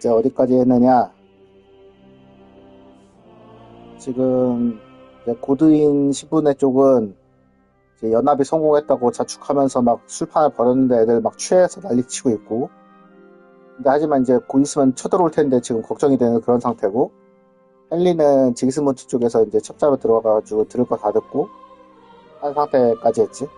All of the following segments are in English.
이제 어디까지 했느냐. 지금 이제 고드인 신분의 쪽은 이제 연합이 성공했다고 자축하면서 막 술판을 벌였는데 애들 막 취해서 난리치고 있고, 근데 하지만 이제 곧 있으면 쳐들어올 텐데 지금 걱정이 되는 그런 상태고, 헨리는 징스문트 쪽에서 이제 첩자로 들어가가지고 들을 거 다 듣고 한 상태까지 했지.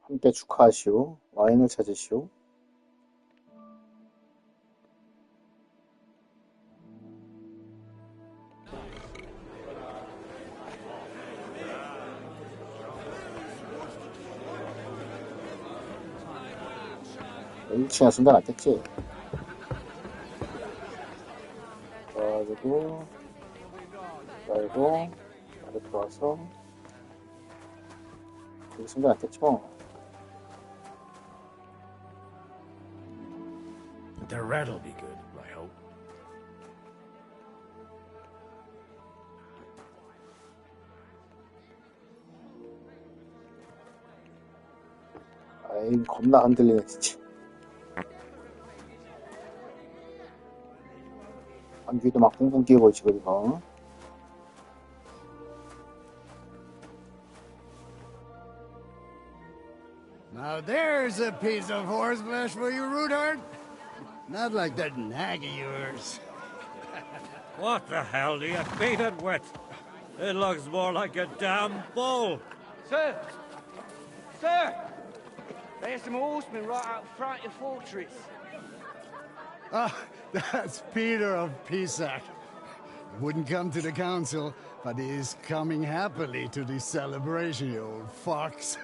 함께 축하하시오. 와인을 찾으시오. 일층에 숨겨놨겠지. 그래가지고 그리고 아래 들어와서 여기 숨겨놨겠지 뭐. The rat'll be good, I hope. 아이 겁나 흔들리네 진짜. 안귀도 막 붕붕 뛰고 지금 이거. Now there's a piece of horseflesh for you, Rootard. Not like that nag of yours. What the hell do you beat it with? It looks more like a damn bull. Sir! Sir! There's some horsemen right out front of the fortress. Ah, that's Peter of Pisac. Wouldn't come to the council, but he is coming happily to the celebration, you old fox.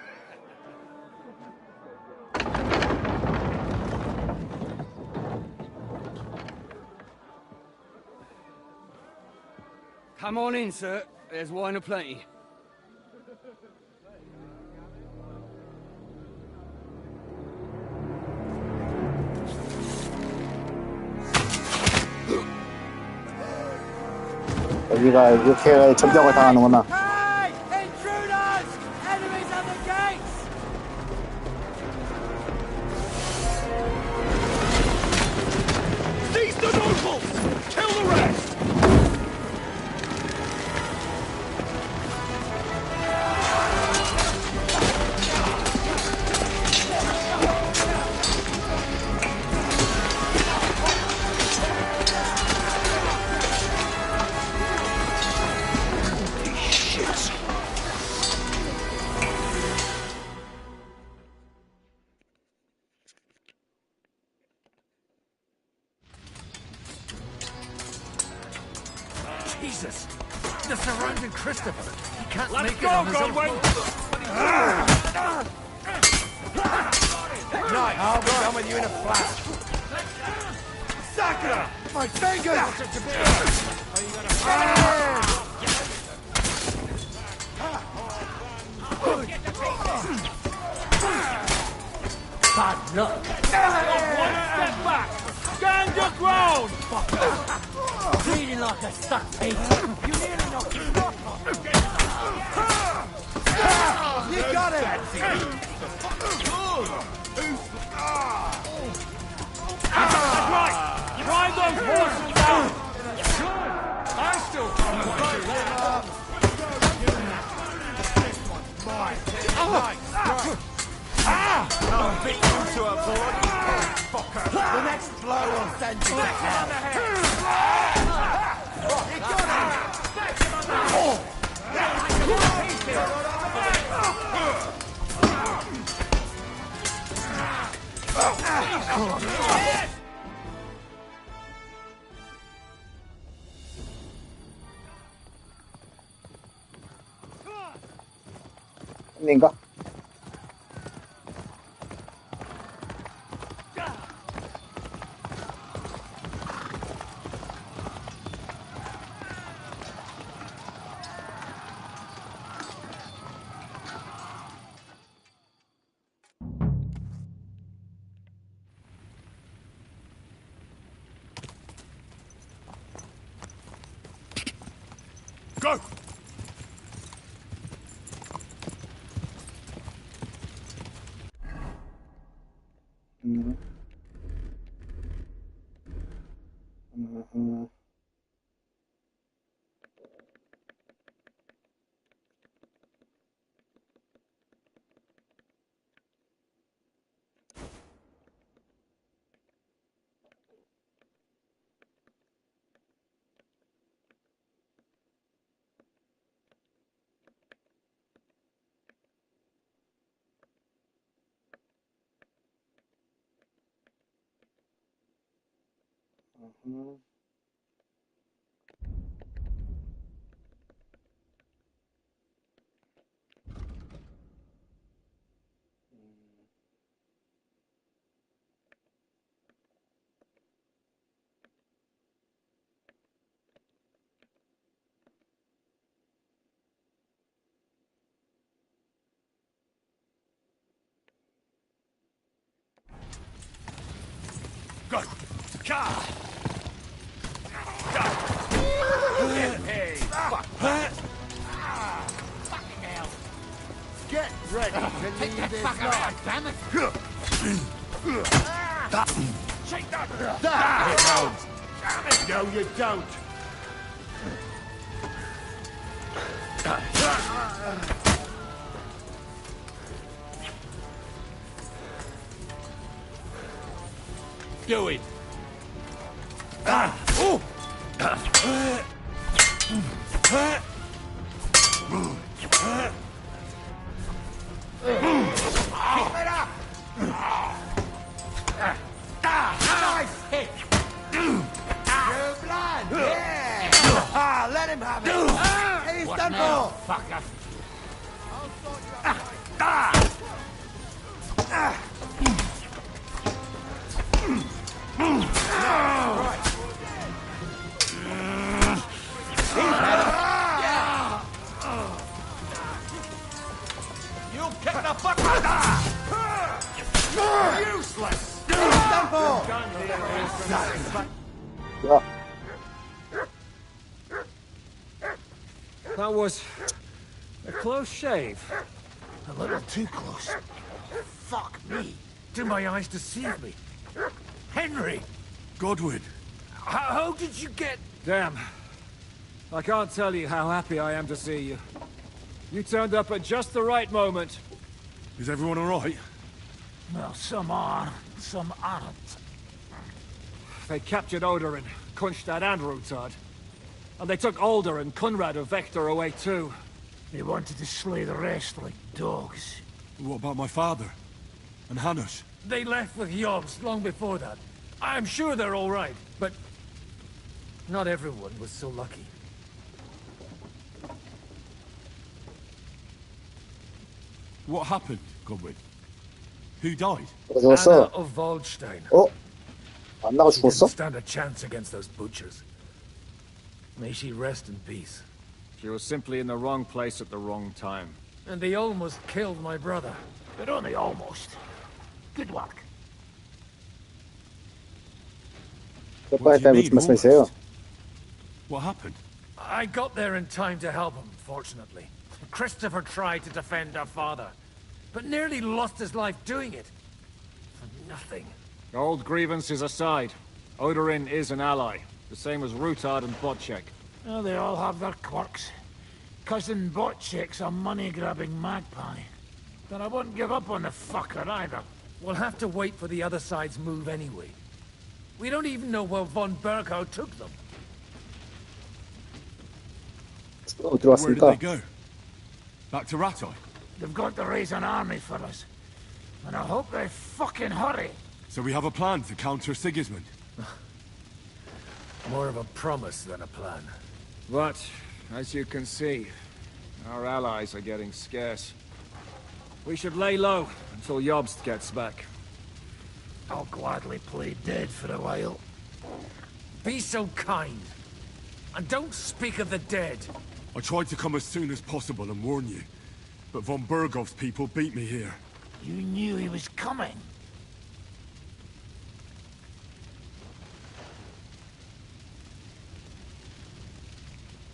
Come on in, sir. There's wine aplenty. 여기가 이렇게 점령을 당하는구나. Hey! Intruders! Enemies at the gates! Seize the nobles! Kill the rest! Jesus! They're surrounding Christopher. He can't make it on his own. Nice! I'll be done with you in a flash. Sakura! My fingers! Bad luck. One step back. Stand your ground. Bleeding like a stuck pig. You nearly knocked me off. You got it! That's right. Drive those horses down. I still can't do that. I'll beat you to a bloody fucker. The next blow will send you to hell. 아닌가? Go! 음. 음. 음. Go! Ka! Hey, fuck. Fucking hell. Get ready to Take leave that this fucker life. out, damn it. Shake that. Damn it! No, you don't. Do it. Keep it up. Nice hit. True blood. Yeah. Let him have it. He's done for. Fucker. You kick the fuck out. Useless. Done for. 야, That was a close shave. A little too close. Fuck me. Do my eyes deceive me? Henry, Godwin! how did you get... Damn. I can't tell you how happy I am to see you. You turned up at just the right moment. Is everyone alright? Well, some are, some aren't. They captured Odorin, Kunstad and Rutard. And they took Alder and Kunrad of Vector away too. They wanted to slay the rest like dogs. What about my father? And Hanush? They left with Yobs long before that. I'm sure they're all right, but... not everyone was so lucky. What happened, Godwin? Who died? 누가 Anna 죽었어? of Waldstein. 어? 안나가 She didn't 죽었어? stand a chance against those butchers. May she rest in peace. She was simply in the wrong place at the wrong time. And they almost killed my brother. But only almost. Good work. 몇 What do you 번에 mean, 무슨 말씀이세요? almost? What happened? I got there in time to help him, fortunately. Christopher tried to defend our father, but nearly lost his life doing it. For nothing. Old grievances aside, Odorin is an ally. The same as Rutard and Botchek. Oh, they all have their quirks. Cousin Botchek's a money-grabbing magpie. But I wouldn't give up on the fucker either. We'll have to wait for the other side's move anyway. We don't even know where von Berghow took them. 어디로 Where did 왔습니까? they go? Back to Ratoi? They've got to raise an army for us. And I hope they fucking hurry. So we have a plan to counter Sigismund. More of a promise than a plan. But, as you can see, our allies are getting scarce. We should lay low until Jobst gets back. I'll gladly play dead for a while. Be so kind. And don't speak of the dead. I tried to come as soon as possible and warn you, but von Bergov's people beat me here. You knew he was coming.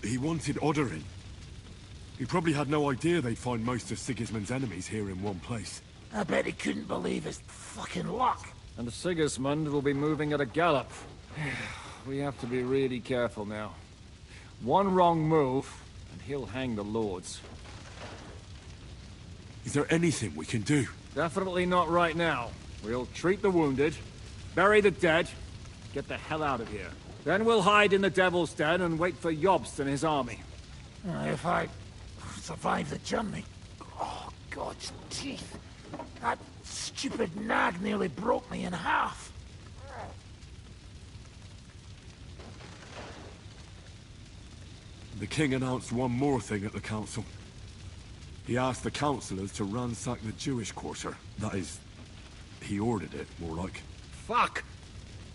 He wanted Odorin. He probably had no idea they'd find most of Sigismund's enemies here in one place. I bet he couldn't believe his fucking luck. And Sigismund will be moving at a gallop. We have to be really careful now. One wrong move, and he'll hang the lords. Is there anything we can do? Definitely not right now. We'll treat the wounded, bury the dead, get the hell out of here. Then we'll hide in the Devil's Den and wait for Jobst and his army. If I survive the journey... Oh, God's teeth. That stupid nag nearly broke me in half. The king announced one more thing at the council. He asked the councillors to ransack the Jewish quarter. That is, he ordered it, more like. Fuck!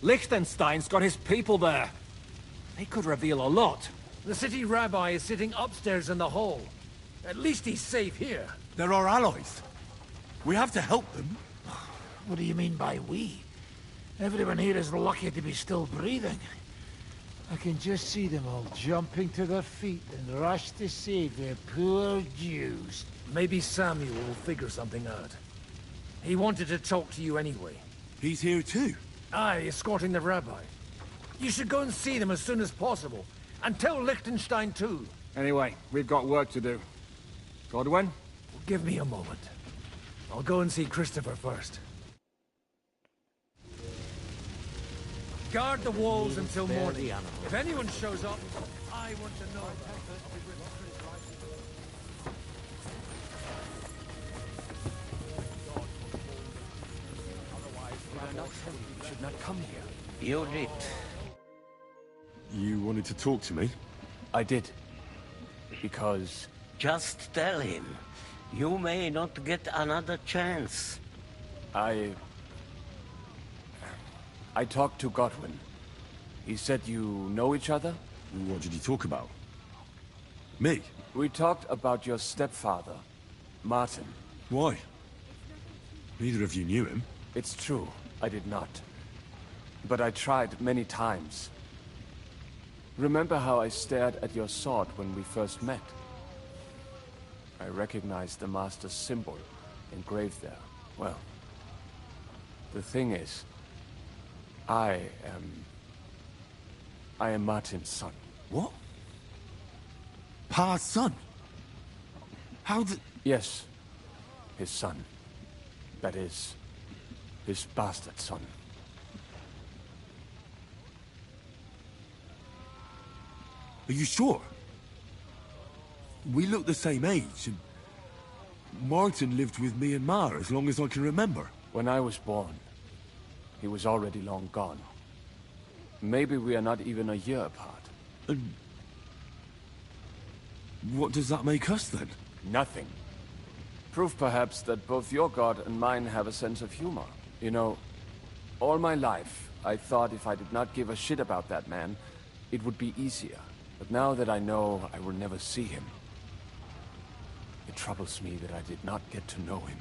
Liechtenstein's got his people there. They could reveal a lot. The city rabbi is sitting upstairs in the hall. At least he's safe here. They're our allies. We have to help them. What do you mean by we? Everyone here is lucky to be still breathing. I can just see them all jumping to their feet and rush to save their poor Jews. Maybe Samuel will figure something out. He wanted to talk to you anyway. He's here too. Aye, escorting the rabbi. You should go and see them as soon as possible. And tell Liechtenstein too. Anyway, we've got work to do. Godwin? Give me a moment. I'll go and see Christopher first. Guard the walls until morning. If anyone shows up, I want to know. You should not come here. You did. You wanted to talk to me? I did. Because... Just tell him. You may not get another chance. I talked to Godwin. He said you know each other? What did you talk about? Me? We talked about your stepfather, Martin. Why? Neither of you knew him. It's true, I did not. But I tried many times. Remember how I stared at your sword when we first met? I recognized the Master's symbol engraved there. Well, the thing is, I am Martin's son. What? Pa's son? How did... Yes, his son. That is, his bastard son. Are you sure? We look the same age, and Martin lived with me and Ma as long as I can remember. When I was born, he was already long gone. Maybe we are not even a year apart. And what does that make us then? Nothing. Proof perhaps that both your god and mine have a sense of humor. You know, all my life, I thought if I did not give a shit about that man, it would be easier. But now that I know I will never see him, it troubles me that I did not get to know him.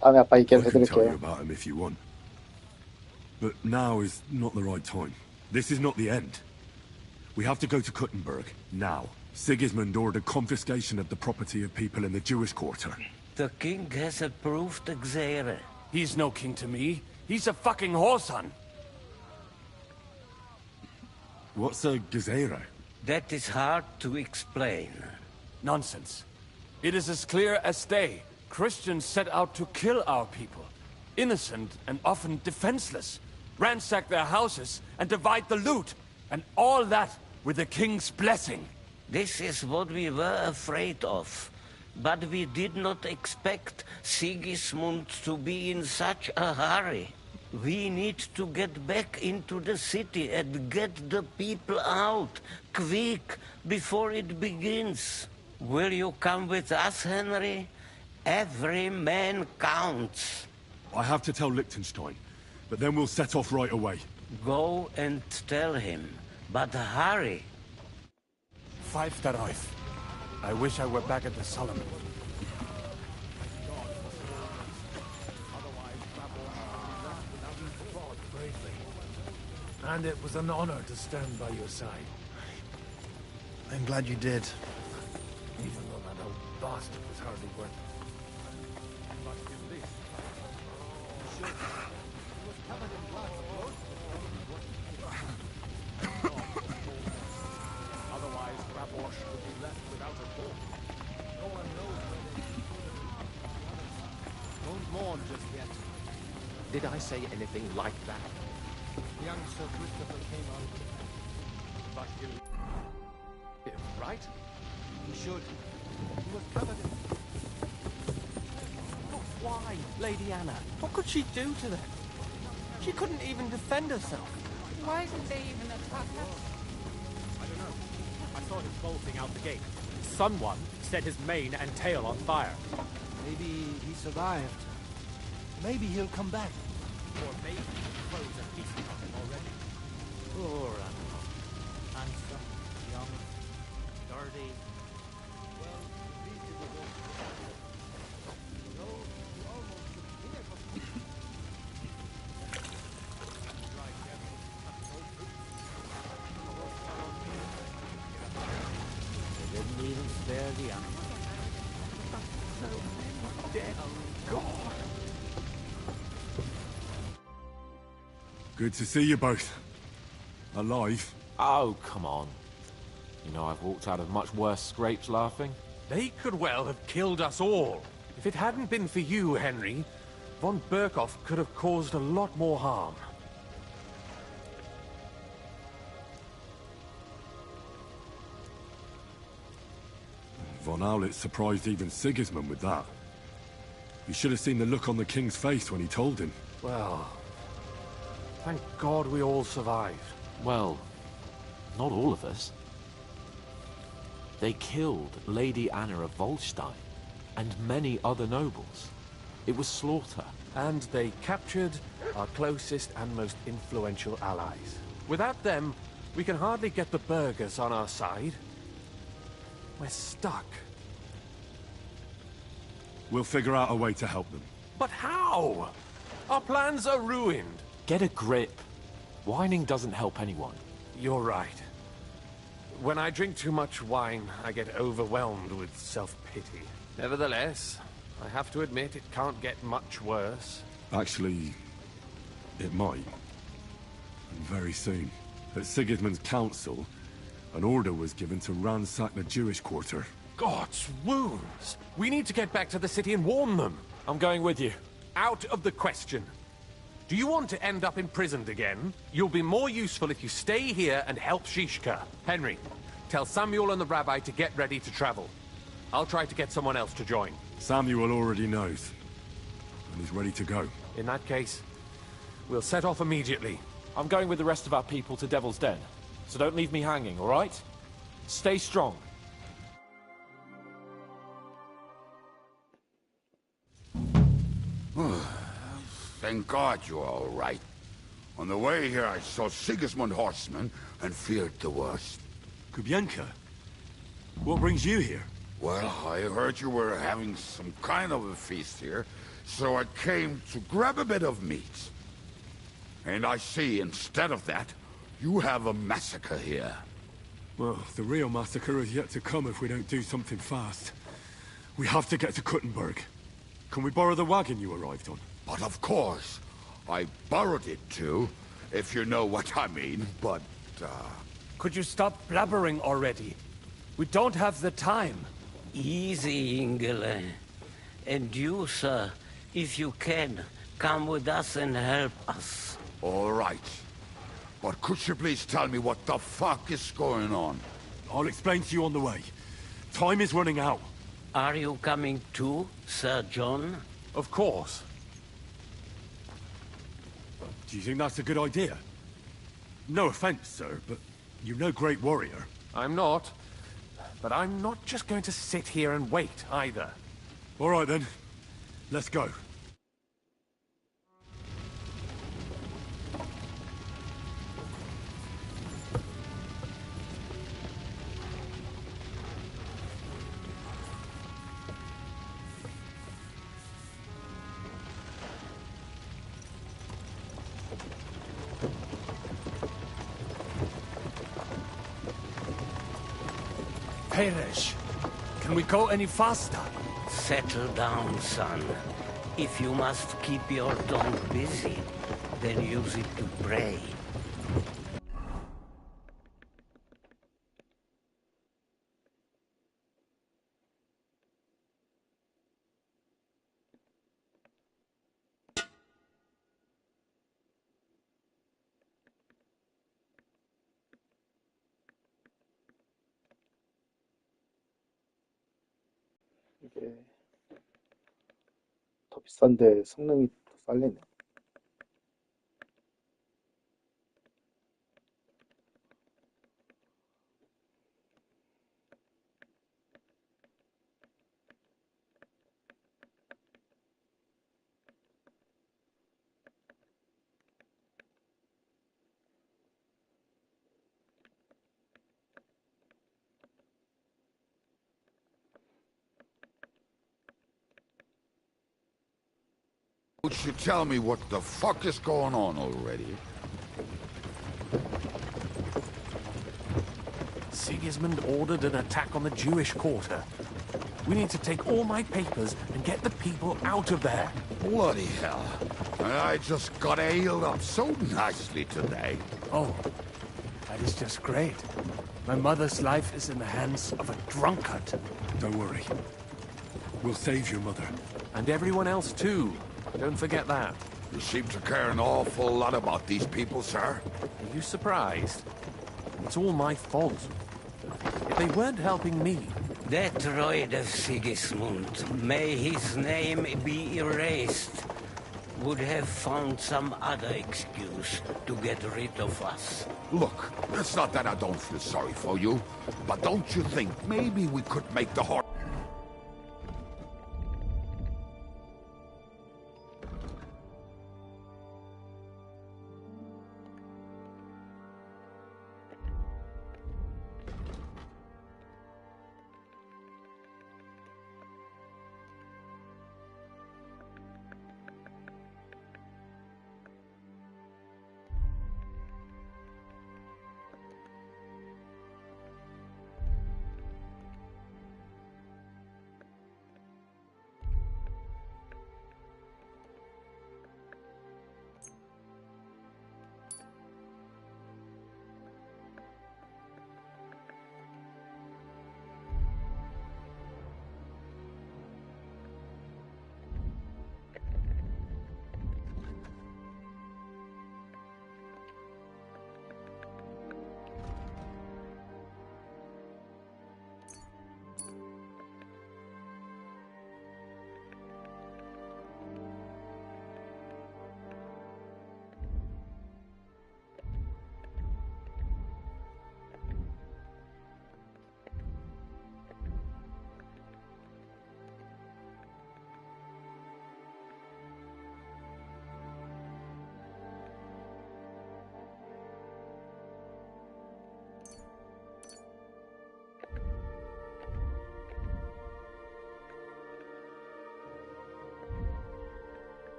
다음에 아빠 I 얘기를 can tell you 해드릴게요. about him if you want. But now is not the right time. This is not the end. We have to go to Kuttenberg, now. Sigismund ordered confiscation of the property of people in the Jewish quarter. The king has approved Xere. He's no king to me. He's a fucking whoreson. What's a Gezerah? That is hard to explain. Nonsense. It is as clear as day. Christians set out to kill our people. Innocent and often defenseless. Ransack their houses and divide the loot. And all that with the king's blessing. This is what we were afraid of. But we did not expect Sigismund to be in such a hurry. We need to get back into the city and get the people out, quick, before it begins. Will you come with us, Henry? Every man counts. I have to tell Liechtenstein, but then we'll set off right away. Go and tell him, but hurry. 5 Daraif. I wish I were back at the Solomon. And it was an honor to stand by your side. I'm glad you did. Even though that old bastard was hardly worth it. Otherwise, Rabosh would be left without a boat. No one knows where they put it. Don't mourn just yet. Did I say anything like that? Young Sir Christopher came on. But Right? he should. He was covered in... But why, Lady Anna? What could she do to them? She couldn't even defend herself. Why did they even attack us? I don't know. I saw him bolting out the gate. Someone set his mane and tail on fire. Maybe he survived. Maybe he'll come back. Or maybe the crows are feasting on him already. Poor animal. Handsome, young, sturdy. They didn't even spare the animal. Dead. God. Good to see you both. Alive. Oh, come on. You know I've walked out of much worse scrapes laughing. They could well have killed us all. If it hadn't been for you, Henry, von Berkoff could have caused a lot more harm. Von Owlet surprised even Sigismund with that. You should have seen the look on the king's face when he told him. Well, thank God we all survived. Well, not all of us. They killed Lady Anna of Volstein and many other nobles. It was slaughter. And they captured our closest and most influential allies. Without them, we can hardly get the burghers on our side. We're stuck. We'll figure out a way to help them. But how? Our plans are ruined. Get a grip. Whining doesn't help anyone. You're right. When I drink too much wine, I get overwhelmed with self-pity. Nevertheless, I have to admit it can't get much worse. Actually, it might. And very soon. At Sigismund's council, an order was given to ransack the Jewish quarter. God's wounds! We need to get back to the city and warn them. I'm going with you. Out of the question. Do you want to end up imprisoned again? You'll be more useful if you stay here and help Shishka. Henry, tell Samuel and the rabbi to get ready to travel. I'll try to get someone else to join. Samuel already knows. And he's ready to go. In that case, we'll set off immediately. I'm going with the rest of our people to Devil's Den. So don't leave me hanging, all right? Stay strong. Thank God you're all right. On the way here, I saw Sigismund horsemen and feared the worst. Kubienka? What brings you here? Well, I heard you were having some kind of a feast here, so I came to grab a bit of meat. And I see, instead of that, you have a massacre here. Well, the real massacre is yet to come if we don't do something fast. We have to get to Kuttenberg. Can we borrow the wagon you arrived on? But of course. I borrowed it too, if you know what I mean, but, Could you stop blabbering already? We don't have the time. Easy, Ingele. And you, sir, if you can, come with us and help us. All right. But could you please tell me what the fuck is going on? I'll explain to you on the way. Time is running out. Are you coming too, Sir John? Of course. Do you think that's a good idea? No offense, sir, but you're no great warrior. I'm not. But I'm not just going to sit here and wait, either. All right, then. Let's go. perish. Can we go any faster? Settle down, son. If you must keep your tongue busy, then use it to pray. 이게 더 비싼데 성능이 더 쌀리네. Would you tell me what the fuck is going on already? Sigismund ordered an attack on the Jewish quarter. We need to take all my papers and get the people out of there. Bloody hell. I just got ailed up so nicely today. Oh, that is just great. My mother's life is in the hands of a drunkard. Don't worry. We'll save your mother. And everyone else too. Don't forget that. You seem to care an awful lot about these people, sir. Are you surprised? It's all my fault. If they weren't helping me... That droid of Sigismund, may his name be erased, would have found some other excuse to get rid of us. Look, it's not that I don't feel sorry for you, but don't you think maybe we could make the horse...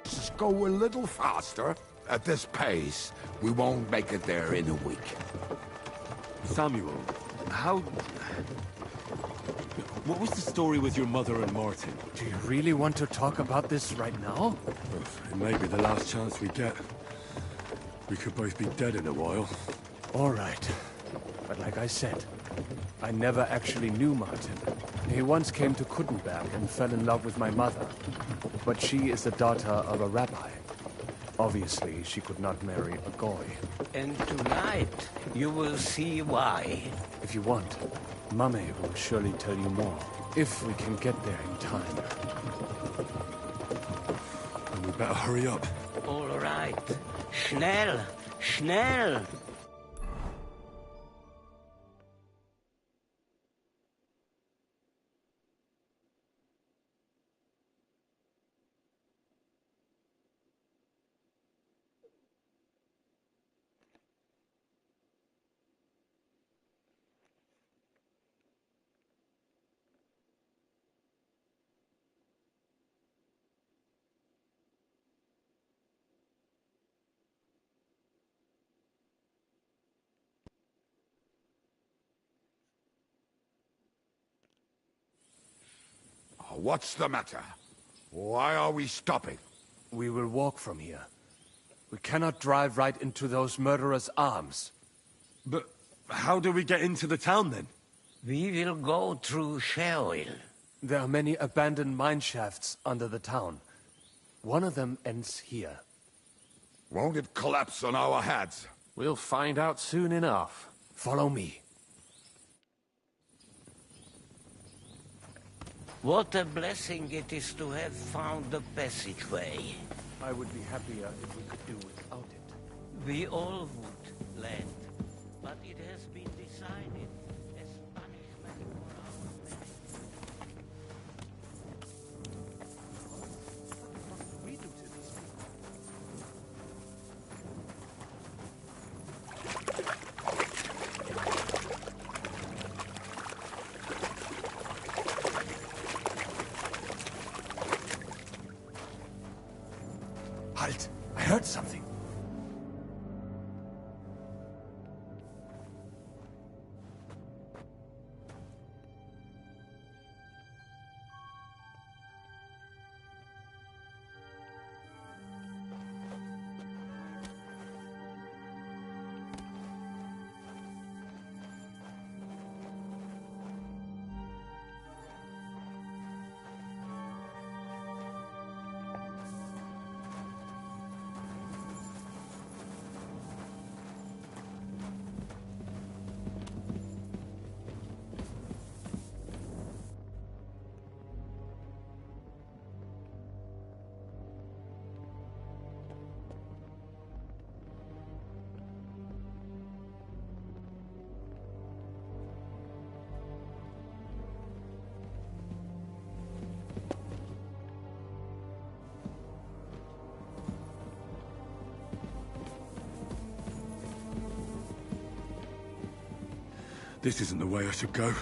Just go a little faster? At this pace, we won't make it there in a week. Samuel, how... What was the story with your mother and Martin? Do you really want to talk about this right now? It may be the last chance we get. We could both be dead in a while. All right. But like I said, I never actually knew Martin. He once came to Kuttenberg and fell in love with my mother. But she is the daughter of a rabbi. Obviously, she could not marry a goy. And tonight, you will see why. If you want, Mame will surely tell you more. If we can get there in time. And we better hurry up. All right. Schnell! Schnell! What's the matter? Why are we stopping? We will walk from here. We cannot drive right into those murderers' arms. But how do we get into the town then? We will go through Sheol. There are many abandoned mine shafts under the town. One of them ends here. Won't it collapse on our heads? We'll find out soon enough. Follow me. What a blessing it is to have found the passageway. I would be happier if we could do without it. We all would, lad. But it has been decided as punishment for our mistake. We do to these people. Halt! I heard something. This isn't the way I should go.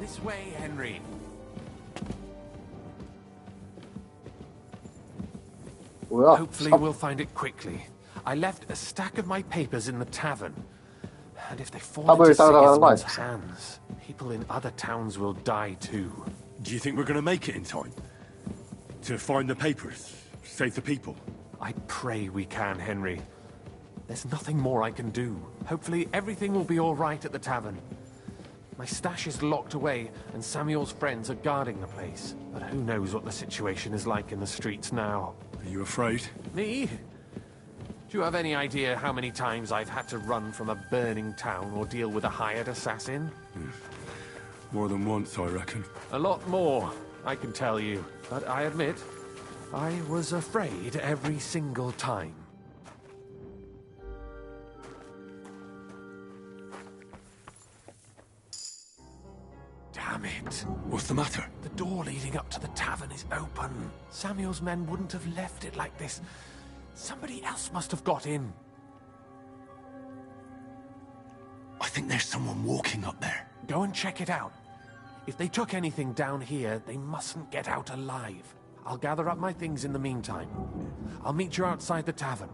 This way, Henry. 뭐야? Hopefully we'll find it quickly. I left a stack of my papers in the tavern. And if they fall into Sigismund's hands, people in other towns will die too. Do you think we're gonna make it in time? To find the papers? Save the people? I pray we can, Henry. There's nothing more I can do. Hopefully everything will be all right at the tavern. My stash is locked away, and Samuel's friends are guarding the place. But who knows what the situation is like in the streets now. Are you afraid? Me? Do you have any idea how many times I've had to run from a burning town or deal with a hired assassin? More than once, I reckon. A lot more, I can tell you. But I admit, I was afraid every single time. Damn it. What's the matter? The door leading up to the tavern is open. Samuel's men wouldn't have left it like this. Somebody else must have got in. I think there's someone walking up there. Go and check it out. If they took anything down here, they mustn't get out alive. I'll gather up my things in the meantime. I'll meet you outside the tavern.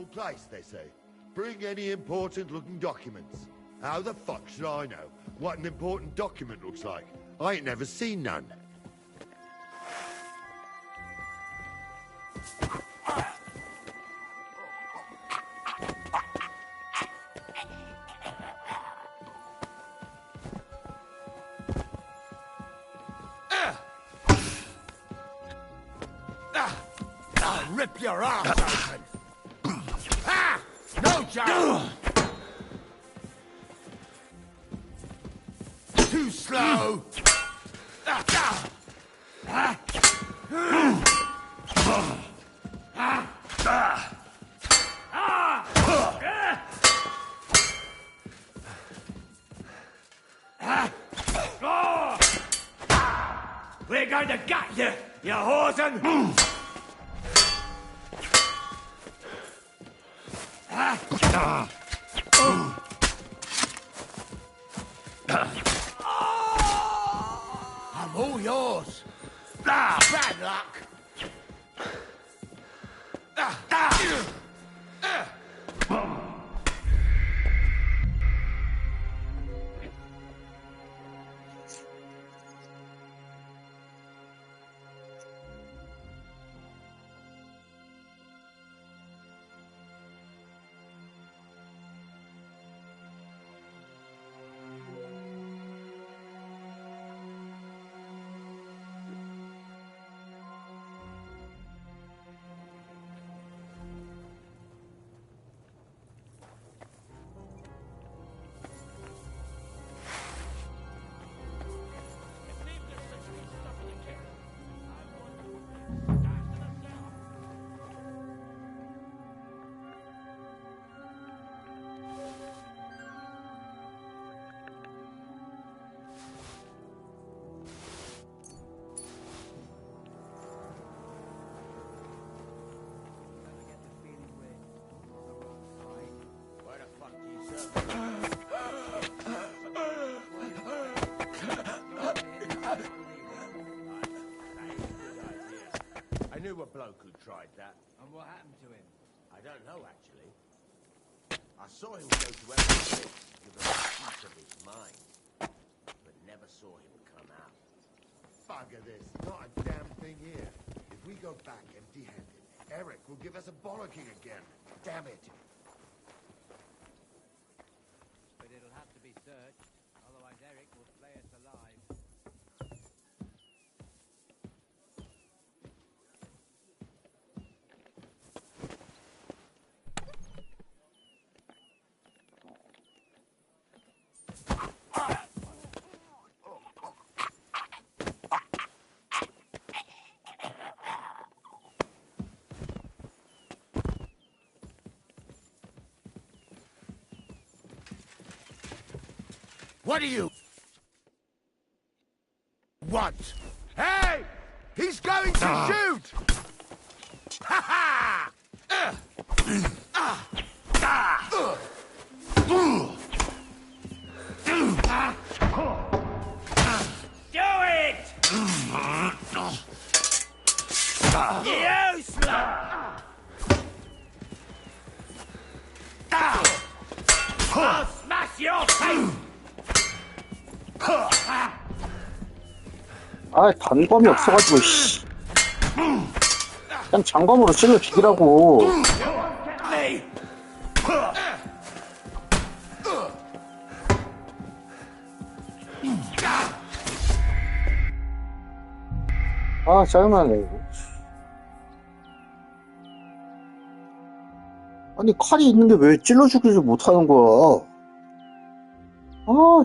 old place, they say. Bring any important-looking documents. How the fuck should I know what an important document looks like? I ain't never seen none. I'll rip your arse open. Ah! No chance! Too slow! We're going to get you, you whoreson! I'm all yours. Bad luck. I knew a bloke who tried that. And what happened to him? I don't know, actually. I saw him go to every place with a piece of his mind, but never saw him come out. Bugger this, not a damn thing here. If we go back empty-handed, Eric will give us a bollocking again. Damn it. But it'll have to be searched, otherwise Eric will flay us alive. What do you want? Hey! He's going to shoot! Ha ha! Do it! You slut! I'll smash your face! 아, 단검이 없어가지고, 씨. 그냥 장검으로 찔러 죽이라고. 아, 짜증나네, 이거. 아니, 칼이 있는데 왜 찔러 죽이지 못하는 거야? 아,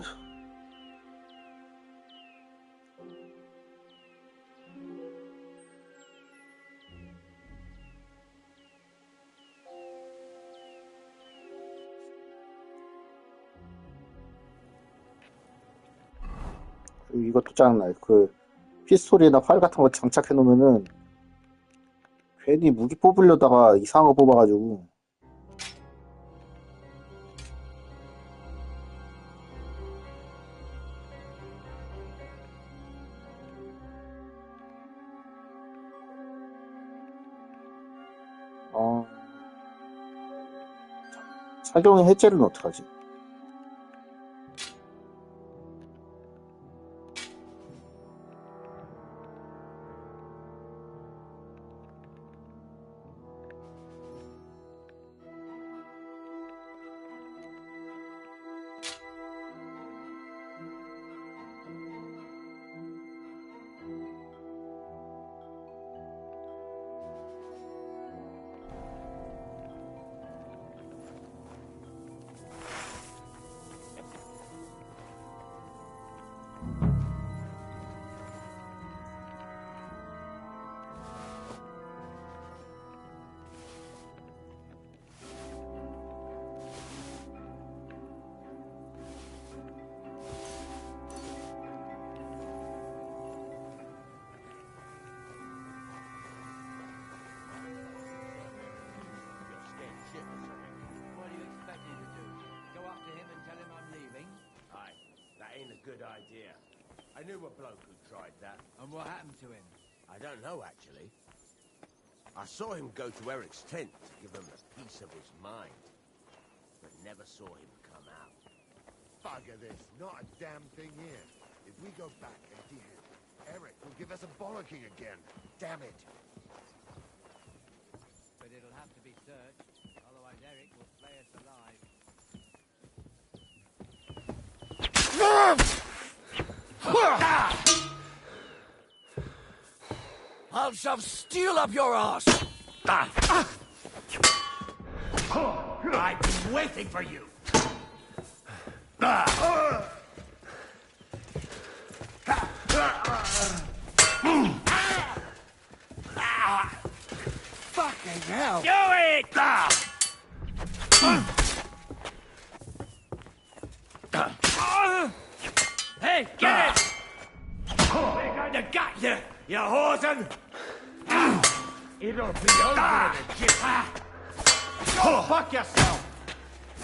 이것도 짜증나요. 그, 피스톨이나 활 같은 거 장착해 놓으면은, 괜히 무기 뽑으려다가 이상한 거 뽑아가지고. 사경의 해제는 어떡하지? What do you expect me to do? Go up to him and tell him I'm leaving? Aye, that ain't a good idea. I knew a bloke who tried that. And what happened to him? I don't know, actually. I saw him go to Eric's tent to give him a piece of his mind, but never saw him come out. Bugger this, not a damn thing here. If we go back empty-handed, Eric will give us a bollocking again. Damn it. But it'll have to be searched. Otherwise Eric will flay us alive. I'll shove steel up your ass! I've been waiting for you. Fucking hell! Do it! Hey, get it! We're going to gut you, you hosen! It'll be over in a jiff. Go fuck yourself!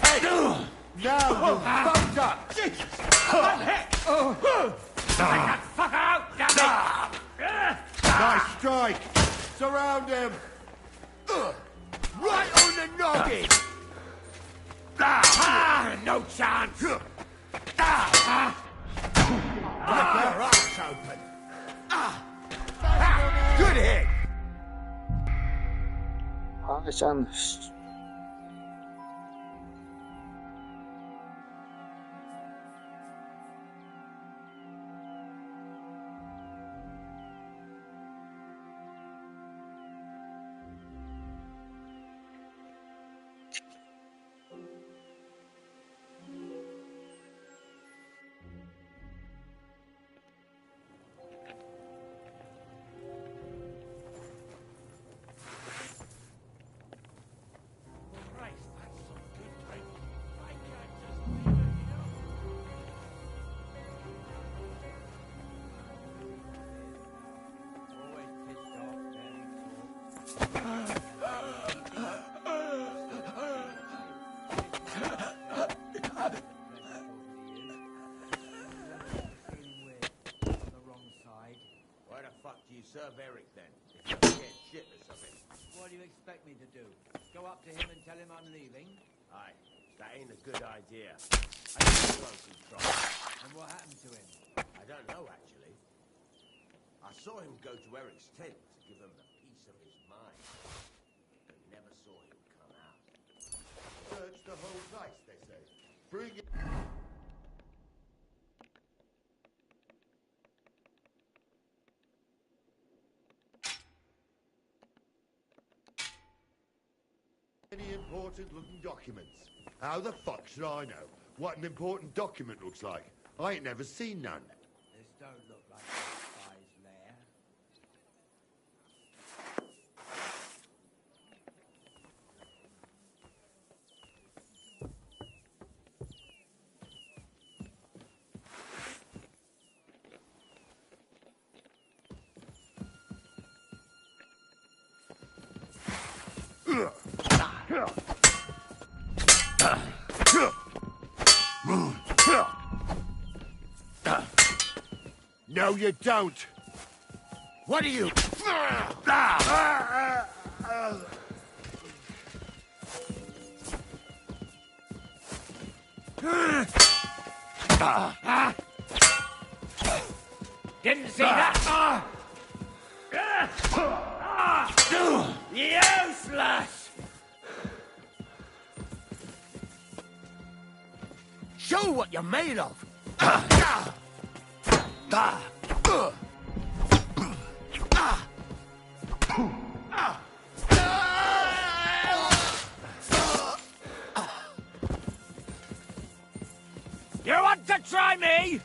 Hey! Now you fucked up! What the heck? Take that fucker out, damn it! Nice strike! Surround him! Right on the noggin! No chance! Get your ass open! Good hit! 아, 짠. Why the fuck do you serve Eric then? If you're scared shitless of him. What do you expect me to do? Go up to him and tell him I'm leaving? Aye, that ain't a good idea. I knew a bloke who tried. And what happened to him? I don't know, actually. I saw him go to Eric's tent to give him a piece of his mind, but never saw him come out. Search the whole place, they say. Bring it. Any important looking documents? How the fuck should I know what an important document looks like? I ain't never seen none. This don't look like a spy's lair. No, you don't. What are you? Didn't see that. Useless! Show what you're made of! You want to try me?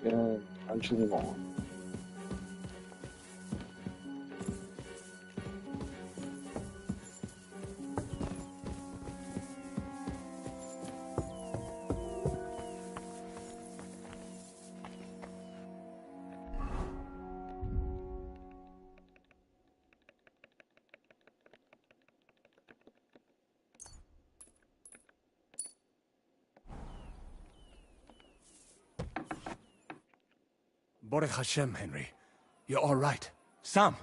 얘는 안 죽은 거. Baruch Hashem, Henry. You're all right. Sam,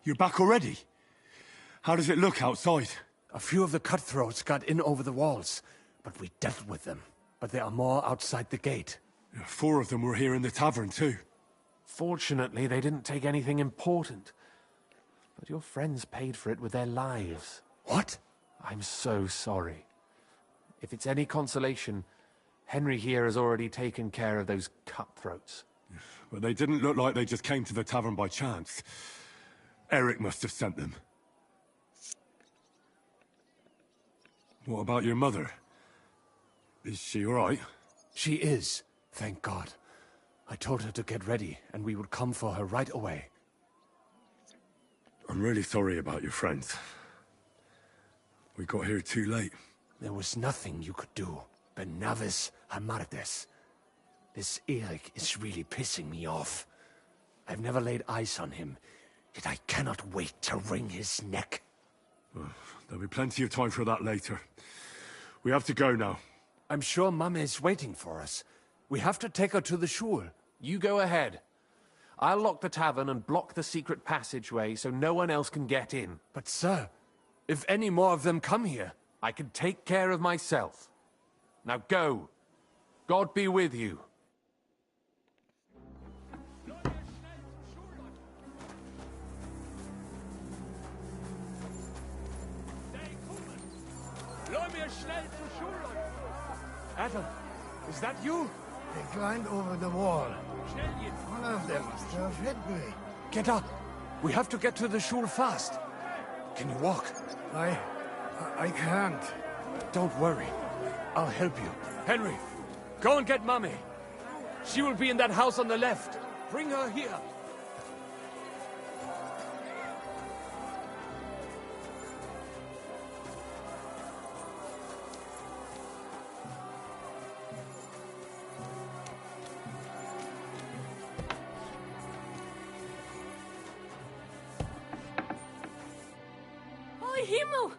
you're back already? How does it look outside? A few of the cutthroats got in over the walls, but we dealt with them. But there are more outside the gate. 4 of them were here in the tavern, too. Fortunately, they didn't take anything important. But your friends paid for it with their lives. What? I'm so sorry. If it's any consolation, Henry here has already taken care of those cutthroats. But they didn't look like they just came to the tavern by chance. Eric must have sent them. What about your mother? Is she all right? She is, thank God. I told her to get ready, and we would come for her right away. I'm really sorry about your friends. We got here too late. There was nothing you could do. Benavis Hamartes. This Eric is really pissing me off. I've never laid eyes on him, yet I cannot wait to wring his neck. Well, there'll be plenty of time for that later. We have to go now. I'm sure Mama is waiting for us. We have to take her to the shul. You go ahead. I'll lock the tavern and block the secret passageway so no one else can get in. But sir, if any more of them come here, I can take care of myself. Now go. God be with you. Adam, is that you? They climbed over the wall. One of them must have hit me. Get up. We have to get to the shul fast. Can you walk? I can't. Don't worry. I'll help you. Henry, go and get Mummy. She will be in that house on the left. Bring her here. Himmel!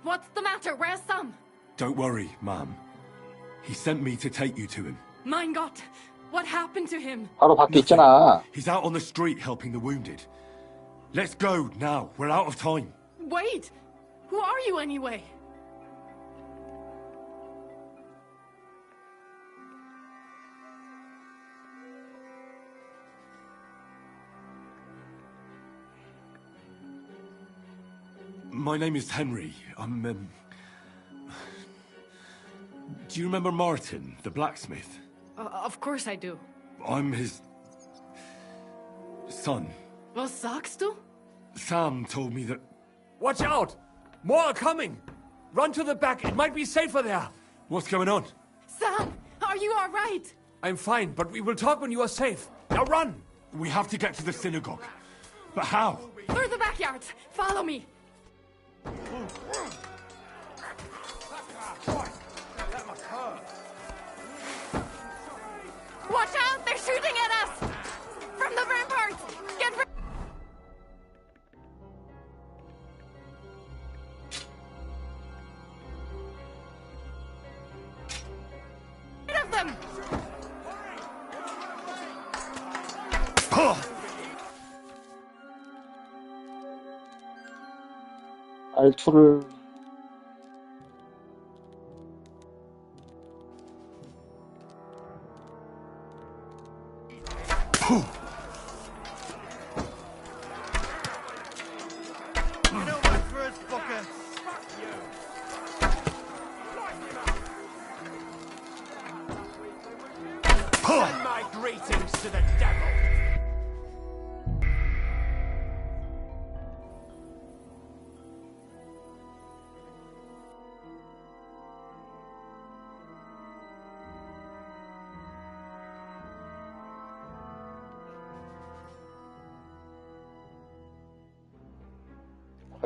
What's the matter? Where's Sam? Don't worry, ma'am. He sent me to take you to him. Mein Gott! What happened to him? 바로 밖에 있잖아. He's out on the street helping the wounded. Let's go now. We're out of time. Wait! Who are you anyway? My name is Henry. I'm, Do you remember Martin, the blacksmith? Of course I do. I'm his... son. Was sagst du? Sam told me that... Watch out! More are coming! Run to the back, it might be safer there! What's going on? Sam, are you alright? I'm fine, but we will talk when you are safe. Now run! We have to get to the synagogue. But how? Through the backyard. Follow me. Watch out! They're shooting at us! From the ramparts! Get rid of them! R2를 Send my greetings to the devil.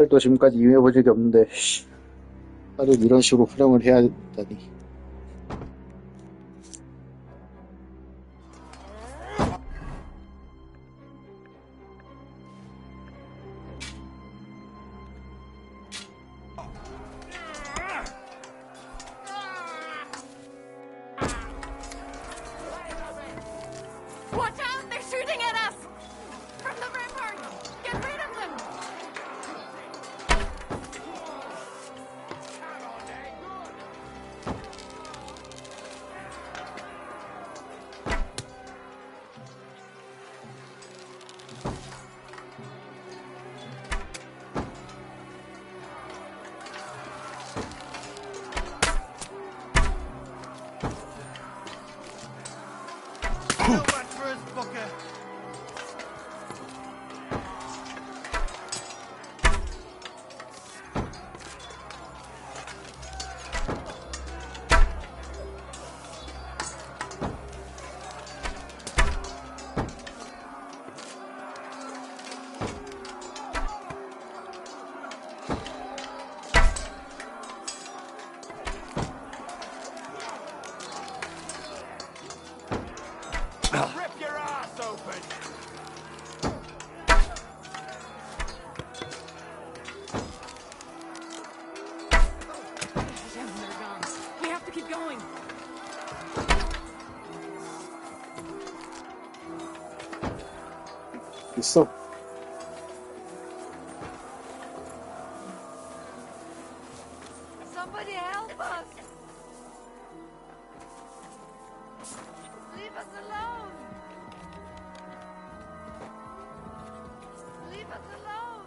활도 지금까지 이용해본 적이 없는데 활을 이런 식으로 활용을 해야 된다니. Watch out! They're shooting at us! From the ramparts! Get rid of them! Rip your ass open! Damn, they're gone. We have to keep going. 있어. Somebody help us! Leave us alone! Leave us alone!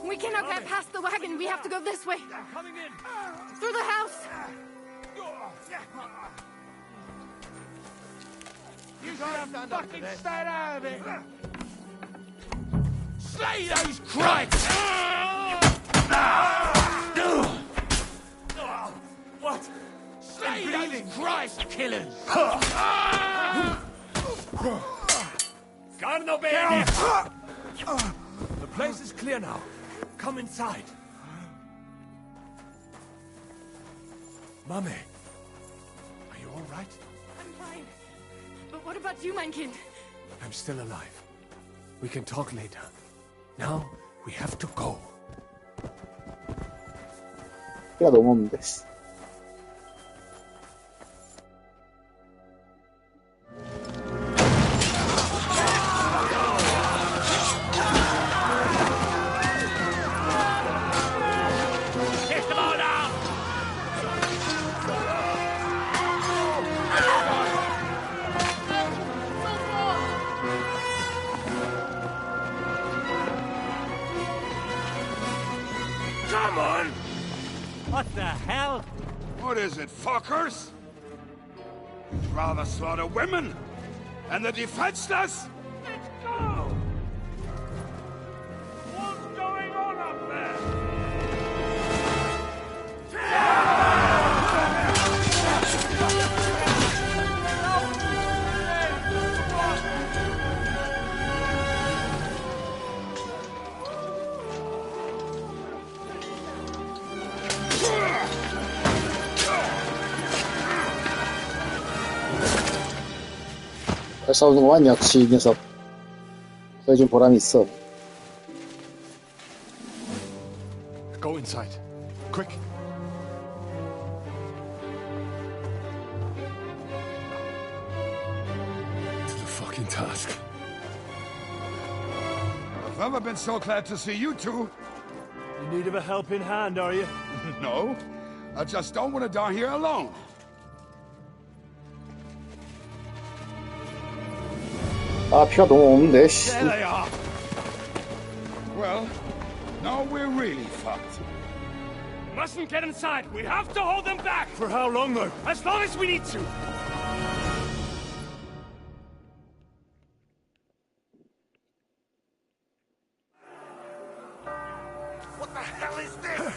We cannot get past the wagon. We have to go this way. Coming in! Through the house. You should fucking stay out of it! Slay those Christs! What? Slay those Christ killers! Guard no bayonet! The place is clear now. Come inside. Mame, are you all right? I'm fine. But what about you, mein Kind? I'm still alive. We can talk later. Now, we have to go. 피가 너무 없는데. What the hell? What is it, fuckers? You'd rather slaughter women and the defenseless? Let's go! What's going on up there? 잘 싸우는구만. 역시 이 녀석 보여준 보람이 있어. Go inside. Quick. To the fucking task. I've never been so glad to see you two. In need of a helping hand, are you? No, I just don't want to die here alone. 아, 피가 너무 없는데, 씨. There they are. Well, now we're really fucked. Mustn't get inside. We have to hold them back. For how long, though? As long as we need to. What the hell is this?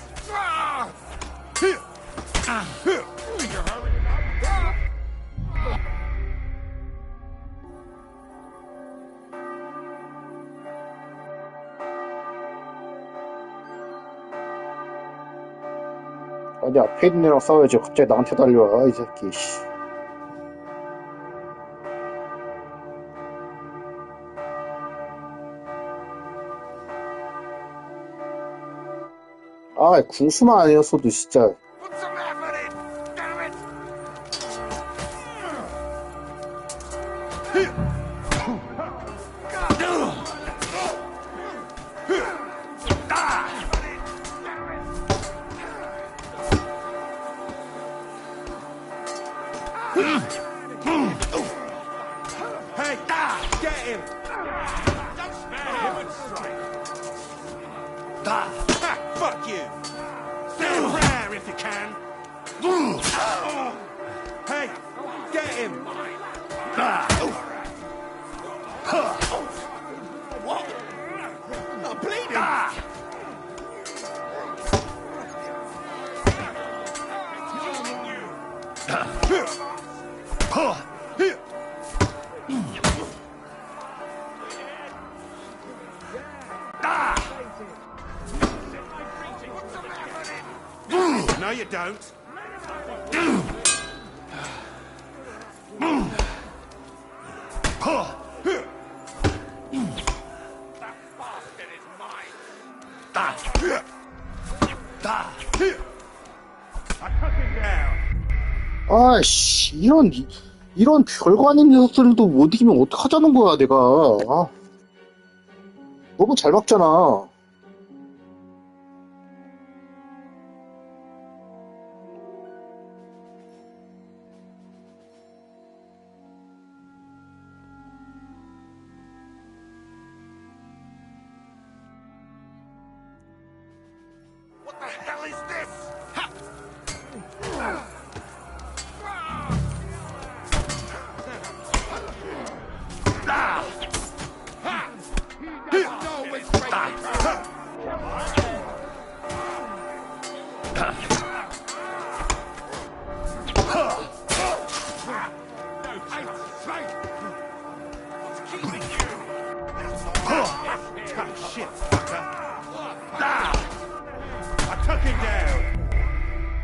아니, 앞에 있는 애랑 싸워야지. 갑자기 나한테 달려와, 이 새끼, 씨. 아, 궁수만 아니었어도 진짜. Put some effort in, damn it! Hey, get him! Don't spare him and strike. Fuck you! Say a prayer if you can. Hey, get him! What? I'm bleeding! No, you don't. 아이씨, 이런 별거 아닌 녀석들도 못 이기면 어떡하자는 거야, 내가. 아, 너무 잘 막잖아. What the hell is this?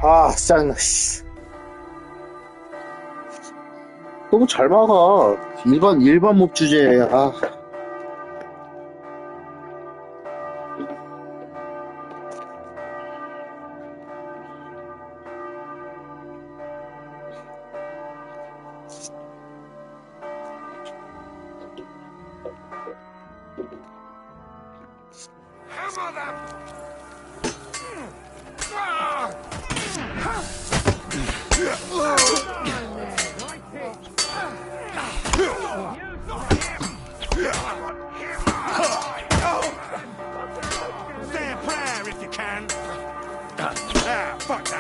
아, 짜증나, 씨. 너무 잘 막아. 일반 몹 주제에, 아. Hammer them! Say a prayer if you can. Fuck that.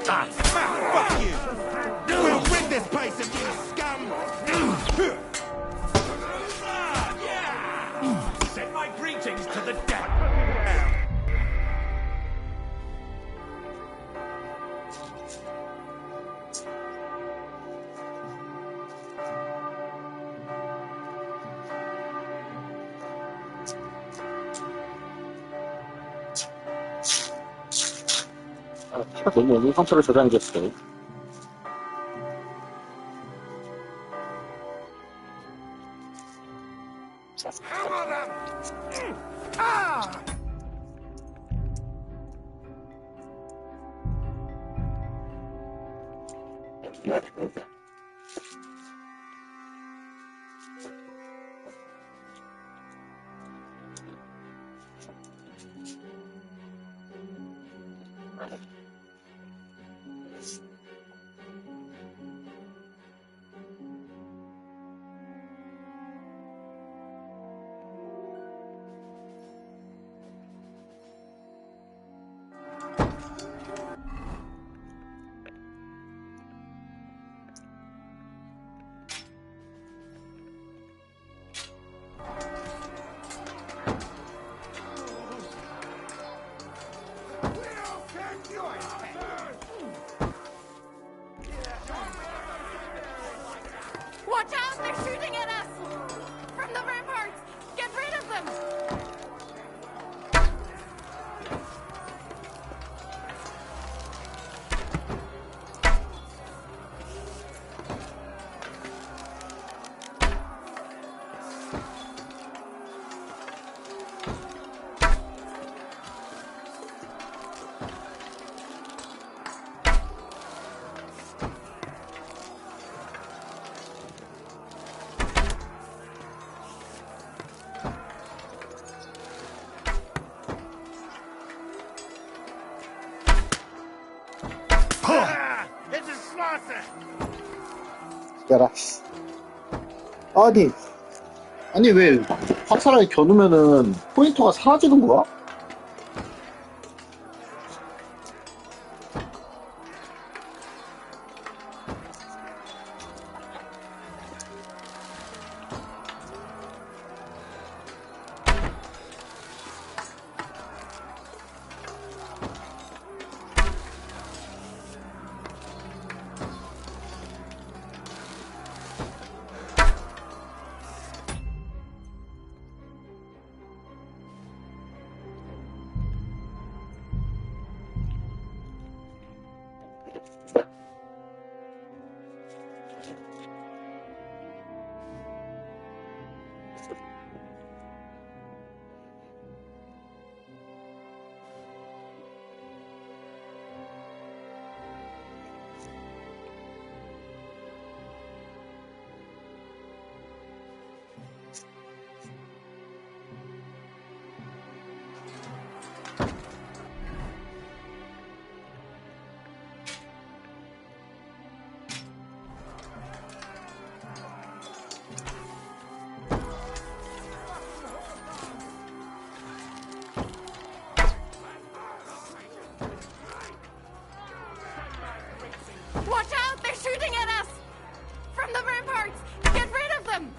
Fuck you! We'll rid this place of you, scum! Send my greetings to the dead. 피가 너무 오는 상태로 저장됐어. Watch out! They're shooting at us! From the ramparts! Get rid of them! It's a slaughter! 야라. 아니 왜 화살을 겨누면은 포인터가 사라지는 거야? Watch out! They're shooting at us! From the ramparts! Get rid of them!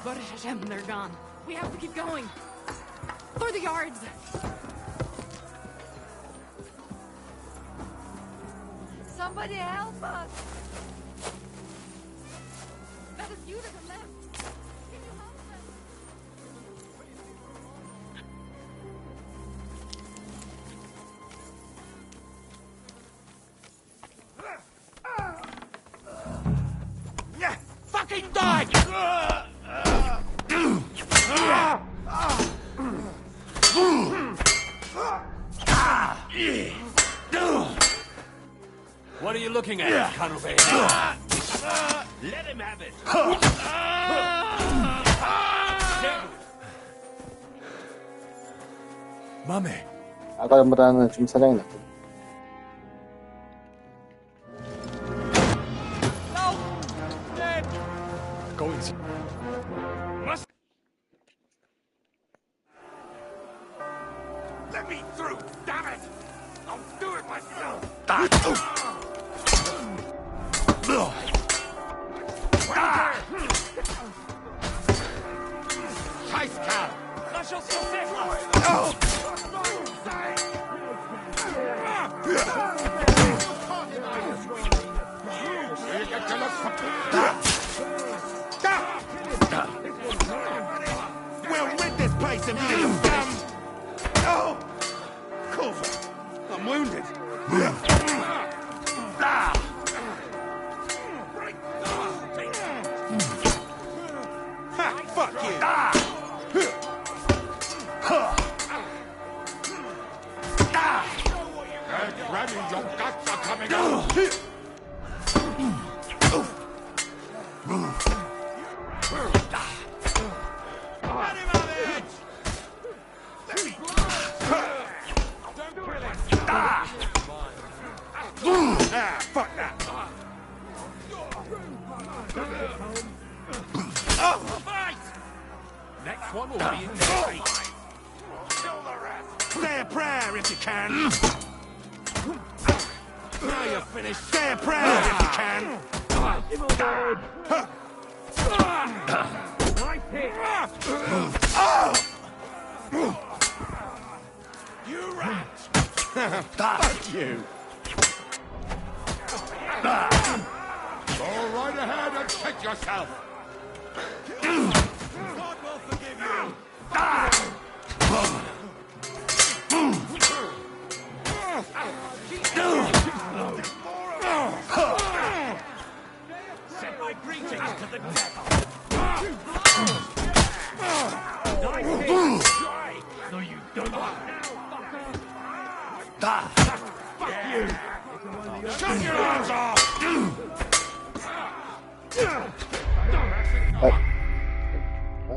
Baruch Hashem, they're gone. We have to keep going. Through the yards. Somebody help us! That is you to the left. Can you help them? What are you looking at, Canove? Let him have it. Mummy. 아까 전보다는 좀 사장이 낫고. Go inside. Let me through, damn it! I'll do it myself! Scheiß Kerl! Lass uns so sicher! We'll rid this place and be done! Oh! Cool. I'm wounded. Ha, fuck you! Get ready, your guts are coming out! Fuck that! Next one will be in there. Say a prayer if you can. Now you're finished. Say a prayer if you can. You rat! Fuck you! Go right ahead and check yourself! God will forgive you! Send my greetings to the devil! No, you don't! Fuck you! Shut your arms off!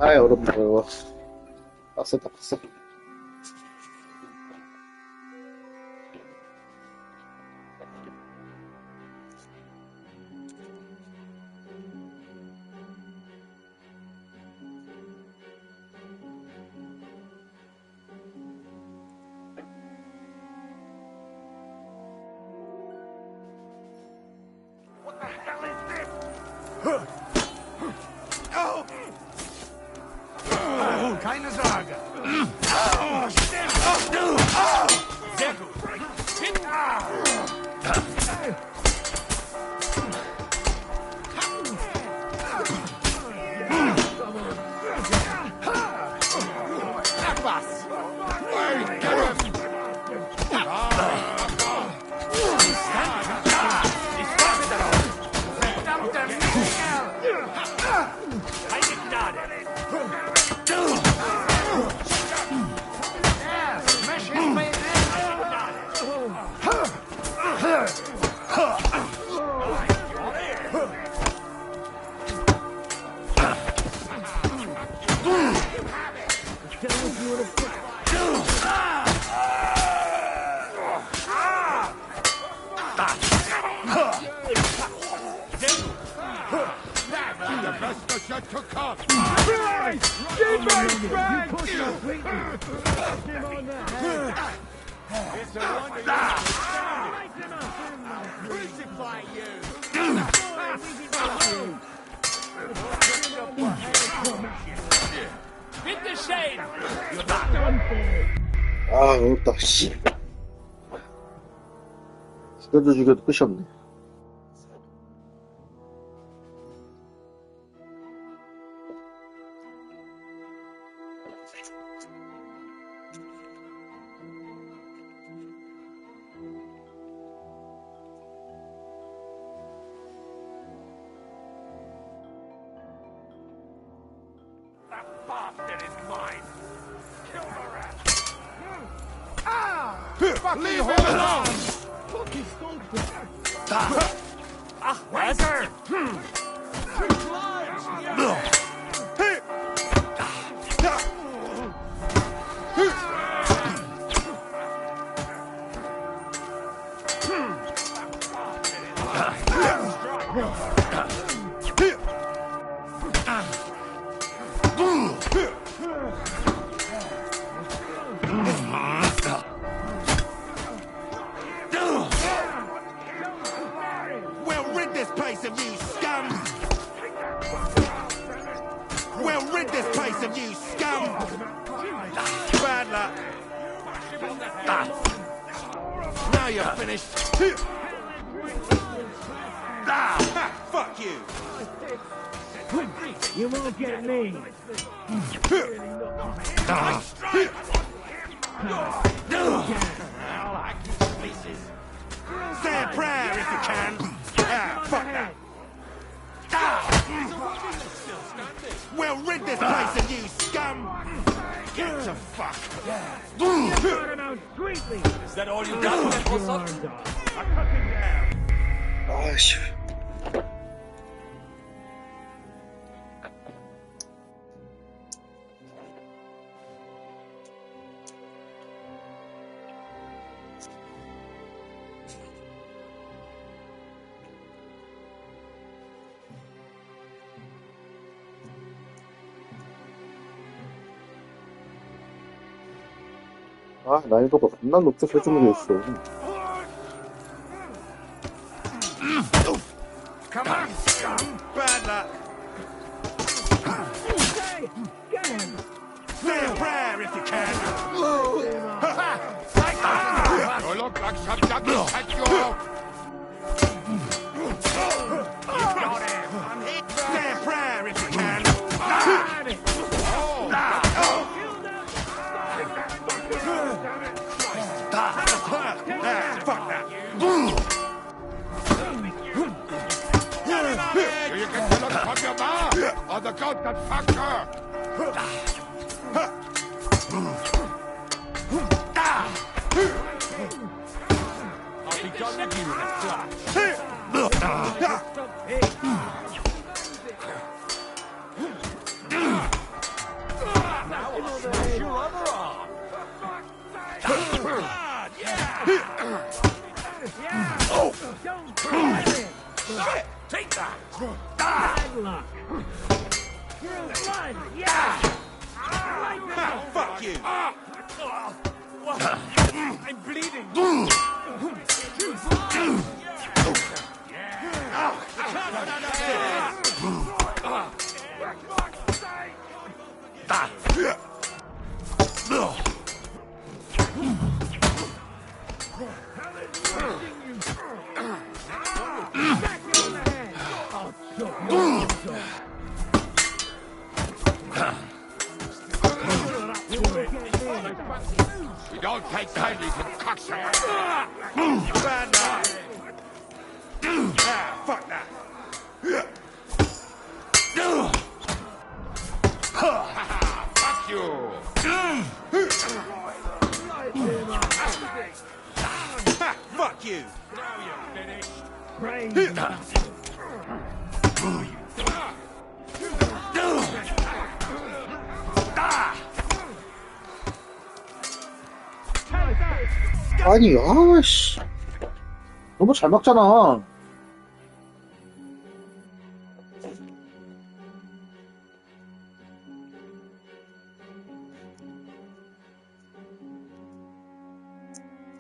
아이, 어렵다, 이거. 빡셌다, 빡세. Keine Sorge. Sehr gut. Ach was. Ich warte darauf. Verdammter Kerl. Keine Gnade. Crucify you! Bitte schön! 아, 어렵다, 씨. 죽여도 죽여도 끝이 없네. That bastard is mine! Kill the rat! Leave him alone! Wazzer! We'll rid this place of you, scum! We'll rid this place of you, scum! Bad luck. Now you're finished. Fuck you! You won't get me. Say a prayer if you can. Fuck that. We'll rid this place of you, scum! Get to fuck! Is that all you got? What's up? 아이씨. 아, 난이도가 겁나 높게 설정이 돼 있어. Come on, scum! Bad luck! Say a prayer if you can! You look like some ducky cut you out. Say a prayer if you can! Fuck that! Do you get the look from your mouth? Or the goat that fucked her? I'll be done with you in a flash. Now I'll smash your other arm. Take that! Bad luck. You're blood. Yeah. Fuck you! I'm bleeding. We don't take kindly to cocksuckers. Bad luck! Fuck that! Fuck you. Fuck you! Now you're 아니, 아씨. 너무 잘 막잖아.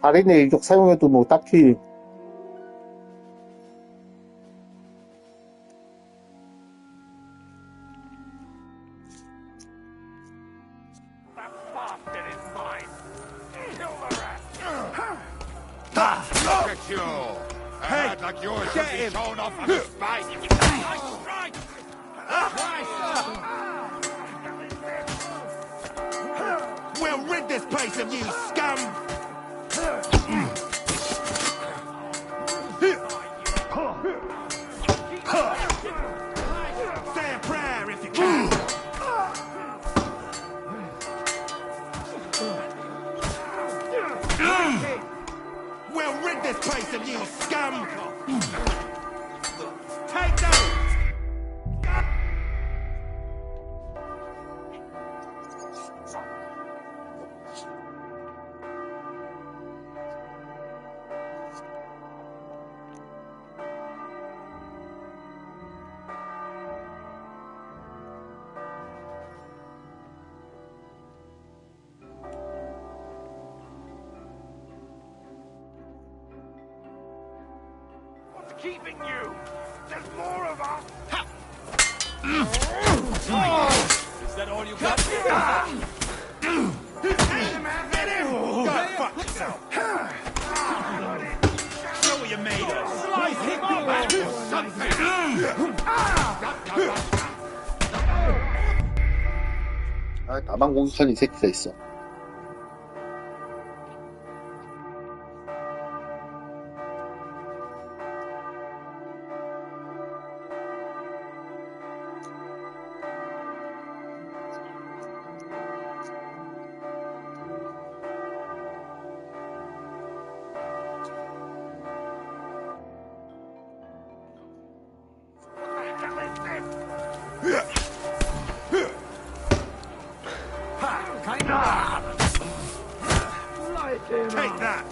달인의 일격 사용해도 뭐 딱히 Look at you. A head like yours should be shown off on a spike. We'll rid this place of you, scum! Say a prayer if you can! We'll rid this this place of you, scum! Take those! Keeping you! There's more of us! Is that all you got? Get him! Go fuck yourself! Show what you're made of! Slice him up, man! Do something! 아, 나만 공격하는 이 새끼가 있어. Take that!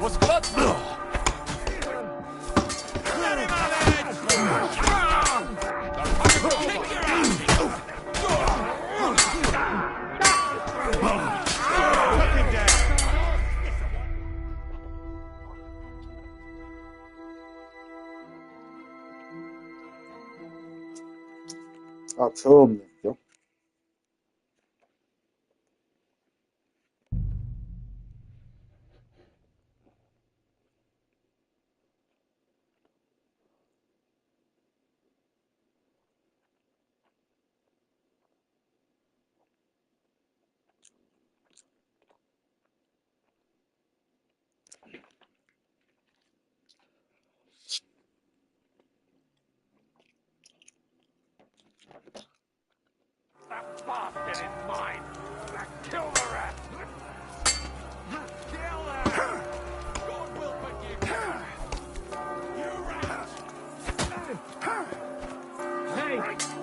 What's cut? 아, 처음이죠. That bastard is mine! Kill the rest! Kill them! God will forgive you! You rat! Hey,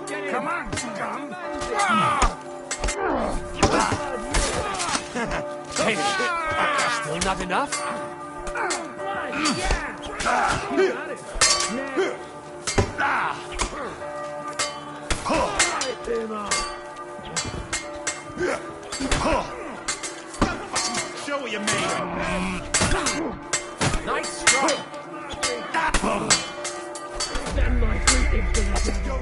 get in! Come on, scum! Hey, that's still not enough? Show what you're made of! Nice strike! Stand my greetings to the devil.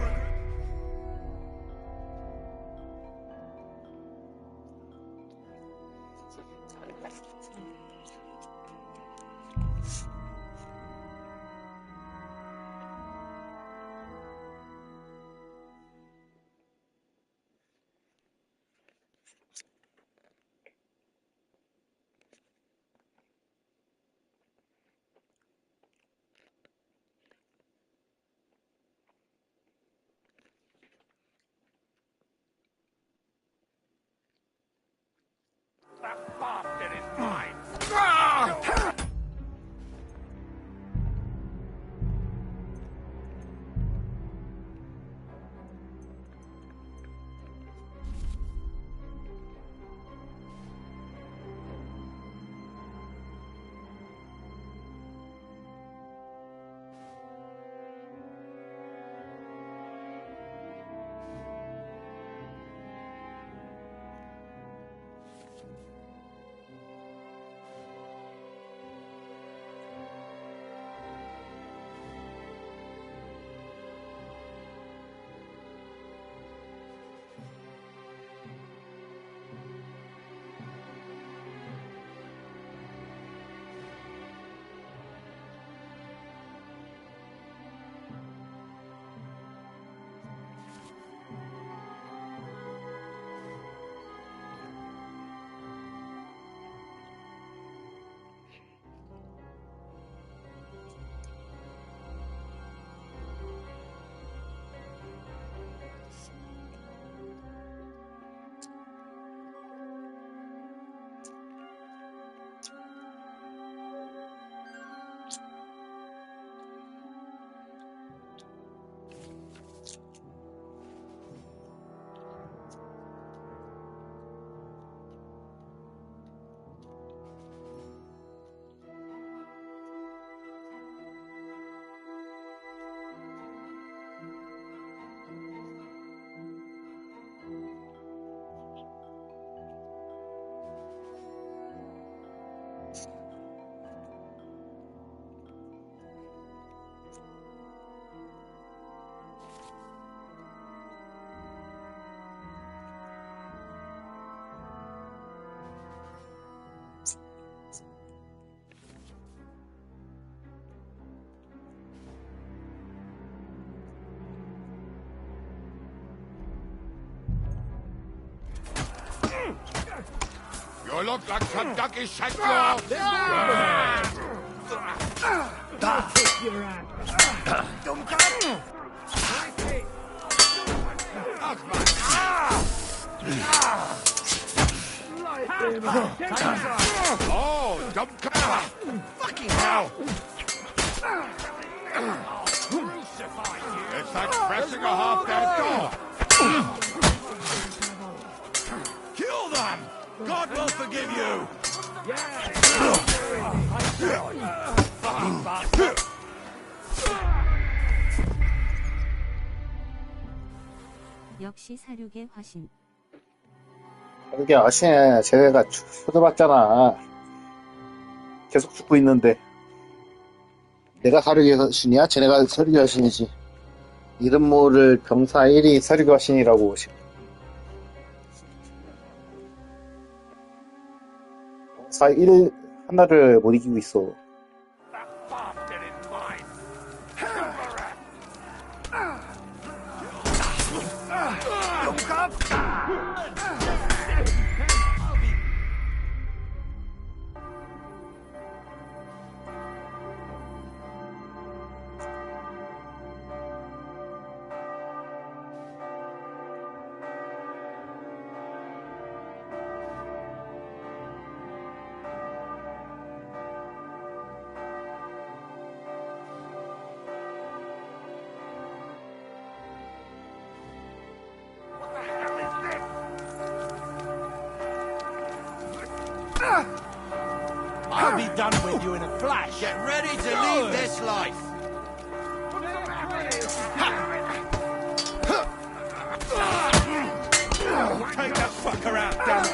That bastard is mine! You look like some ducky shit, you. Oh, dumb cow! Fucking hell! It's like pressing a half-dead dog. Kill them! God will forgive you! Fucking bastard! 역시 사륙의 화신. 이게 아시네. 쟤네가 초대받잖아. 계속 죽고 있는데. 내가 사륙의 화신이야? 쟤네가 사륙의 화신이지. 이름 모를 병사 1이 사륙의 화신이라고. 병사 1 하나를 못 이기고 있어. I'll be done with you in a flash. Get ready to leave this life. Take that fucker out, damn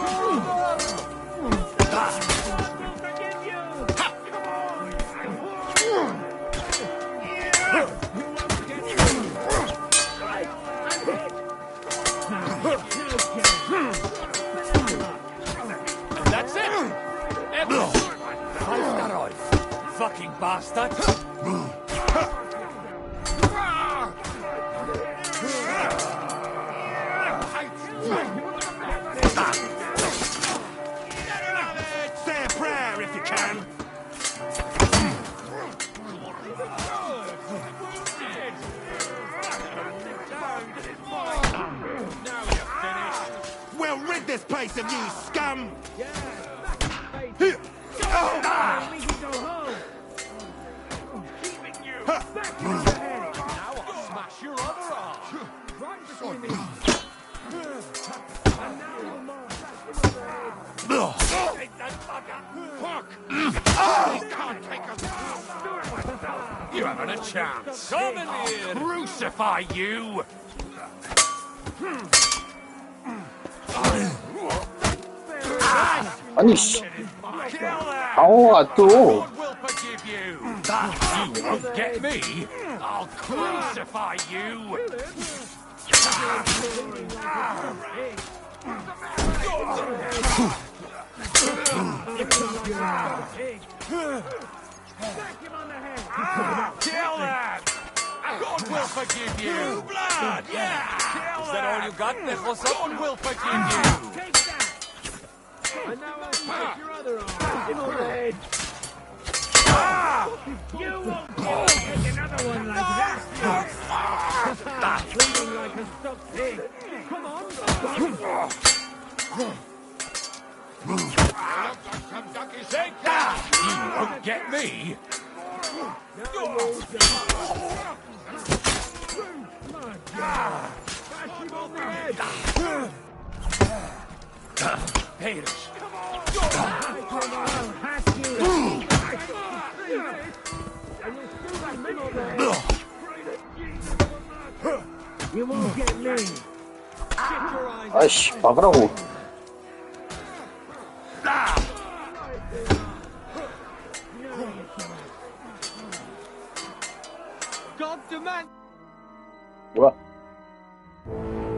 That's it! fucking bastard! Say a prayer if you can. We'll rid this place of you, scum! Smash your other arm! Take that fucker! Fuck! He can't take us! You haven't a chance! Come in here! Crucify you! 아니 씨. 방어가 또. God will forgive you! You won't get me! I'll crucify you! Kill that! God will forgive you! Blood! Yeah! Kill Is that all you got, Nicholas? God will forgive you! And now I'll take your other arm. Give me red. You won't take another one like that. Bleeding like a stuck pig. Come on. Take that! You won't get me! Haters. You won't get me. 아이씨 막으라고. God demand. 뭐야?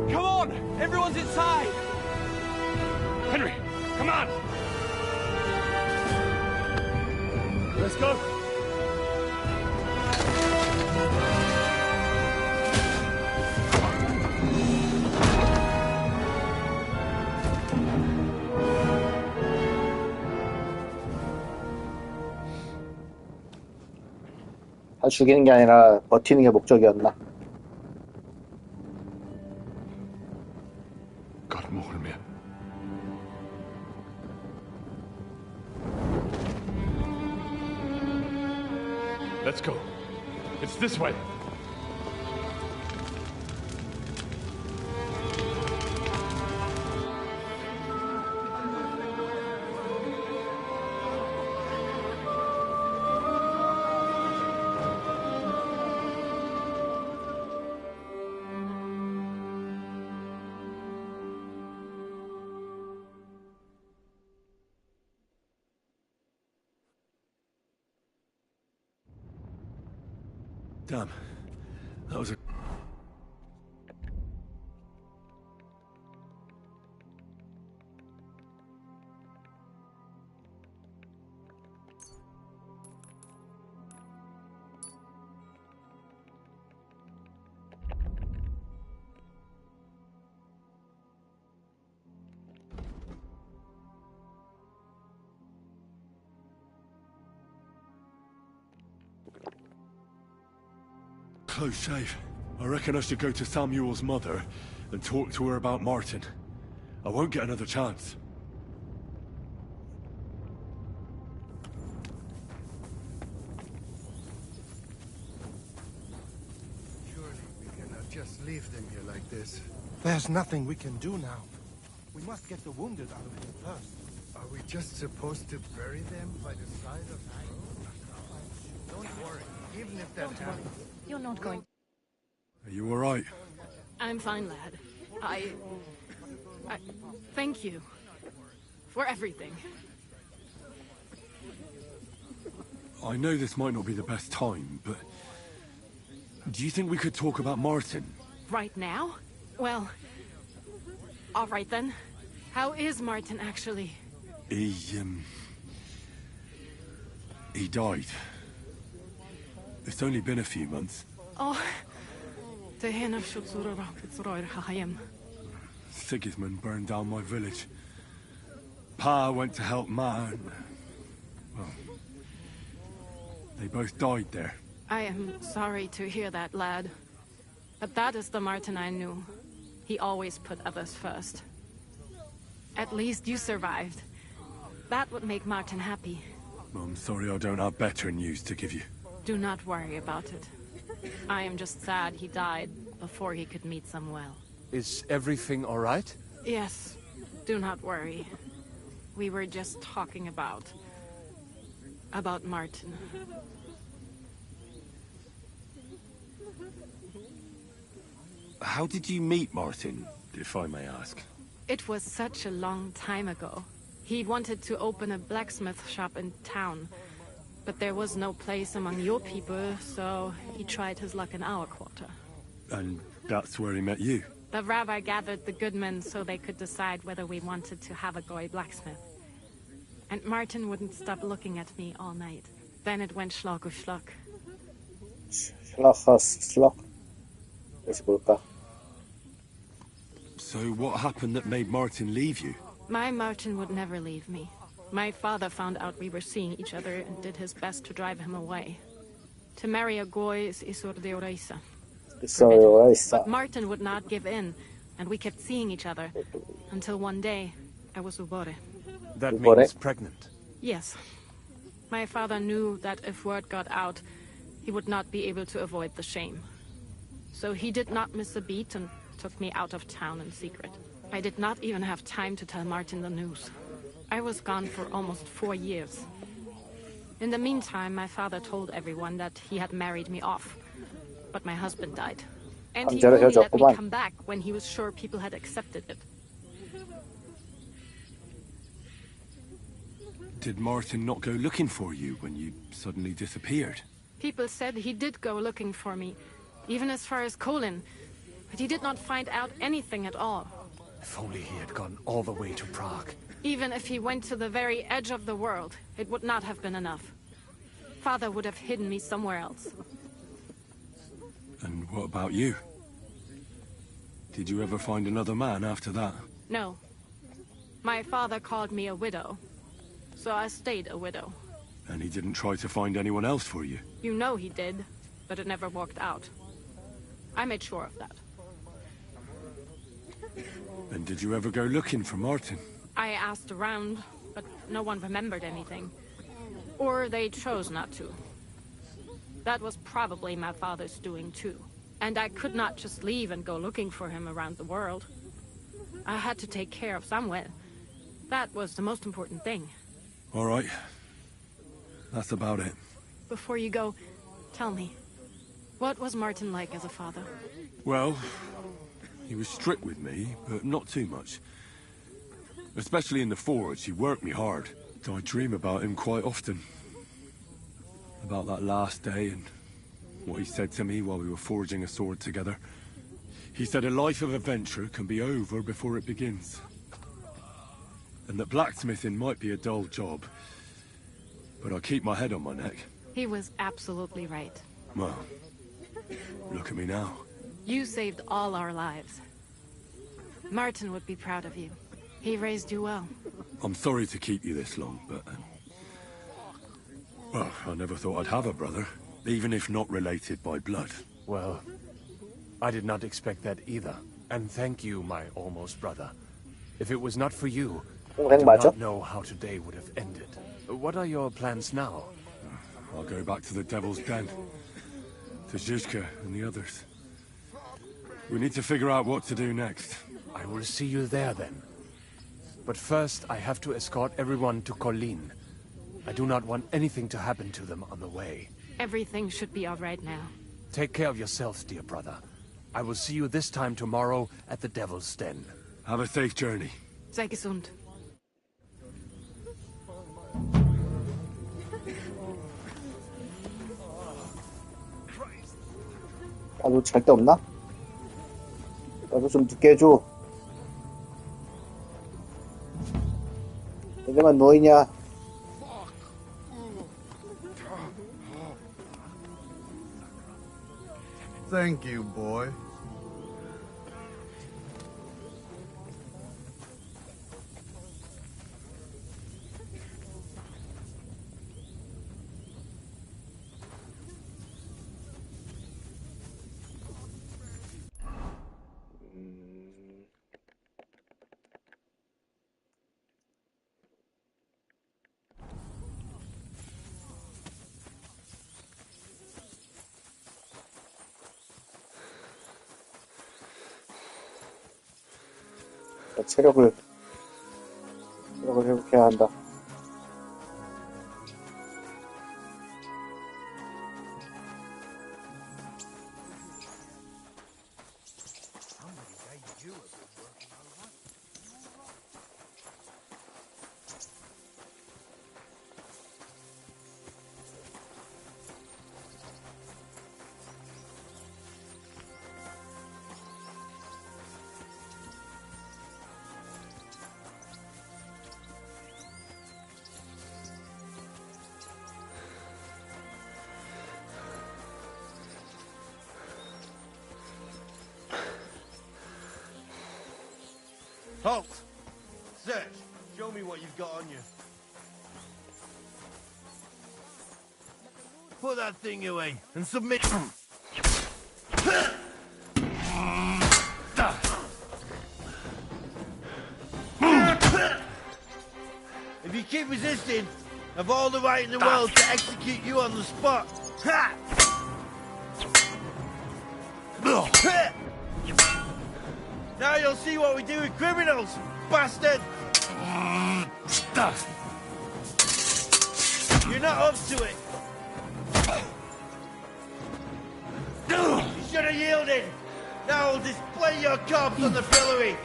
Come on! Everyone's inside! Henry, come on! Let's go. 다 죽이는 게 아니라 버티는 게 목적이었나? God more me. Let's go. It's this way. Damn. That was a... Close shave. I reckon I should go to Samuel's mother and talk to her about Martin. I won't get another chance. Surely we cannot just leave them here like this. There's nothing we can do now. We must get the wounded out of here first. Are we just supposed to bury them by the side of the road? Don't worry. Even if that happens... You're not going... Are you alright? I'm fine, lad. I... Thank you. For everything. I know this might not be the best time, but... Do you think we could talk about Martin? Right now? Well... Alright then. How is Martin, actually? He died. It's only been a few months. Oh... Sigismund burned down my village. Pa went to help Ma and... Well... They both died there. I am sorry to hear that, lad. But that is the Martin I knew. He always put others first. At least you survived. That would make Martin happy. I'm sorry I don't have better news to give you. Do not worry about it. I am just sad he died before he could meet some well. Is everything all right? Yes, do not worry. We were just talking about Martin. How did you meet Martin, if I may ask? It was such a long time ago. He wanted to open a blacksmith shop in town, but there was no place among your people, so he tried his luck in our quarter. And that's where he met you? The rabbi gathered the good men so they could decide whether we wanted to have a goy blacksmith. And Martin wouldn't stop looking at me all night. Then it went schlock or schlock. schlock? 그것이 뭘까? So what happened that made Martin leave you? My Martin would never leave me. My father found out we were seeing each other and did his best to drive him away. To marry a goy is isur de oreisa. But Martin would not give in, and we kept seeing each other, until one day, I was ubore. That means pregnant? Yes. My father knew that if word got out, he would not be able to avoid the shame. So he did not miss a beat and took me out of town in secret. I did not even have time to tell Martin the news. I was gone for almost 4 years. In the meantime, my father told everyone that he had married me off. But my husband died. And he only let me come back when he was sure people had accepted it. Did Martin not go looking for you when you suddenly disappeared? People said he did go looking for me, even as far as Colin. But he did not find out anything at all. If only he had gone all the way to Prague. Even if he went to the very edge of the world, it would not have been enough. Father would have hidden me somewhere else. And what about you? Did you ever find another man after that? No. My father called me a widow, so I stayed a widow. And he didn't try to find anyone else for you? You know he did. but it never walked out. I made sure of that. And did you ever go looking for Martin? I asked around, but no one remembered anything. Or they chose not to. That was probably my father's doing too. And I could not just leave and go looking for him around the world. I had to take care of Samuel. That was the most important thing. All right. That's about it. Before you go, tell me, what was Martin like as a father? Well, he was strict with me, but not too much. Especially in the forge, he worked me hard. I dream about him quite often. About that last day and what he said to me while we were forging a sword together. He said a life of adventure can be over before it begins. And that blacksmithing might be a dull job, but I keep my head on my neck. He was absolutely right. Well, look at me now. You saved all our lives. Martin would be proud of you. He raised you well. I'm sorry to keep you this long, but... well, I never thought I'd have a brother, even if not related by blood. Well, I did not expect that either. And thank you, my almost brother. If it was not for you, I do not know how today would have ended. What are your plans now? I'll go back to the Devil's Den. To Zizka and the others. We need to figure out what to do next. I will see you there then. But first, I have to escort everyone to Colleen. I do not want anything to happen to them on the way. Everything should be all right now. Take care of yourselves, dear brother. I will see you this time tomorrow at the Devil's Den. Have a safe journey. Sei gesund. 나도 잘 데 없나? 나도 좀 늦게 해줘. 이제만 누워있냐? Thank you, boy. 체력을 회복해야 한다. Halt! Search! Show me what you've got on you. Put that thing away and submit. If you keep resisting, I've all the right in the world to execute you on the spot. Ha! Now you'll see what we do with criminals, bastard! You're not up to it. You should have yielded. Now I'll display your corpse on the pillory.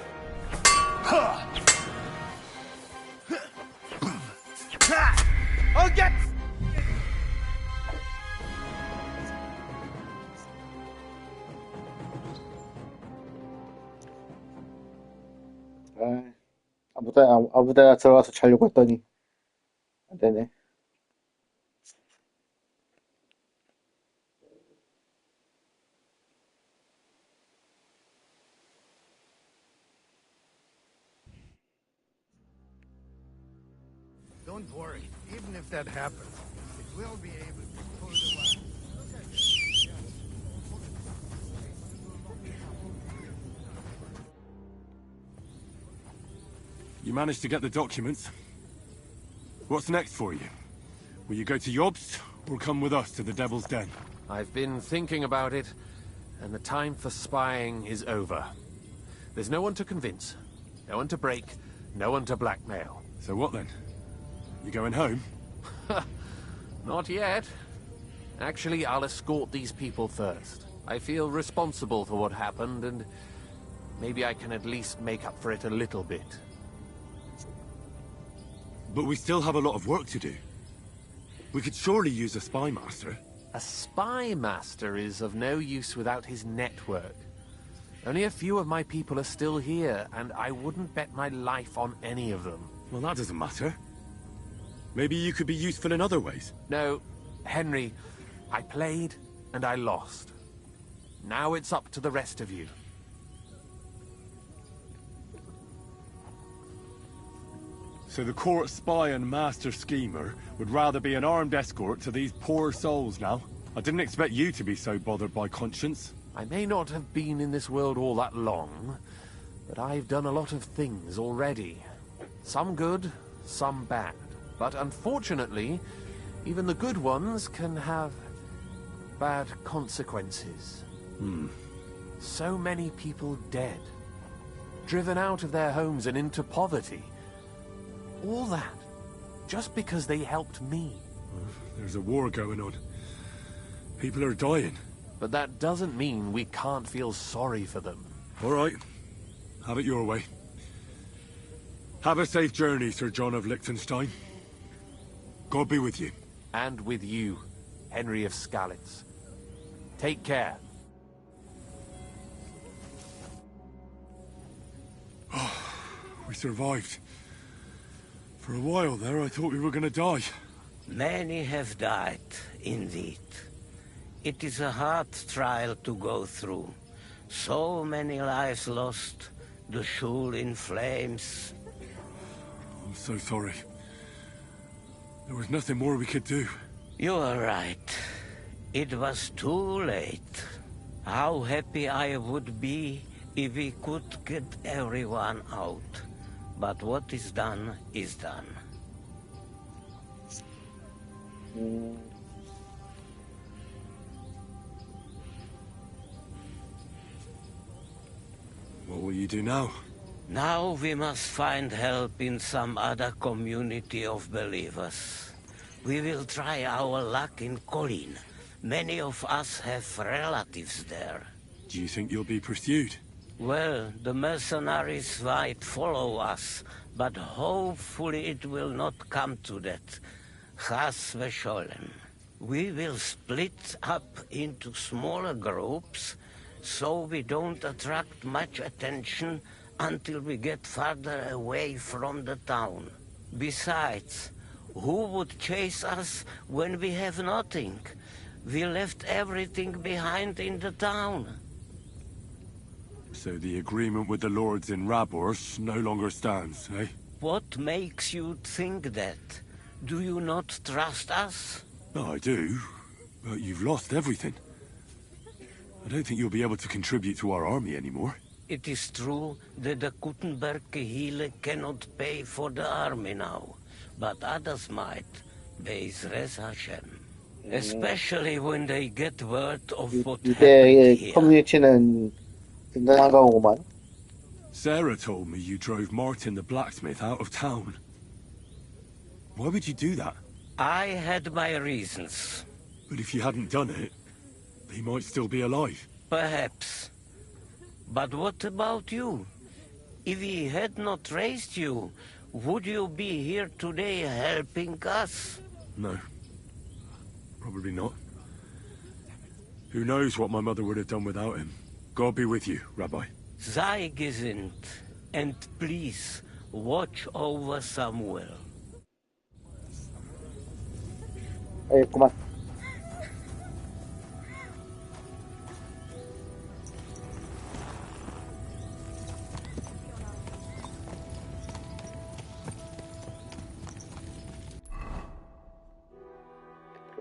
I'll get... 아무데나 들어가서 자려고 했더니 안 되네. Don't worry. Even if that happens, it will be able to pull the line. You managed to get the documents. What's next for you? Will you go to Jobst, or come with us to the Devil's Den? I've been thinking about it, and the time for spying is over. There's no one to convince, no one to break, no one to blackmail. So what then? You going home? Not yet. Actually, I'll escort these people first. I feel responsible for what happened, and maybe I can at least make up for it a little bit. But we still have a lot of work to do. We could surely use a spy master. A spy master is of no use without his network. Only a few of my people are still here, and I wouldn't bet my life on any of them. Well, that doesn't matter. Maybe you could be useful in other ways. No, Henry, I played and I lost. Now it's up to the rest of you. So the court spy and master schemer would rather be an armed escort to these poor souls now? I didn't expect you to be so bothered by conscience. I may not have been in this world all that long, but I've done a lot of things already. Some good, some bad. But unfortunately, even the good ones can have bad consequences. So many people dead, driven out of their homes and into poverty. All that, just because they helped me. There's a war going on. People are dying. But that doesn't mean we can't feel sorry for them. All right. Have it your way. Have a safe journey, Sir John of Liechtenstein. God be with you. And with you, Henry of Skalitz. Take care. We survived. For a while there, I thought we were gonna die. Many have died, indeed. It is a hard trial to go through. So many lives lost, the Schule in flames. I'm so sorry. There was nothing more we could do. You are right. It was too late. How happy I would be if we could get everyone out. But what is done is done. What will you do now? Now we must find help in some other community of believers. We will try our luck in Colin. Many of us have relatives there. Do you think you'll be pursued? Well, the mercenaries might follow us, but hopefully it will not come to that. Chas v'sholem. We will split up into smaller groups, so we don't attract much attention until we get farther away from the town. Besides, who would chase us when we have nothing? We left everything behind in the town. So the agreement with the lords in Rabors no longer stands, eh? What makes you think that? Do you not trust us? No, I do. But you've lost everything. I don't think you'll be able to contribute to our army anymore. It is true that the Kuttenberg Kehille cannot pay for the army now, but others might, Be'ezras Hashem. Especially when they get word of what happened 이대 here. 커뮤니티는 굉장히 한가하구만. Sarah told me you drove Martin the blacksmith out of town. Why would you do that? I had my reasons. But if you hadn't done it, he might still be alive. Perhaps. But what about you? If he had not raised you, would you be here today helping us? No. Probably not. Who knows what my mother would have done without him. God be with you, Rabbi. Sei gesinnt, and please, watch over Samuel. 알겠구만.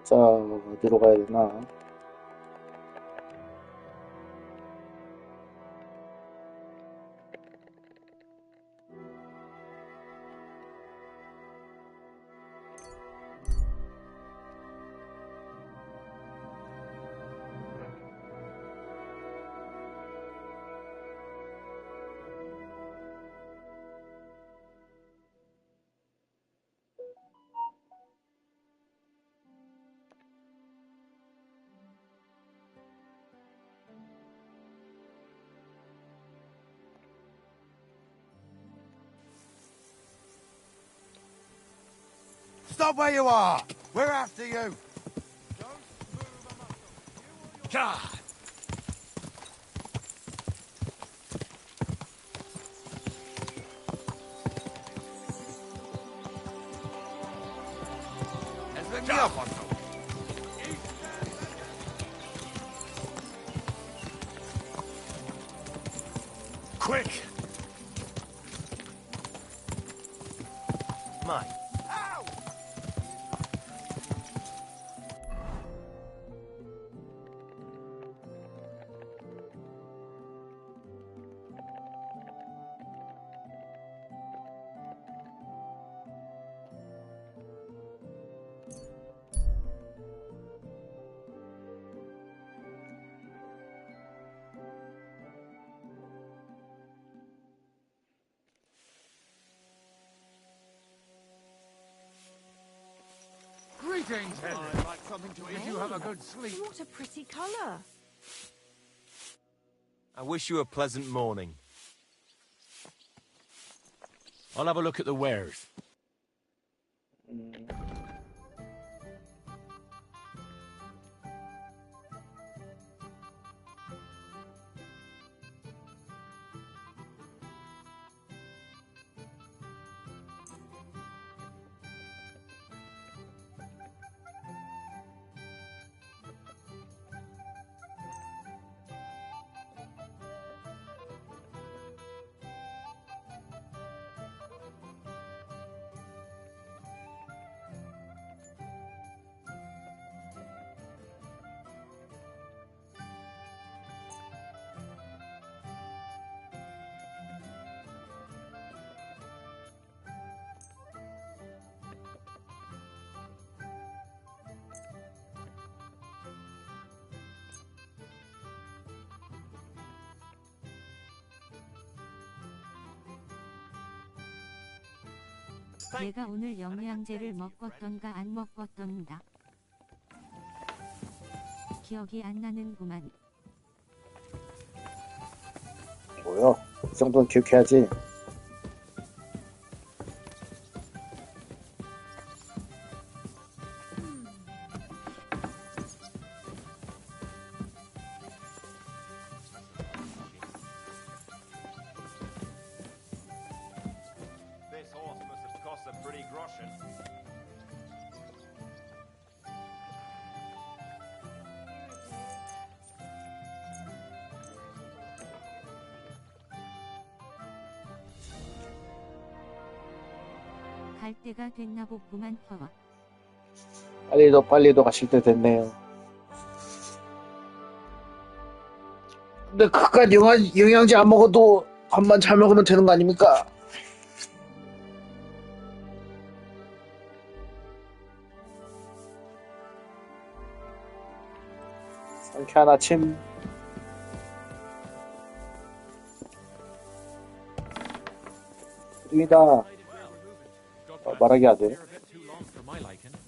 자, 어디로 가야 되나? stop where you are. We're after you. God. Quick! Mate. Greetings, Henry. I'd like something to eat. You have a good sleep. What a pretty colour. I wish you a pleasant morning. I'll have a look at the wares. 내가 오늘 영양제를 먹었던가 안 먹었던가 기억이 안 나는구만. 뭐야? 이 정도는 기억해야지. 갈 때가 됐나 보구만. 허. 빨리도 가실 때 됐네요. 근데 그깟 영양제 안 먹어도 밥만 잘 먹으면 되는 거 아닙니까? 상쾌한 아침. 입니다. 말하기 안 돼.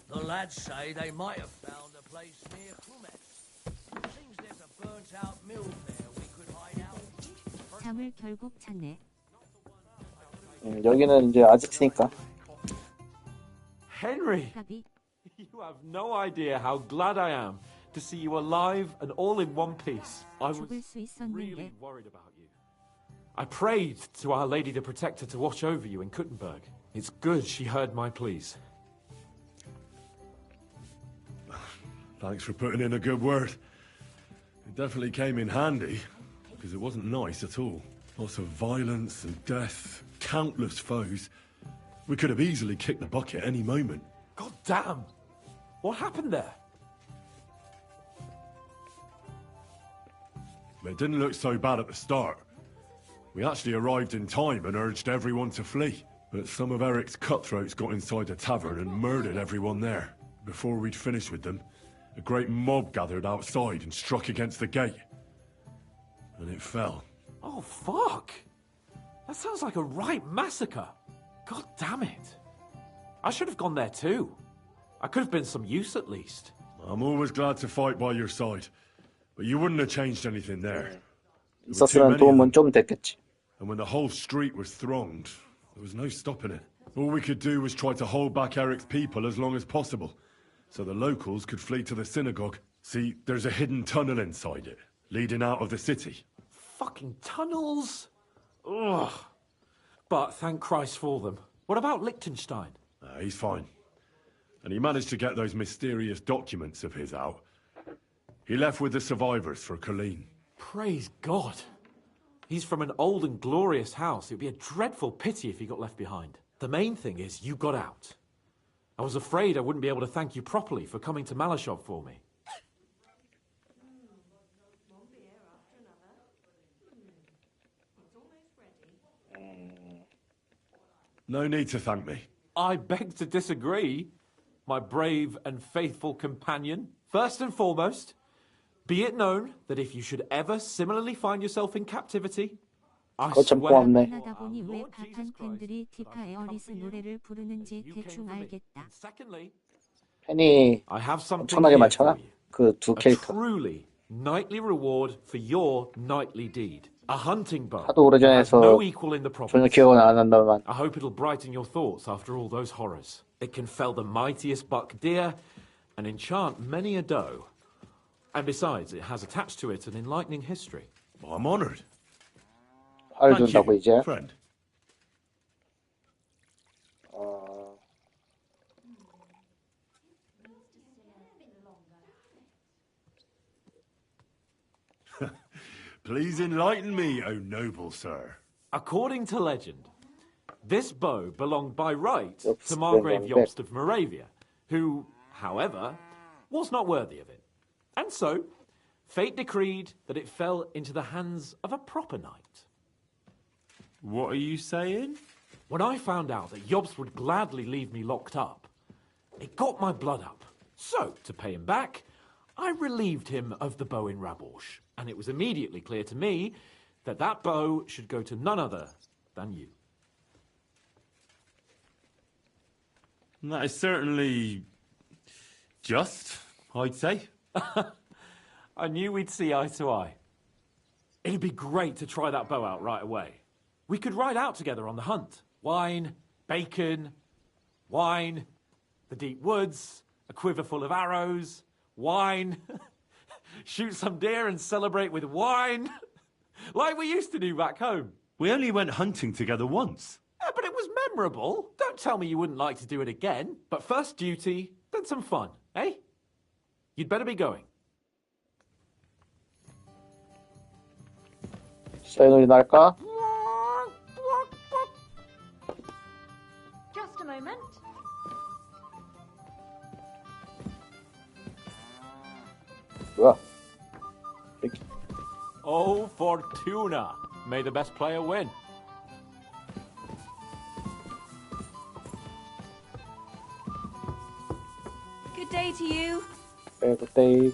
The lads say they might have found a place near Kumet. Seems there's a burnt-out mill there we could hide out. 잠을 결국 잤네. 여기는 이제 아지트니까. Henry! You have no idea how glad I am to see you alive and all in one piece. I was really worried about you. I prayed to Our Lady the Protector to watch over you in Kuttenberg. It's good she heard my pleas. Thanks for putting in a good word. It definitely came in handy, because it wasn't nice at all. Lots of violence and death, countless foes. We could have easily kicked the bucket any moment. God damn! What happened there? It didn't look so bad at the start. We actually arrived in time and urged everyone to flee. But some of Eric's cutthroats got inside the tavern and murdered everyone there. Before we'd finished with them, a great mob gathered outside and struck against the gate. And it fell. Oh, fuck! That sounds like a right massacre. God damn it. I should have gone there too. I could have been some use at least. I'm always glad to fight by your side. But you wouldn't have changed anything there. 있었으면 도움은 좀 됐겠지. And when the whole street was thronged, There was no stopping it. All we could do was try to hold back Eric's people as long as possible, so the locals could flee to the synagogue. See, there's a hidden tunnel inside it, leading out of the city. Fucking tunnels! Ugh. But thank Christ for them. What about Liechtenstein? He's fine. And he managed to get those mysterious documents of his out. He left with the survivors for Colleen. Praise God. He's from an old and glorious house. It would be a dreadful pity if he got left behind. The main thing is you got out. I was afraid I wouldn't be able to thank you properly for coming to Malashov for me. No need to thank me. I beg to disagree, my brave and faithful companion. First and foremost, be it known that if you should ever similarly find yourself in captivity, I swear... 하다 보니 왜 팝한 팬들이 티파 에어리스 노래를 부르는지 대충 알겠다. 팬이 I have something 엄청나게 here 많잖아. for you. 그 두 A 캐릭터. truly knightly reward for your knightly deed. A hunting bow. 하도 오래전에 Has 해서 no equal in the 전혀 province. 기억은 안 난다만. I hope it'll brighten your thoughts after all those horrors. It can fell the mightiest buck deer and enchant many a doe. And besides, it has attached to it an enlightening history. Well, I'm honored. 화를 준다고 이제. Friend. Please enlighten me, O noble sir. According to legend, this bow belonged by right to Jobst Margrave ben Jobst of Moravia, who, however, was not worthy of it. And so, fate decreed that it fell into the hands of a proper knight. What are you saying? When I found out that Jobst would gladly leave me locked up, it got my blood up. So, to pay him back, I relieved him of the bow in Raborsch, and it was immediately clear to me that that bow should go to none other than you. That is certainly just, I'd say. I knew we'd see eye to eye. It'd be great to try that bow out right away. We could ride out together on the hunt. Wine, bacon, wine, the deep woods, a quiver full of arrows, wine, shoot some deer and celebrate with wine, like we used to do back home. We only went hunting together once. Yeah, but it was memorable. Don't tell me you wouldn't like to do it again. But first duty, then some fun, eh? You'd better be going. 쇠놀이 날까? Just a moment. 뭐야? Oh, Fortuna. May the best player win. Good day to you. Good day.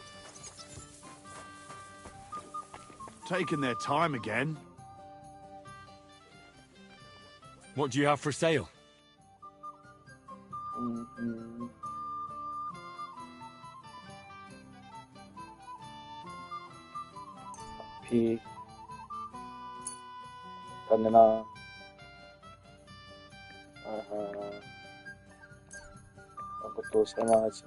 Taking their time again. What do you have for sale? 비 단내나 아하 이것도 살만하지.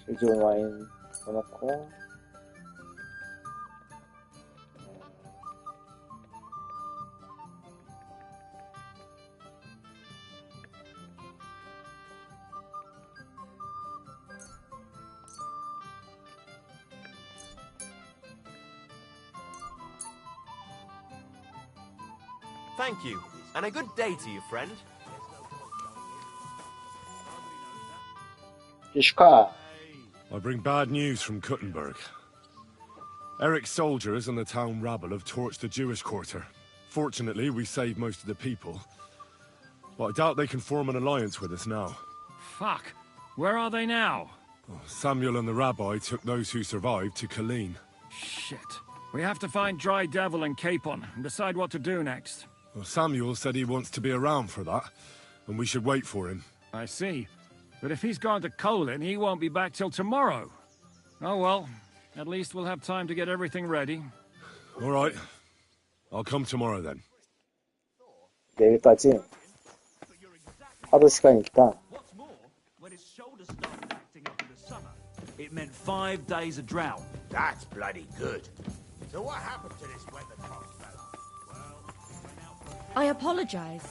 질 좋은 와인 넣어놓고 Thank you, and a good day to you, friend. Ishka. I bring bad news from Kuttenberg. Eric's soldiers and the town rabble have torched the Jewish quarter. Fortunately, we saved most of the people. But I doubt they can form an alliance with us now. Fuck. Where are they now? Samuel and the rabbi took those who survived to Colleen. Shit. We have to find Dry Devil and Capon and decide what to do next. Well, Samuel said he wants to be around for that, and we should wait for him. I see. But if he's gone to Colin, he won't be back till tomorrow. Oh well, at least we'll have time to get everything ready. All right. I'll come tomorrow then. 내일까지 하루 시간이니까. What's more, when his shoulder started acting up in the summer, it meant 5 days of drought. That's bloody good. So what happened to this weathercock fella? I apologize.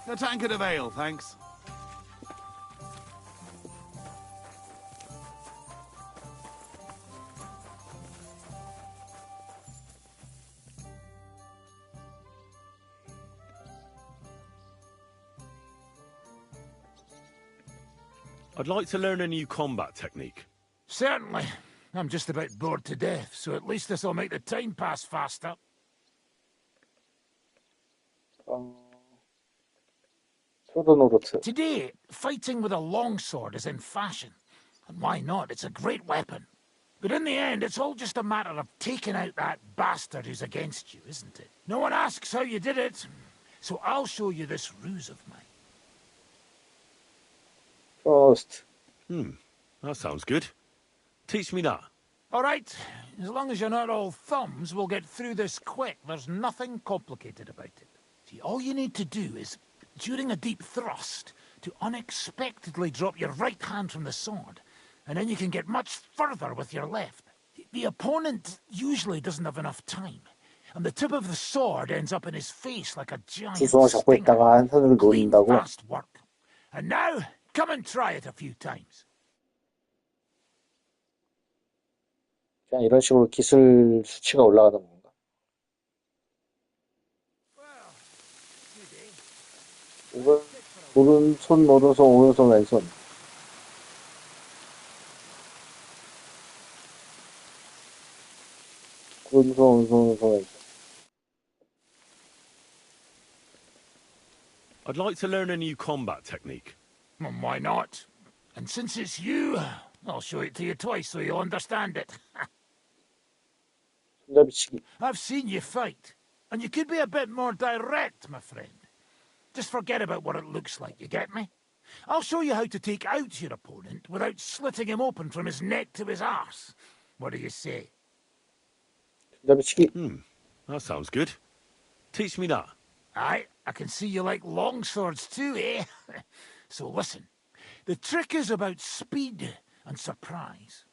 A tankard of ale, thanks. I'd like to learn a new combat technique. Certainly. I'm just about bored to death, so at least this'll make the time pass faster. Today, fighting with a longsword is in fashion. And why not? It's a great weapon. But in the end, it's all just a matter of taking out that bastard who's against you, isn't it? No one asks how you did it, so I'll show you this ruse of mine. First. That sounds good. Teach me that. All right. As long as you're not all thumbs, we'll get through this quick. There's nothing complicated about it. See, all you need to do is, during a deep thrust, to unexpectedly drop your right hand from the sword, and then you can get much further with your left. The opponent usually doesn't have enough time, and the tip of the sword ends up in his face like a giant 주성을 잡고 stinger. 있다가 한 손을 Clean, 놓는다고. fast work. And now, come and try it a few times. 그냥 이런 식으로 기술 수치가 올라가는 건가? 이건 오른손, 오른손, 오른손, 왼손. 오른손, 오른손, 오른손, 왼손. I'd like to learn a new combat technique. Well, why not? And since it's you, I'll show it to you twice so you'll understand it. I've seen you fight, and you could be a bit more direct, my friend. Just forget about what it looks like, you get me? I'll show you how to take out your opponent without slitting him open from his neck to his arse. What do you say? That sounds good. Teach me that. Aye, I can see you like long swords too, eh? So listen, the trick is about speed and surprise.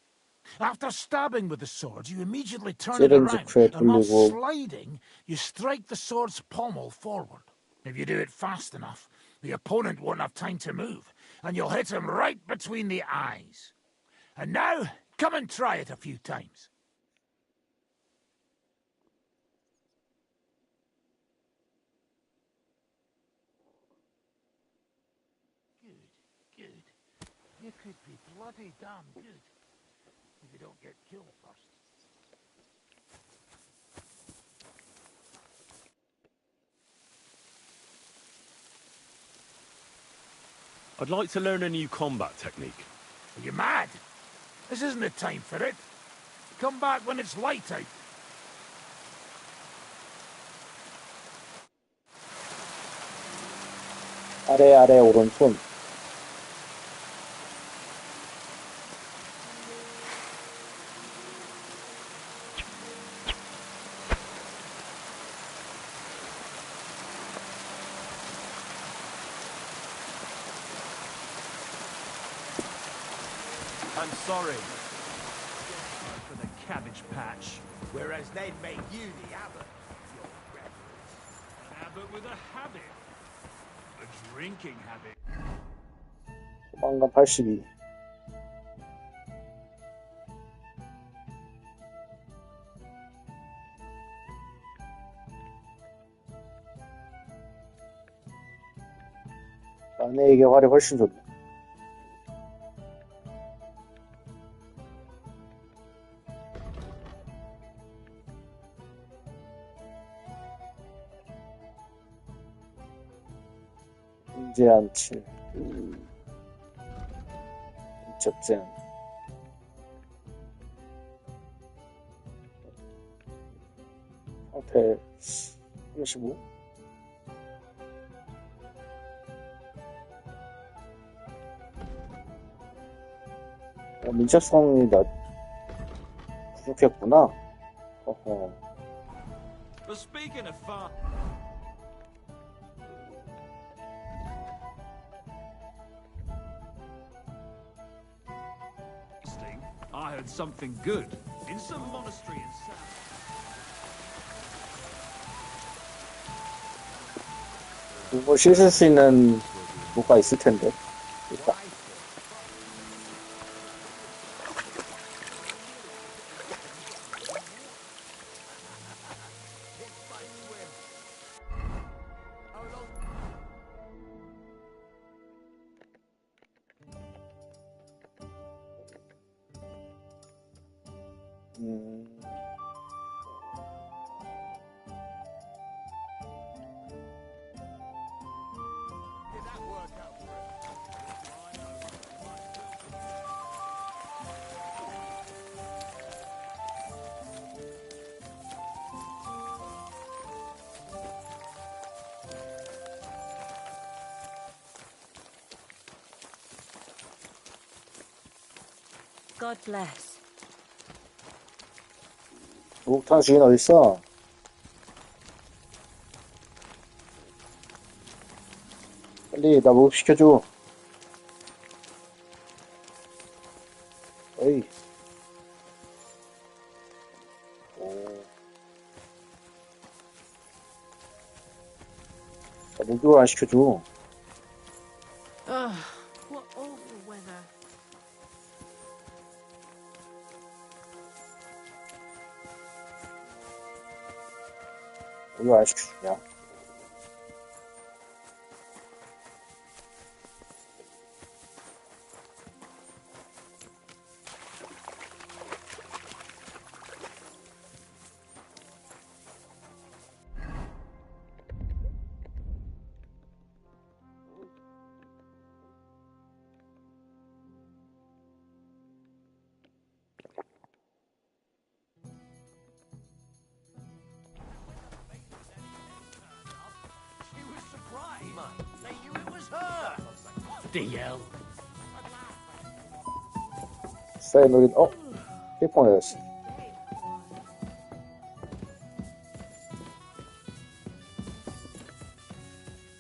After stabbing with the sword, you immediately turn it around, and while sliding, you strike the sword's pommel forward. If you do it fast enough, the opponent won't have time to move, and you'll hit him right between the eyes. And now, come and try it a few times. Good. You could be bloody damn good. If you don't get killed first. I'd like to learn a new combat technique. Are you mad? This isn't the time for it. Come back when it's light out. 아래, 오른손. I'm sorry for the cabbage patch. Whereas they'd make you the abbot. An abbot with a habit. A drinking habit. 소방관 82. 아내에게 활이 훨씬 좋네. 제한 7. 인적 제한. 상태 35. 민첩성이 부족해. 피했구나. 어허. But speaking of far... I heard something good in some monastery in South. 이거 씻을 수 있는 뭐가 있을 텐데. 있다. God bless. 목욕탕 주인 어딨어? 빨리 나 목욕 시켜줘. 어이. 나 목욕을 안 시켜줘. What awful weather. 목욕 안 시켜주냐? They knew it was her. DL. 사인 우린 삐뽕해졌어.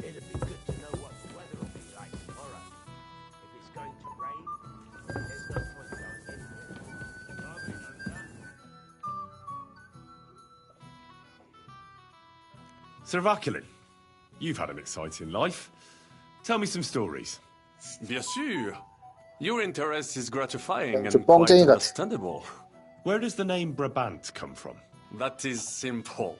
It'd be good to know what the weather will be like tomorrow. If it's going to rain, there's no point going in here. Nobody knows that. Sir Vaculin, you've had an exciting life. Tell me some stories. Bien sûr. Your interest is gratifying 좀 and quite 뻥쟁이 같아. understandable. Where does the name Brabant come from? That is simple.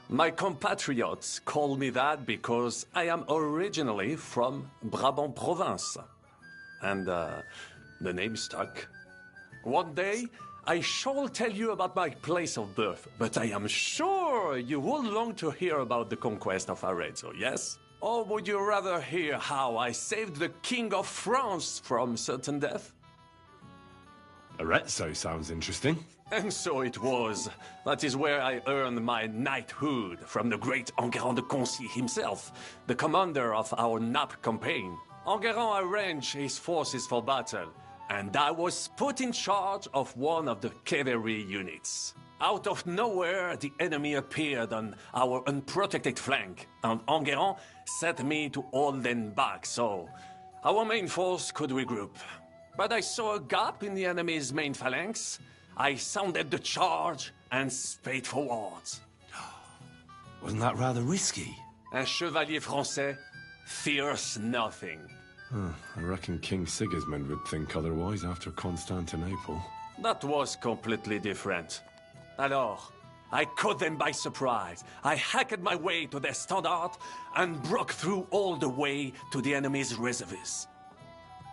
My compatriots call me that because I am originally from Brabant province. And the name stuck. One day, I shall tell you about my place of birth, but I am sure you will long to hear about the conquest of Arezzo, yes? Or would you rather hear how I saved the King of France from certain death? Arezzo sounds interesting. And so it was. That is where I earned my knighthood from the great Enguerrand de Concy himself, the commander of our Naples campaign. Enguerrand arranged his forces for battle, and I was put in charge of one of the cavalry units. Out of nowhere, the enemy appeared on our unprotected flank, and Enguerrand set me to hold them back so our main force could regroup. But I saw a gap in the enemy's main phalanx. I sounded the charge and sped forwards. Wasn't that rather risky? Un chevalier français fears nothing. I reckon King Sigismund would think otherwise after Constantinople. That was completely different. Alors, I caught them by surprise. I hacked my way to their standard and broke through all the way to the enemy's reserves.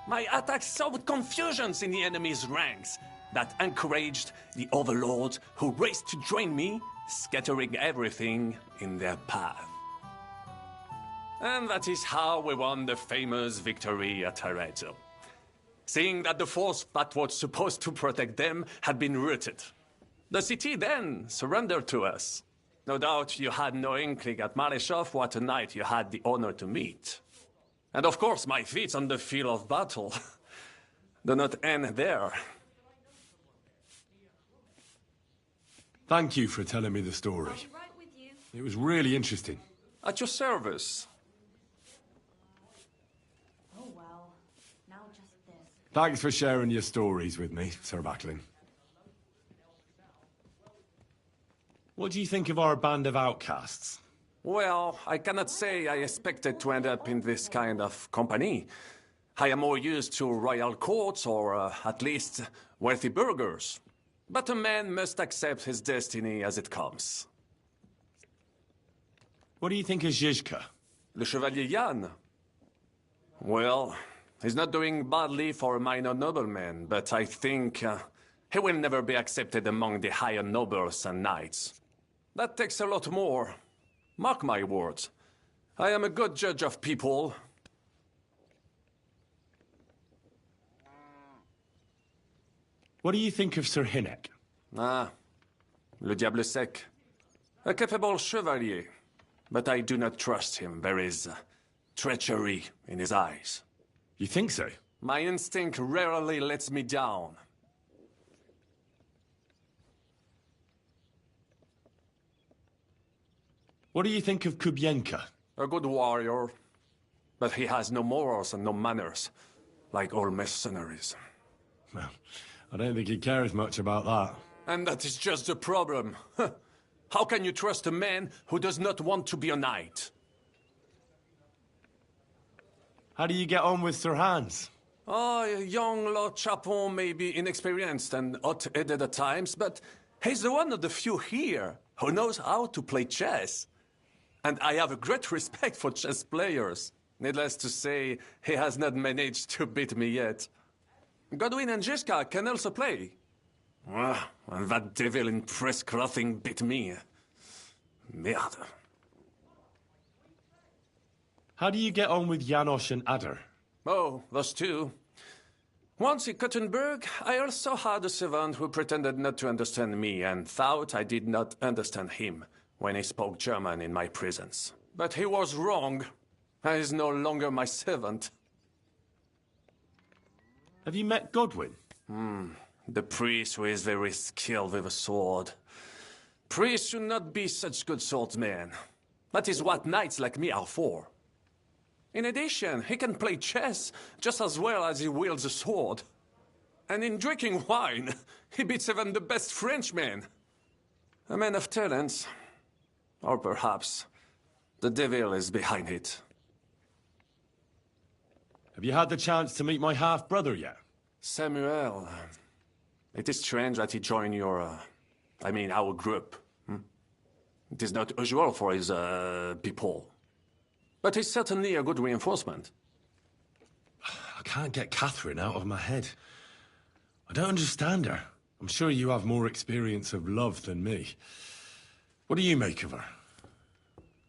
My attack sowed confusions in the enemy's ranks that encouraged the overlords who raced to join me, scattering everything in their path. And that is how we won the famous victory at Arezzo. Seeing that the force that was supposed to protect them had been routed. The city then surrendered to us. No doubt you had no inkling at Maleshov what a knight you had the honor to meet. And of course my feats on the field of battle do not end there. Thank you for telling me the story. It was really interesting. At your service. Oh well. Now just this. Thanks for sharing your stories with me, Sir Macklin. What do you think of our band of outcasts? Well, I cannot say I expected to end up in this kind of company. I am more used to royal courts or, at least, wealthy burghers. But a man must accept his destiny as it comes. What do you think of Zizka? Le Chevalier Jan? Well, he's not doing badly for a minor nobleman, but I think he will never be accepted among the higher nobles and knights. That takes a lot more. Mark my words. I am a good judge of people. What do you think of Sir Hynek? Ah, le diable sec. A capable chevalier. But I do not trust him. There is treachery in his eyes. You think so? My instinct rarely lets me down. What do you think of Kubienka? A good warrior. But he has no morals and no manners, like all mercenaries. Well, I don't think he cares much about that. And that is just the problem. How can you trust a man who does not want to be a knight? How do you get on with Sir Hans? Oh, young Lord Chapon may be inexperienced and hot-headed at times, but he's one of the few here who knows how to play chess. And I have a great respect for chess players. Needless to say, he has not managed to beat me yet. Godwin and Jiska can also play. And that devil in press clothing beat me. Merde. How do you get on with Janosch and Adder? Oh, those two. Once in Kuttenberg, I also had a servant who pretended not to understand me and thought I did not understand him when he spoke German in my presence. But he was wrong. He is no longer my servant. Have you met Godwin? The priest who is very skilled with a sword. Priests should not be such good swordsmen. That is what knights like me are for. In addition, he can play chess just as well as he wields a sword. And in drinking wine, he beats even the best Frenchmen. A man of talents. Or perhaps the devil is behind it. Have you had the chance to meet my half-brother yet? Samuel. It is strange that he joined your... our group. It is not usual for his, people. But he's certainly a good reinforcement. I can't get Catherine out of my head. I don't understand her. I'm sure you have more experience of love than me. What do you make of her?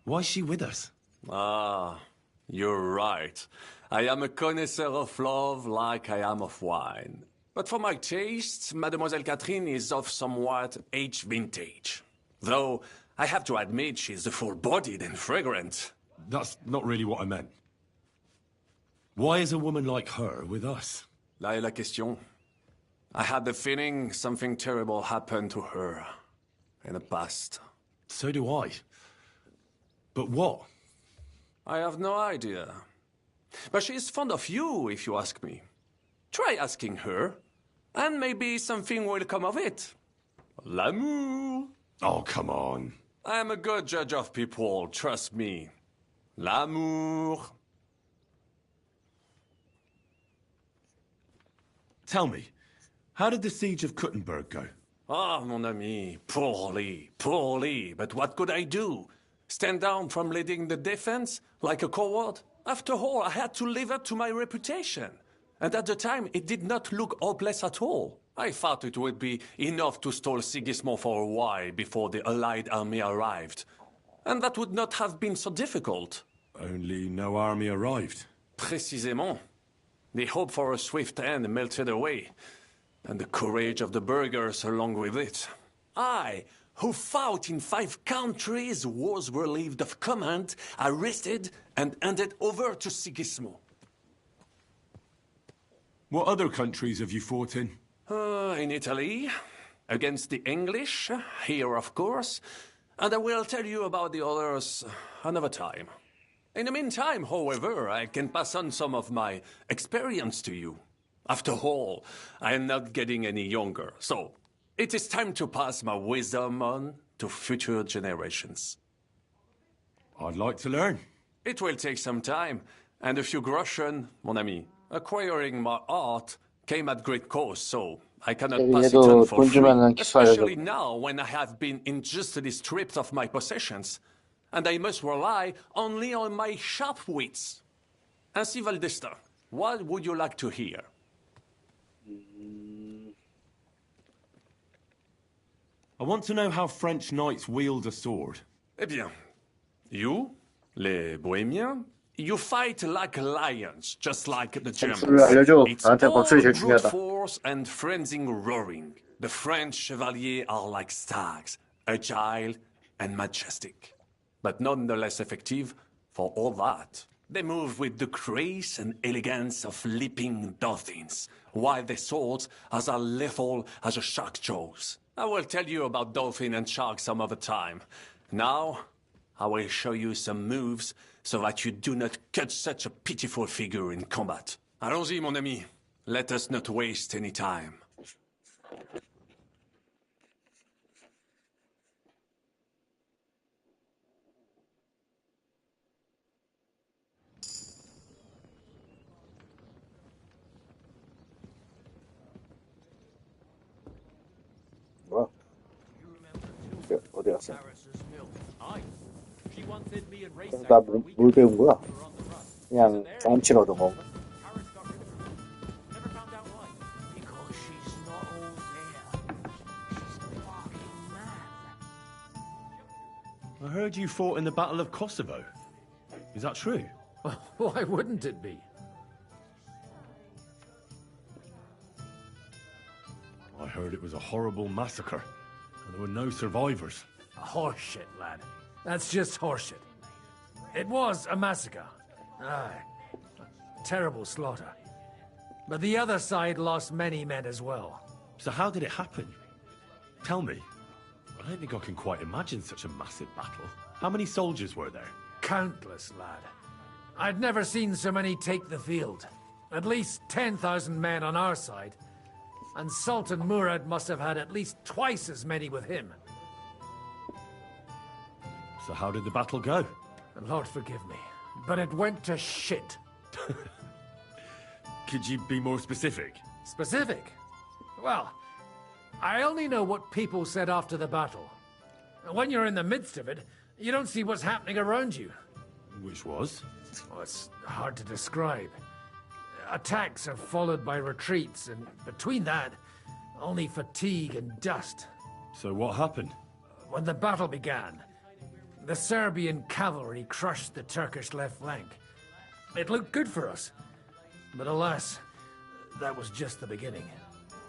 Why is she with us? Ah, you're right. I am a connoisseur of love like I am of wine. But for my taste, Mademoiselle Catherine is of somewhat aged vintage. Though, I have to admit she's full-bodied and fragrant. That's not really what I meant. Why is a woman like her with us? Là est la question. I had the feeling something terrible happened to her in the past. So do I. But what? I have no idea. But she is fond of you, if you ask me. Try asking her, and maybe something will come of it. L'amour. Oh, come on. I am a good judge of people, trust me. L'amour. Tell me, how did the siege of Kuttenberg go? Ah, mon ami, poorly, poorly. But what could I do? Stand down from leading the defense like a coward? After all, I had to live up to my reputation. And at the time, it did not look hopeless at all. I thought it would be enough to stall Sigismund for a while before the Allied army arrived. And that would not have been so difficult. Only no army arrived. Précisément. The hope for a swift end melted away. And the courage of the burghers along with it. I, who fought in 5 countries, was relieved of command, arrested, and handed over to Sigismund. What other countries have you fought in? In Italy, against the English, here of course, and I will tell you about the others another time. In the meantime, however, I can pass on some of my experience to you. After all, I am not getting any younger, so it is time to pass my wisdom on to future generations. I'd like to learn. It will take some time, and a few groschen, mon ami. Acquiring my art came at great cost, so I cannot pass it on for free, especially now when I have been injustly stripped of my possessions, and I must rely only on my sharp wits. Ainsi, Valdesta, what would you like to hear? I want to know how French knights wield a sword. Eh bien, you, les Bohemians, you fight like lions, just like the Germans. It's all brute force and frenzied roaring. The French chevaliers are like stags, agile and majestic, but nonetheless effective for all that. They move with the grace and elegance of leaping dolphins, while their swords are as lethal as a shark's jaws. I will tell you about dolphin and shark some other time. Now, I will show you some moves so that you do not cut such a pitiful figure in combat. Allons-y, mon ami. Let us not waste any time. 뭐야? 어디 갔어? 나 뭘 배운 거야? 그냥 경험치를 얻은 건가? I heard you fought in the Battle of Kosovo. Is that true? Why wouldn't it be? I heard it was a horrible massacre, and there were no survivors. Horseshit, lad. That's just horseshit. It was a massacre. Aye. A terrible slaughter. But the other side lost many men as well. So how did it happen? Tell me. I don't think I can quite imagine such a massive battle. How many soldiers were there? Countless, lad. I'd never seen so many take the field. At least 10,000 men on our side. And Sultan Murad must have had at least twice as many with him. So how did the battle go? Lord forgive me, but it went to shit. Could you be more specific? Specific? Well, I only know what people said after the battle. When you're in the midst of it, you don't see what's happening around you. Which was? Oh, it's hard to describe. Attacks are followed by retreats, and between that, only fatigue and dust. So what happened? When the battle began, the Serbian cavalry crushed the Turkish left flank. It looked good for us. But alas, that was just the beginning.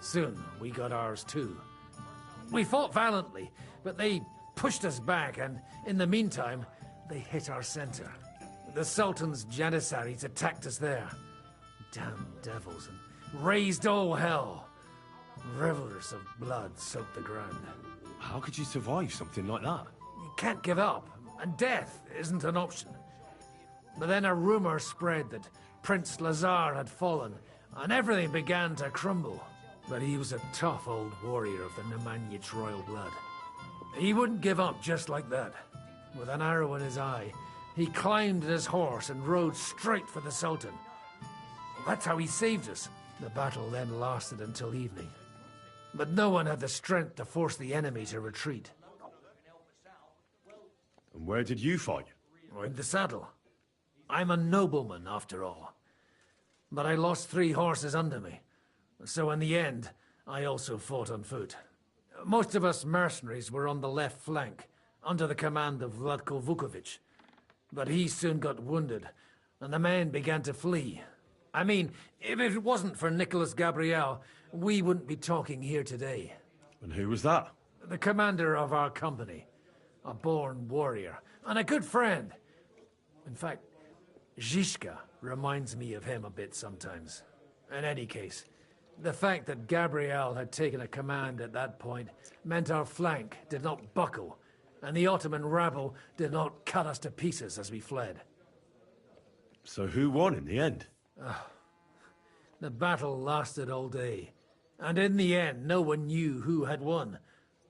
Soon, we got ours too. We fought valiantly, but they pushed us back, and in the meantime, they hit our center. The Sultan's Janissaries attacked us there. Damn devils, and raised all hell. Rivers of blood soaked the ground. How could you survive something like that? You can't give up, and death isn't an option. But then a rumor spread that Prince Lazar had fallen, and everything began to crumble. But he was a tough old warrior of the Nemanjic royal blood. He wouldn't give up just like that. With an arrow in his eye, he climbed his horse and rode straight for the Sultan. That's how he saved us. The battle then lasted until evening. But no one had the strength to force the enemy to retreat. And where did you fight? In the saddle. I'm a nobleman, after all. But I lost 3 horses under me. So in the end, I also fought on foot. Most of us mercenaries were on the left flank, under the command of Vlatko Vukovic. But he soon got wounded, and the men began to flee. I mean, if it wasn't for Nicholas Gabriel, we wouldn't be talking here today. And who was that? The commander of our company. A born warrior, and a good friend. In fact, Zizka reminds me of him a bit sometimes. In any case, The fact that Gabriel had taken a command at that point meant our flank did not buckle, and the Ottoman rabble did not cut us to pieces as we fled. So who won in the end? The battle lasted all day, and in the end no one knew who had won,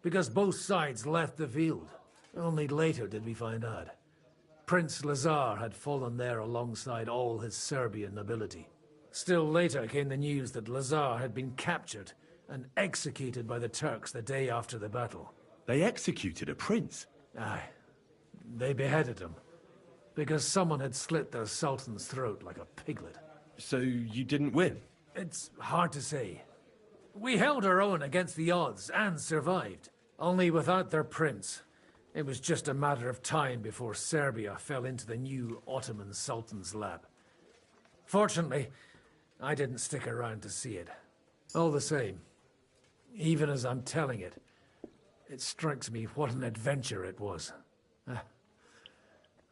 because both sides left the field. Only later did we find out. Prince Lazar had fallen there alongside all his Serbian nobility. Still later came the news that Lazar had been captured and executed by the Turks the day after the battle. They executed a prince? Aye. They beheaded him, because someone had slit their sultan's throat like a piglet. So you didn't win? It's hard to say. We held our own against the odds and survived. Only without their prince, it was just a matter of time before Serbia fell into the new Ottoman Sultan's lap. Fortunately, I didn't stick around to see it. All the same, even as I'm telling it, it strikes me what an adventure it was.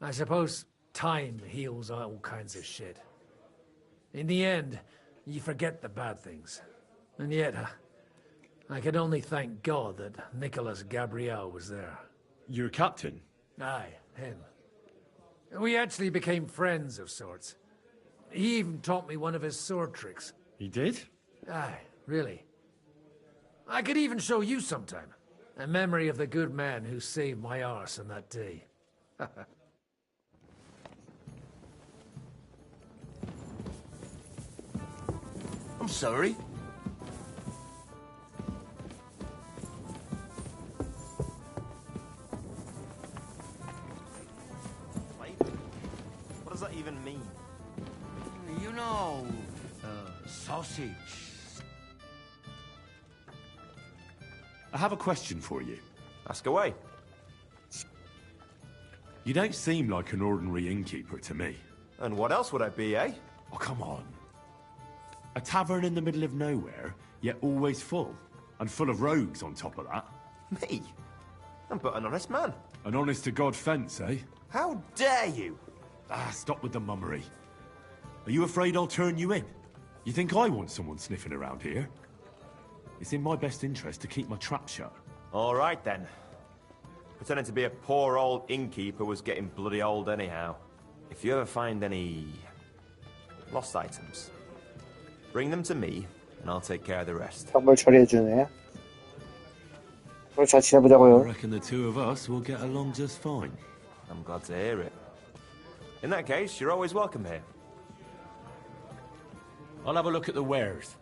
I suppose time heals all kinds of shit. In the end, you forget the bad things. And yet, I can only thank God that Nicholas Gabriel was there. Your captain? Aye, him. We actually became friends of sorts. He even taught me one of his sword tricks. He did? Aye, really. I could even show you sometime. A memory of the good man who saved my arse on that day. I'm sorry. What does that even mean? You know, sausage. I have a question for you. Ask away. You don't seem like an ordinary innkeeper to me. And what else would I be, eh? Oh, come on. A tavern in the middle of nowhere, yet always full. And full of rogues on top of that. Me? I'm but an honest man. An honest-to-God fence, eh? How dare you? Stop with the mummery. Are you afraid I'll turn you in? You think I want someone sniffing around here? It's in my best interest to keep my trap shut. All right, then. Pretending to be a poor old innkeeper was getting bloody old anyhow. If you ever find any lost items, bring them to me, and I'll take care of the rest. 선물 처리해주네. 그럼 잘 I 지내보자고요. reckon the two of us will get along just fine. I'm glad to hear it. In that case, you're always welcome here. I'll have a look at the wares.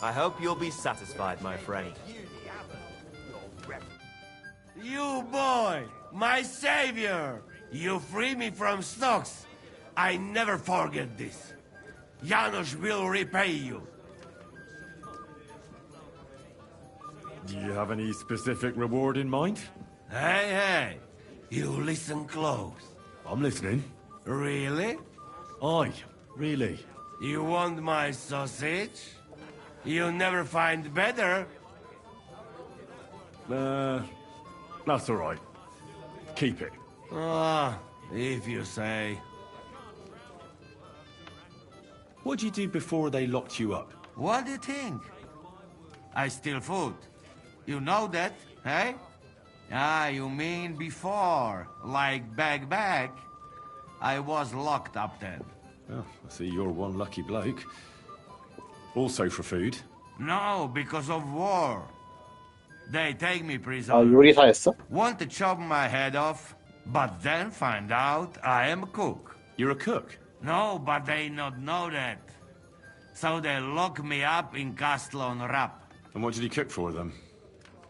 I hope you'll be satisfied, my friend. You boy, my savior! You free me from stocks. I never forget this. Janusz will repay you. Do you have any specific reward in mind? Hey, hey, you listen close. I'm listening. Really? Aye, really. You want my sausage? You'll never find better. That's all right. Keep it. If you say. What'd you do before they locked you up? What do you think? I steal food. You know that, eh? Ah, you mean before, like back? I was locked up then. Well, I see you're one lucky bloke. Also for food. No, because of war. They take me 아, prisoner. 요리사였어? Want to chop my head off, but then find out I am a cook. You're a cook? No, but they not know that. So they lock me up in Castle on Rap. And what did you cook for them?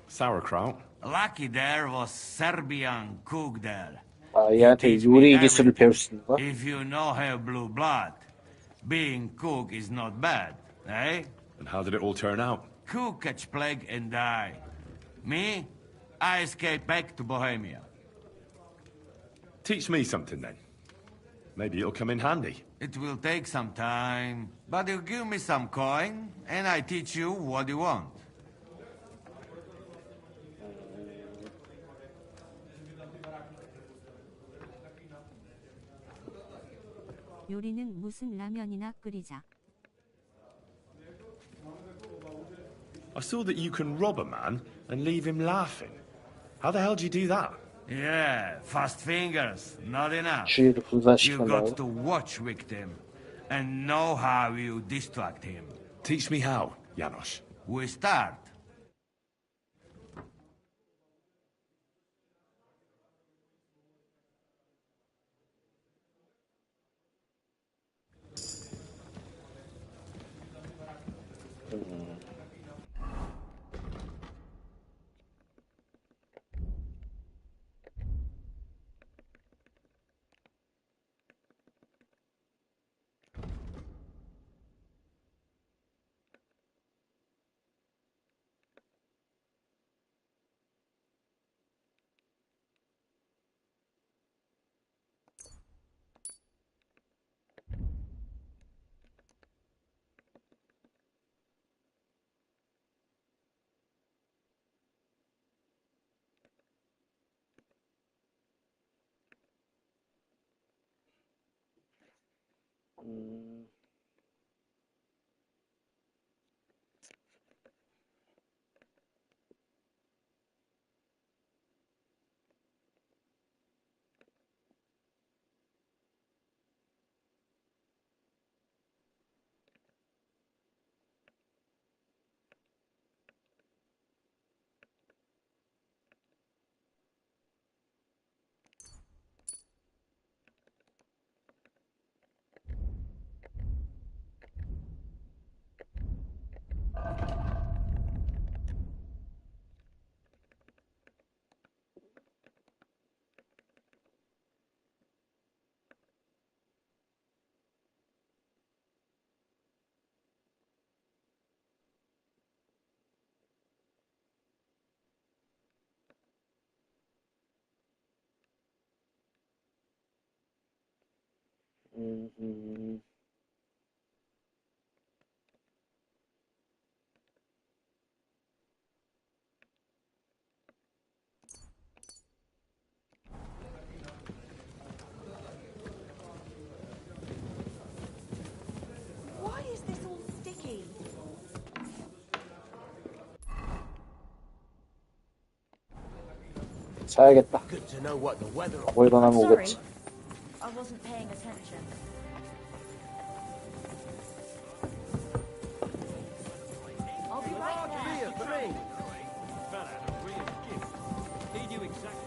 Sauerkraut? Lucky there was Serbian cook there. 아, 얘한테 요리 기술을 배울 수 있는 거야? If you know her blue blood, being cook is not bad, eh? And how did it all turn out? Cook catch plague and die. Me, I escape back to Bohemia. Teach me something then. Maybe it'll come in handy. It will take some time, but you give me some coin, and I teach you what you want. 요리는 무슨 라면이나 끓이자. I saw that you can rob a man and leave him laughing. How the hell do you do that? Yeah, fast fingers, not enough. 주의를 You 분산시킨다고? got to watch victim and know how you distract him. Teach me how, Janos. We start. Why is this all sticky? 자야겠다. Good to know what the weather. 뭐 일어나면 Sorry, 오겠지. I wasn't paying attention. I'll be right there. He knew exactly.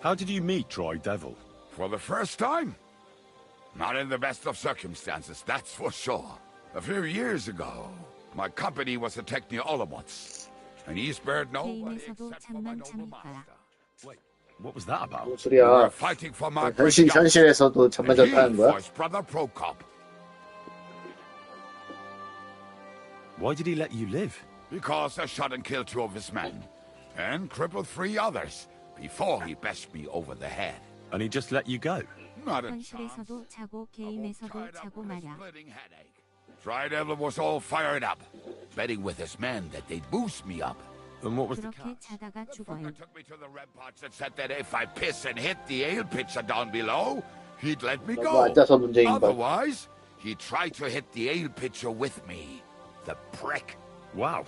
How did you meet Dry Devil? For the first time? Not in the best of circumstances, that's for sure. A few years ago, my company was attacked near Olomouc. And he spared no one 게임에서도 except for my 잠만 noble 참을까라. master. Wait, what was that about? 뭔 We 소리야? were fighting for my great young- 현실에서도 잠만 and he 잘타는 거야? for his brother Prokop. Why did he let you live? Because I shot and killed 2 of his men. And crippled 3 others. Before he bashed me over the head. And he just let you go? Not a 현실에서도 자고 게임에서도 자고 말야. Dry Devil was all fired up, betting with his men that they'd boost me up. And what was the 그렇게 자다가 죽어요. Took me to the ramparts and said that if I piss and hit the ale pitcher down below, he'd let me 너무 go. 앉아서 문제인 걸. Otherwise, he tried to hit the ale pitcher with me. The prick. Wow.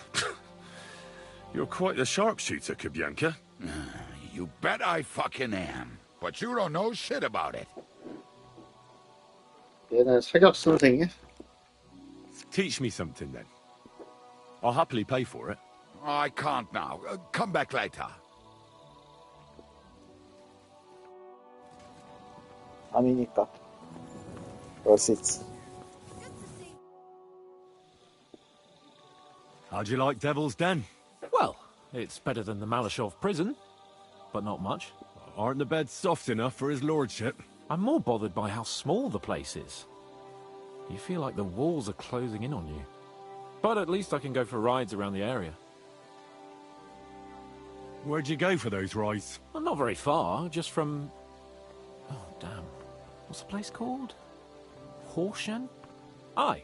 You're quite the sharpshooter, Kubyanka. You bet I fucking am. But you don't know shit about it. 얘는 사격 선생이야? Teach me something then. I'll happily pay for it. I can't now. Come back later. 밤이니까 그럴 수 있지. How'd you like Devil's Den? Well, it's better than the Malashov prison, but not much. Aren't the beds soft enough for his lordship? I'm more bothered by how small the place is. You feel like the walls are closing in on you. But at least I can go for rides around the area. Where'd you go for those rides? Well, not very far, just from... Oh, damn. What's the place called? Horshan? Aye.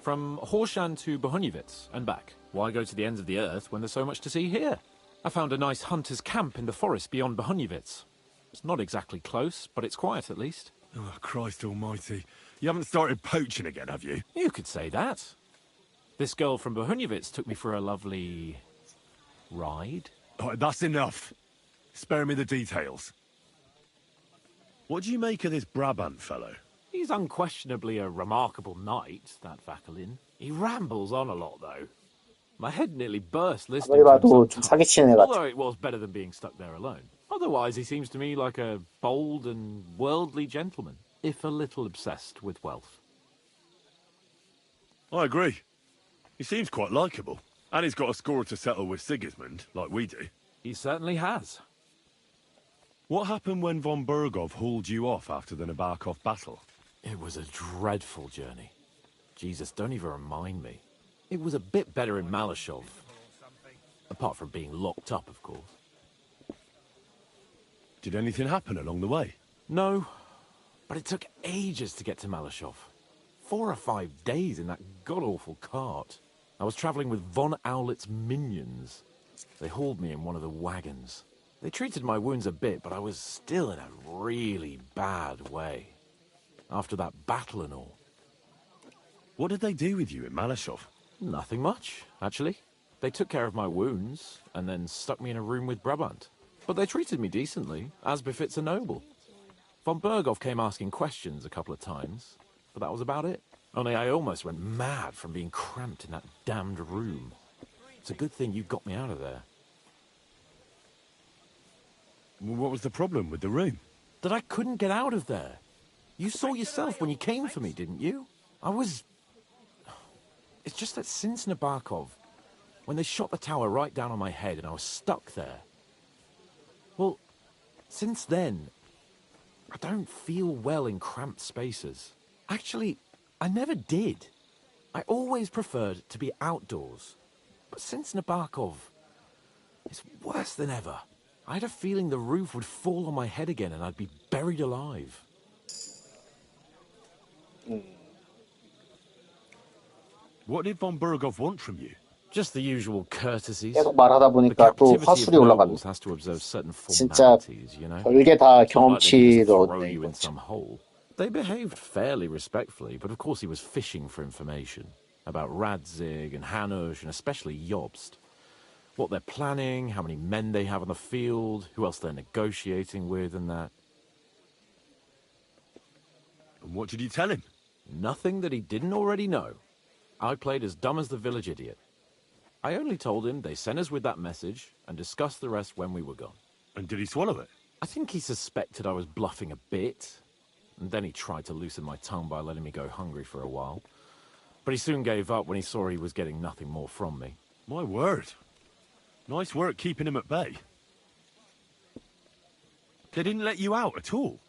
From Horshan to Bohunyevitz and back. Why go to the ends of the earth when there's so much to see here? I found a nice hunter's camp in the forest beyond Bohunyevitz. It's not exactly close, but it's quiet at least. Oh, Christ almighty. You haven't started poaching again, have you? You could say that. This girl from Bohunyevitz took me for a lovely... ride. Oh, that's enough. Spare me the details. What do you make of this Brabant fellow? He's unquestionably a remarkable knight, that Vakalin. He rambles on a lot, though. My head nearly burst listening to him sometimes, although it was better than being stuck there alone. Otherwise, he seems to me like a bold and worldly gentleman, if a little obsessed with wealth. I agree. He seems quite likeable. And he's got a score to settle with Sigismund, like we do. He certainly has. What happened when von Bergov hauled you off after the Nabokov battle? It was a dreadful journey. Jesus, don't even remind me. It was a bit better in Malashov. Apart from being locked up, of course. Did anything happen along the way? No, but it took ages to get to Malashov. 4 or 5 days in that god-awful cart. I was traveling with Von Owlet's minions. They hauled me in one of the wagons. They treated my wounds a bit, but I was still in a really bad way. After that battle and all. What did they do with you in Malashov? Nothing much, actually. They took care of my wounds, and then stuck me in a room with Brabant. But they treated me decently, as befits a noble. Von Bergov came asking questions a couple of times, but that was about it. Only I almost went mad from being cramped in that damned room. It's a good thing you got me out of there. What was the problem with the room? That I couldn't get out of there. You saw yourself when you came for me, didn't you? It's just that since Nabokov, when they shot the tower right down on my head and I was stuck there. Well, since then, I don't feel well in cramped spaces. Actually, I never did. I always preferred to be outdoors. But since Nabokov, it's worse than ever. I had a feeling the roof would fall on my head again and I'd be buried alive. What did von Bergov want from you? Just the usual courtesies. 계속 말하다 보니까 또 화술이 올라간다. Has to observe certain 진짜 formalities, you know? 별게 다 경험치로 얻네 이거. They behaved fairly respectfully, but of course he was fishing for information about Radzig and Hanush and especially Jobst. What they're planning, how many men they have on the field, who else they're negotiating with and that. And what did you tell him? Nothing that he didn't already know. I played as dumb as the village idiot. I only told him they sent us with that message and discussed the rest when we were gone. And did he swallow it? I think he suspected I was bluffing a bit. And then he tried to loosen my tongue by letting me go hungry for a while. But he soon gave up when he saw he was getting nothing more from me. My word. Nice work keeping him at bay. They didn't let you out at all.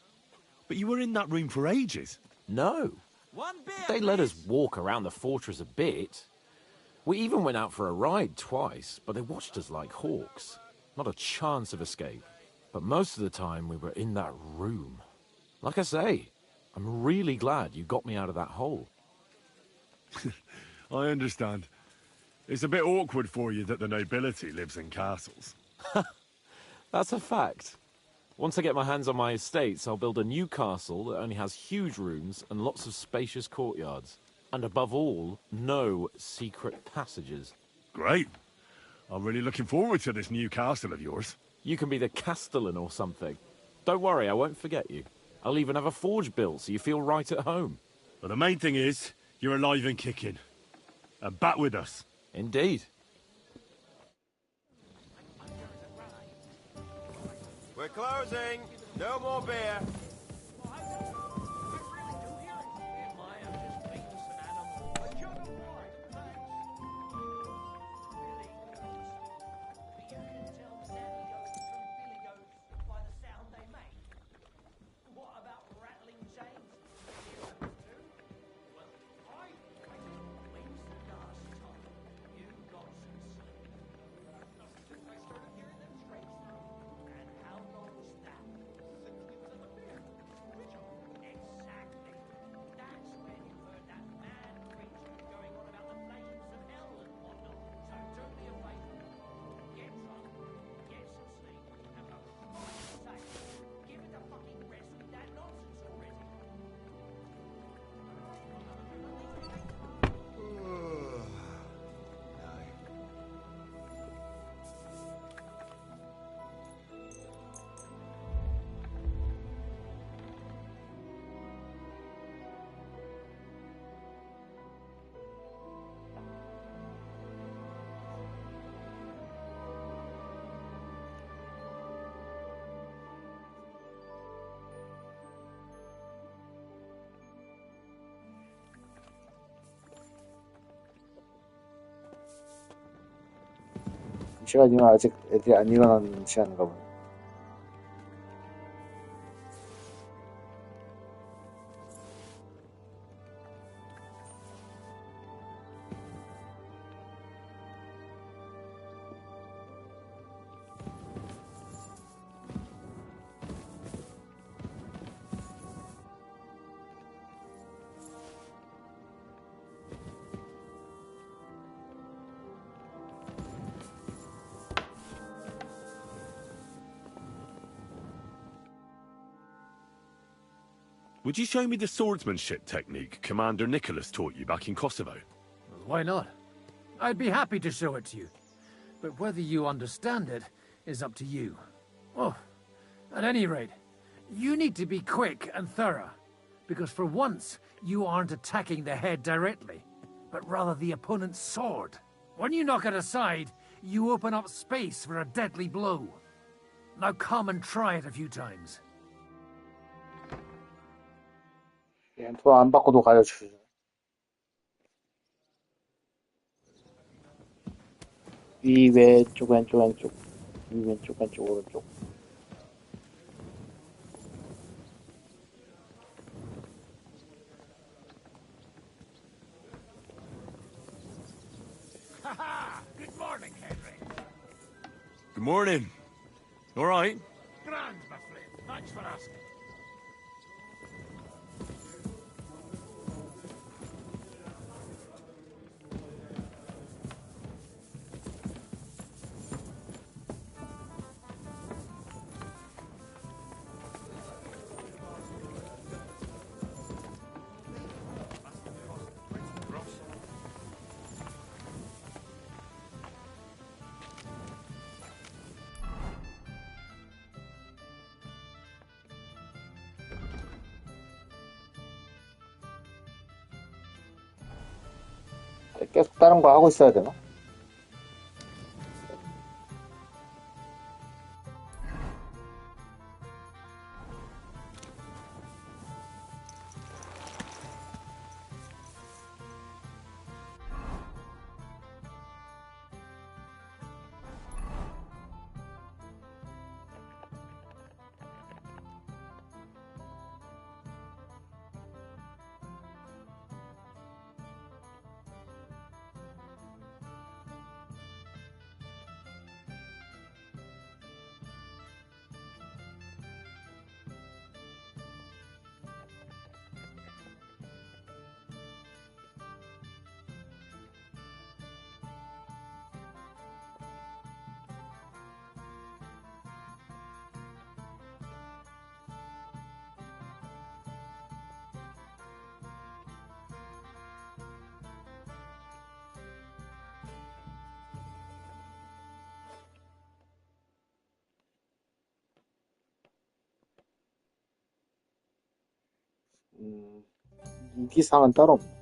But you were in that room for ages. No. They let us walk around the fortress a bit. We even went out for a ride twice, but they watched us like hawks. Not a chance of escape. But most of the time we were in that room. Like I say, I'm really glad you got me out of that hole. I understand. It's a bit awkward for you that the nobility lives in castles. That's a fact. Once I get my hands on my estates, I'll build a new castle that only has huge rooms and lots of spacious courtyards. And above all, no secret passages. Great. I'm really looking forward to this new castle of yours. You can be the castellan or something. Don't worry, I won't forget you. I'll even have a forge built so you feel right at home. But the main thing is, you're alive and kicking. And back with us. Indeed. We're closing. No more beer. 이 시간이면 아직 애들이 안 일어나는 시간인가 보네. Would you show me the swordsmanship technique Commander Nicholas taught you back in Kosovo? Why not? I'd be happy to show it to you. But whether you understand it is up to you. Oh, at any rate, you need to be quick and thorough. Because for once, you aren't attacking the head directly, but rather the opponent's sword. When you knock it aside, you open up space for a deadly blow. Now come and try it a few times. 돈 안 받고도 가르쳐주죠. 위, 왼쪽, 왼쪽, 왼쪽. 위, 왼쪽, 왼쪽, 오른쪽. Good morning, Henry. Good morning. All right. Grand, my friend. Thanks for asking. 계속 다른 거 하고 있어야 되나? 인기상은 따로 없네.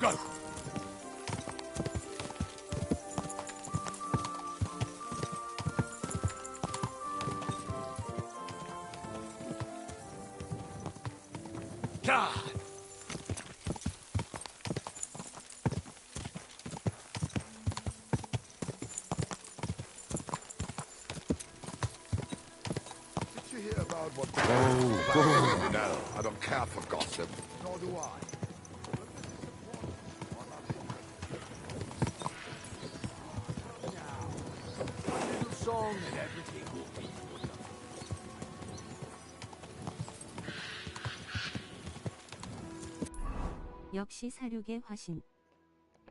Go! God! Did you hear about what... Oh, no, I don't care for gossip. Nor do I. Song and everything will be good. 역시 사륙의 화신.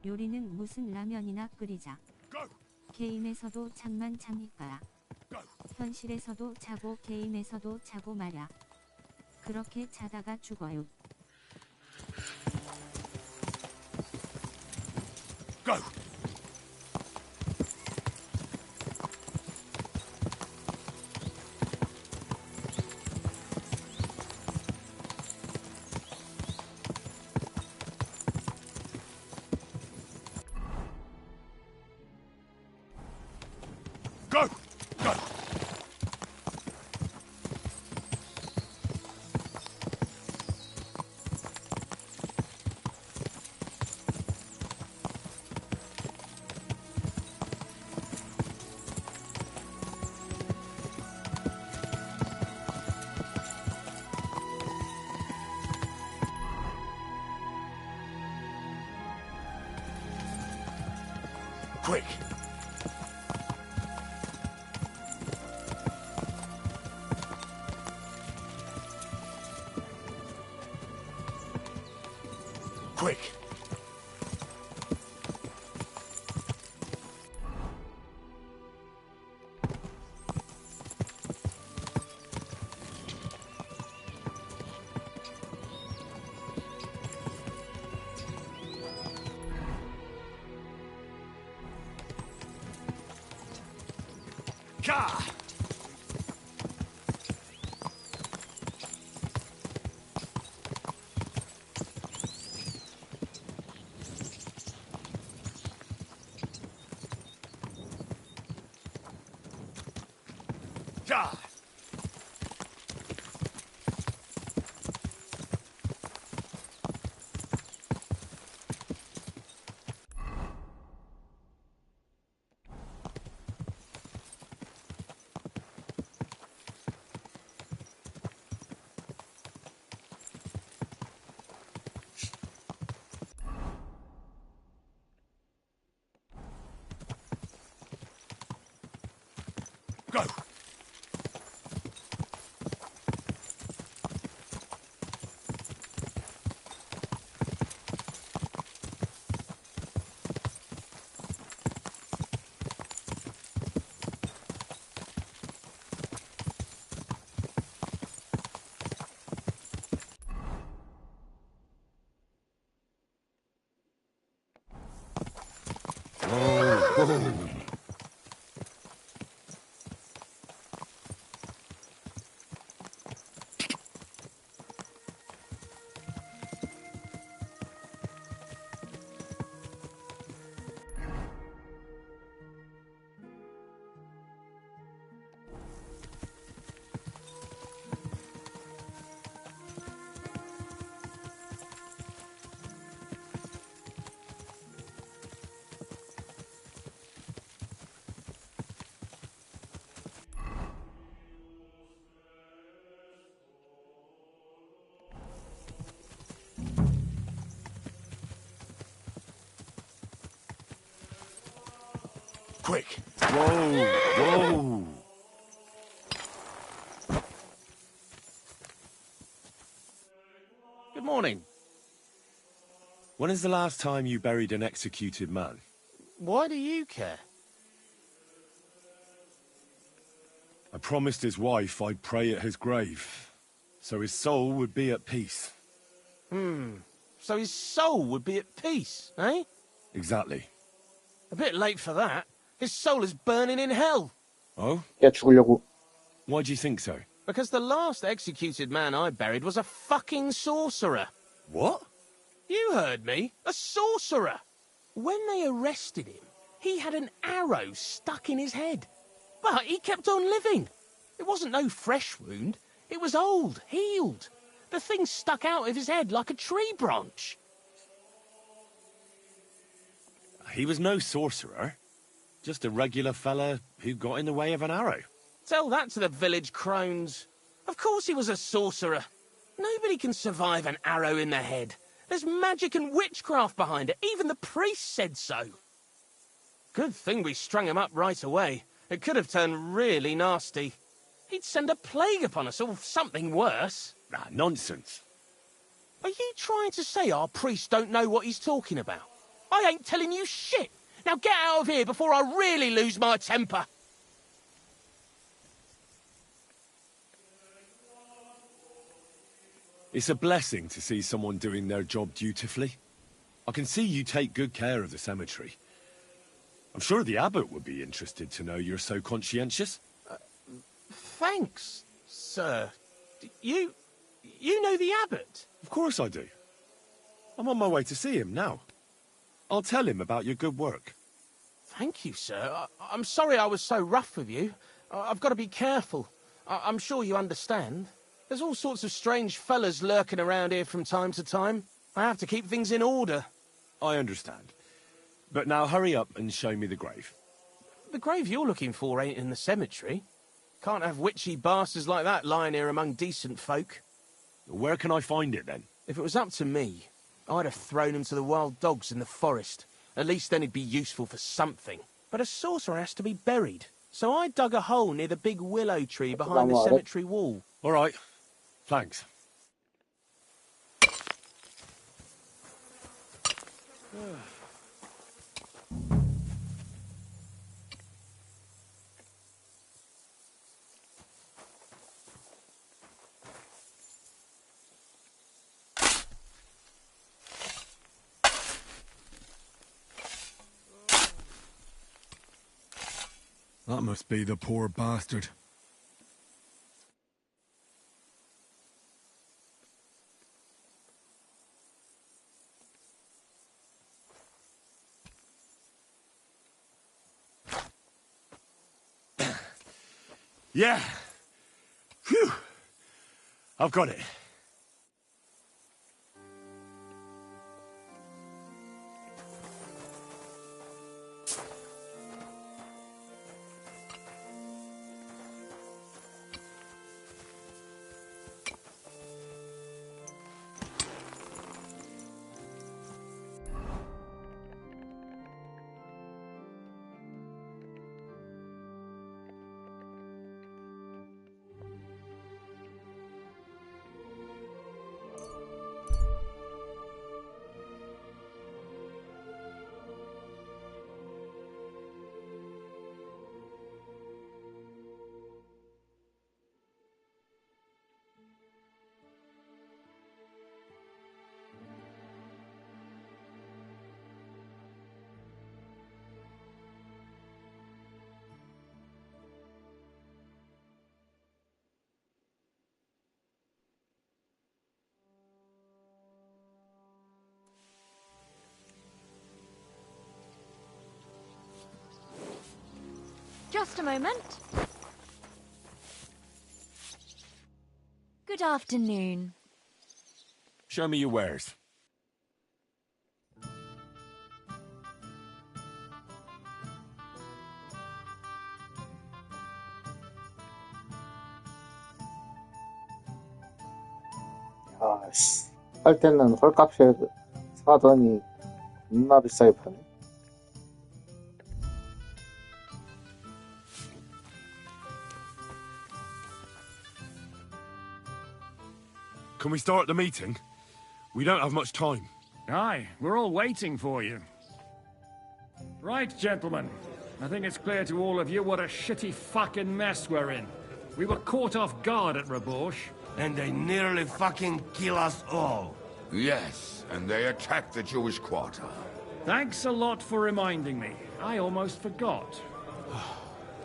요리는 무슨 라면이나 끓이자. 게임에서도 잠만 잠이까. 현실에서도 자고 게임에서도 자고 말야. 그렇게 자다가 죽어요. Go! Go! Go! Quick! Quick! God! God! Go! Oh. quick. Whoa! Good morning. When is the last time you buried an executed man? Why do you care? I promised his wife I'd pray at his grave, so his soul would be at peace. So his soul would be at peace, eh? Exactly. A bit late for that. His soul is burning in hell. Oh? 걔 죽으려고. Why do you think so? Because the last executed man I buried was a fucking sorcerer. What? You heard me. A sorcerer. When they arrested him, he had an arrow stuck in his head. But he kept on living. It wasn't no fresh wound. It was old, healed. The thing stuck out of his head like a tree branch. He was no sorcerer. Just a regular fella who got in the way of an arrow. Tell that to the village crones. Of course he was a sorcerer. Nobody can survive an arrow in the head. There's magic and witchcraft behind it. Even the priest said so. Good thing we strung him up right away. It could have turned really nasty. He'd send a plague upon us or something worse. Ah, nonsense. Are you trying to say our priests don't know what he's talking about? I ain't telling you shit. Now get out of here before I really lose my temper. It's a blessing to see someone doing their job dutifully. I can see you take good care of the cemetery. I'm sure the abbot would be interested to know you're so conscientious. Thanks, sir. You know the abbot? Of course I do. I'm on my way to see him now. I'll tell him about your good work. Thank you, sir. I'm sorry I was so rough with you. I've got to be careful. I'm sure you understand. There's all sorts of strange fellas lurking around here from time to time. I have to keep things in order. I understand. But now hurry up and show me the grave. The grave you're looking for ain't in the cemetery. Can't have witchy bastards like that lying here among decent folk. Where can I find it, then? If it was up to me, I'd have thrown him to the wild dogs in the forest. At least then he'd be useful for something. But a sorcerer has to be buried. So I dug a hole near the big willow tree behind the cemetery wall. All right. Thanks. That must be the poor bastard. Yeah. Phew. I've got it. Just a moment. Good afternoon. Show me your wares. 아씨, 할 때는 헐값에 사더니 겁나 비싸게 파네. can we start the meeting? We don't have much time. Aye, we're all waiting for you. Right, gentlemen. I think it's clear to all of you what a shitty fucking mess we're in. We were caught off guard at Rabosh. And they nearly fucking kill us all. Yes, and they attacked the Jewish quarter. Thanks a lot for reminding me. I almost forgot.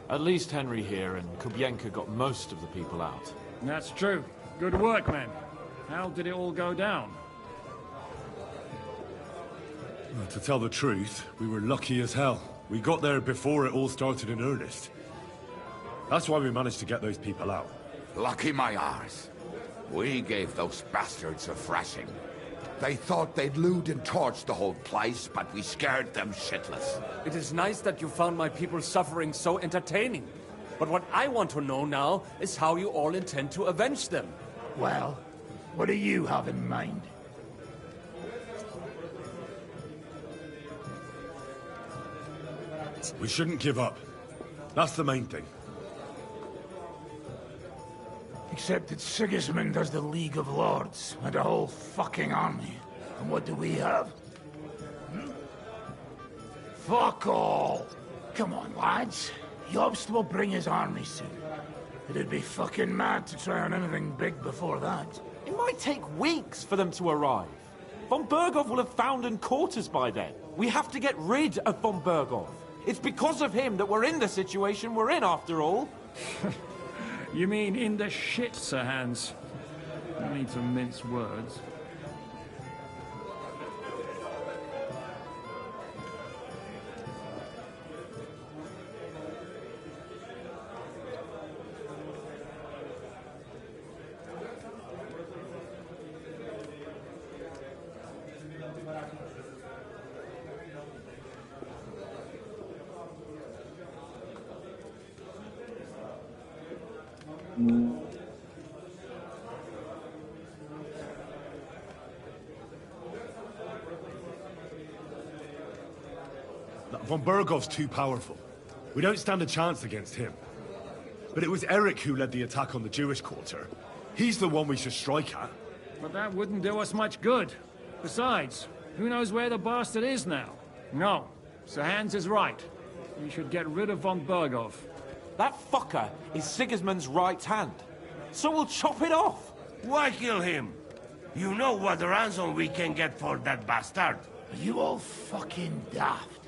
At least Henry here and Kubienka got most of the people out. That's true. Good work, men. How did it all go down? Well, to tell the truth, we were lucky as hell. We got there before it all started in earnest. That's why we managed to get those people out. Lucky my arse. We gave those bastards a thrashing. They thought they'd loot and torch the whole place, but we scared them shitless. It is nice that you found my people's suffering so entertaining. But what I want to know now is how you all intend to avenge them. Well, what do you have in mind? We shouldn't give up. That's the main thing. Except that Sigismund has the League of Lords and a whole fucking army. And what do we have? Hmm? Fuck all! Come on, lads. Jobst will bring his army soon. It'd be fucking mad to try on anything big before that. It might take weeks for them to arrive. Von Berghoff will have found and caught us by then. We have to get rid of Von Berghoff. It's because of him that we're in the situation we're in, after all. You mean in the shit, Sir Hans? No need to mince words. Von Berghoff's too powerful. We don't stand a chance against him. But it was Eric who led the attack on the Jewish quarter. He's the one we should strike at. But that wouldn't do us much good. Besides, who knows where the bastard is now? No, Sir Hans is right. We should get rid of Von Berghoff. That fucker is Sigismund's right hand. So we'll chop it off. Why kill him? You know what ransom we can get for that bastard. Are you all fucking daft?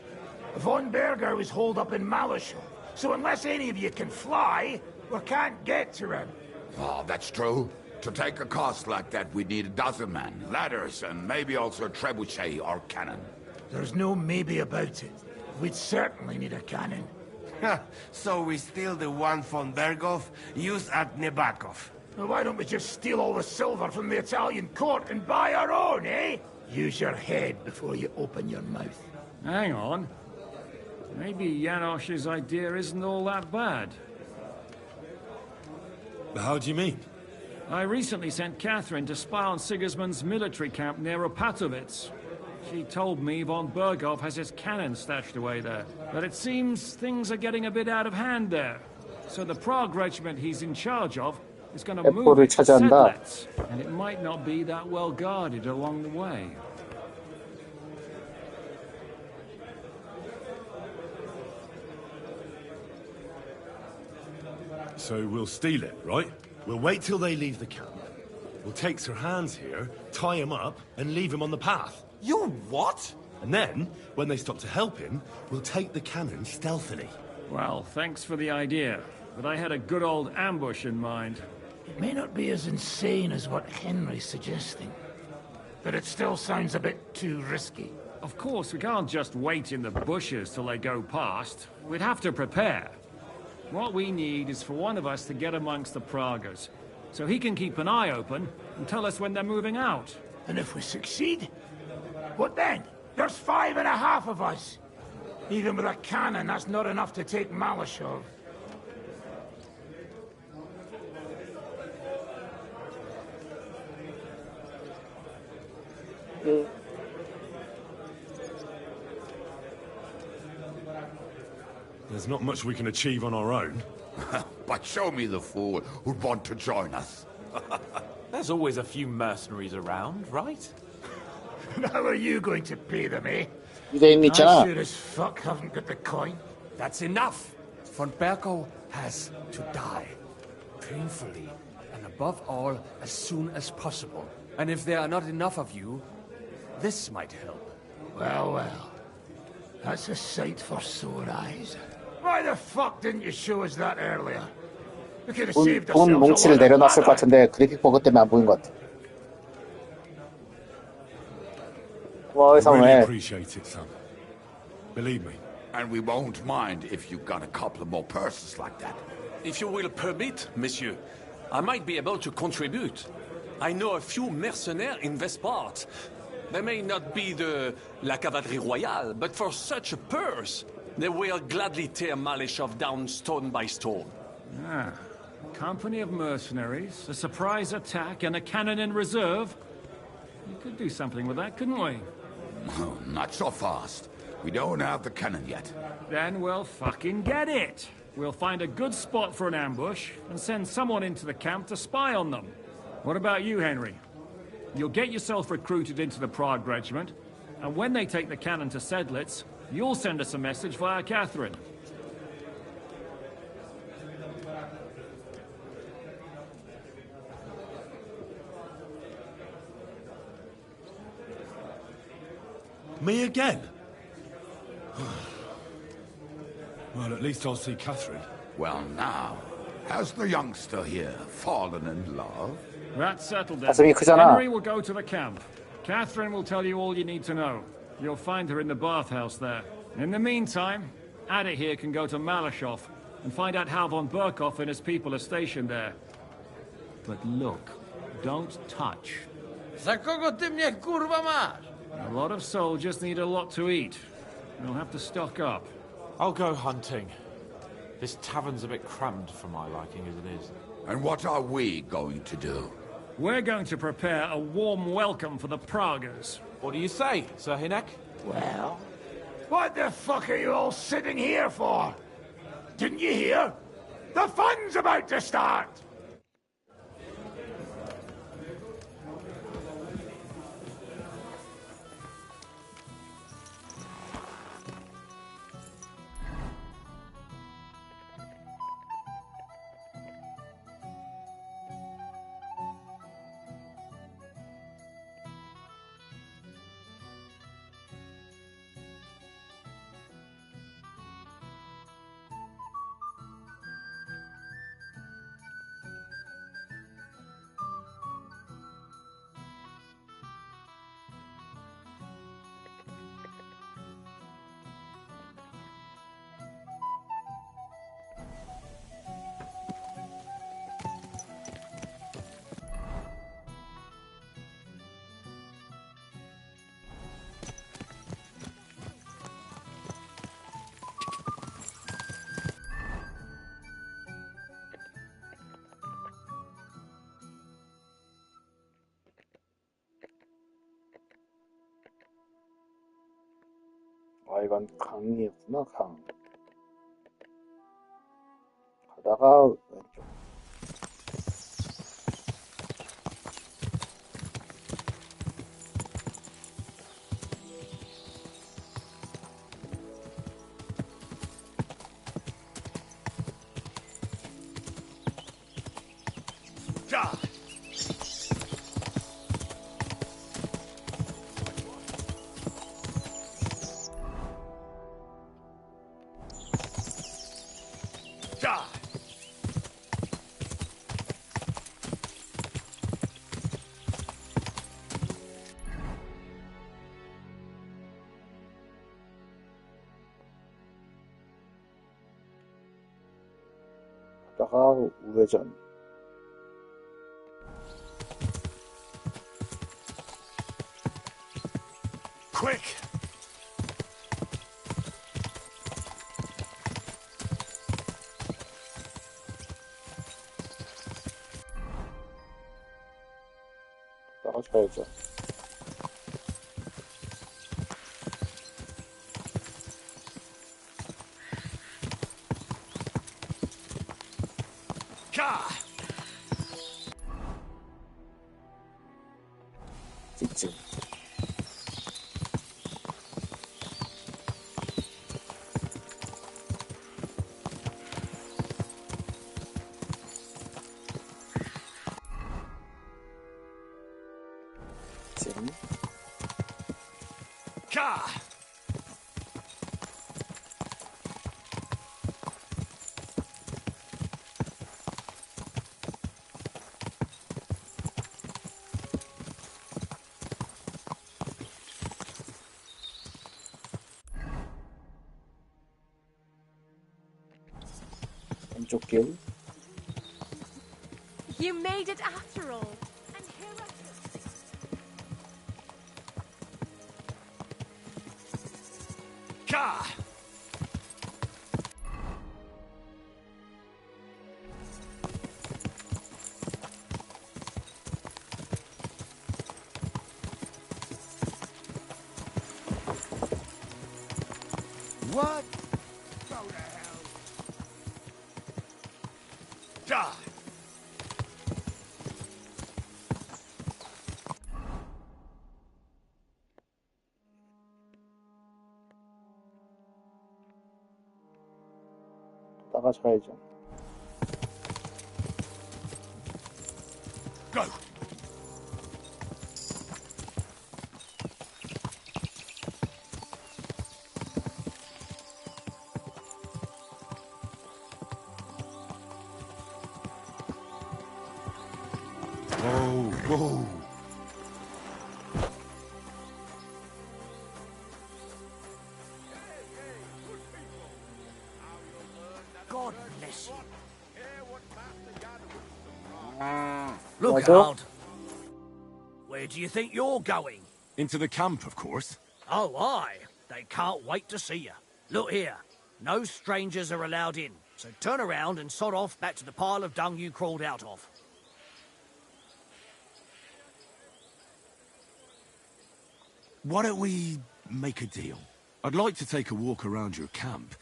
Von Berger is holed up in Malishal, so unless any of you can fly, we can't get to him. Oh, that's true. To take a cost like that, we'd need a dozen men, ladders, and maybe also a trebuchet or cannon. There's no maybe about it. We'd certainly need a cannon. So we steal the one von Berghoff, use at Nebakov. Well, why don't we just steal all the silver from the Italian court and buy our own, eh? Use your head before you open your mouth. Hang on. Maybe Janosch's idea isn't all that bad. How do you mean? I recently sent Catherine to spy on Sigismund's military camp near Opatovitz. She told me Von Berghoff has his cannon stashed away there. But it seems things are getting a bit out of hand there. So the Prague regiment he's in charge of is going to move to Sedlec, and it might not be that well guarded along the way. So we'll steal it, right? We'll wait till they leave the camp. We'll take Sir Hans here, tie him up, and leave him on the path. You what? And then, when they stop to help him, we'll take the cannon stealthily. Well, thanks for the idea, but I had a good old ambush in mind. It may not be as insane as what Henry's suggesting, but it still sounds a bit too risky. Of course, we can't just wait in the bushes till they go past. We'd have to prepare. What we need is for one of us to get amongst the Praguers, so he can keep an eye open and tell us when they're moving out. And if we succeed, what then? There's 5.5 of us. Even with a cannon, that's not enough to take Malashov. There's not much we can achieve on our own. But show me the fool who'd want to join us. There's always a few mercenaries around, right? How are you going to pay them, eh? 유대인 I 있잖아. sure as fuck haven't got the coin. That's enough! Von Berko has to die. Painfully, and above all, as soon as possible. And if there are not enough of you, this might help. Well, well. That's a sight for sore eyes. Why the fuck didn't you show us that earlier? We could have saved 돈 ourselves a 뭉치를 lot of 내려놨을 것 bother. 같은데 그래픽 버그 때문에 안 보인 것 같아. 와, I 이 사람 really 왜? appreciate it, son. Believe me. And we won't mind if you got a couple of more purses like that. If you will permit, monsieur, I might be able to contribute. I know a few mercenaires in this part. They may not be la cavalerie royale, but for such a purse, they will gladly tear Malishov down stone by stone. Ah, a company of mercenaries, a surprise attack, and a cannon in reserve. We could do something with that, couldn't we? Oh, not so fast. We don't have the cannon yet. Then we'll fucking get it. We'll find a good spot for an ambush and send someone into the camp to spy on them. What about you, Henry? You'll get yourself recruited into the Prague regiment, and when they take the cannon to Sedlitz, you'll send us a message via Catherine. Me again? Well, at least I'll see Catherine. Well, now, has the youngster here fallen in love? That's settled then. 가슴이 크잖아. Henry will go to the camp. Catherine will tell you all you need to know. You'll find her in the bathhouse there. In the meantime, Ada here can go to Malashov and find out how von Burkov and his people are stationed there. But look, don't touch. Za kogo ty mnie kurwa masz? A lot of soldiers need a lot to eat. We'll have to stock up. I'll go hunting. This tavern's a bit crammed for my liking as it is. And what are we going to do? We're going to prepare a warm welcome for the Praguers. What do you say, Sir Hinek? Well, what the fuck are you all sitting here for? Didn't you hear? The fun's about to start! 아, 이건 강이었구나, 강. 가다가 왼쪽. 자! 자! 가다가 우회전. Quick! 가다가 좌회전. 자! 찌찌. 찜. Car! 왼쪽 길. You made it after all. And here I Car! What? Go to hell. Die! 나가셔야죠. Go! Whoa, whoa. God bless you. Look out! Where do you think you're going? Into the camp, of course. Oh, aye. They can't wait to see you. Look here. No strangers are allowed in, so turn around and sod off back to the pile of dung you crawled out of. Why don't we make a deal? I'd like to take a walk around your camp,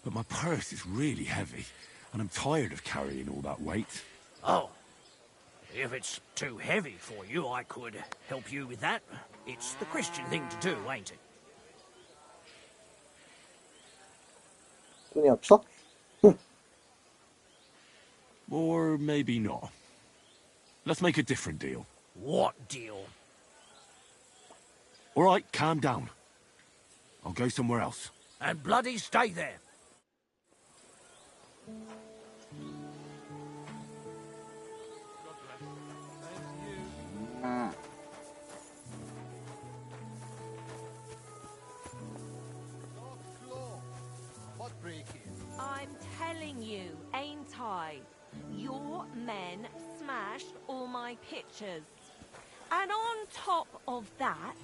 but my purse is really heavy, and I'm tired of carrying all that weight. Oh. If it's too heavy for you, I could help you with that. It's the Christian thing to do, ain't it? 돈이 없어? Or maybe not. Let's make a different deal. What deal? All right, calm down. I'll go somewhere else. And bloody stay there. I'm telling you, ain't I? Your men smashed all my pictures. And on top of that,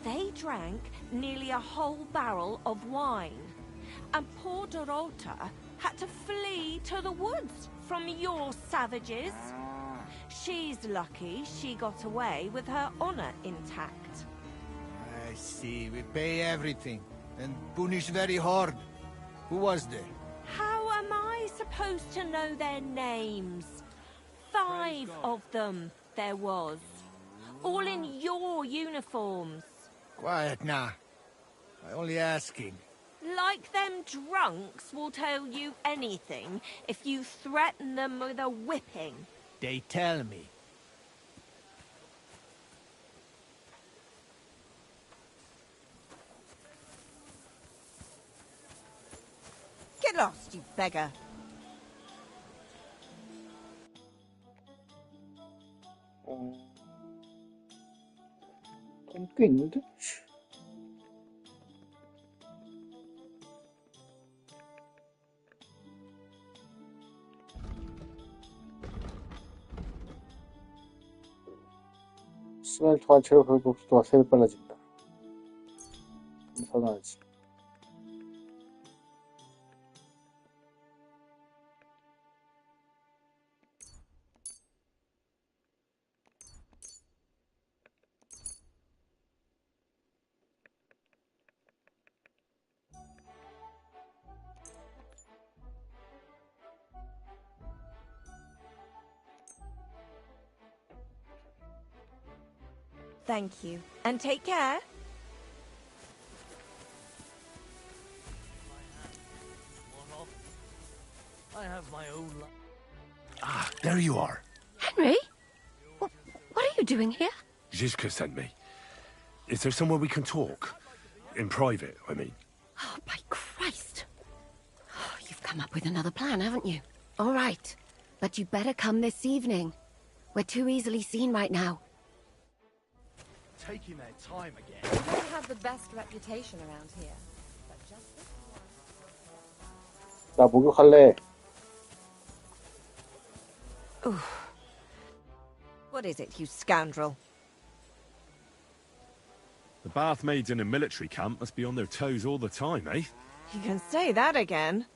they drank nearly a whole barrel of wine. And poor Dorota had to flee to the woods from your savages. She's lucky she got away with her honor intact. I see. We pay everything and punish very hard. Who was there? How am I supposed to know their names? 5 of them there was. All in your uniforms. Quiet now. I only asking. Like them drunks will tell you anything if you threaten them with a whipping. They tell me. Get lost, you beggar. 꽤 있는데? 시간을 통한 체력 회복 속도가 3배 빨라진다. 선호하지. Thank you. And take care. I have my own life. Ah, there you are. Henry? What are you doing here? Zizka sent me. Is there somewhere we can talk? In private, I mean. Oh, by Christ. Oh, you've come up with another plan, haven't you? All right. But you better come this evening. We're too easily seen right now. Taking their time again. We don't have the best reputation around here. But just this 나 목욕할래. What is it, you scoundrel? The bath maids in a military camp must be on their toes all the time, eh? You can say that again.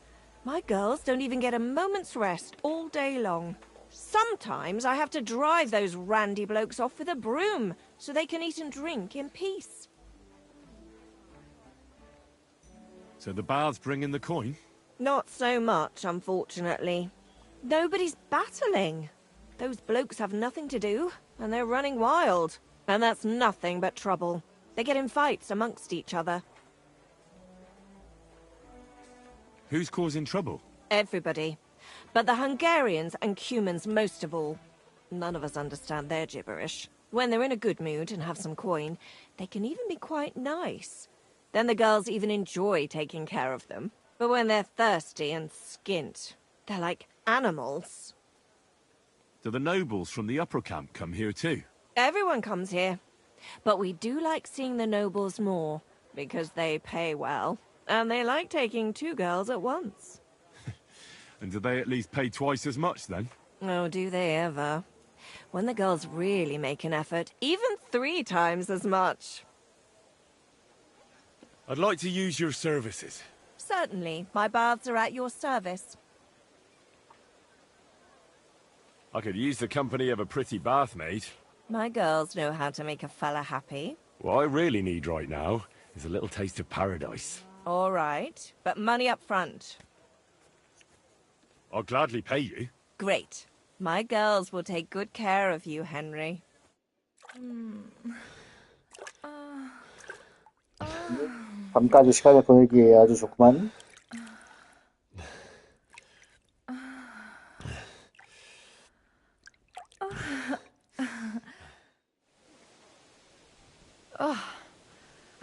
My girls don't even get a moment's rest all day long. Sometimes I have to drive those randy blokes off with a broom so they can eat and drink in peace. So the baths bring in the coin? Not so much, unfortunately. Nobody's battling. Those blokes have nothing to do, and they're running wild. And that's nothing but trouble. They get in fights amongst each other. Who's causing trouble? Everybody. But the Hungarians and Cumans most of all. None of us understand their gibberish. When they're in a good mood and have some coin, they can even be quite nice. Then the girls even enjoy taking care of them. But when they're thirsty and skint, they're like animals. Do the nobles from the upper camp come here too? Everyone comes here. But we do like seeing the nobles more, because they pay well. And they like taking 2 girls at once. And do they at least pay twice as much then? Oh, do they ever? When the girls really make an effort, even 3 times as much. I'd like to use your services. Certainly, my baths are at your service. I could use the company of a pretty bath maid. My girls know how to make a fella happy. What I really need right now is a little taste of paradise. All right, but money up front. I'll gladly pay you. Great. My girls will take good care of you, Henry. 밤까지 시간을 보내기에 아주 좋구만.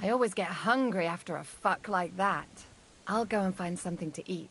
I always get hungry after a fuck like that. I'll go and find something to eat.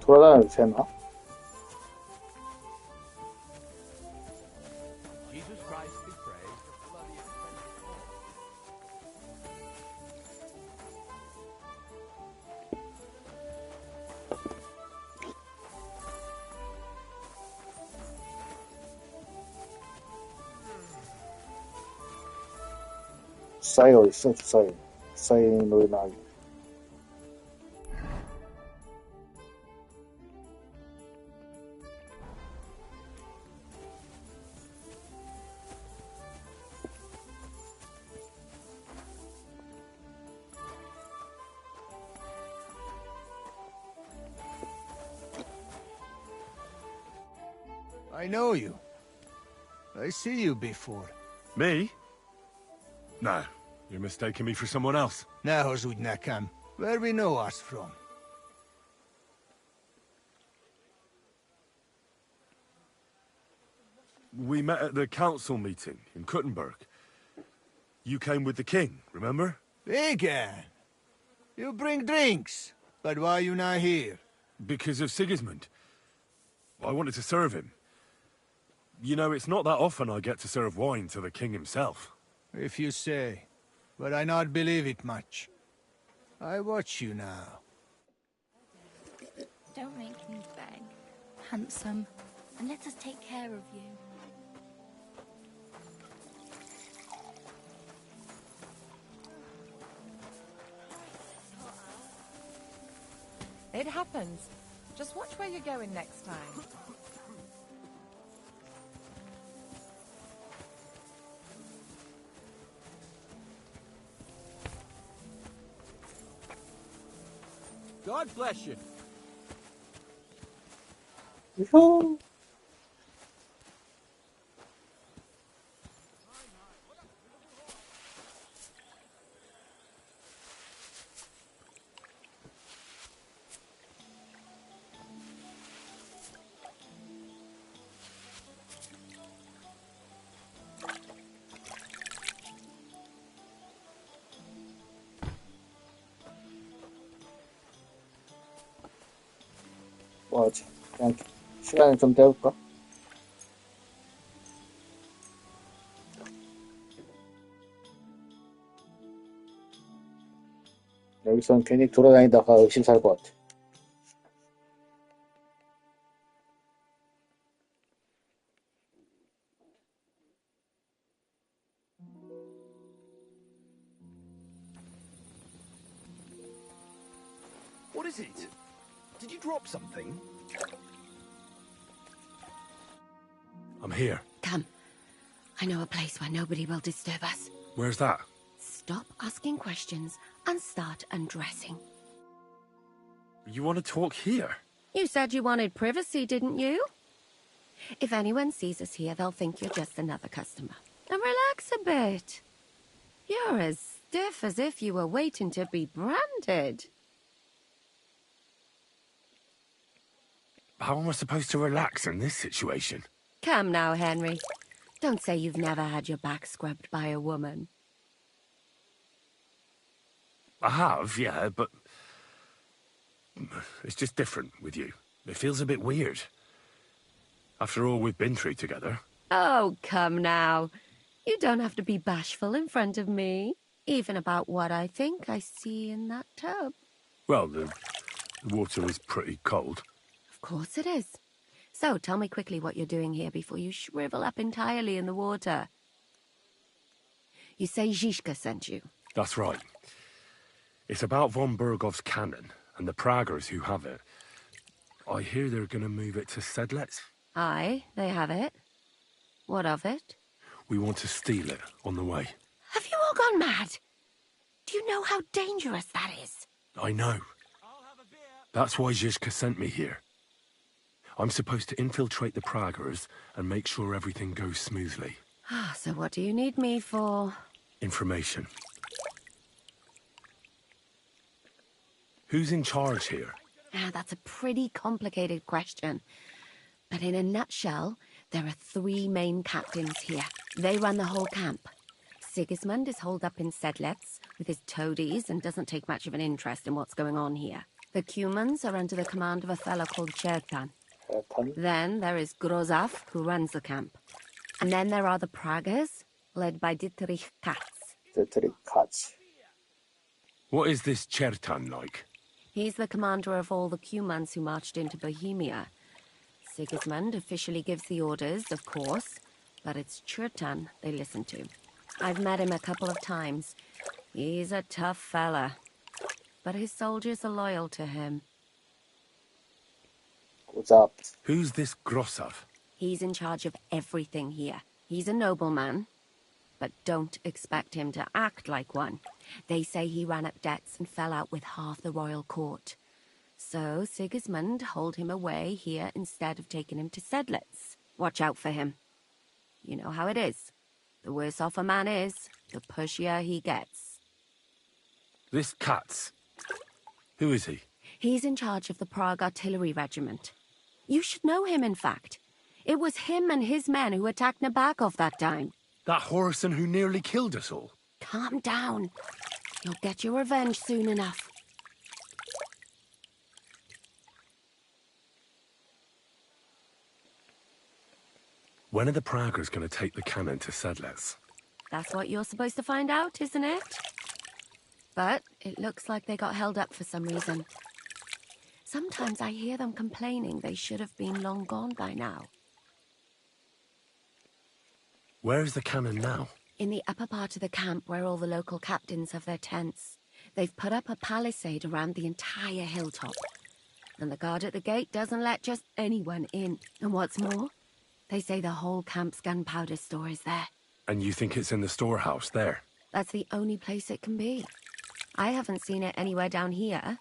돌아다녀도 되나? Jesus Christ be praised. 주사위 어딨어, 주사위. 주사위 노래 나가기. I know you. I see you before. Me? No, you're mistaking me for someone else. Now, Zudnakam, where we know us from? We met at the council meeting in Kuttenberg. You came with the king, remember? Vegan! You bring drinks, but why you not here? Because of Sigismund. I wanted to serve him. You know, it's not that often I get to serve wine to the king himself. If you say. but I not believe it much. I watch you now. Don't make me beg, handsome, and let us take care of you. It happens. Just watch where you're going next time. God bless you. Yoo-hoo. 뭐하지? 그냥 시간을 좀 때울까? 여기선 괜히 돌아다니다가 의심 살 것 같아. What is it? Did you drop something? I'm here. Come. I know a place where nobody will disturb us. Where's that? Stop asking questions and start undressing. You want to talk here? You said you wanted privacy, didn't you? If anyone sees us here, they'll think you're just another customer. And relax a bit. You're as stiff as if you were waiting to be branded. How am I supposed to relax in this situation? Come now, Henry. Don't say you've never had your back scrubbed by a woman. I have, yeah, but it's just different with you. It feels a bit weird. After all we've been through together. Oh, come now. You don't have to be bashful in front of me. Even about what I think I see in that tub. Well, the water was pretty cold. Of course it is. So, tell me quickly what you're doing here before you shrivel up entirely in the water. You say Zizka sent you? That's right. It's about von Bergov's cannon and the Praggers who have it. I hear they're going to move it to Sedlets. Aye, they have it. What of it? We want to steal it on the way. Have you all gone mad? Do you know how dangerous that is? I know. That's why Zizka sent me here. I'm supposed to infiltrate the Praggers and make sure everything goes smoothly. So what do you need me for? Information. Who's in charge here? That's a pretty complicated question. But in a nutshell, there are 3 main captains here. They run the whole camp. Sigismund is holed up in Sedlets with his toadies and doesn't take much of an interest in what's going on here. The Cumans are under the command of a fellow called Chertan. Then there is Grozaf, who runs the camp. And then there are the Praggers, led by Dietrich Katz. Dietrich Katz. What is this Chertan like? He's the commander of all the Cumans who marched into Bohemia. Sigismund officially gives the orders, of course, but it's Chertan they listen to. I've met him a couple of times. He's a tough fella, but his soldiers are loyal to him. What's up? Who's this Grossav? He's in charge of everything here. He's a nobleman, but don't expect him to act like one. They say he ran up debts and fell out with half the royal court. So Sigismund holed him away here instead of taking him to Sedlets. Watch out for him. You know how it is. The worse off a man is, the pushier he gets. This Katz. Who is he? He's in charge of the Prague Artillery Regiment. You should know him, in fact. It was him and his men who attacked Nabokov that time. That Horace who nearly killed us all. Calm down. You'll get your revenge soon enough. When are the Praggers going to take the cannon to Sedlets? That's what you're supposed to find out, isn't it? But it looks like they got held up for some reason. Sometimes I hear them complaining they should have been long gone by now. Where's the cannon now? In the upper part of the camp where all the local captains have their tents. They've put up a palisade around the entire hilltop. And the guard at the gate doesn't let just anyone in. And what's more, they say the whole camp's gunpowder store is there. And you think it's in the storehouse there? That's the only place it can be. I haven't seen it anywhere down here,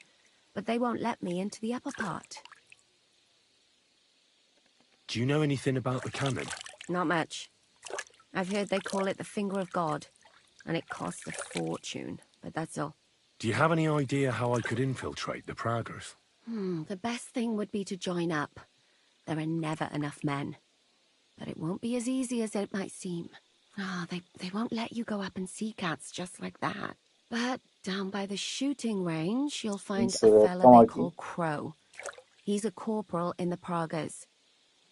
but they won't let me into the upper part. Do you know anything about the cannon? Not much. I've heard they call it the Finger of God, and it costs a fortune, but that's all. Do you have any idea how I could infiltrate the Praggers? The best thing would be to join up. There are never enough men. But it won't be as easy as it might seem. They won't let you go up and see cats just like that. But down by the shooting range, you'll find a fella they call Crow. He's a corporal in the Praggers.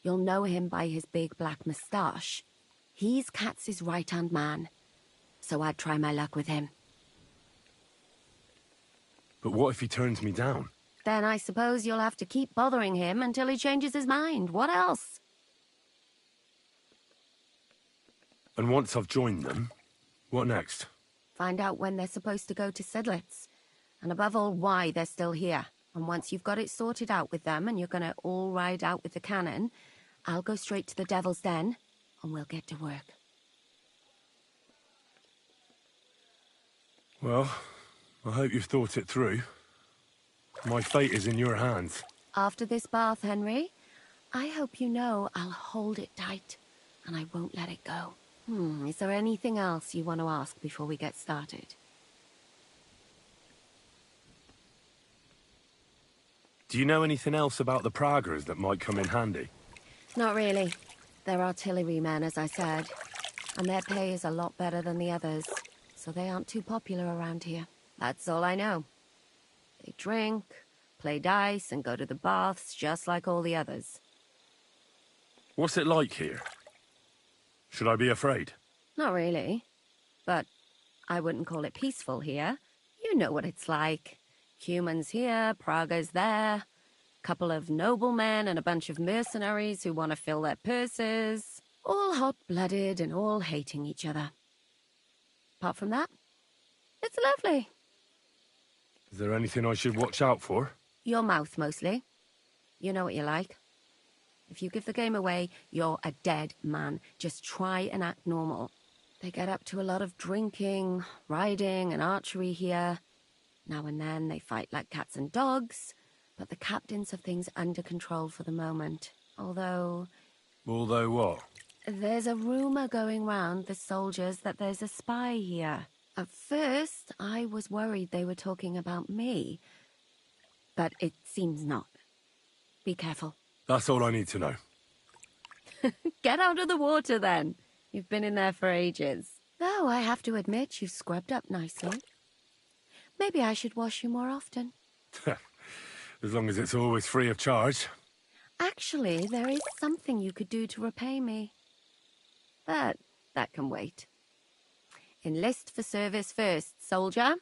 You'll know him by his big black moustache. He's Katz's right-hand man. So I'd try my luck with him. But what if he turns me down? Then I suppose you'll have to keep bothering him until he changes his mind. What else? And once I've joined them, what next? Find out when they're supposed to go to Sedlitz. And above all, why they're still here. And once you've got it sorted out with them and you're gonna all ride out with the cannon, I'll go straight to the Devil's Den and we'll get to work. Well, I hope you've thought it through. My fate is in your hands. After this bath, Henry, I hope you know I'll hold it tight and I won't let it go. Is there anything else you want to ask before we get started? Do you know anything else about the Praggers that might come in handy? Not really. They're artillerymen, as I said. And their pay is a lot better than the others. So they aren't too popular around here. That's all I know. They drink, play dice, and go to the baths just like all the others. What's it like here? Should I be afraid? Not really. But I wouldn't call it peaceful here. You know what it's like. Humans here, Praggers there. Couple of noblemen and a bunch of mercenaries who want to fill their purses. All hot-blooded and all hating each other. Apart from that, it's lovely. Is there anything I should watch out for? Your mouth, mostly. You know what you like. If you give the game away, you're a dead man. Just try and act normal. They get up to a lot of drinking, riding, and archery here. Now and then they fight like cats and dogs, but the captains have things under control for the moment. Although... Although what? There's a rumor going round the soldiers that there's a spy here. At first, I was worried they were talking about me. But it seems not. Be careful. That's all I need to know. Get out of the water, then. You've been in there for ages. Though I have to admit you've scrubbed up nicely. Maybe I should wash you more often. As long as it's always free of charge. Actually, there is something you could do to repay me. But that can wait. Enlist for service first, soldier.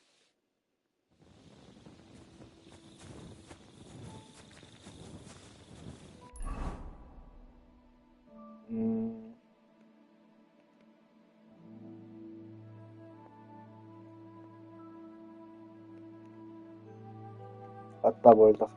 맞다 멀다.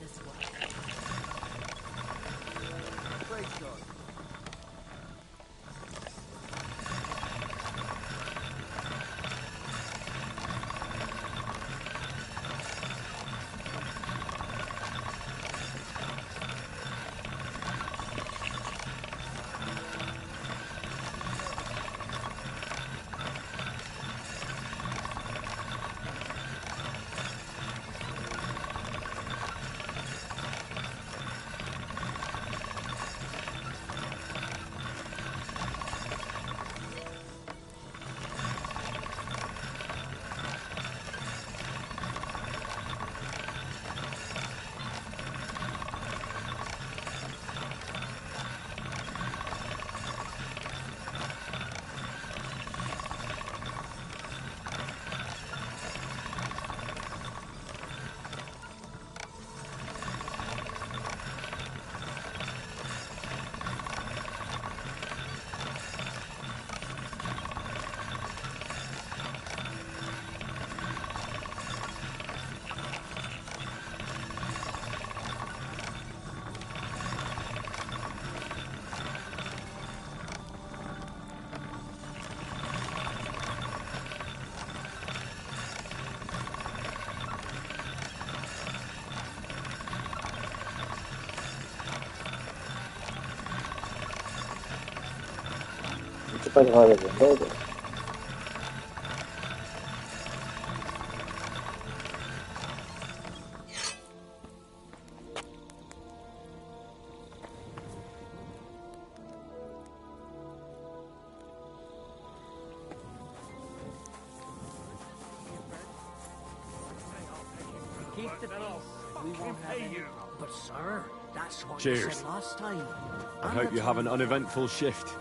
this way. Praise God. 이쪽까지 가야 되는데. Keep the peace. We won't have any. But sir, that's what Cheers. you said last time. I hope you have an uneventful shift.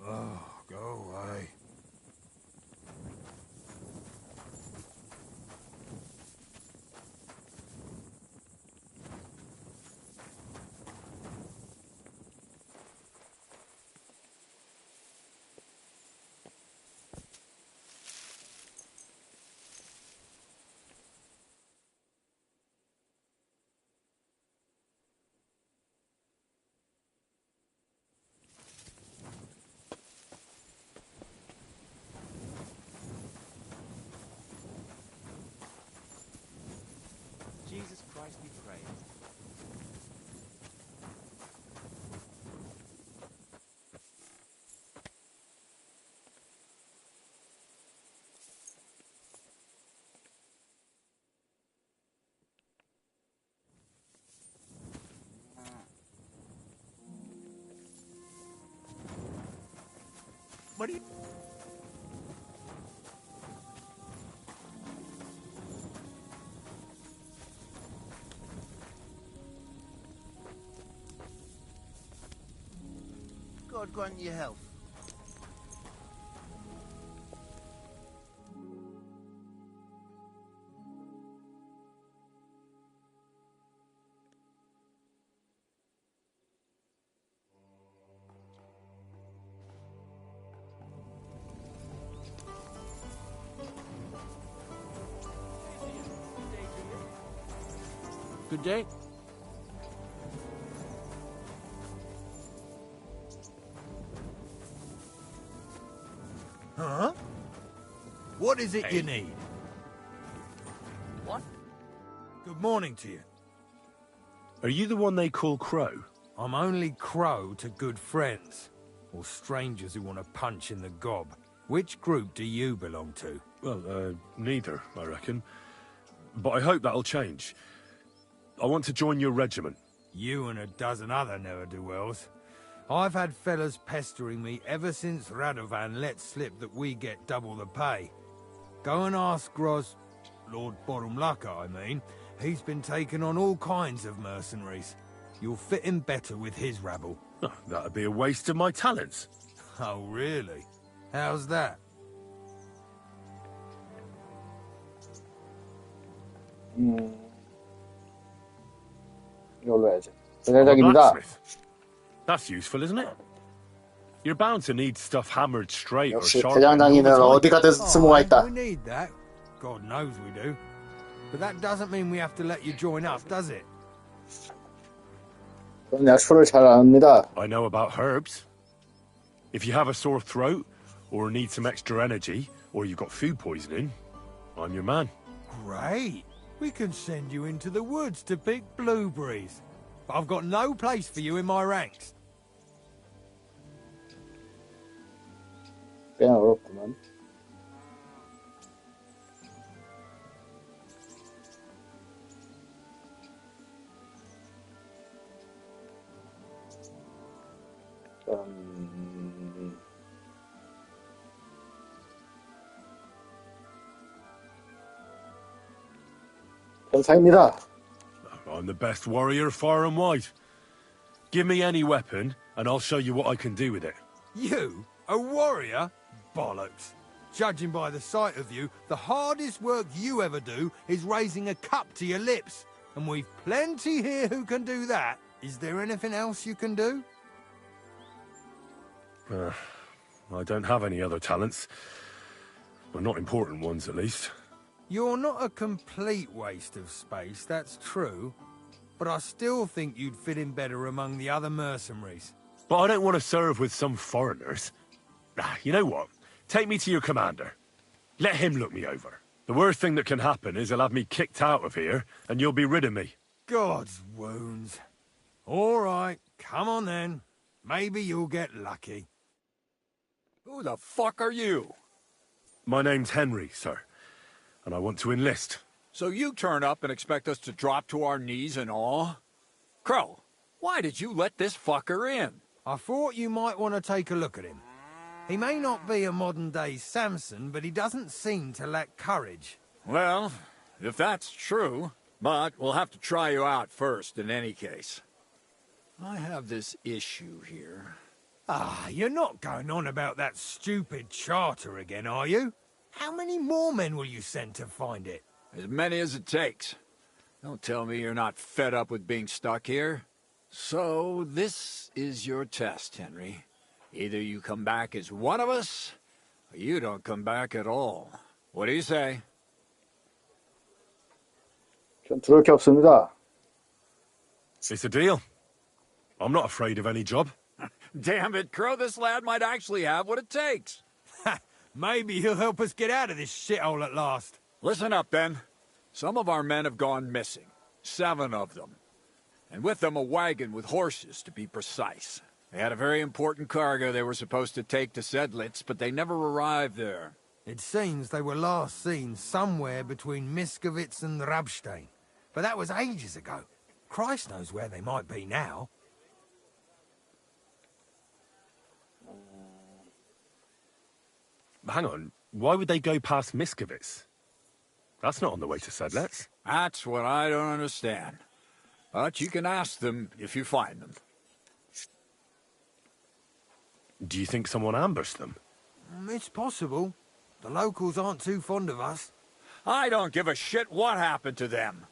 Oh, go away. Jesus Christ be praised. What do you... God grant you health. Good day. Huh? What is it you need? What? Good morning to you. Are you the one they call Crow? I'm only Crow to good friends, or strangers who want to punch in the gob. Which group do you belong to? Well, neither, I reckon. But I hope that'll change. I want to join your regiment. You and a dozen other ne'er-do-wells. I've had fellas pestering me ever since Radovan let slip that we get double the pay. Go and ask Gros, Lord Borumlaka, I mean. He's been taking on all kinds of mercenaries. You'll fit in better with his rabble. Oh, that'd be a waste of my talents. Oh, really? How's that? 이걸로 해야지. I'm a 대장입니다. blacksmith. That's useful, isn't it? You're bound to need stuff hammered straight or 역시 sharp. 대장장이는 어디 가든 쓸모가 있다. We need that. God knows we do. But that doesn't mean we have to let you join up, does it? 저는 약초를 잘 압니다. I know about herbs. If you have a sore throat, or need some extra energy, or you've got food poisoning, I'm your man. Great. We can send you into the woods to pick blueberries. But I've got no place for you in my ranks. 그냥 어렵구만. 전사입니다. I'm the best warrior far and wide. Give me any weapon, and I'll show you what I can do with it. You? A warrior? Bollocks. Judging by the sight of you, the hardest work you ever do is raising a cup to your lips. And we've plenty here who can do that. Is there anything else you can do? I don't have any other talents. Well, not important ones, at least. You're not a complete waste of space, that's true. But I still think you'd fit in better among the other mercenaries. But I don't want to serve with some foreigners. You know what? Take me to your commander. Let him look me over. The worst thing that can happen is he'll have me kicked out of here, and you'll be rid of me. God's wounds. All right, come on then. Maybe you'll get lucky. Who the fuck are you? My name's Henry, sir, and I want to enlist. So you turn up and expect us to drop to our knees in awe? Crow, why did you let this fucker in? I thought you might want to take a look at him. He may not be a modern-day Samson, but he doesn't seem to lack courage. Well, if that's true, but we'll have to try you out first in any case. I have this issue here. Ah, you're not going on about that stupid charter again, are you? How many more men will you send to find it? As many as it takes. Don't tell me you're not fed up with being stuck here. So, this is your test, Henry. Either you come back as one of us, or you don't come back at all. What do you say? 전 두려울 게 없습니다. It's a deal. I'm not afraid of any job. Damn it, Crow, this lad might actually have what it takes. Maybe he'll help us get out of this shithole at last. Listen up, then. Some of our men have gone missing. 7 of them. And with them a wagon with horses, to be precise. They had a very important cargo they were supposed to take to Sedlitz, but they never arrived there. It seems they were last seen somewhere between Miskovitz and Rabstein. But that was ages ago. Christ knows where they might be now. Hang on, why would they go past Miskovitz? That's not on the way to Sedlitz. That's what I don't understand. But you can ask them if you find them. Do you think someone ambushed them? It's possible. The locals aren't too fond of us. I don't give a shit what happened to them.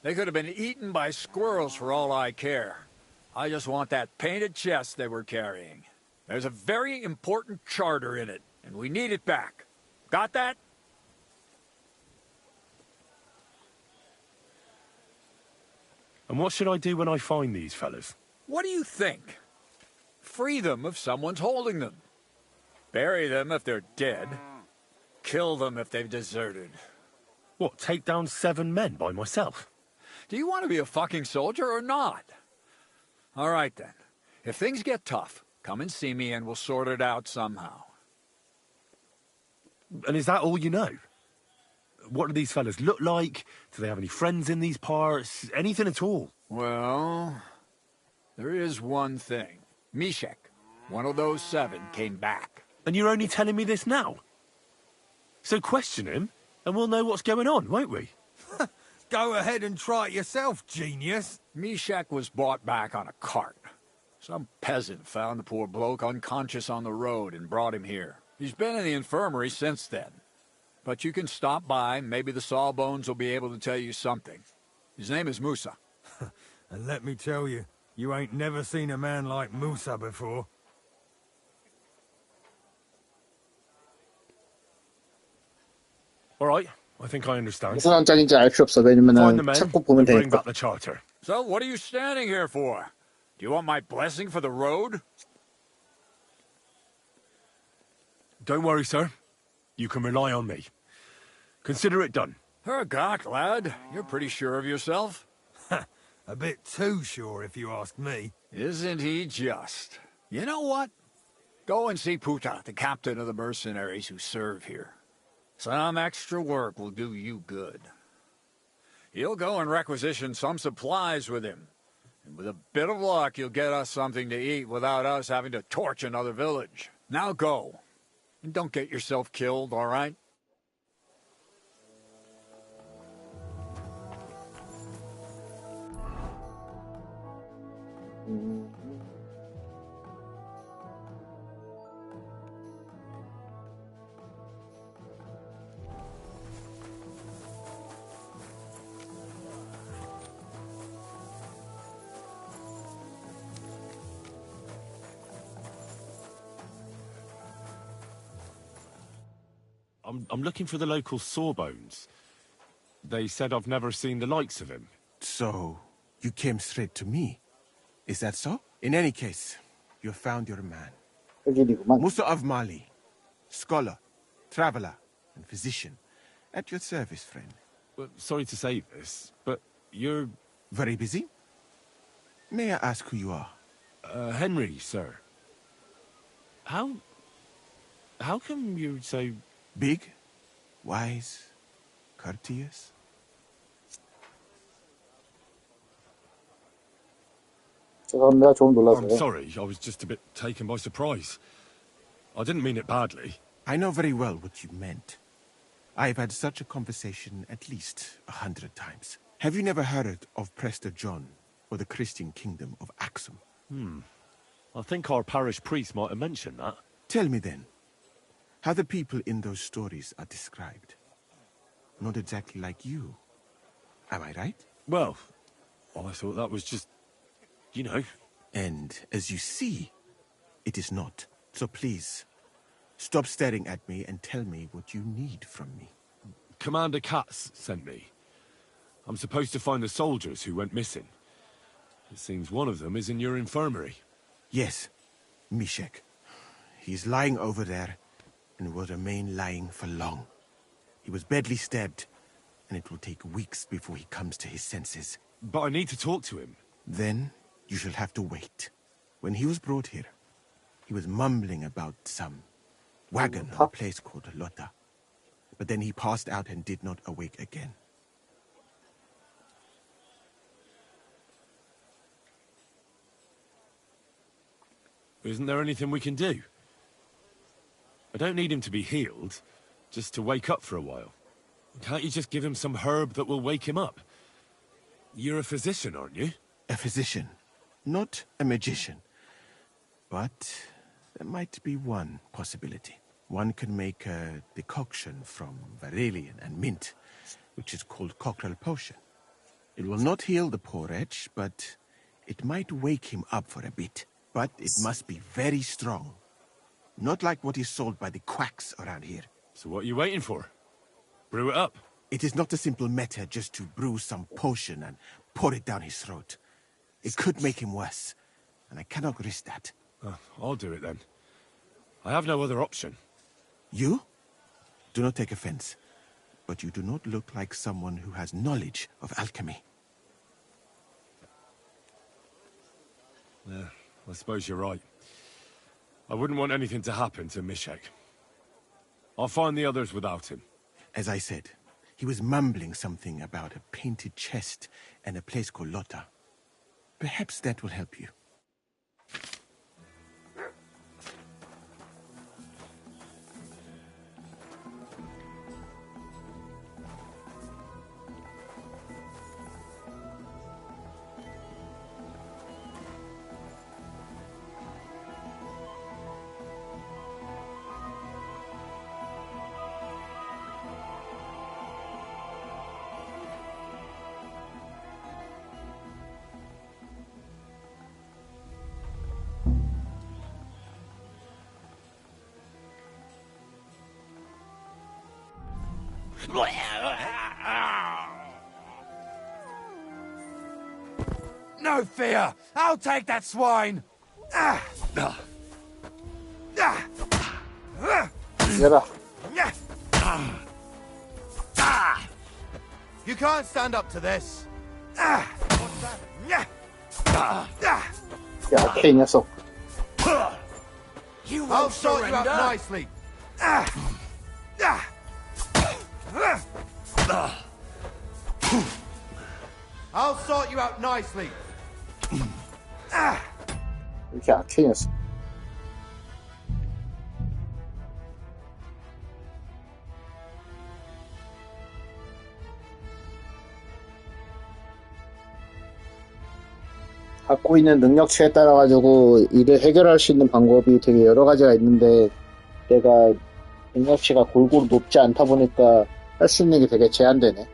They could have been eaten by squirrels for all I care. I just want that painted chest they were carrying. There's a very important charter in it, and we need it back. Got that? And what should I do when I find these fellas? What do you think? Free them if someone's holding them. Bury them if they're dead. Kill them if they've deserted. What, take down 7 men by myself? Do you want to be a fucking soldier or not? All right then. If things get tough, come and see me and we'll sort it out somehow. And is that all you know? What do these fellas look like? Do they have any friends in these parts? Anything at all? Well, there is one thing. Mishek, one of those 7, came back. And you're only telling me this now? So question him, and we'll know what's going on, won't we? Go ahead and try it yourself, genius. Mishek was brought back on a cart. Some peasant found the poor bloke unconscious on the road and brought him here. He's been in the infirmary since then. But you can stop by, maybe the Sawbones will be able to tell you something. His name is Musa. And let me tell you, you ain't never seen a man like Musa before. All right, I think I understand. 무슨 한장인지 알 필요 없어. Find the 왜냐면은 men 찾고 보면 and bring 되니까. back the charter. So, what are you standing here for? Do you want my blessing for the road? Don't worry, sir. You can rely on me. Consider it done. Hergott, lad. You're pretty sure of yourself. A bit too sure, if you ask me. Isn't he just? You know what? Go and see Puta, the captain of the mercenaries who serve here. Some extra work will do you good. He'll go and requisition some supplies with him. And with a bit of luck, you'll get us something to eat without us having to torch another village. Now go. And don't get yourself killed, all right? I'm looking for the local Sawbones. They said I've never seen the likes of him. So, you came straight to me. Is that so? In any case, you have found your man. Musa of Mali, scholar, traveler, and physician. At your service, friend. Well, sorry to say this, but you're... Very busy? May I ask who you are? Henry, sir. How come you're so... Big, wise, courteous? I'm sorry, I was just a bit taken by surprise. I didn't mean it badly. I know very well what you meant. I've had such a conversation at least 100 times. Have you never heard of Prester John or the Christian kingdom of Axum? I think our parish priest might have mentioned that. Tell me then, how the people in those stories are described. Not exactly like you. Am I right? Well, I thought that was just, you know. And as you see, it is not. So please, stop staring at me and tell me what you need from me. Commander Katz sent me. I'm supposed to find the soldiers who went missing. It seems one of them is in your infirmary. Yes, Mishek. He's lying over there and will remain lying for long. He was badly stabbed, and it will take weeks before he comes to his senses. But I need to talk to him. Then you shall have to wait. When he was brought here, he was mumbling about some wagon at a place called Lota. But then he passed out and did not awake again. Isn't there anything we can do? I don't need him to be healed, just to wake up for a while. Can't you just give him some herb that will wake him up? You're a physician, aren't you? A physician, not a magician. But there might be one possibility. One can make a decoction from Varelian and mint, which is called cockerel potion. It will not heal the poor wretch, but it might wake him up for a bit. But it must be very strong. Not like what is sold by the quacks around here. So what are you waiting for? Brew it up. It is not a simple matter just to brew some potion and pour it down his throat. It could make him worse, and I cannot risk that. I'll do it then. I have no other option. You? Do not take offense, but you do not look like someone who has knowledge of alchemy. Yeah, I suppose you're right. I wouldn't want anything to happen to Mishek. I'll find the others without him. As I said, he was mumbling something about a painted chest and a place called Lota. Perhaps that will help you. No fear! I'll take that swine! 얘라. You can't stand up to this. 야, 이 녀석. I'll sort you out nicely. I'll sort you out nicely. 이렇게 약해, 이 녀석. 갖고 있는 능력치에 따라 가지고 일을 해결할 수 있는 방법이 되게 여러 가지가 있는데 내가 능력치가 골고루 높지 않다 보니까 할 수 있는 게 되게 제한되네.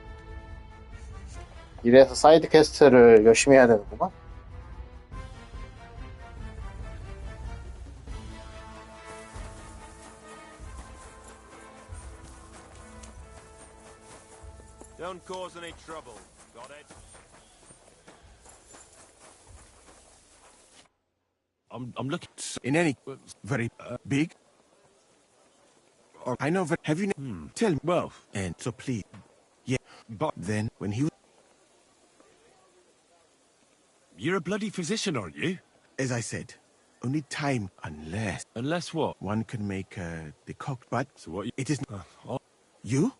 이래서 사이드 퀘스트를 열심히 해야 되는구만. Don't cause any trouble. Got it? I'm looking in any very big. Or I know. Have you tell me? Well, and so please, yeah. But then when he, you're a bloody physician, aren't you? as I said, only time unless what? One can make the cock. But so what? It is you.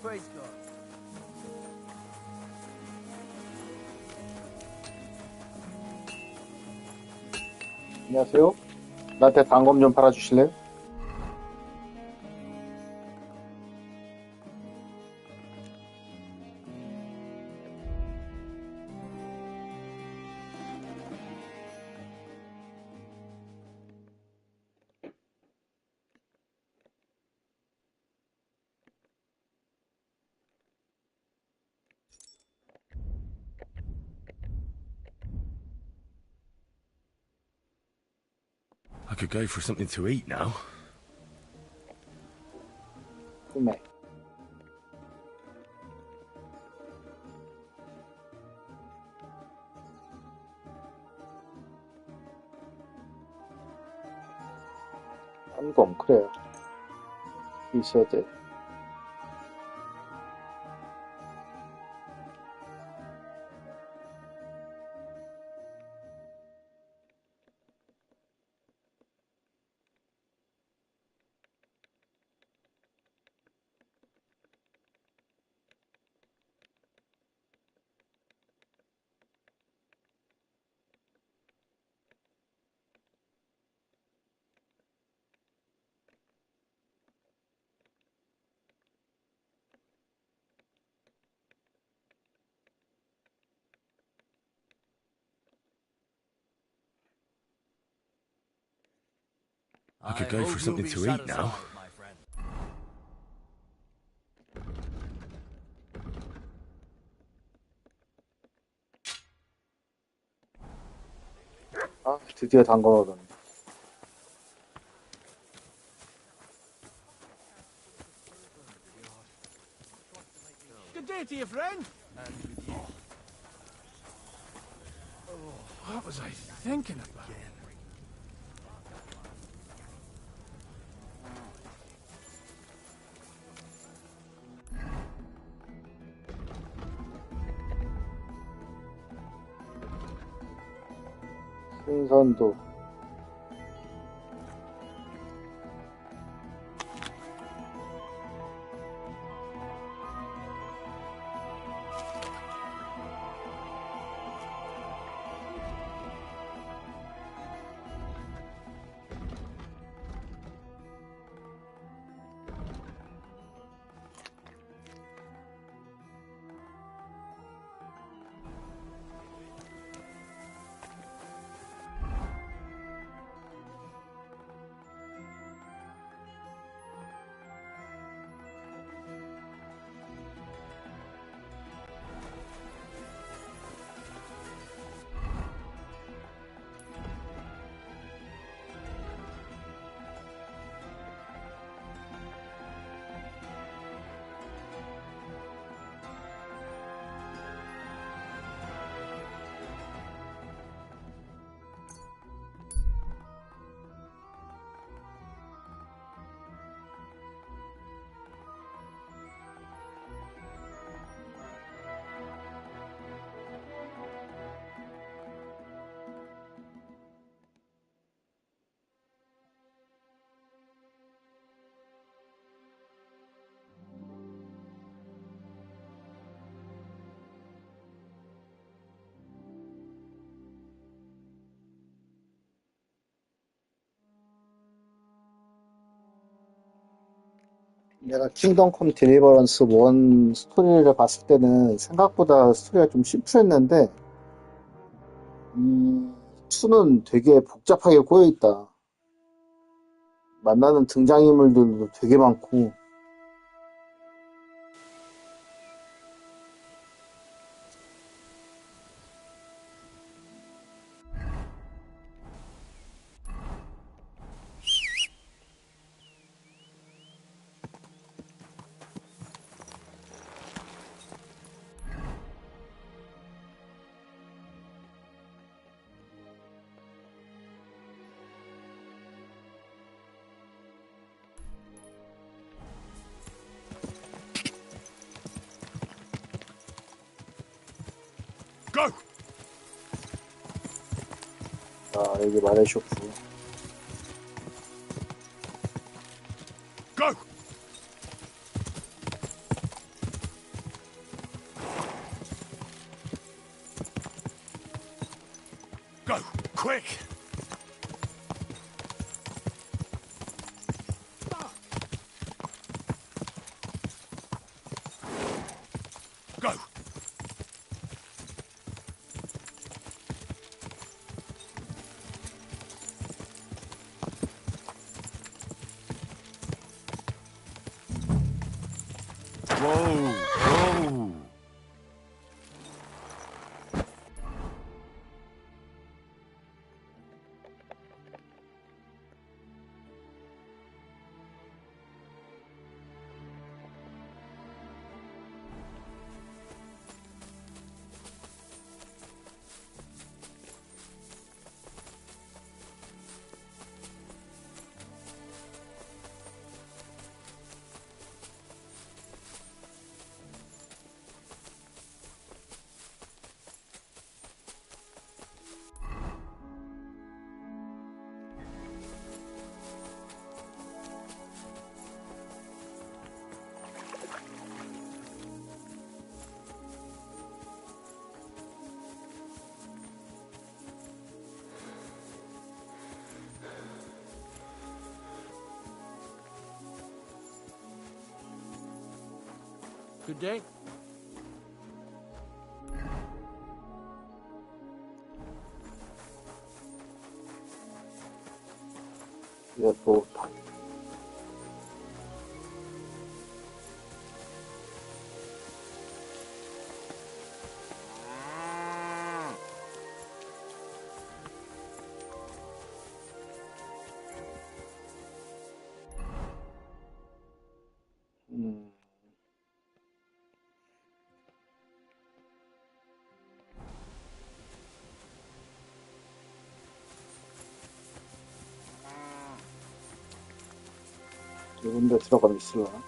Praise God. 안녕하세요. 나한테 단검 좀 팔아주실래요? I could go for something to eat now. 꿈에. 단검, 그래요. 있어야 돼. I could go for something to eat now. 아, 드디어 단걸 얻었네. Good day to you, friend. What was I thinking about? 신선도. 내가 킹덤컴 딜리버런스 1 스토리를 봤을 때는 생각보다 스토리가 좀 심플했는데 2는 되게 복잡하게 꼬여있다. 만나는 등장인물들도 되게 많고 Go! 아, 여기 마레쇼프. Go! Go! Quick! Go! Whoa! Whoa! Good day. 이제 또 이런 데 들어가면 있을라나?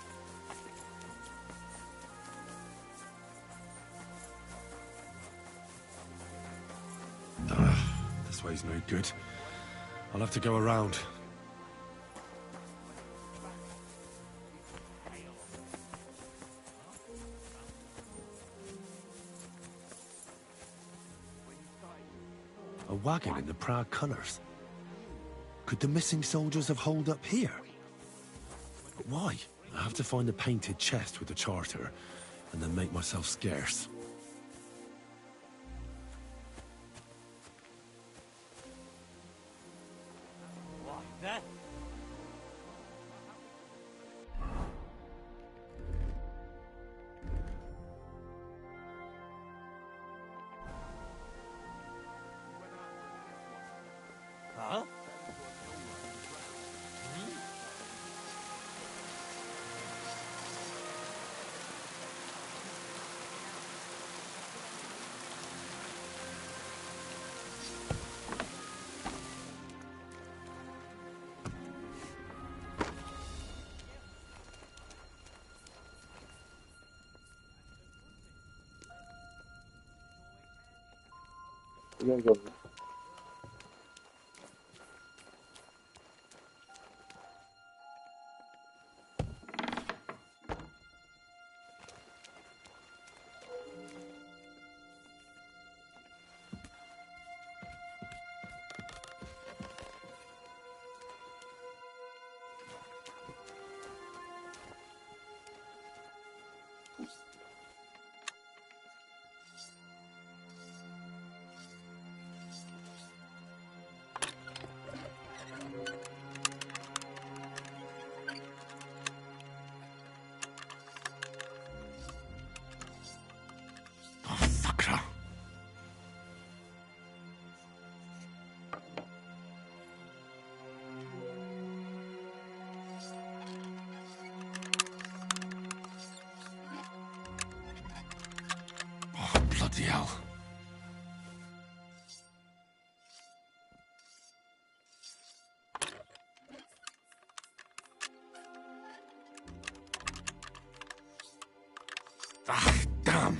This way's no good. I'll have to go around. A wagon in the Prague colours. Could the missing soldiers have holed up here? But why? I have to find the painted chest with the charter, and then make myself scarce. There. Huh? 여기 없네. Bloody hell. Ah, damn.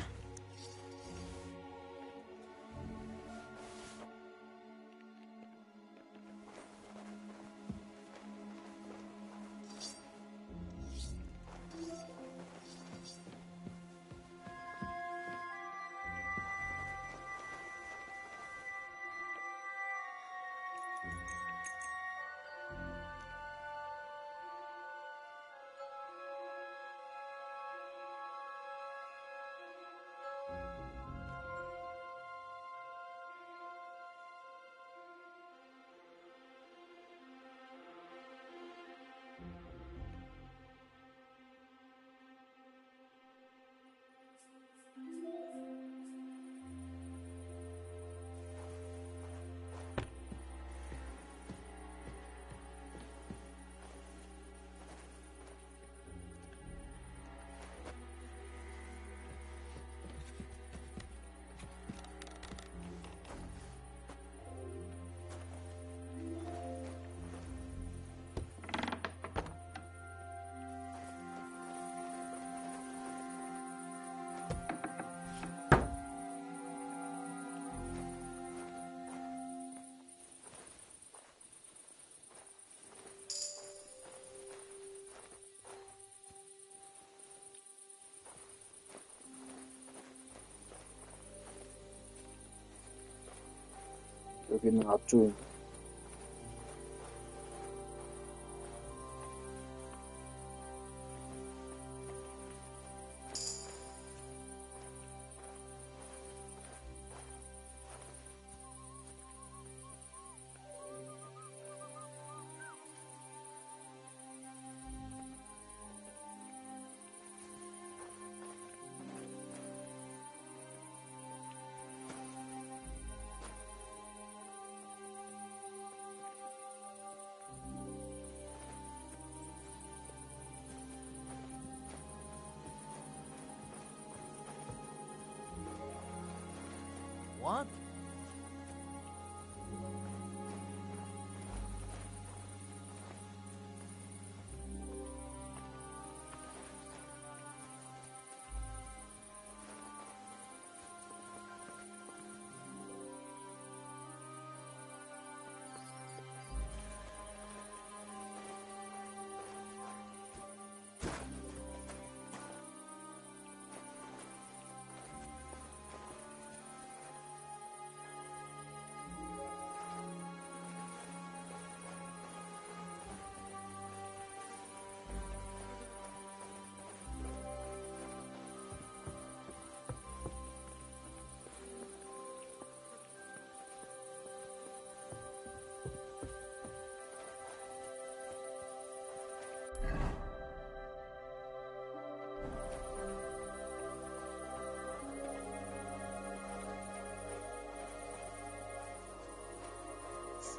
여기는 앞쪽인데.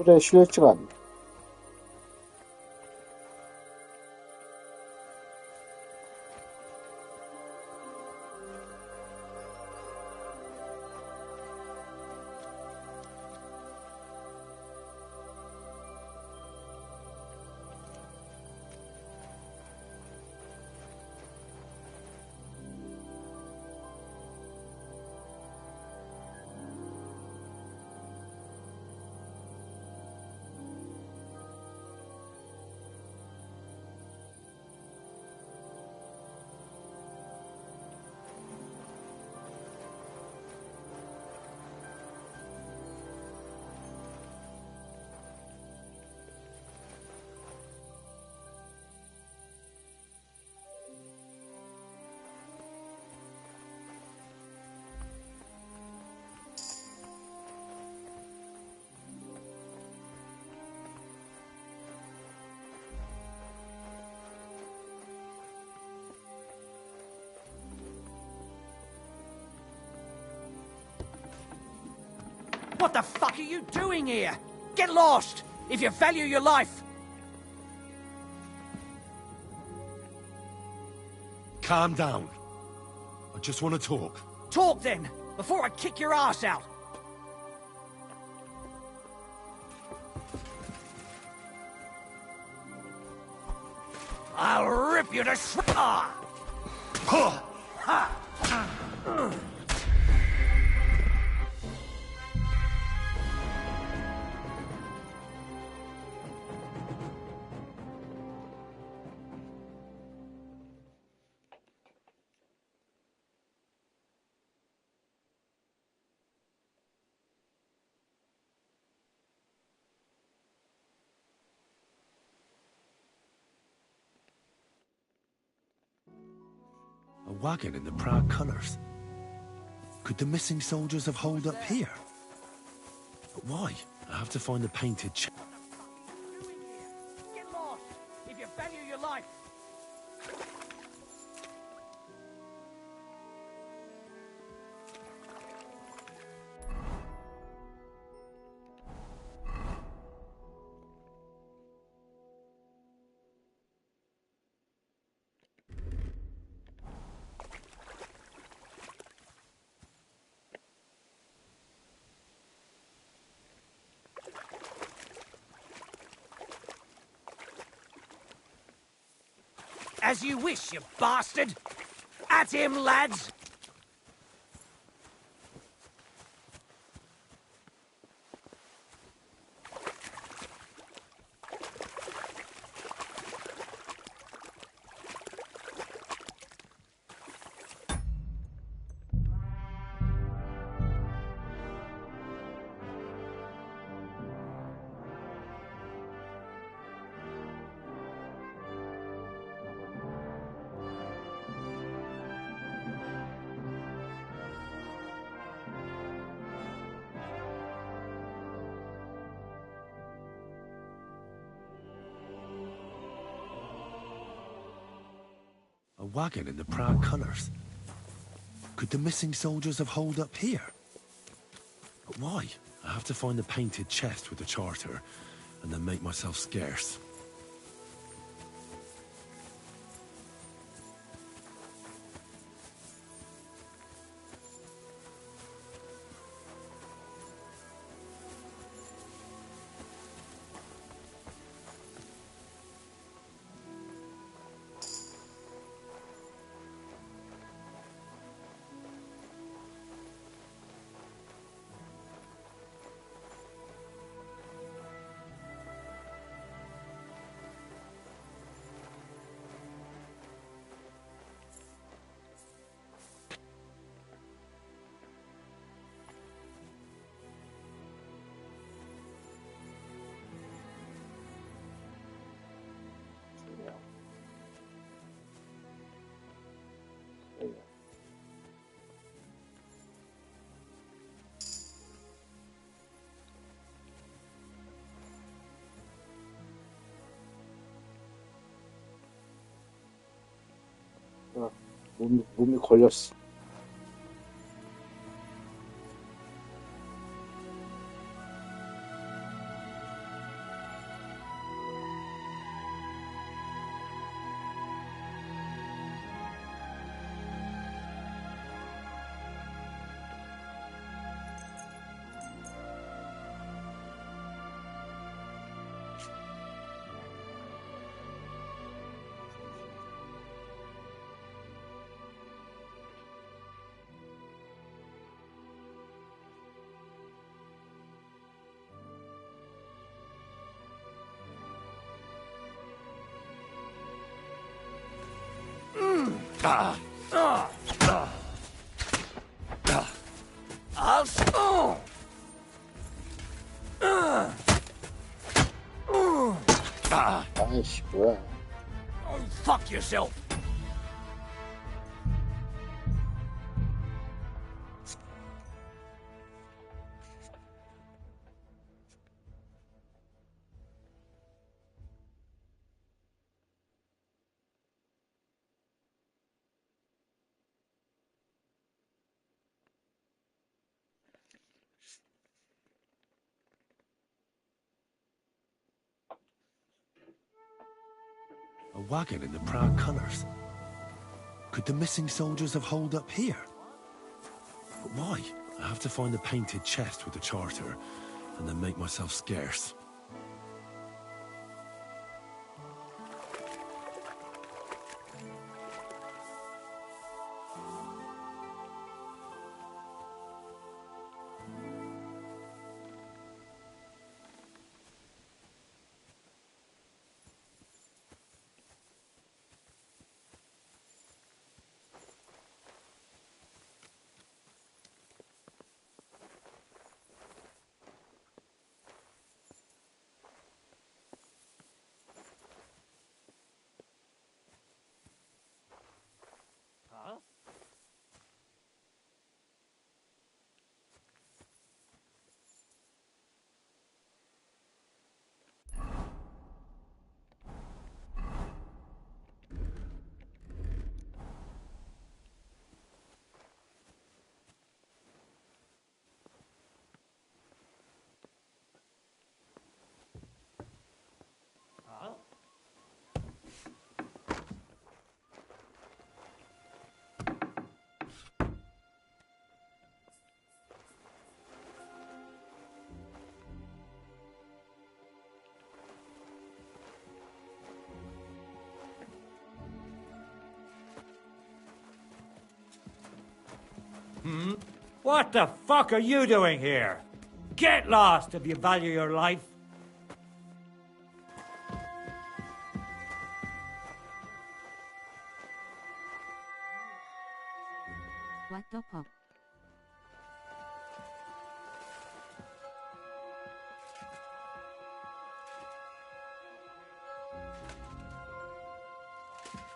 술에 실려있지가 않네. What the fuck are you doing here? Get lost, if you value your life. Calm down. I just want to talk. Talk then, before I kick your ass out. I'll rip you to shreds. A wagon in the proud colours. Could the missing soldiers have holed up here? But why? I have to find the painted Get lost, if you value your life. As you wish, you bastard! At him, lads! A wagon in the proud colours. Could the missing soldiers have holed up here? But why? I have to find the painted chest with the charter, and then make myself scarce. 몸이 걸렸어. 아이씨, 뭐야. Oh, fuck yourself. A wagon in the proud colours. Could the missing soldiers have holed up here? But why? I have to find the painted chest with the charter, and then make myself scarce. Hmm? What the fuck are you doing here? Get lost if you value your life. What the fuck?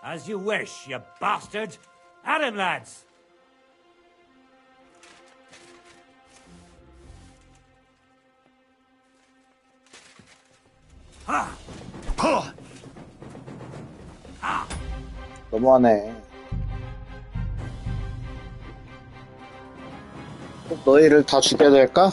As you wish, you bastard. At him, lads. 너무하네. 꼭 너희를 다 죽여야 될까?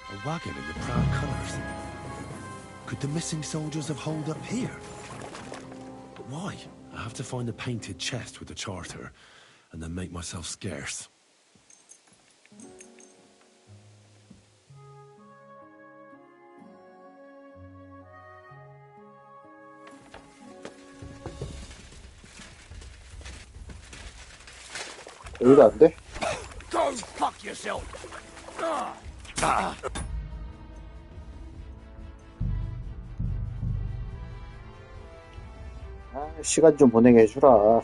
A wagon in the proud colours. Could the missing soldiers have holed up here? But why? I have to find the painted chest with the charter, and then make myself scarce. 여기도 안 돼? Go fuck yourself. 시간 좀 보내게 해주라. A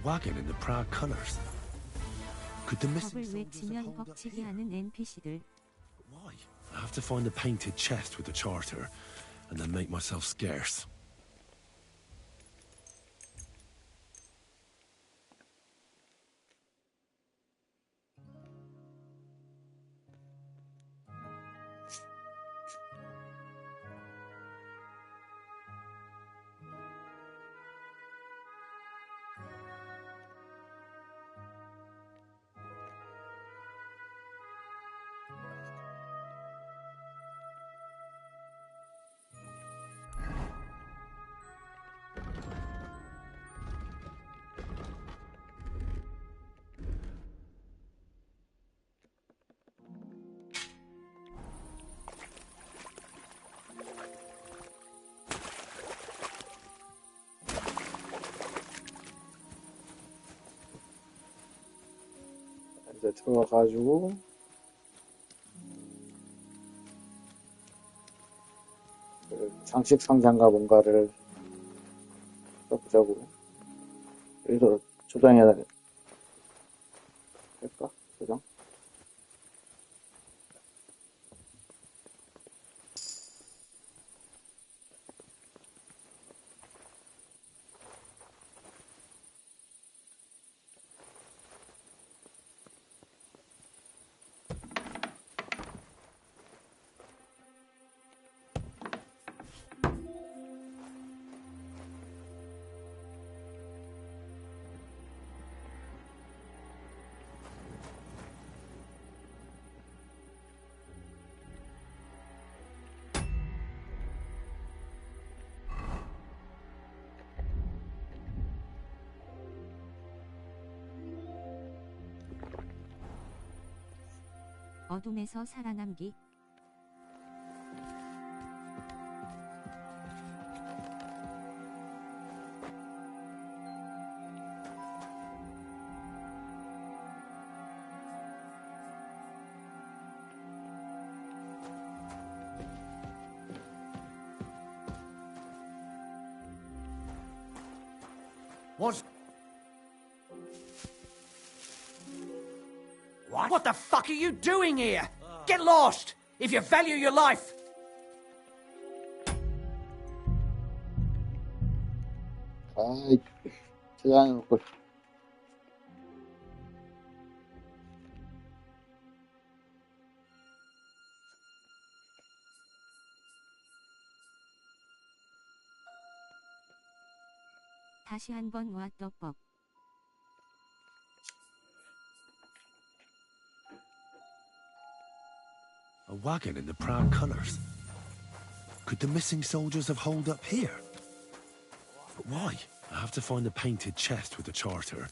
wagon in the proud colours. Could the missing 법을 외치면 벅치게 하는 NPC들. Why? I have to find the painted chest with the charter, and then make myself scarce. 들어가가지고 장식 상자인가 뭔가를 써보자고. 여기서 조정해야 될까? 조정? 어둠에서 살아남기. What the fuck are you doing here? Get lost, if you value your life. 아이, 저장해놓고. 다시 한번 왓더벅. A wagon in the proud colours. Could the missing soldiers have holed up here? But why? I have to find the painted chest with the charter,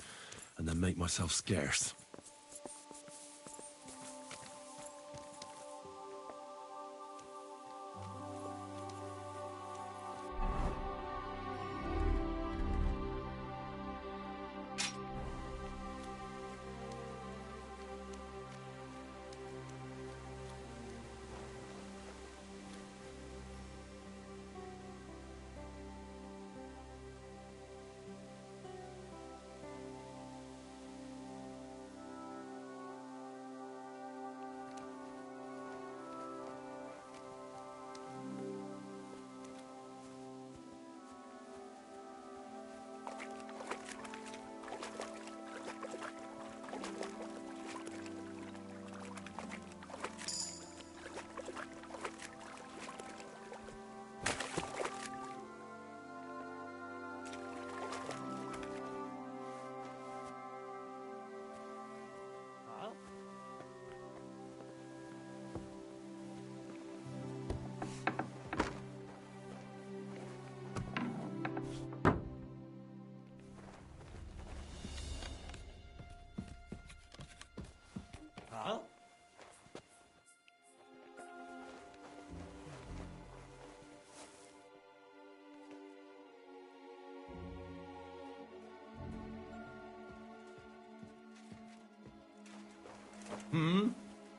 and then make myself scarce.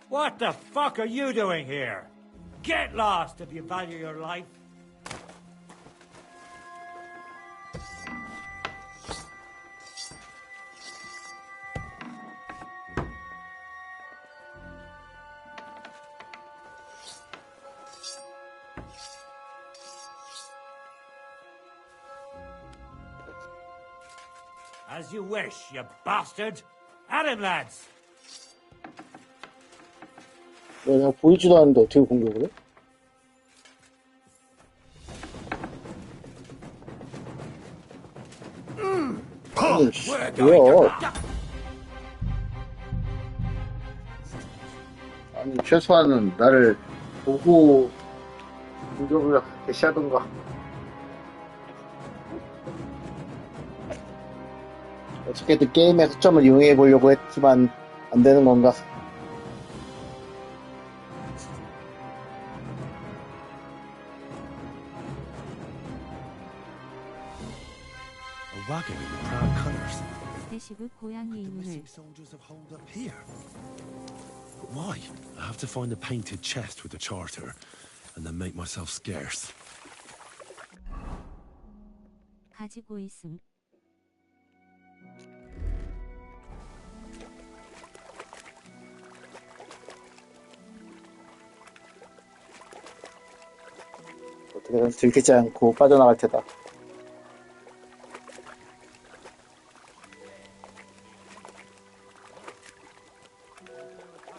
What the fuck are you doing here? Get lost if you value your life. As you wish, you bastard. At him, lads. 내가 보이지도 않는데 어떻게 공격을 해? 아니, 뭐야? 아니, 최소한은 나를 보고 공격을 개시하던가. 어떻게든 게임의 허점을 이용해 보려고 했지만 안 되는 건가? A wagon in the proud colours. 대시브 고양이 인물. Soldiers have holed up here. But why? I have to find the painted chest with the charter, and then make myself scarce. 가지고 있음. 어떻게든 들키지 않고 빠져나갈 테다.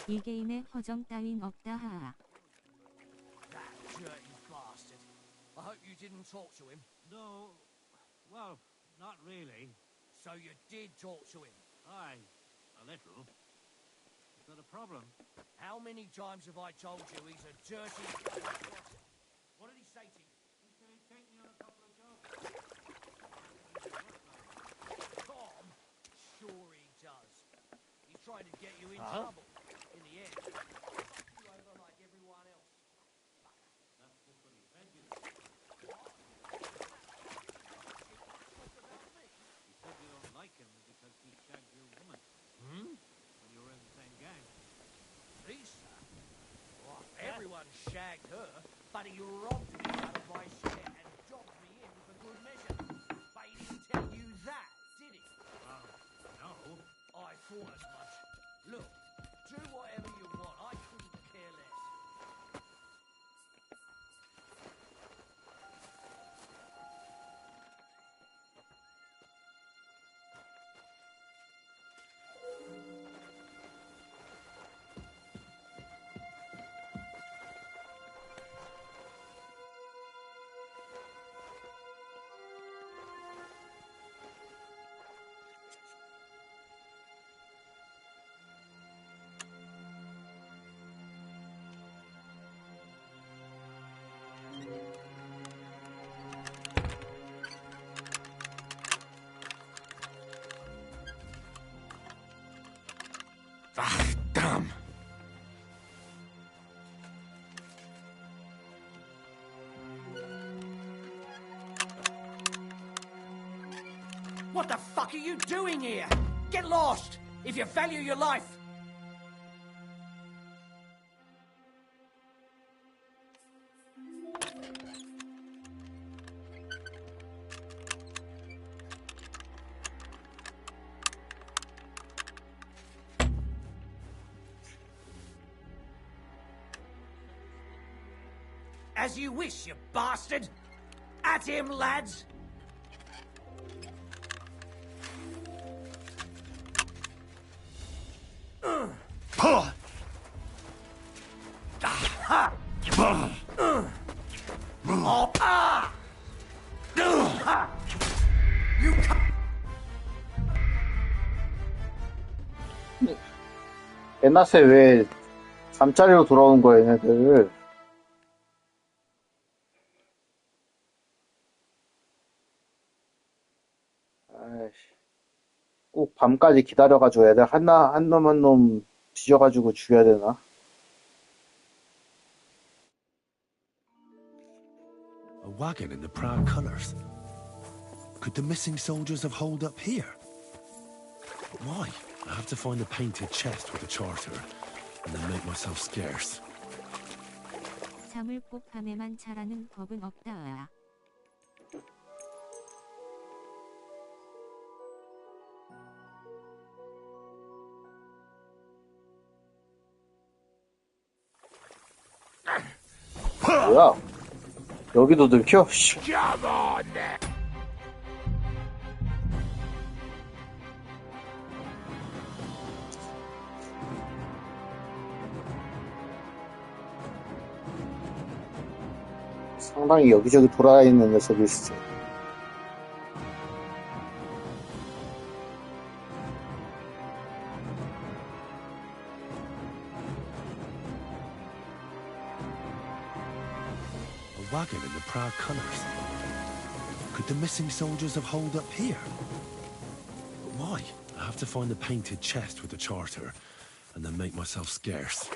이 게임에 허정 따윈 없다 하아. That dirty bastard. I hope you didn't talk to him. No, well, not really. So you did talk to him? Aye, a little. Is that a problem? How many times have I told you he's a dirty... What did he say to you? He said he'd take me on a couple of jobs. Tom? Sure he does. He's trying to get you in trouble. In the end, you over like everyone else. That's just what he said, you know. What? About me? He said you don't like him because he shagged your woman. When you were in the same gang. Lisa? Well, everyone shagged her, but he robbed me out of my share and dobbed me in for good measure. But he didn't tell you that, did he? Well, no. I thought as much. Look, do whatever you want. I couldn't care less. Ah, damn. What the fuck are you doing here? Get lost, if you value your life. As you wish, you bastard! At him, lads! 옛날에 왜 잠자리로 돌아온 거야, 얘네들. 아이씨. 꼭 밤까지 기다려가지고 애들 한 놈 한 놈 뒤져가지고 죽여야 되나? A wagon in the proud colours. Could the missing soldiers have holed up here? But why? I have to find the painted chest with the charter, and then make myself scarce. 잠을 꼭 밤에만 자라는 법은 없다 하아. 뭐야? 여기도 들켜? 씨. Come on! 상당히 여기저기 돌아다니는 녀석이 있어. A wagon in the proud colours. Could the missing soldiers have holed up here? But why? I have to find the painted chest with the charter, and then make myself scarce.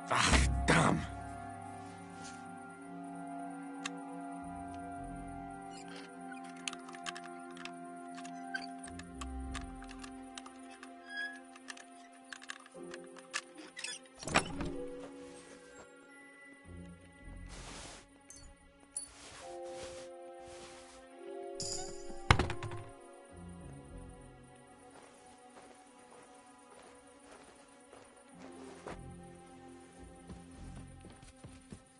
Ah, damn.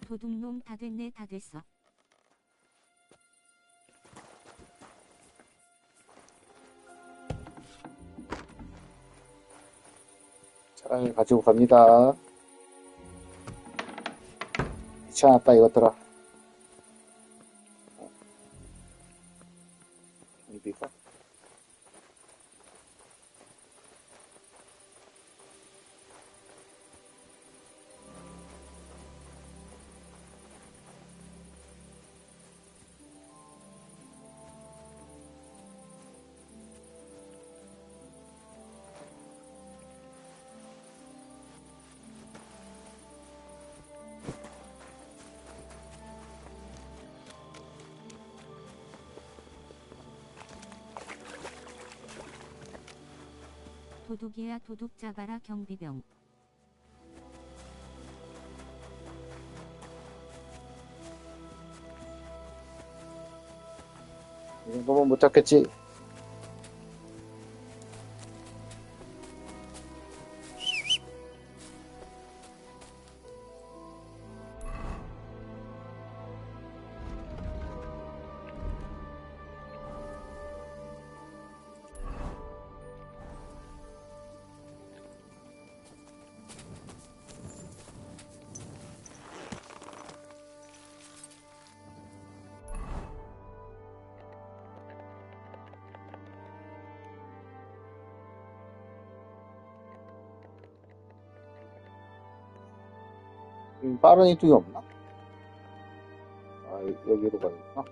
도둑놈 다 됐네 다 됐어. 차량을 가지고 갑니다. 귀찮았다 이것들아. 이비가 도둑이야 도둑 잡아라 경비병. 이 정도면 못 잡겠지. 빠른 이동이 없나? 아, 여기로 가야겠구나.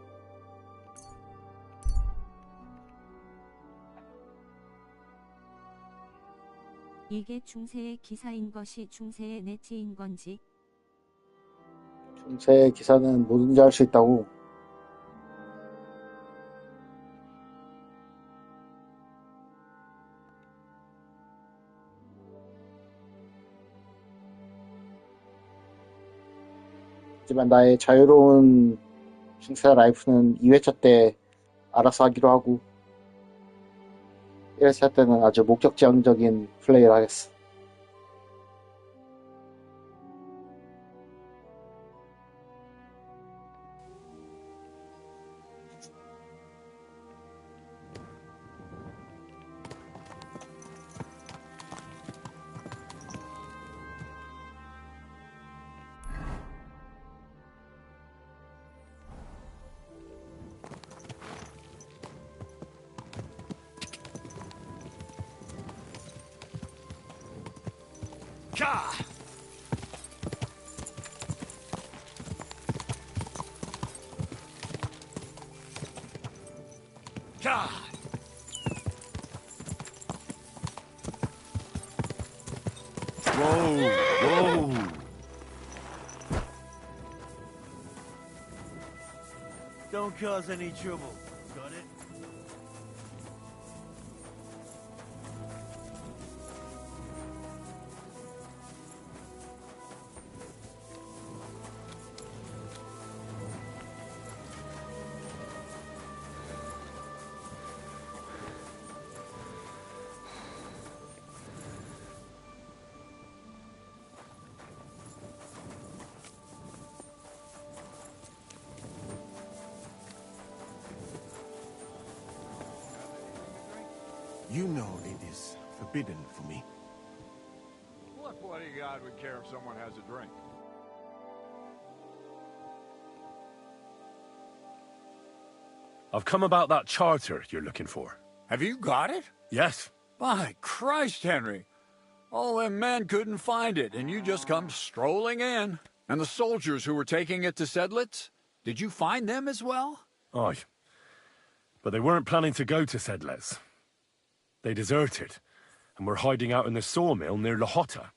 이게 중세의 기사인 것이 중세의 네티인 건지. 중세 기사는 뭐든지 할 수 있다고. 하지만 나의 자유로운 중세 라이프는 2회차 때 알아서 하기로 하고 1회차 때는 아주 목적지향적인 플레이를 하겠어. 자! 자! Whoa, whoa. Don't cause any trouble. Got it? You know it is forbidden for me. What bodyguard would care if someone has a drink? I've come about that charter you're looking for. Have you got it? Yes. By Christ, Henry. All them men couldn't find it, and you just come strolling in. And the soldiers who were taking it to Sedlitz? Did you find them as well? Aye. But they weren't planning to go to Sedlitz. They deserted, and were hiding out in the sawmill near Lahota.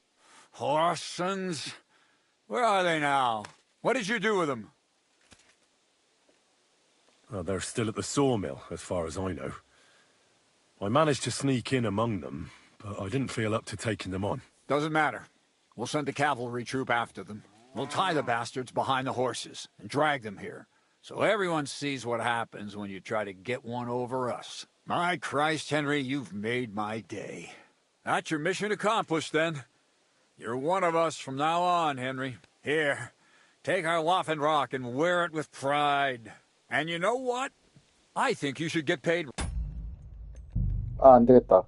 Horsons. Where are they now? What did you do with them? Well, they're still at the sawmill, as far as I know. I managed to sneak in among them, but I didn't feel up to taking them on. Doesn't matter. We'll send a cavalry troop after them. We'll tie the bastards behind the horses and drag them here, so everyone sees what happens when you try to get one over us. My Christ, Henry, you've made my day. That's your mission accomplished, then. You're one of us from now on, Henry. Here, take our Loffen Rock and wear it with pride. And you know what? I think you should get paid. 아, 안 되겠다.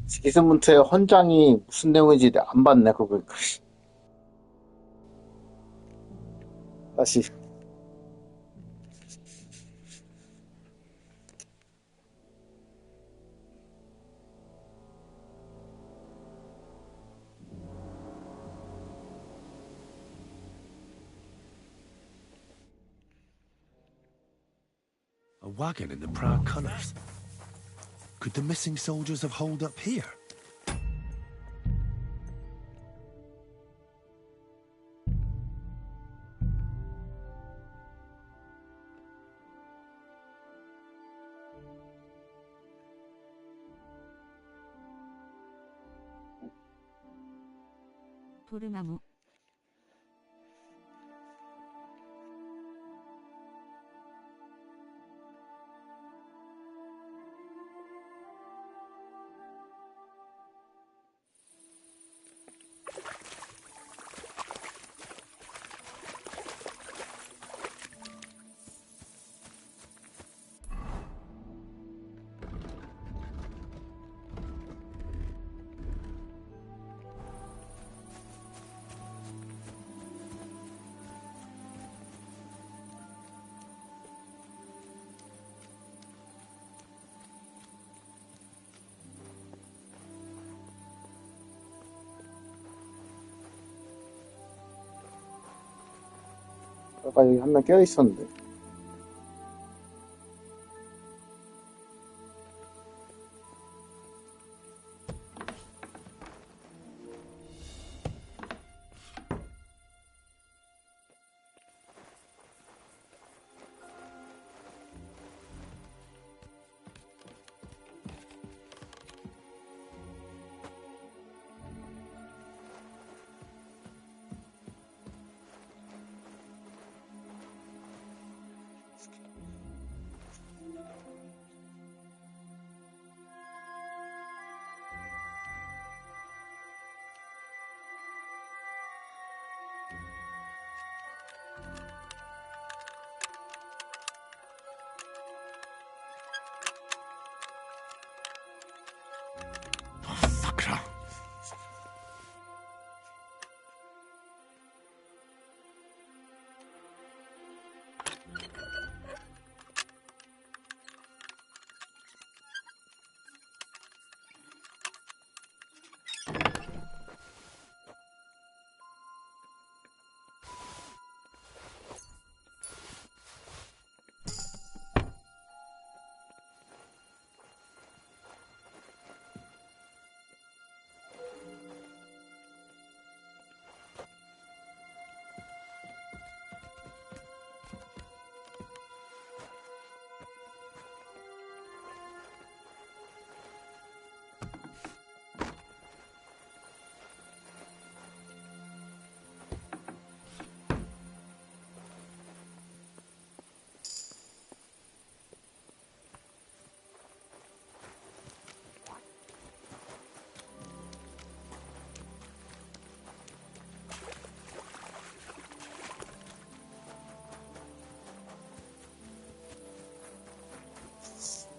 시기스문트의 헌장이 무슨 내용인지 안 봤네, 그거. 다시. A wagon in the proud colours. Could the missing soldiers have holed up here? 도르마무. 아까 여기 한 명 껴있었는데.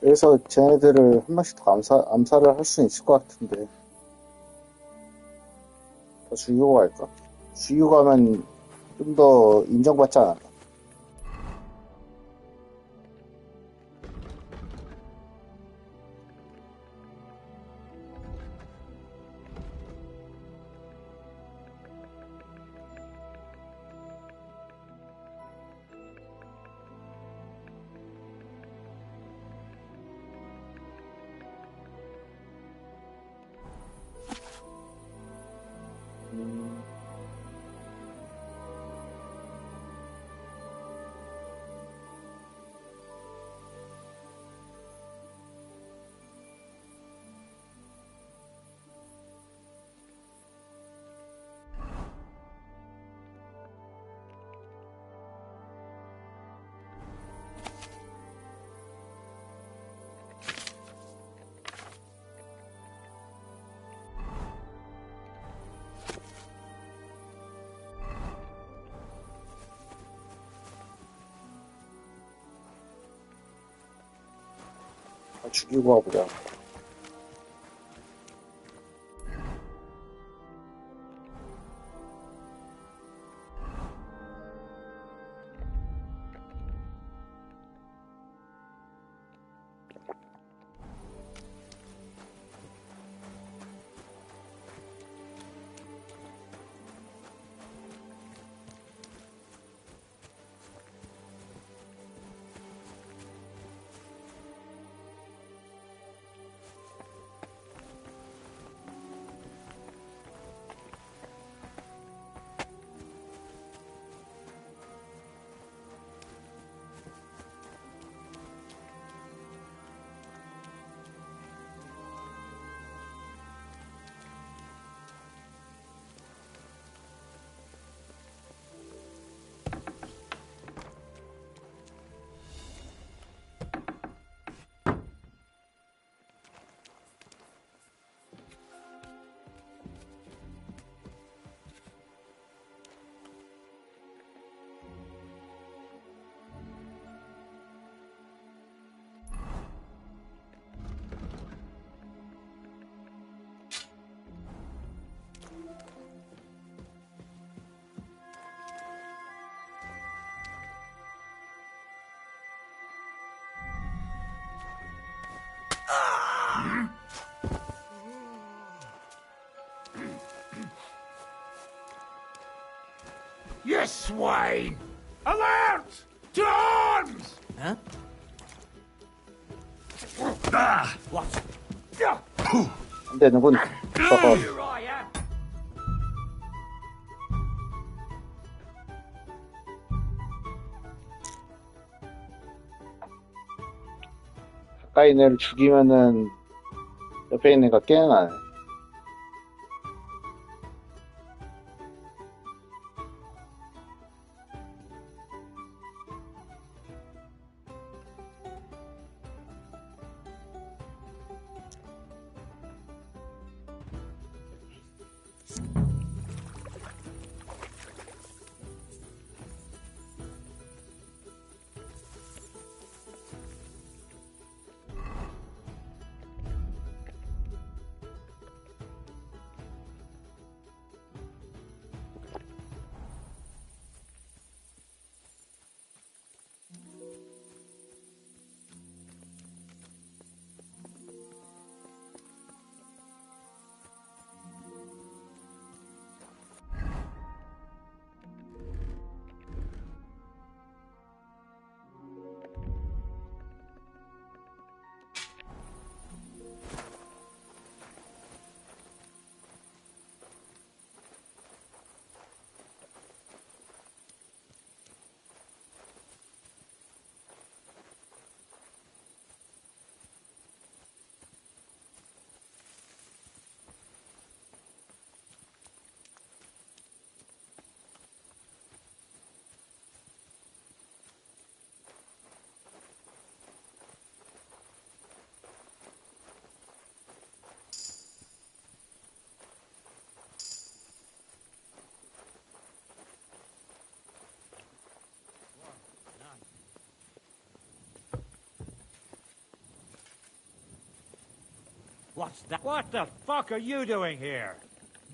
그래서 쟤네들을 한 명씩 더 암살을 할 수 있을 것 같은데. 더 죽이고 갈까? 죽이고 가면 좀 더 인정받지 않을까? 죽이고 와보자. You swine! Alert! To arms! Huh? What? 안 되는군. 저거. Here I am! 가까이 있는 애를 죽이면은 옆에 있는 애가 깨어나네. What's that? What the fuck are you doing here?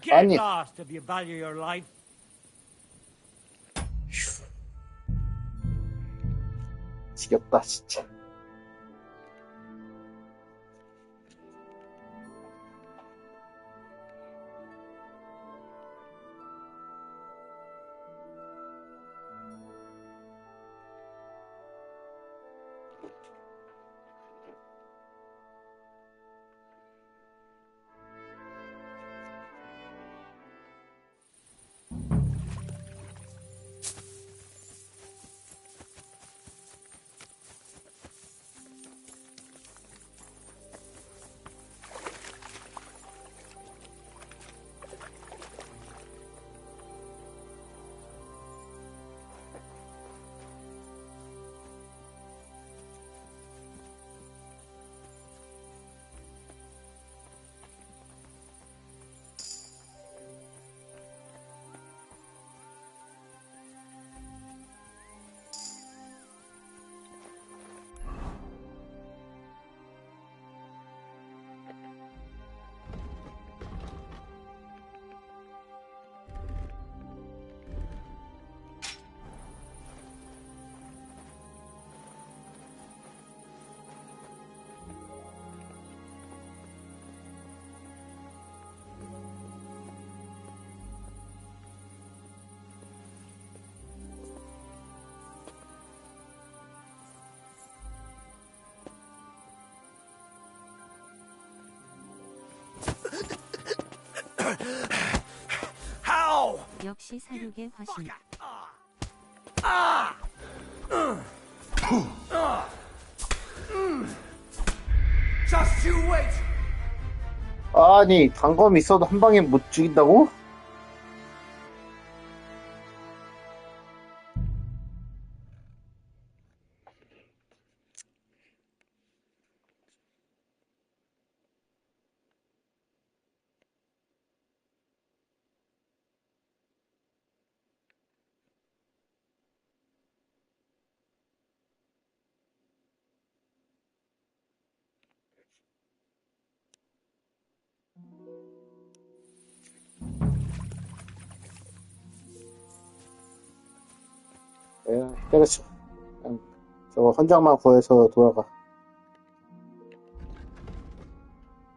Get 아니. lost if you value your life. 지겹다 진짜. How? 역시 사륙의 화신. Just you wait. 아니, 단검이 있어도 한 방에 못 죽인다고? 때렸어. 그냥 저거 헌장만 구해서 돌아가.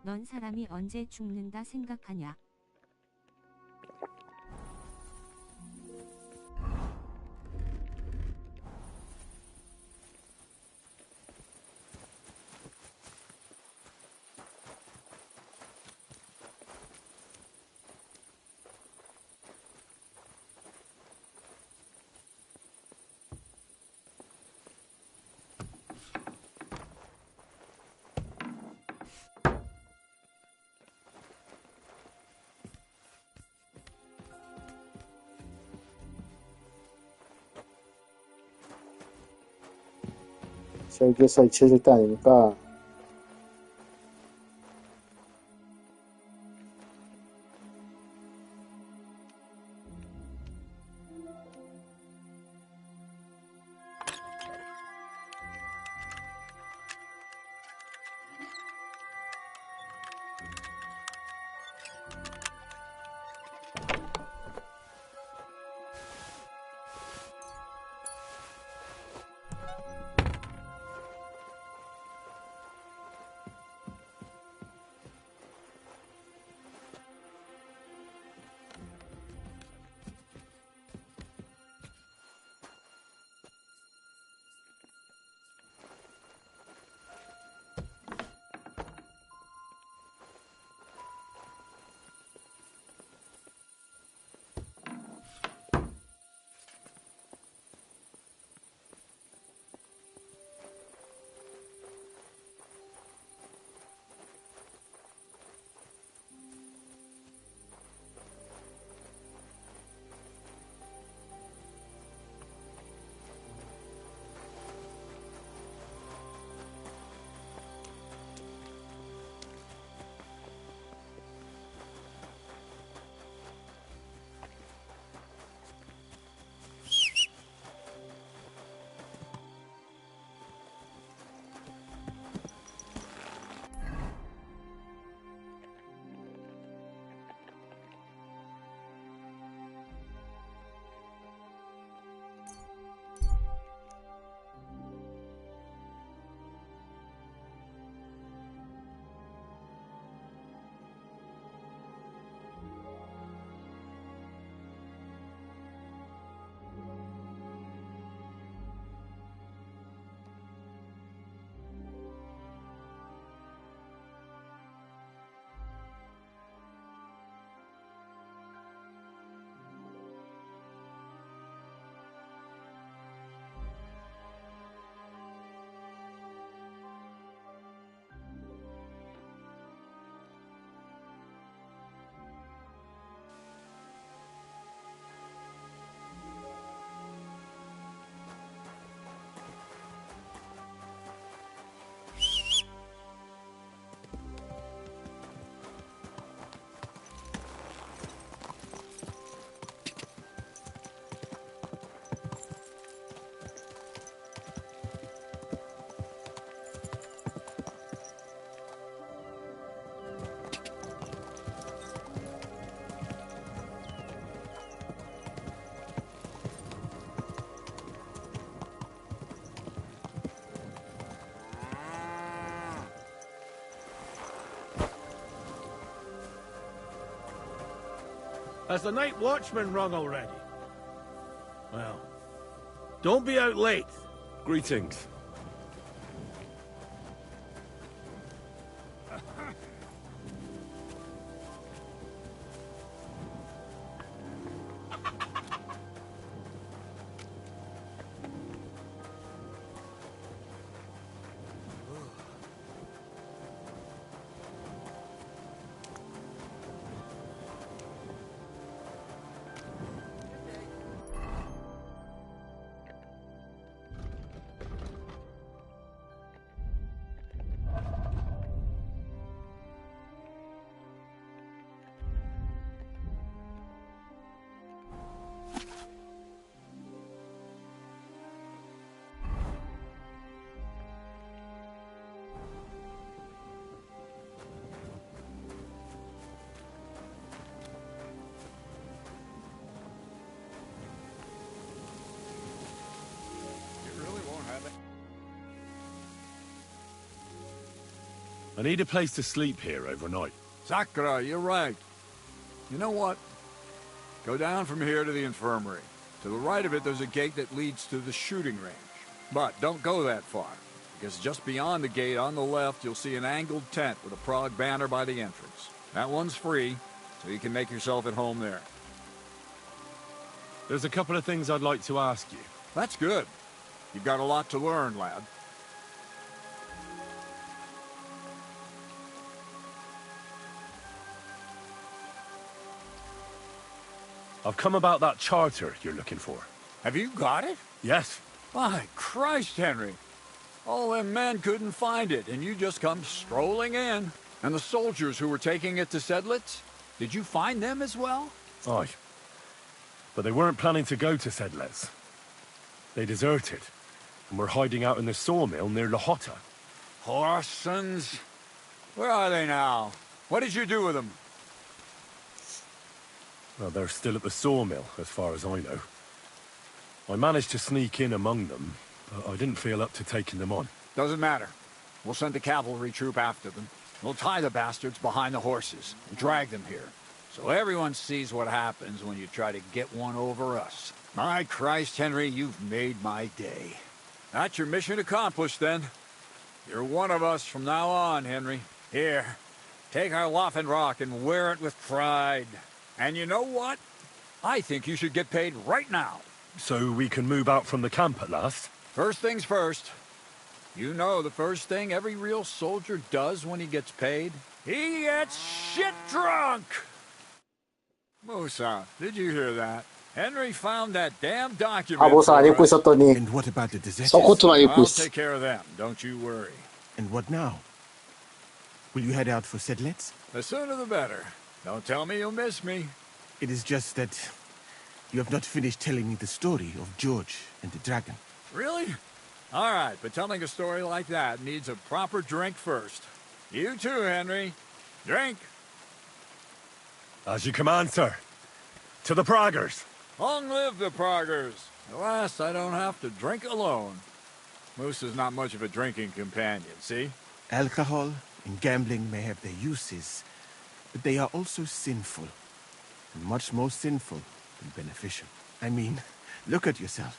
넌 사람이 언제 죽는다 생각하냐? 여기에서 잊혀질 때 아니니까. Has the night watchman rung already? Well, don't be out late. Greetings. I need a place to sleep here overnight. Sakura, you're right. You know what? Go down from here to the infirmary. To the right of it, there's a gate that leads to the shooting range. But don't go that far, because just beyond the gate on the left, you'll see an angled tent with a Prague banner by the entrance. That one's free, so you can make yourself at home there. There's a couple of things I'd like to ask you. That's good. You've got a lot to learn, lad. I've come about that charter you're looking for. Have you got it? Yes. My Christ, Henry. All them men couldn't find it, and you just come strolling in. And the soldiers who were taking it to Sedlitz? Did you find them as well? Aye. But they weren't planning to go to Sedlitz. They deserted, and were hiding out in the sawmill near Lahota. Horsons? Where are they now? What did you do with them? Well, they're still at the sawmill, as far as I know. I managed to sneak in among them, but I didn't feel up to taking them on. Doesn't matter. We'll send a cavalry troop after them. We'll tie the bastards behind the horses and drag them here, so everyone sees what happens when you try to get one over us. My Christ, Henry, you've made my day. That's your mission accomplished, then. You're one of us from now on, Henry. Here, take our Waffenrock and wear it with pride. And you know what? I think you should get paid right now. So we can move out from the camp at last? First things first. You know the first thing every real soldier does when he gets paid? He gets shit drunk! Musa, did you hear that? Henry found that damn document. 갑옷을 안 입고 있었더니 And what about the deserters? 서코트만 입고 I'll 있어. take care of them, don't you worry. And what now? Will you head out for Sedlitz? The sooner the better. Don't tell me you'll miss me. It is just that you have not finished telling me the story of George and the dragon. Really? All right, but telling a story like that needs a proper drink first. You too, Henry. Drink. As you command, sir. To the Praggers. Long live the Praggers. At last, I don't have to drink alone. Moose is not much of a drinking companion, see? Alcohol and gambling may have their uses, but they are also sinful. And much more sinful than beneficial. I mean, look at yourself.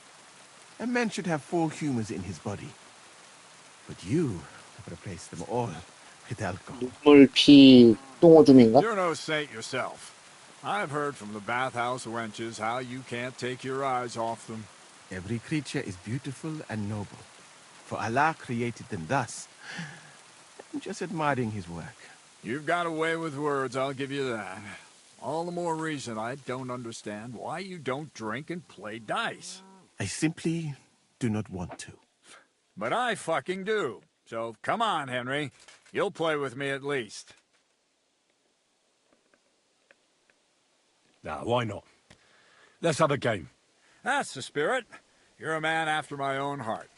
A man should have 4 humors in his body. But you have replaced them all with alcohol. 눈물, 피, 똥오줌인가? You're no saint yourself. I've heard from the bathhouse wenches how you can't take your eyes off them. Every creature is beautiful and noble. For Allah created them thus. I'm just admiring his work. You've got a way with words, I'll give you that. All the more reason I don't understand why you don't drink and play dice. I simply do not want to. But I fucking do. So come on, Henry. You'll play with me at least. Nah, why not? Let's have a game. That's the spirit. You're a man after my own heart.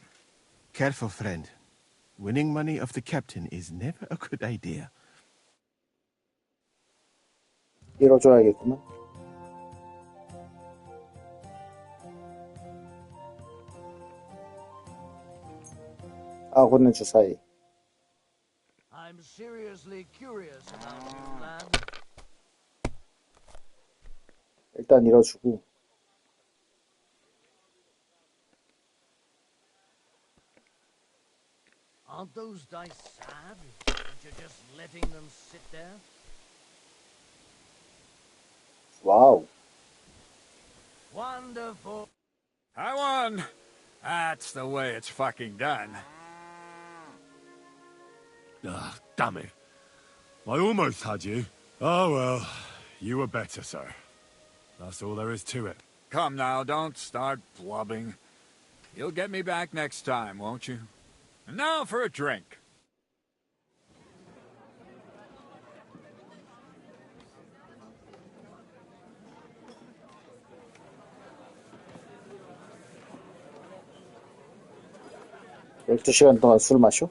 Careful, friend. Winning money off the captain is never a good idea. 밀어줘야겠구만. 아군은 주사위. I'm seriously curious about you, lad. 일단 밀어주고. Aren't those dice sad that you're just letting them sit there? 와우. Wonderful. I won. That's the way it's fucking done. Ah, damn it. I almost had you. Oh well, you were better, sir. That's all there is to it. Come now, don't start blubbing. You'll get me back next time, won't you? And now for a drink. 열두 시간 동안 술 마셔?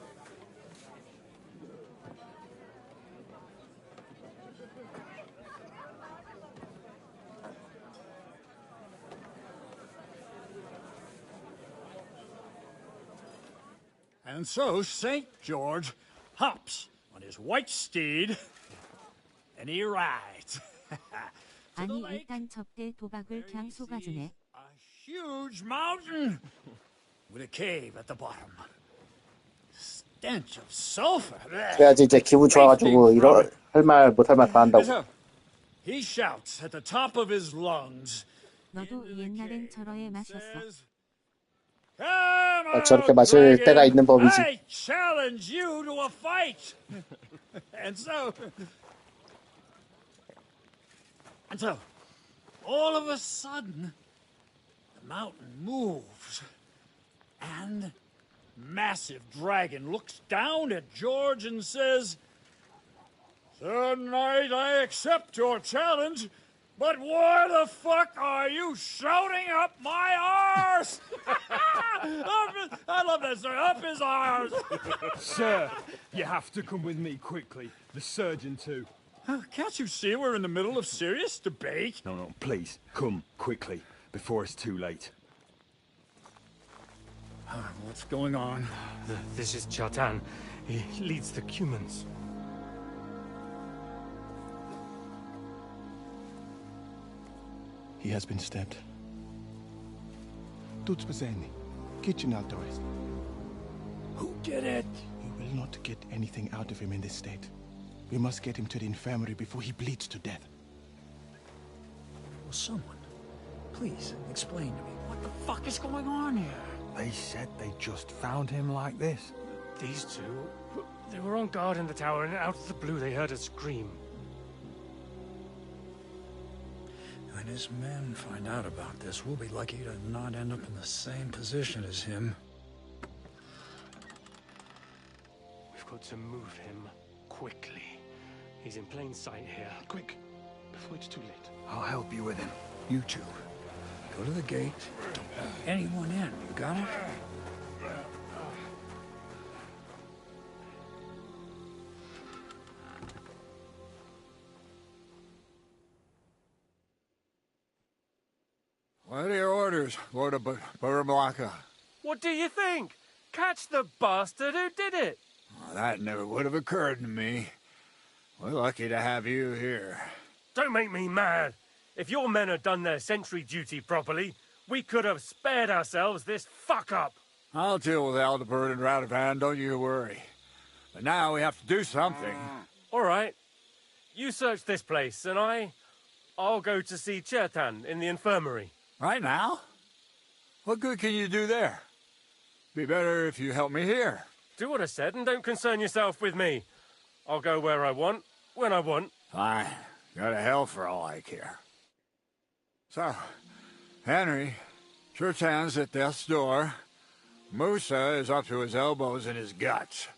And so St. George hops on his white steed, and he rides. 아니 일단 접대 도박을 그냥 속아주네. Huge mountain with a cave at the bottom. Stench of sulfur. 그래야지 이제 기분 좋아가지고 이런 할 말 못할 말 다 한다고. He shouts at the top of his lungs. 너도 옛날엔 저러에 마셨어. 저렇게 마실 때가 있는 법이지. I challenge you to a fight. And so, all of a sudden, the mountain moves, and massive dragon looks down at George and says, "Sir Knight, I accept your challenge, but why the fuck are you shouting up my arse?" I love that, sir. Up his arse. Sir, you have to come with me quickly. The surgeon too. Can't you see we're in the middle of serious debate? No, please, come quickly, before it's too late. What's going on? This is Chatan. He leads the Cumans. He has been stabbed. Tutti presenti. Kitchen alto est. Who did it? You will not get anything out of him in this state. We must get him to the infirmary before he bleeds to death. Will someone please explain to me what the fuck is going on here? They said they just found him like this. These two, they were on guard in the tower, and out of the blue they heard a scream. When his men find out about this, we'll be lucky to not end up in the same position as him. We've got to move him quickly. He's in plain sight here. Quick, before it's too late. I'll help you with him. You two, go to the gate. Don't let anyone in. You got it? What are your orders, Lord of Burmlaka? What do you think? Catch the bastard who did it! Well, that never would have occurred to me. We're lucky to have you here. Don't make me mad. If your men had done their sentry duty properly, we could have spared ourselves this fuck-up. I'll deal with Aldebert and Radovan, don't you worry. But now we have to do something. All right. You search this place, and I'll go to see Chertan in the infirmary. Right now? What good can you do there? Be better if you help me here. Do what I said and don't concern yourself with me. I'll go where I want, when I want. Fine. Go to hell for all I care. So, Henry, Chertan's at death's door. Musa is up to his elbows in his guts.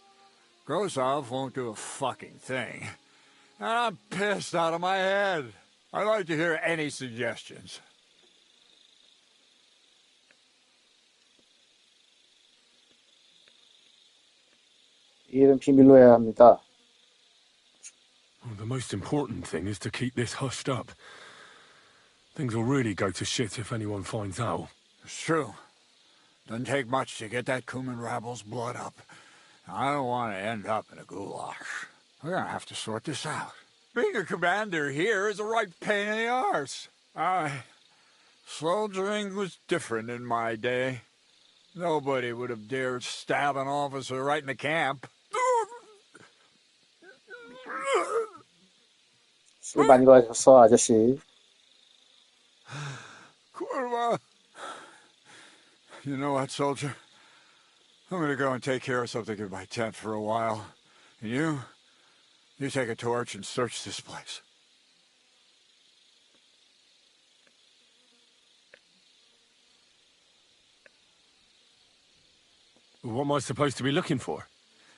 Grosov won't do a fucking thing. And I'm pissed out of my head. I'd like to hear any suggestions. 일은 비밀로 해야 합니다. Well, the most important thing is to keep this hushed up. Things will really go to shit if anyone finds out. It's true. Doesn't take much to get that Kuman rabble's blood up. I don't want to end up in a goulash. We're gonna have to sort this out. Being a commander here is a right pain in the arse. Soldiering was different in my day. Nobody would have dared stab an officer right in the camp. 술 많이 마셨어, 아저씨. Kurva. You know what, soldier? I'm gonna go and take care of something in my tent for a while. And you take a torch and search this place. What am I supposed to be looking for?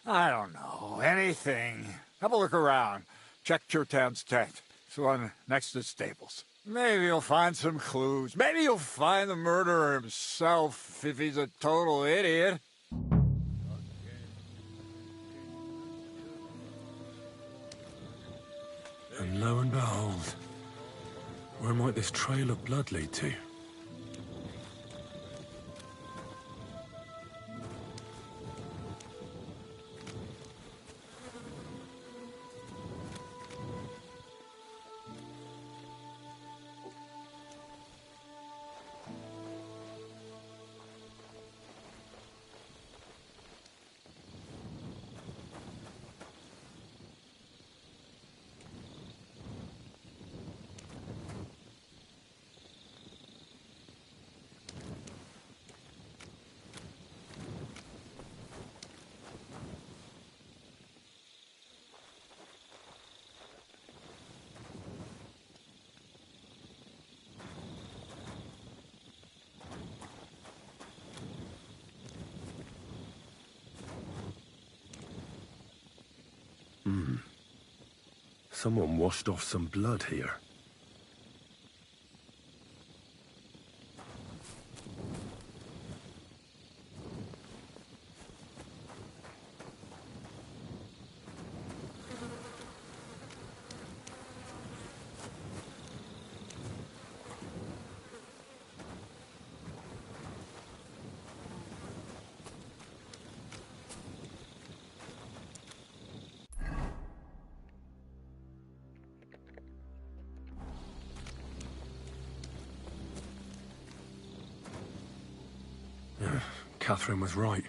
I don't know. Anything. Have a look around. Check Chertan's tent. It's the one next to the stables. Maybe you'll find some clues. Maybe you'll find the murderer himself if he's a total idiot. And lo and behold, where might this trail of blood lead to? Someone washed off some blood here. Catherine was right.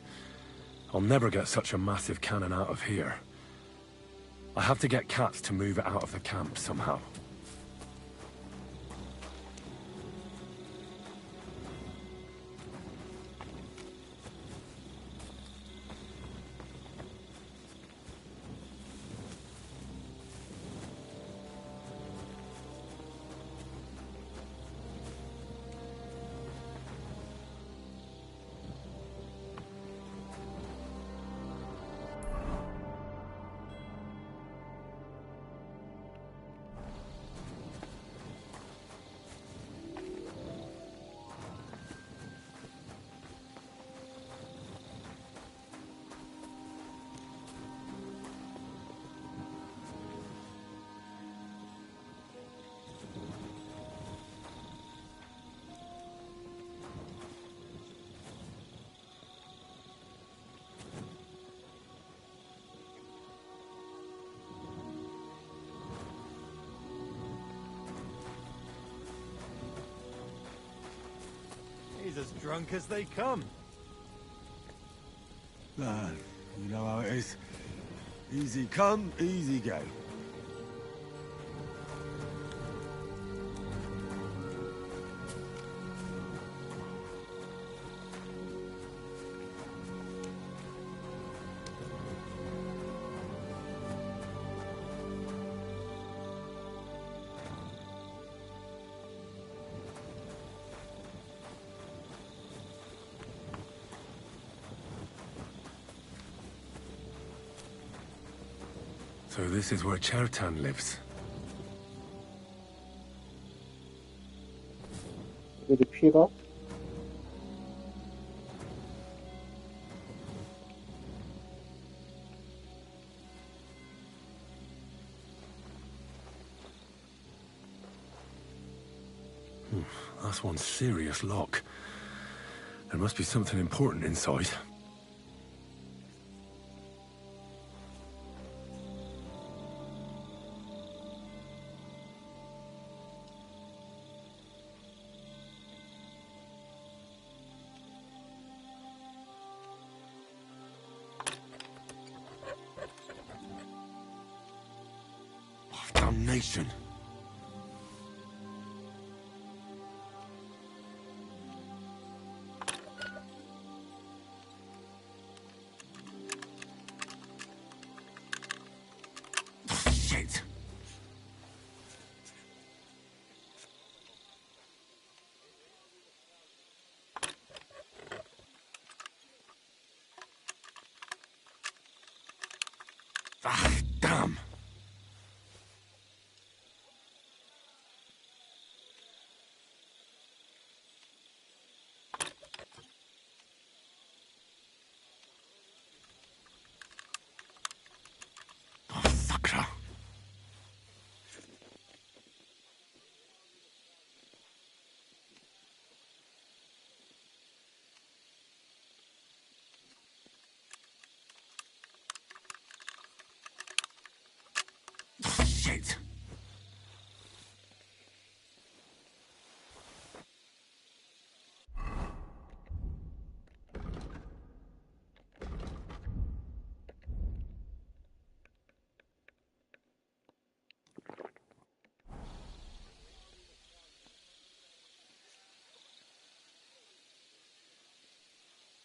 I'll never get such a massive cannon out of here. I have to get Katz to move it out of the camp somehow. He's as drunk as they come. Lad, you know how it is. Easy come, easy go. So this is where Chertan lives. 여기 피가? That's one serious lock. There must be something important inside. Damnation. Shit. Ah, damn. Sakra. Shit.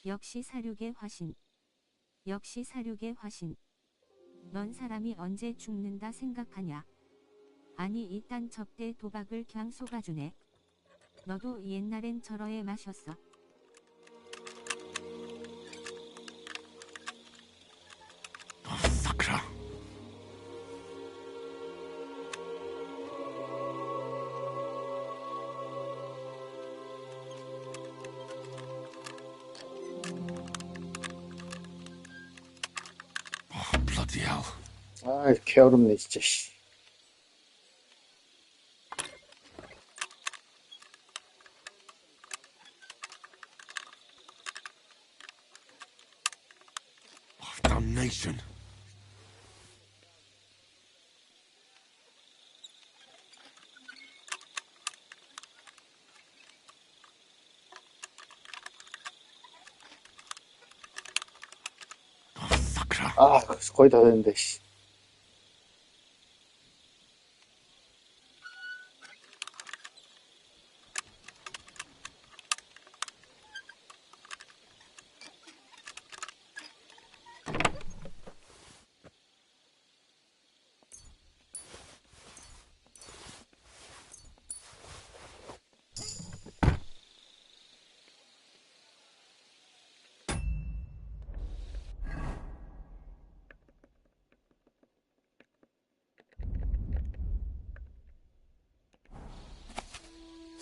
역시 사륙의 화신. 역시 사륙의 화신. 넌 사람이 언제 죽는다 생각하냐? 아니 이딴 접대 도박을 그냥 속아주네. 너도 옛날엔 저러에 마셨어. Sakra. Bloody hell. 아, 게으름네 진짜. 씨. Damnation. 아, 거의 다 됐는데. 씨.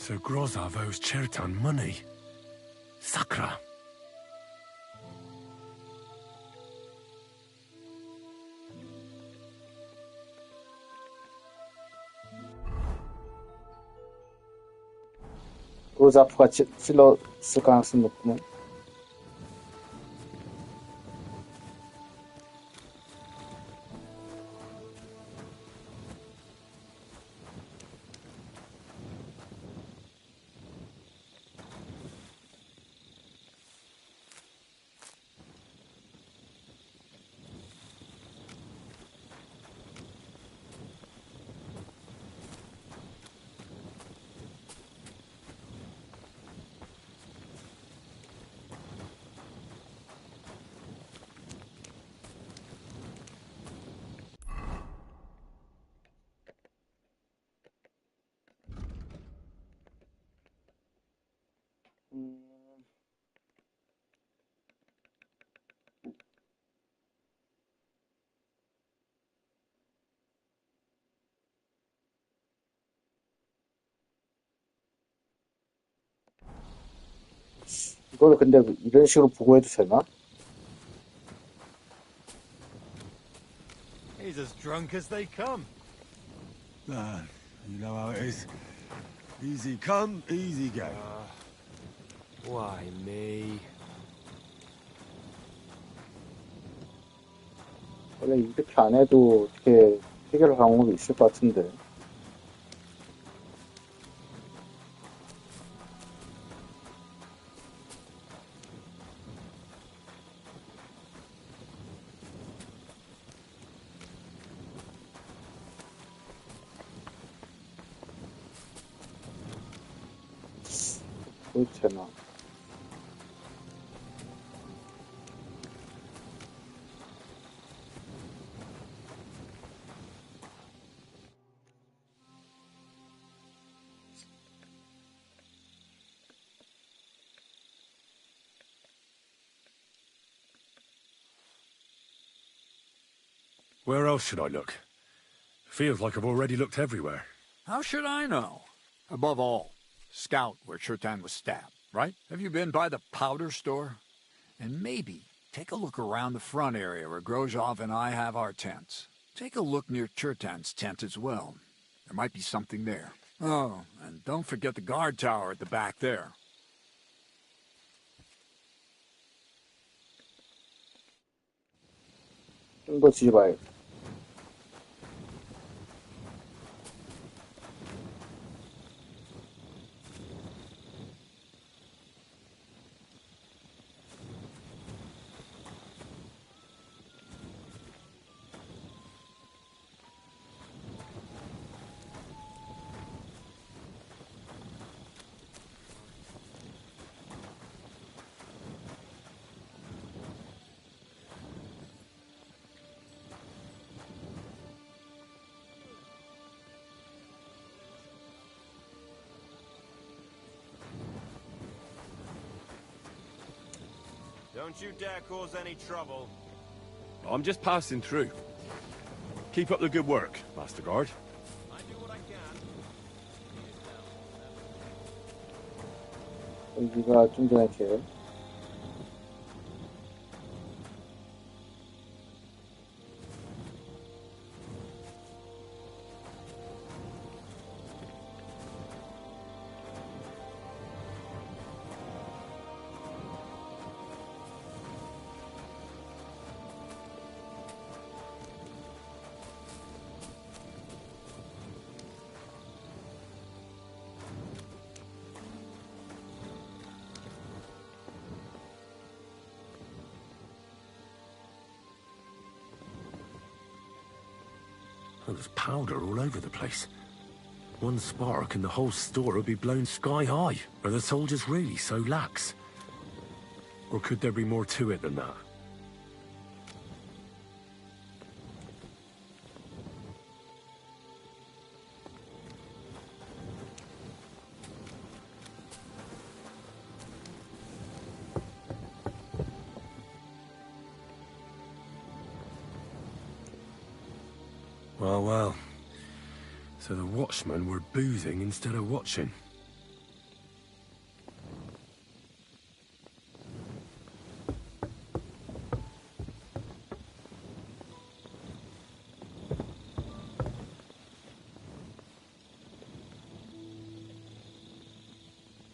So Grozov owes Chertan money. Sakra. 로자프가 찔렀을 가능성이 높구만. 이걸 근데 이런 식으로 보고해도 되나? He's as drunk as they come. Man, you know how it is. Easy come, easy go. Why me? 원래 이렇게 안 해도 어떻게 해결할 방법이 있을 것 같은데. 그래도 되나? Where else should I look? Feels like I've already looked everywhere. How should I know? Above all, scout where Chertan was stabbed, right? Have you been by the powder store? And maybe take a look around the front area where Grozov and I have our tents. Take a look near Chertan's tent as well. There might be something there. Oh, and don't forget the guard tower at the back there. 좀 더 뒤집어야 Don't you dare cause any trouble. I'm just passing through. Keep up the good work, Master Guard. I do what I can. 여기가 좀 전에 이렇게 there's powder all over the place. One spark and the whole store will be blown sky high. Are the soldiers really so lax? Or could there be more to it than that? Well. So the watchmen were boozing instead of watching.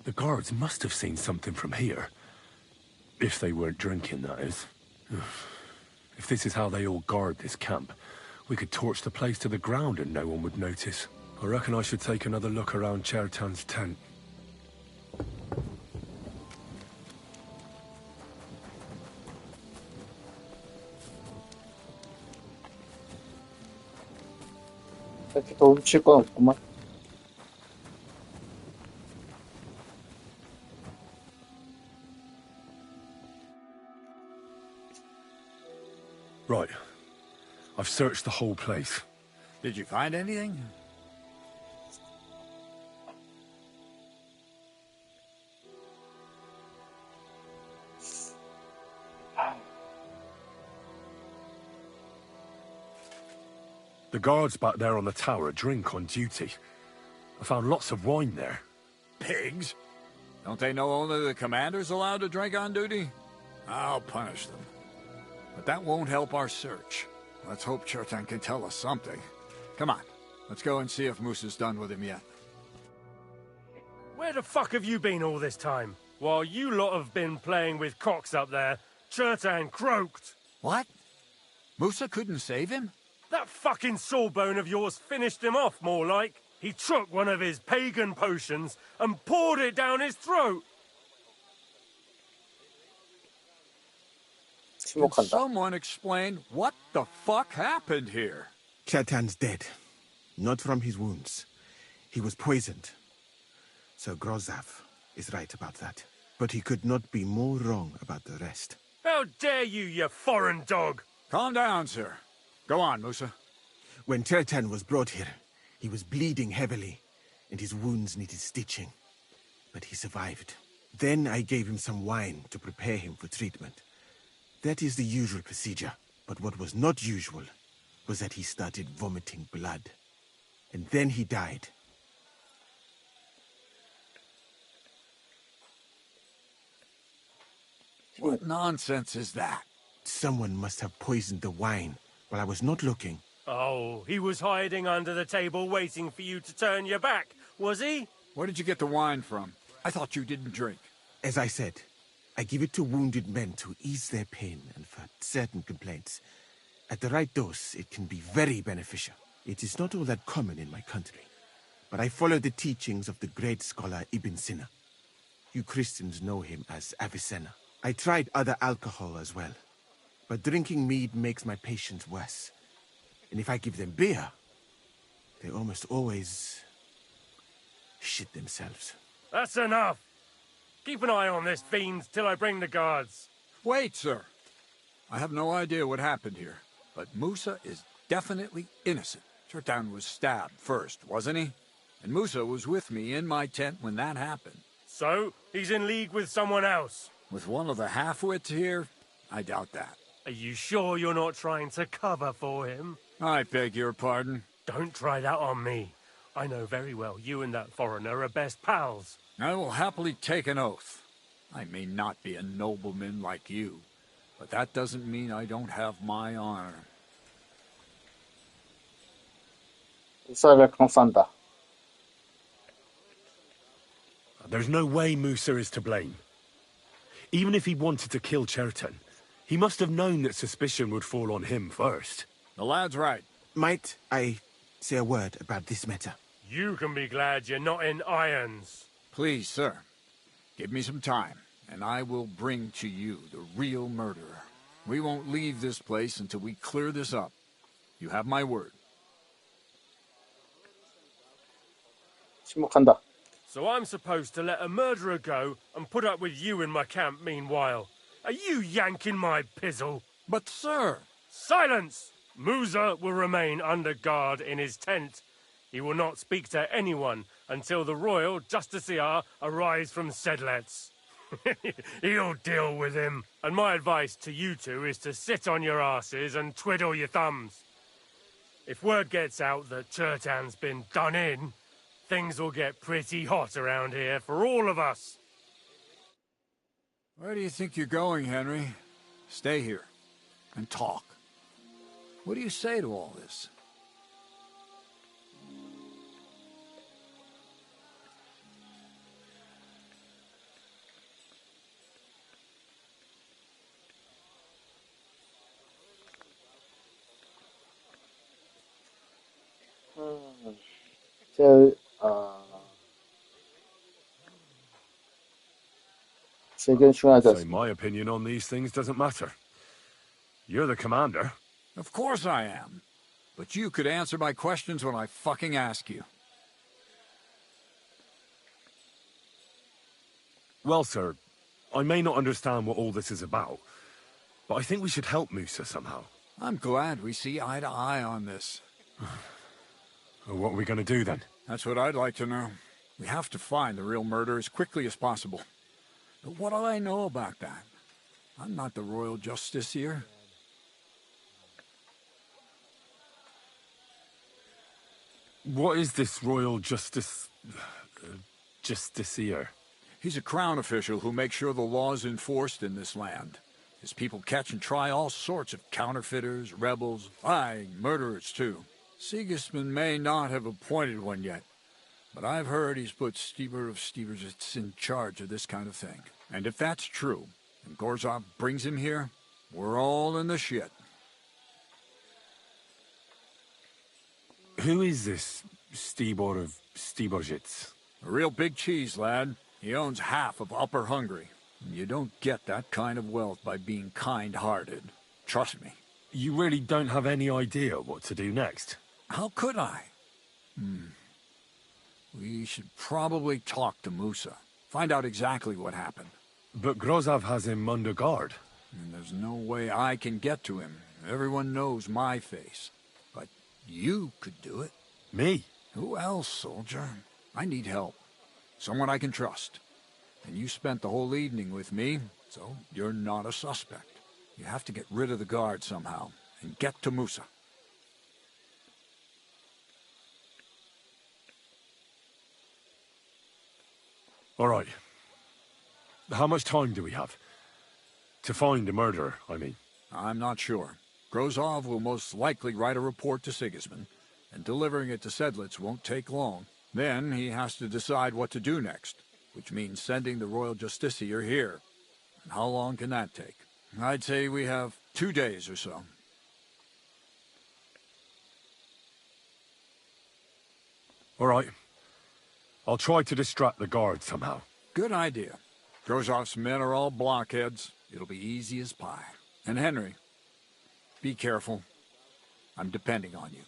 The guards must have seen something from here. If they weren't drinking, that is. If this is how they all guard this camp, we could torch the place to the ground and no one would notice. I reckon I should take another look around Chertan's tent. 이렇게 더 훔칠 건 없구만. Right. I've searched the whole place. Did you find anything? The guards back there on the tower drink on duty. I found lots of wine there. Pigs? Don't they know only the commander's allowed to drink on duty? I'll punish them. But that won't help our search. Let's hope Chertan can tell us something. Come on, let's go and see if Moosa's done with him yet. Where the fuck have you been all this time? While you lot have been playing with cocks up there, Chertan croaked. What? Moosa couldn't save him? That fucking sawbone of yours finished him off, more like. He took one of his pagan potions and poured it down his throat. Can someone explain what the fuck happened here? Chertan's dead. Not from his wounds. He was poisoned. Sir Grozav is right about that. But he could not be more wrong about the rest. How dare you, you foreign dog! Calm down, sir. Go on, Moosa. When Chertan was brought here, he was bleeding heavily, and his wounds needed stitching. But he survived. Then I gave him some wine to prepare him for treatment. That is the usual procedure. But what was not usual was that he started vomiting blood. And then he died. What nonsense is that? Someone must have poisoned the wine while I was not looking. Oh, he was hiding under the table waiting for you to turn your back, was he? Where did you get the wine from? I thought you didn't drink. As I said, I give it to wounded men to ease their pain and for certain complaints. At the right dose, it can be very beneficial. It is not all that common in my country, but I follow the teachings of the great scholar Ibn Sina. You Christians know him as Avicenna. I tried other alcohol as well, but drinking mead makes my patients worse. And if I give them beer, they almost always shit themselves. That's enough. Keep an eye on this fiend till I bring the guards. Wait, sir. I have no idea what happened here, but Moosa is definitely innocent. Chertan was stabbed first, wasn't he? And Moosa was with me in my tent when that happened. So, he's in league with someone else? With one of the half-wits here? I doubt that. Are you sure you're not trying to cover for him? I beg your pardon? Don't try that on me. I know very well you and that foreigner are best pals. I will happily take an oath. I may not be a nobleman like you, but that doesn't mean I don't have my honor. There's no way Moosa is to blame. Even if he wanted to kill Chertan, he must have known that suspicion would fall on him first. The lad's right. Might I say a word about this matter? You can be glad you're not in irons. Please, sir. Give me some time, and I will bring to you the real murderer. We won't leave this place until we clear this up. You have my word. 침묵한다. So I'm supposed to let a murderer go and put up with you in my camp meanwhile. Are you yanking my pizzle? But sir... Silence! Musa will remain under guard in his tent. He will not speak to anyone until the royal justiciar arrives from Sedlets. He'll deal with him. And my advice to you two is to sit on your asses and twiddle your thumbs. If word gets out that Chertan's been done in, things will get pretty hot around here for all of us. Where do you think you're going, Henry? Stay here and talk. What do you say to all this? Say my opinion on these things doesn't matter. You're the commander. Of course I am. But you could answer my questions when I fucking ask you. Well, sir, I may not understand what all this is about, but I think we should help Musa somehow. I'm glad we see eye to eye on this. What are we going to do then? That's what I'd like to know. We have to find the real murderer as quickly as possible. But what do I know about that? I'm not the royal justiciar. What is this royal justiciar? He's a crown official who makes sure the law is enforced in this land. His people catch and try all sorts of counterfeiters, rebels, murderers too. Sigismund may not have appointed one yet, but I've heard he's put Stieber of Stiebersitz in charge of this kind of thing. And if that's true, and Gorzov brings him here, we're all in the shit. Who is this Stibor of Stiebersitz? A real big cheese, lad. He owns half of Upper Hungary. You don't get that kind of wealth by being kind-hearted. Trust me. You really don't have any idea what to do next? How could I? We should probably talk to Musa. Find out exactly what happened. But Grozov has him under guard. And there's no way I can get to him. Everyone knows my face. But you could do it. Me? Who else, soldier? I need help. Someone I can trust. And you spent the whole evening with me, so you're not a suspect. You have to get rid of the guard somehow, and get to Musa. All right. How much time do we have? To find the murderer, I mean. I'm not sure. Grozov will most likely write a report to Sigismund, and delivering it to Sedlitz won't take long. Then he has to decide what to do next, which means sending the royal justiciar here. And how long can that take? I'd say we have 2 days or so. All right. I'll try to distract the guard somehow. Good idea. Grozov's men are all blockheads. It'll be easy as pie. And Henry, be careful. I'm depending on you.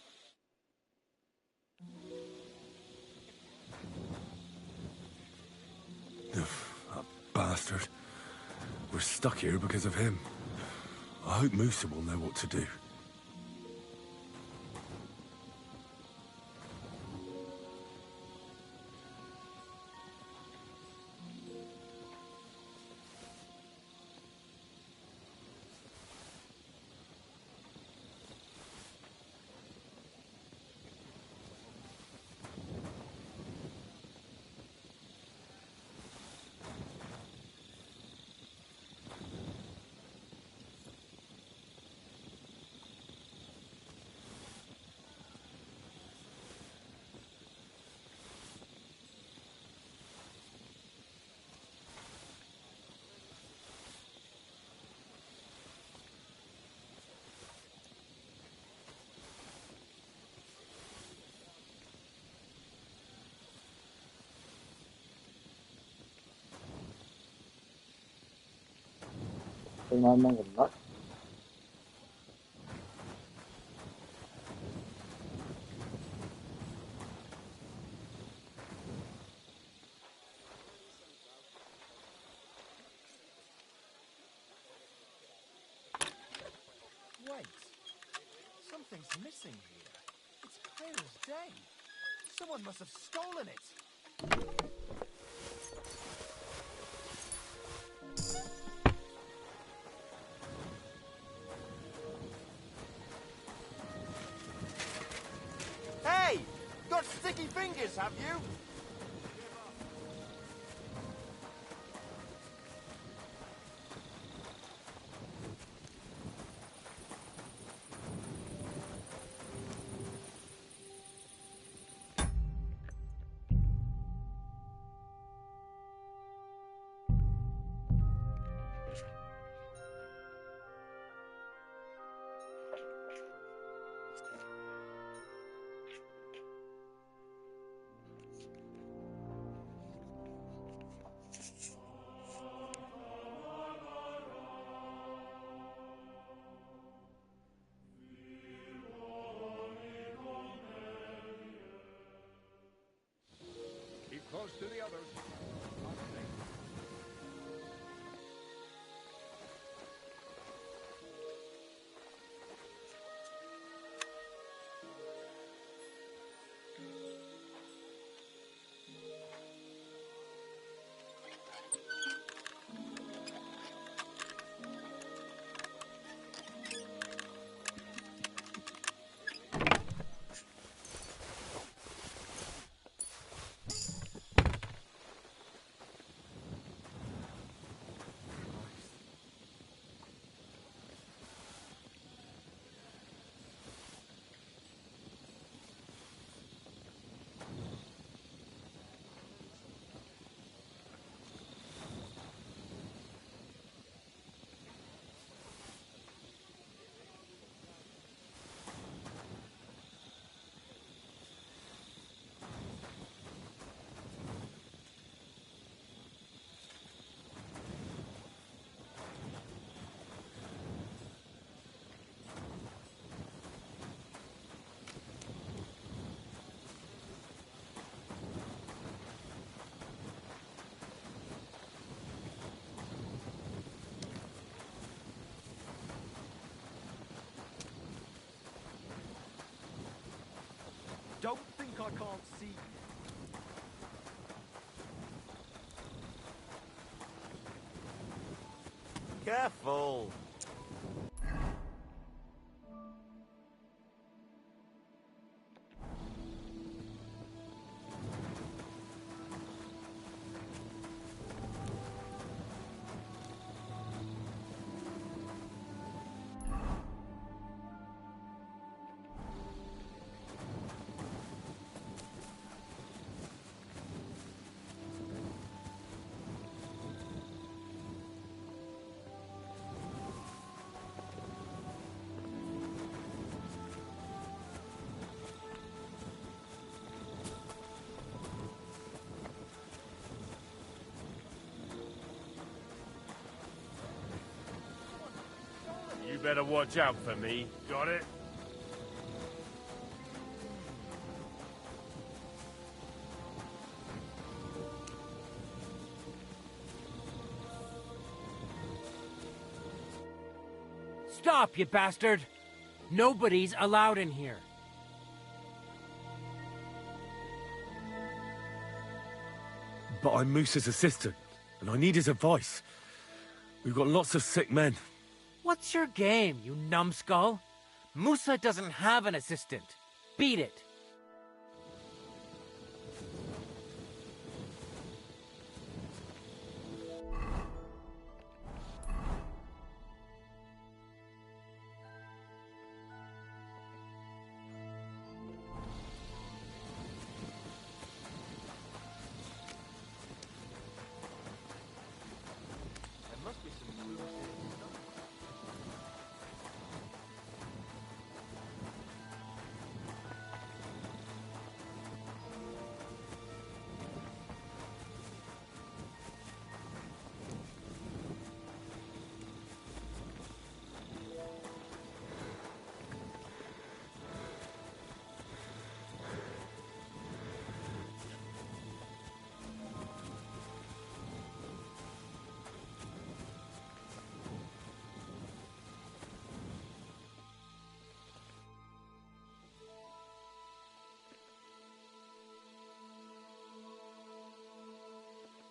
That bastard. We're stuck here because of him. I hope Musa will know what to do. 쓸만한 건가? Something's missing here. It's clear as day. Someone must have stolen it. Hey! Got sticky fingers, have you? Keep close to the others. Don't think I can't see you. Careful. You better watch out for me. Got it? Stop, you bastard! Nobody's allowed in here. But I'm Moose's assistant, and I need his advice. We've got lots of sick men. What's your game, you numbskull? Musa doesn't have an assistant. Beat it. There must be some loose stuff.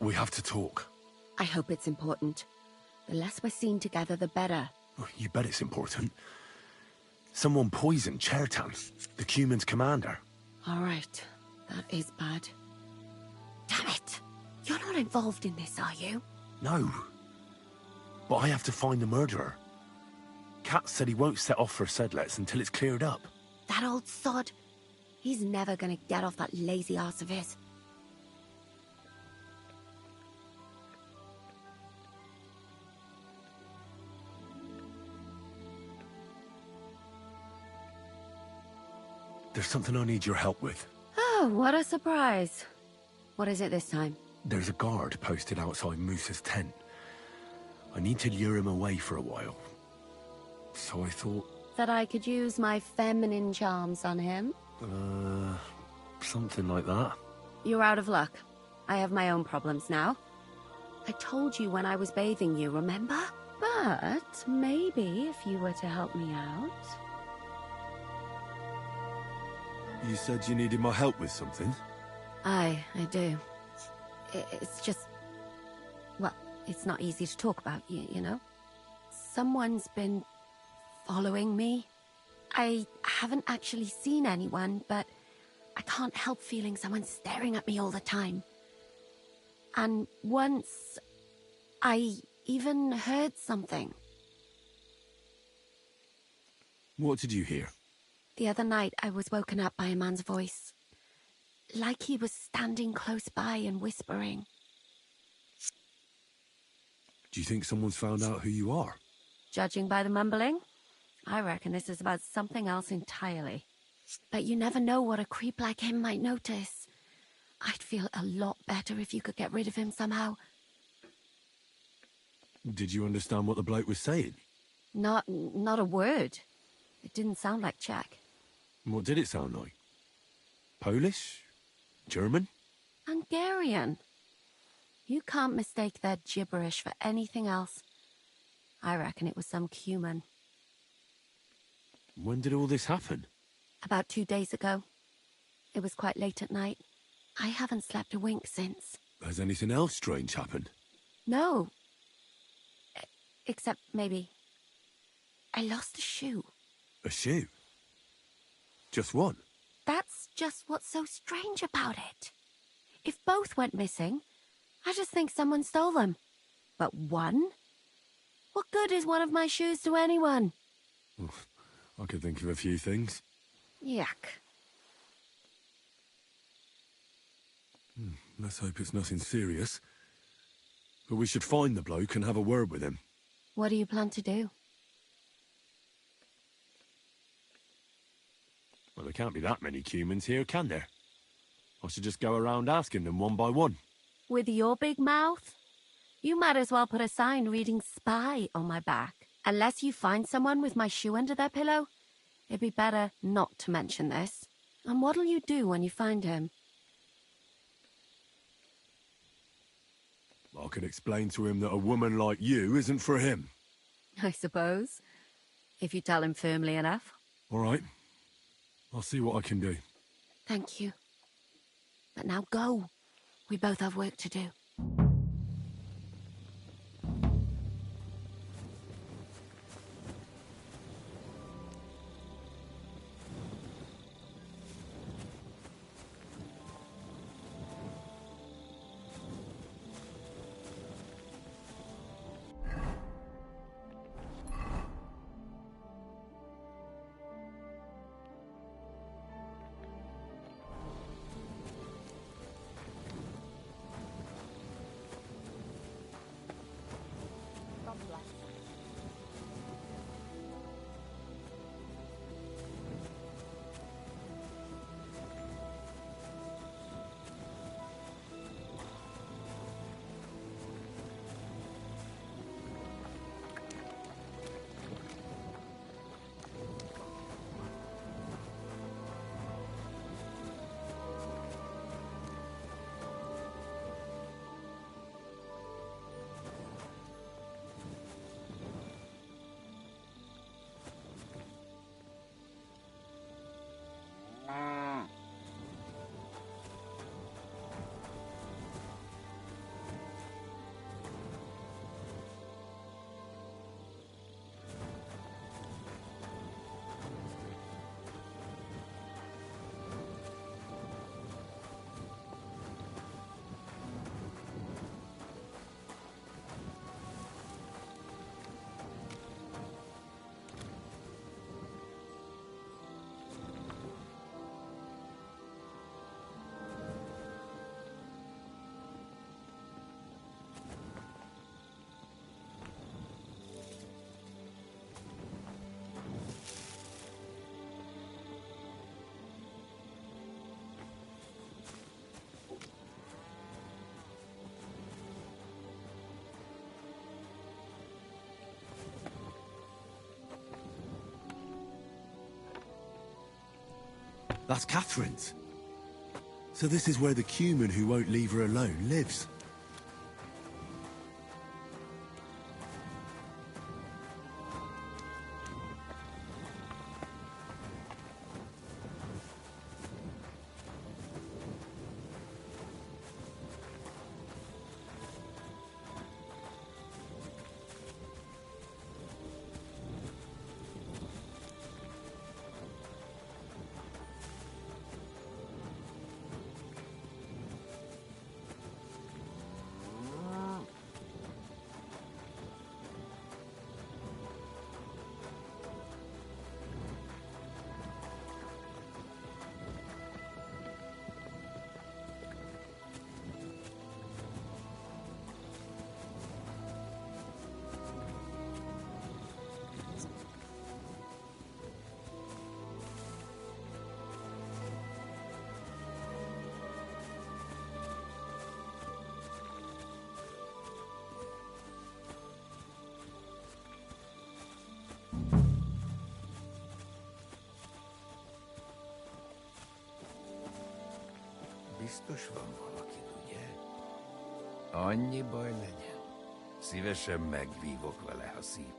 We have to talk. I hope it's important. The less we're seen together, the better. You bet it's important. Someone poisoned Chertan, the Cuman's commander. All right. That is bad. Damn it! You're not involved in this, are you? No. But I have to find the murderer. Kat said he won't set off for Sedlets until it's cleared up. That old sod. He's never gonna get off that lazy arse of his. There's something I need your help with. Oh, what a surprise. What is it this time? There's a guard posted outside Moose's tent. I need to lure him away for a while. So I thought... That I could use my feminine charms on him? Something like that. You're out of luck. I have my own problems now. I told you when I was bathing you, remember? But maybe if you were to help me out... You said you needed my help with something? I do. It's just... Well, it's not easy to talk about, you know? Someone's been following me. I haven't actually seen anyone, but I can't help feeling someone staring at me all the time. And once, I even heard something. What did you hear? The other night, I was woken up by a man's voice. Like he was standing close by and whispering. Do you think someone's found out who you are? Judging by the mumbling, I reckon this is about something else entirely. But you never know what a creep like him might notice. I'd feel a lot better if you could get rid of him somehow. Did you understand what the bloke was saying? Not a word. It didn't sound like Czech. What did it sound like? Polish? German? Hungarian. You can't mistake their gibberish for anything else. I reckon it was some Cuman. When did all this happen? About 2 days ago. It was quite late at night. I haven't slept a wink since. Has anything else strange happened? No. Except maybe... I lost a shoe. A shoe? Just one? That's just what's so strange about it. If both went missing, I just think someone stole them. But one? What good is one of my shoes to anyone? I could think of a few things. Yuck. Let's hope it's nothing serious. But we should find the bloke and have a word with him. What do you plan to do? Well, there can't be that many Cumans here, can there? I should just go around asking them one by one. With your big mouth? You might as well put a sign reading spy on my back. Unless you find someone with my shoe under their pillow, it'd be better not to mention this. And what'll you do when you find him? I can explain to him that a woman like you isn't for him. I suppose. If you tell him firmly enough. All right. I'll see what I can do. Thank you. But now go. We both have work to do. That's Catherine's. So this is where the Cuman who won't leave her alone lives. Biztos van valaki, ugye? Annyi baj legyen. Szívesen megvívok vele, ha szív.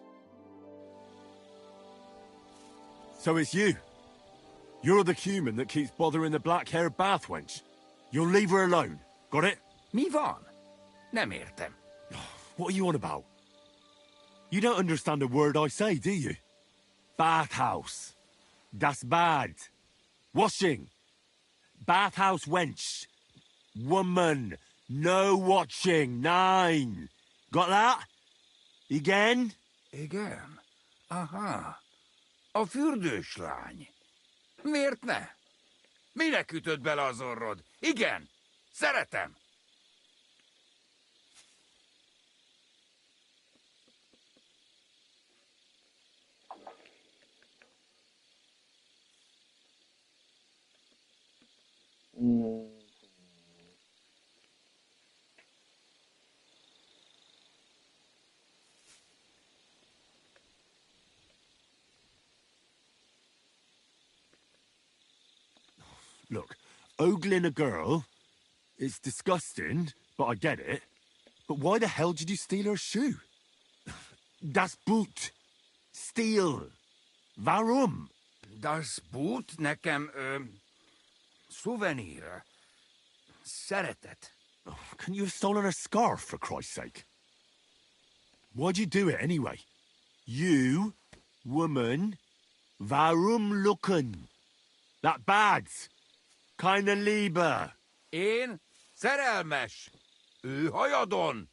So it's you. You're the Cuman that keeps bothering the black-haired bath wench. You'll leave her alone. Got it? Mi van? Nem értem. What are you on about? You don't understand a word I say, do you? Bathhouse. Das Bad. Washing. Bathhouse wench. Woman. No watching. 9. Got that? Again? Igen. Aha. A fürdős lány. Miért ne? Minek ütött bele az orrod? Igen. Szeretem. Look, ogling a girl is disgusting, but I get it. But why the hell did you steal her shoe? Das Boot. Steal. Warum? Das Boot nekem, szuvenír. Szeretet. Couldn't you have stolen her scarf, for Christ's sake? Why'd you do it, anyway? You, woman, warum looken? That bad. Keine Liebe. Én szerelmes. Ő hajadon.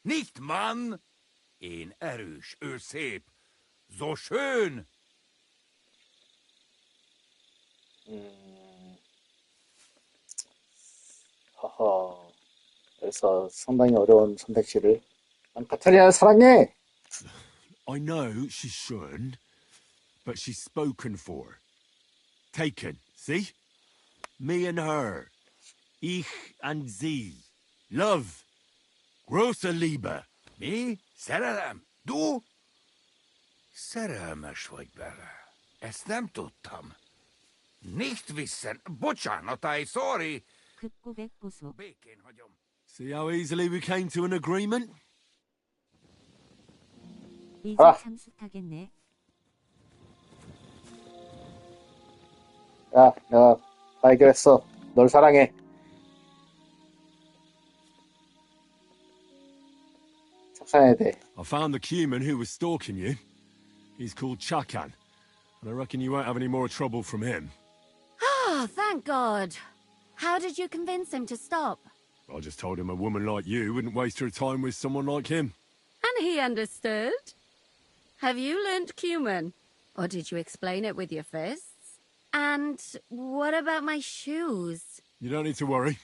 Nicht Mann. Én erős, ő szép. So schön. 허허. 그래서 상당히 어려운 선택지를. 난 카타리아를 사랑해! I know she shouldn't, but she's spoken for. Taken, see? Me and her. Ich and sie. Love. Große Liebe. Mi? Szerelem? Du? Szerelmes vagy bele. Ezt nem tudtam. Nicht wissen. Bocsánat, sorry. 급고백 보소. Békén hagyom. See how easily we came to an agreement? 이제 참숙하겠네. 야, 내가 다 해결했어. 널 사랑해. 착상해야 돼. I found the Cuman who was stalking you. He's called Chakan, and I reckon you won't have any more trouble from him. Oh, thank God. How did you convince him to stop? I just told him a woman like you wouldn't waste her time with someone like him. And he understood? Have you learnt Cuman? Or did you explain it with your fists? And what about my shoes? You don't need to worry.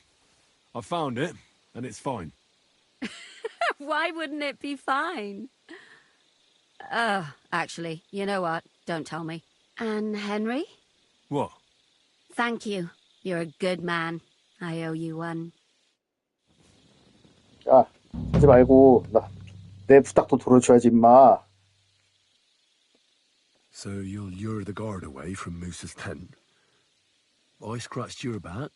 I found it, and it's fine. Why wouldn't it be fine? Oh, actually, you know what? Don't tell me. And Henry? What? Thank you. You're a good man. I owe you one. 야, 하지 말고 내 부탁도 들어줘야지, 임마. So you'll lure the guard away from Moose's tent? I scratched your back.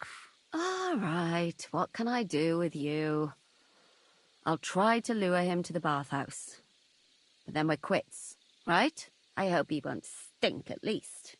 All right, what can I do with you? I'll try to lure him to the bathhouse. But then we're quits, right? I hope he won't stink at least.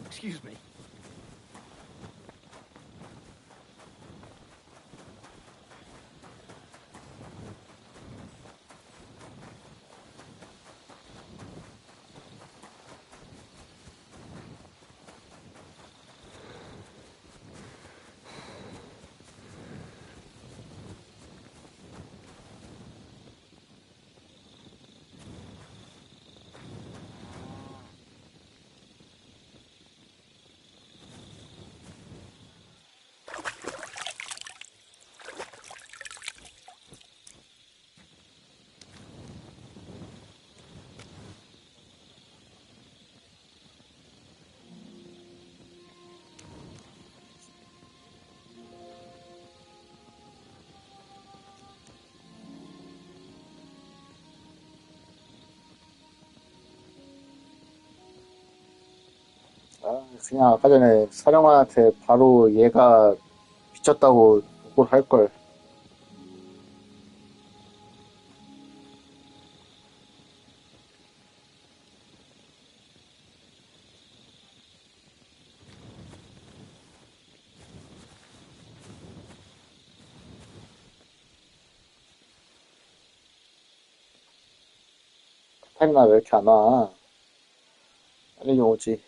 Excuse me. 아, 그냥 아까 전에 사령관한테 바로 얘가 미쳤다고 보고를 할걸. 카타리나 왜 이렇게 안 와? 빨리 좀 오지.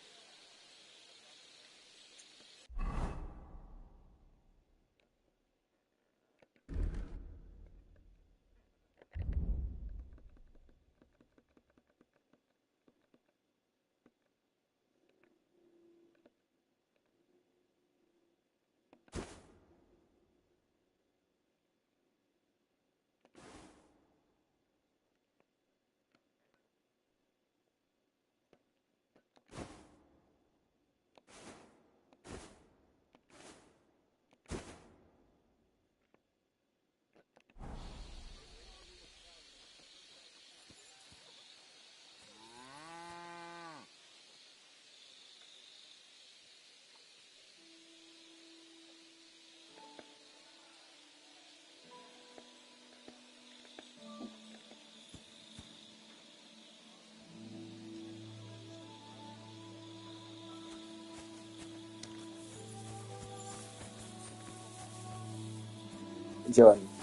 이제 왔네.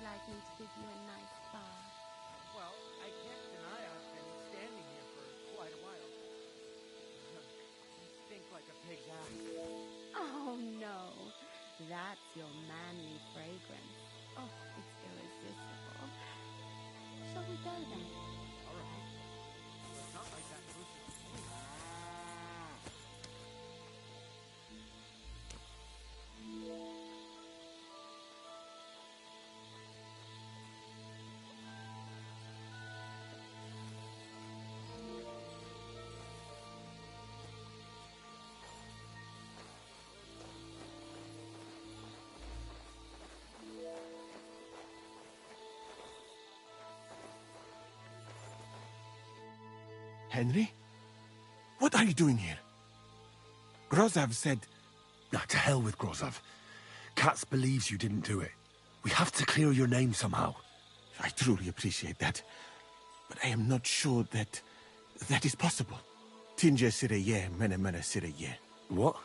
like me to give you a nice bath. Well, I can't deny I've been standing here for quite a while. You stink Oh no, that's your manly fragrance. Oh, it's irresistible. Shall we go then? All right. It's not like that pussy. Henry? What are you doing here? Grozov said... Nah, to hell with Grozov. Katz believes you didn't do it. We have to clear your name somehow. I truly appreciate that. But I am not sure that is possible. Tinja sireye, mene mene sireye. What?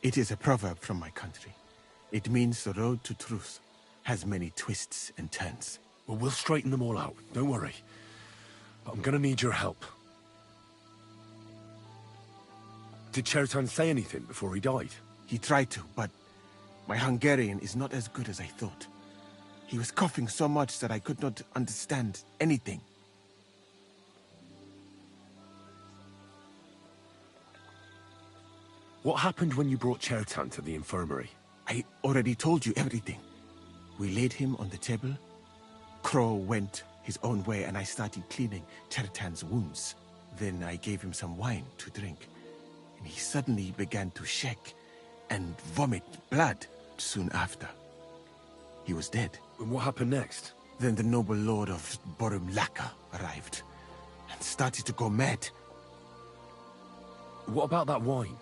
It is a proverb from my country. It means the road to truth has many twists and turns. Well, we'll straighten them all out. Don't worry. But I'm gonna need your help. Did Chertan say anything before he died? He tried to, but my Hungarian is not as good as I thought. He was coughing so much that I could not understand anything. What happened when you brought Chertan to the infirmary? I already told you everything. We laid him on the table. Crow went his own way and I started cleaning Chertan's wounds. Then I gave him some wine to drink. And he suddenly began to shake and vomit blood soon after. He was dead. And what happened next? Then the noble lord of Borumlaka arrived and started to go mad. What about that wine?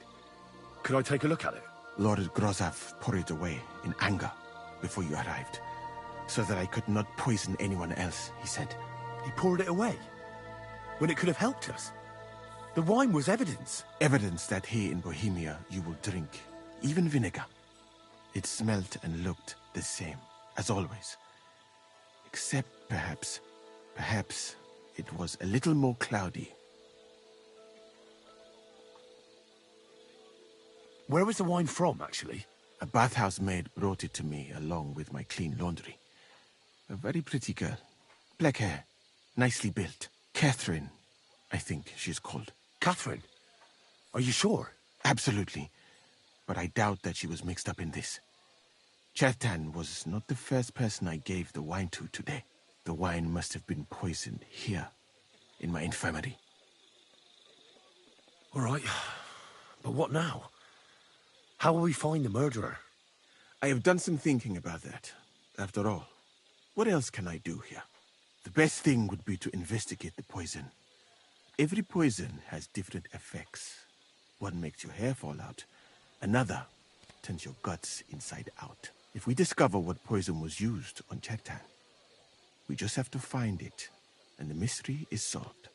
Could I take a look at it? Lord Grozov poured it away in anger before you arrived, so that I could not poison anyone else, he said. He poured it away? When it could have helped us? The wine was evidence. Evidence that here in Bohemia you will drink, even vinegar. It smelt and looked the same, as always. Except perhaps it was a little more cloudy. Where was the wine from, actually? A bathhouse maid brought it to me along with my clean laundry. A very pretty girl. Black hair, nicely built. Catherine, I think she's called. Catherine? Are you sure? Absolutely. But I doubt that she was mixed up in this. Chertan was not the first person I gave the wine to today. The wine must have been poisoned here, in my infirmary. All right. But what now? How will we find the murderer? I have done some thinking about that. After all, what else can I do here? The best thing would be to investigate the poison. Every poison has different effects. One makes your hair fall out. Another turns your guts inside out. If we discover what poison was used on Chertan, we just have to find it, and the mystery is solved.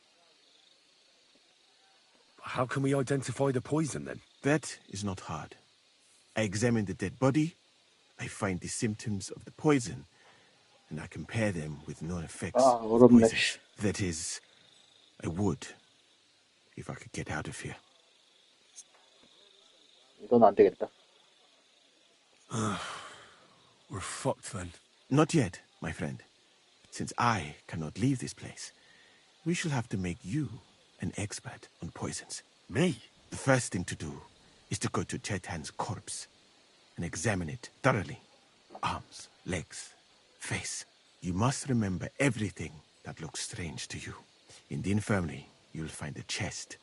How can we identify the poison, then? That is not hard. I examine the dead body, I find the symptoms of the poison, and I compare them with known effects of poison. That is, I would, if I could get out of here. 이건 안 되겠다. We're fucked then. Not yet, my friend. Since I cannot leave this place, we shall have to make you an expert on poisons. Me? The first thing to do is to go to Chertan's corpse and examine it thoroughly. Arms, legs, face. You must remember everything that looks strange to you. In the infirmary, you'll find a chest.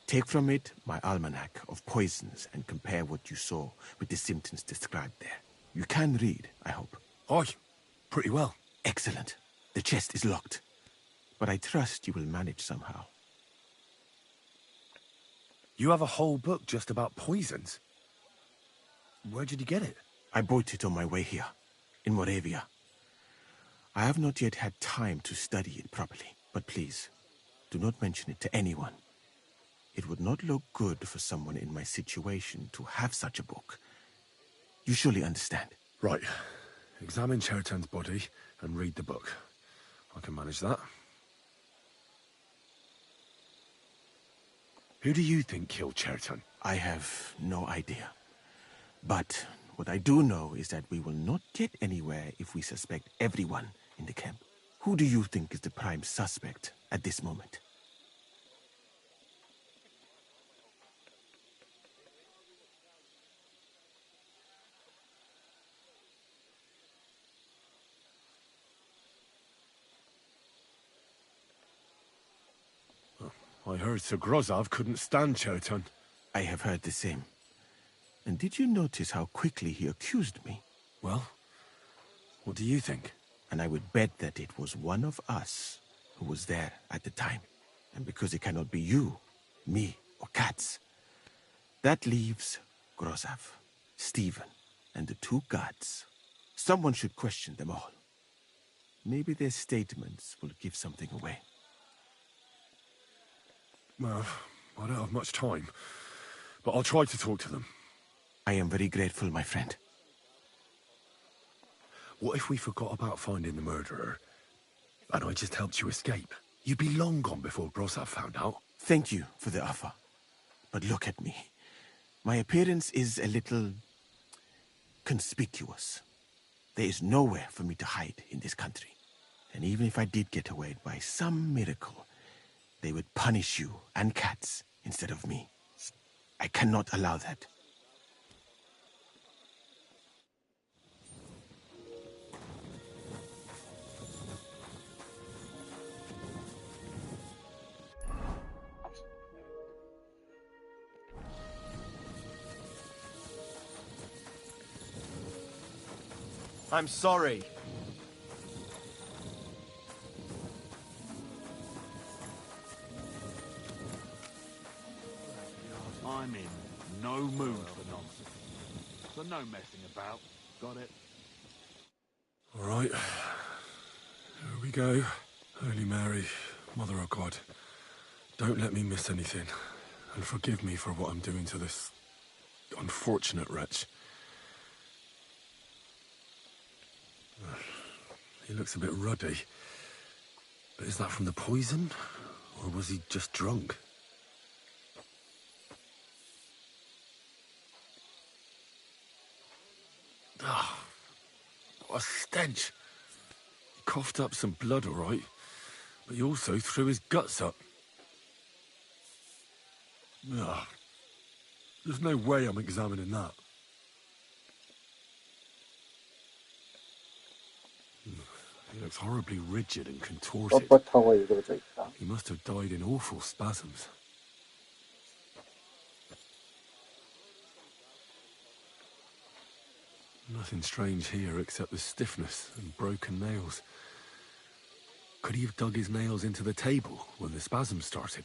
Take from it my almanac of poisons and compare what you saw with the symptoms described there. You can read, I hope. Aye, pretty well. Excellent. The chest is locked, but I trust you will manage somehow. You have a whole book just about poisons? Where did you get it? I bought it on my way here, in Moravia. I have not yet had time to study it properly, but please, do not mention it to anyone. It would not look good for someone in my situation to have such a book. You surely understand. Right. Examine Chertan's body and read the book. I can manage that. Who do you think killed Chertan? I have no idea. But what I do know is that we will not get anywhere if we suspect everyone in the camp. Who do you think is the prime suspect at this moment? I heard Sir Grozov couldn't stand Cherton. I have heard the same. And did you notice how quickly he accused me? Well, what do you think? And I would bet that it was one of us who was there at the time. And because it cannot be you, me, or Katz, that leaves Grozov, Stephen, and the two guards. Someone should question them all. Maybe their statements will give something away. Well, I don't have much time, but I'll try to talk to them. I am very grateful, my friend. What if we forgot about finding the murderer, and I just helped you escape? You'd be long gone before Grozov found out. Thank you for the offer. But look at me. My appearance is a little conspicuous. There is nowhere for me to hide in this country. And even if I did get away by some miracle, they would punish you and Katz instead of me. I cannot allow that. I'm sorry. I'm in no mood for nonsense. So no messing about. Got it? All right. Here we go. Holy Mary, Mother of God, don't let me miss anything. And forgive me for what I'm doing to this unfortunate wretch. He looks a bit ruddy. But is that from the poison? Or was he just drunk? Ah, what a stench. He coughed up some blood, all right. But he also threw his guts up. Ah, there's no way I'm examining that. He looks horribly rigid and contorted. 뻣뻣하고 일그러져 있다. He must have died in awful spasms. Nothing strange here except the stiffness and broken nails. Could he have dug his nails into the table when the spasms started?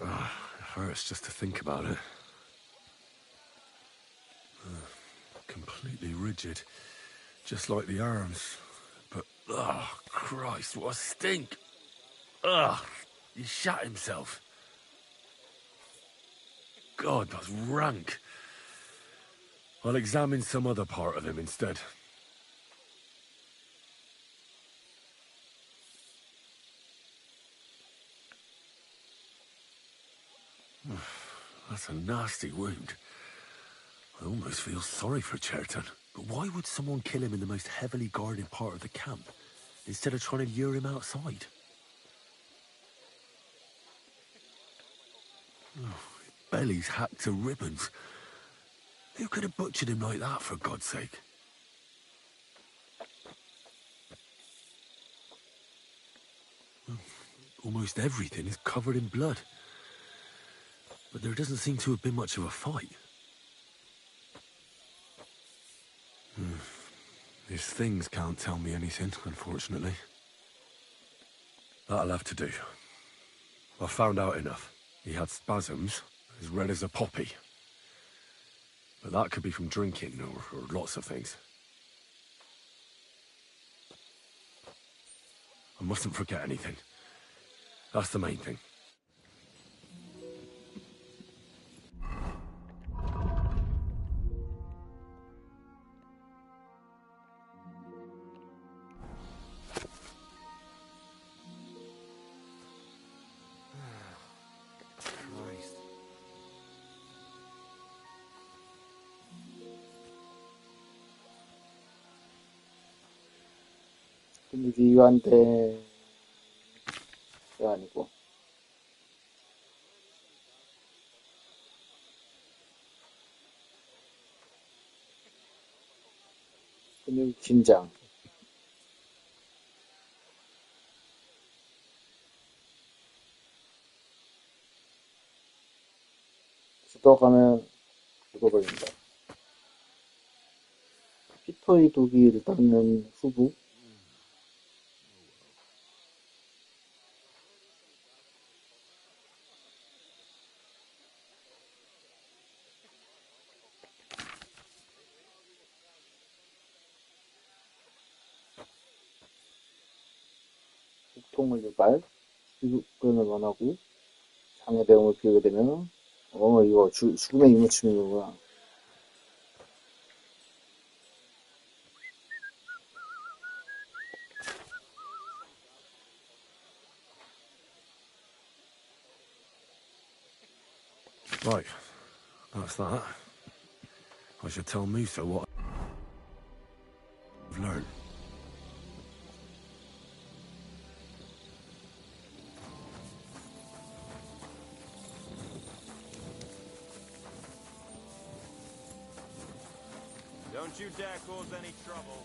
Ah, it hurts just to think about it. Completely rigid, just like the arms. But, oh, Christ, what a stink! Ugh, he shat himself. God, that's rank. I'll examine some other part of him instead. That's a nasty wound. I almost feel sorry for Cherton. But why would someone kill him in the most heavily guarded part of the camp, instead of trying to lure him outside? Oh, his belly's hacked to ribbons. Who could have butchered him like that, for God's sake? Well, almost everything is covered in blood. But there doesn't seem to have been much of a fight. These things can't tell me anything, unfortunately. That'll have to do. I found out enough. He had spasms, as red as a poppy. But that could be from drinking, or lots of things. I mustn't forget anything. That's the main thing. 근육이 유한데 아니고 근육 긴장. 굳어가면 죽어버린다. 피토의 독이 닦는 후부. 통을 유발, 피부끈을 원하고 장의 내용을 비우게 되면 이거 죽음의 이무침이구나. Right, that's that. I should tell Musa what I've learned. Don't you dare cause any trouble.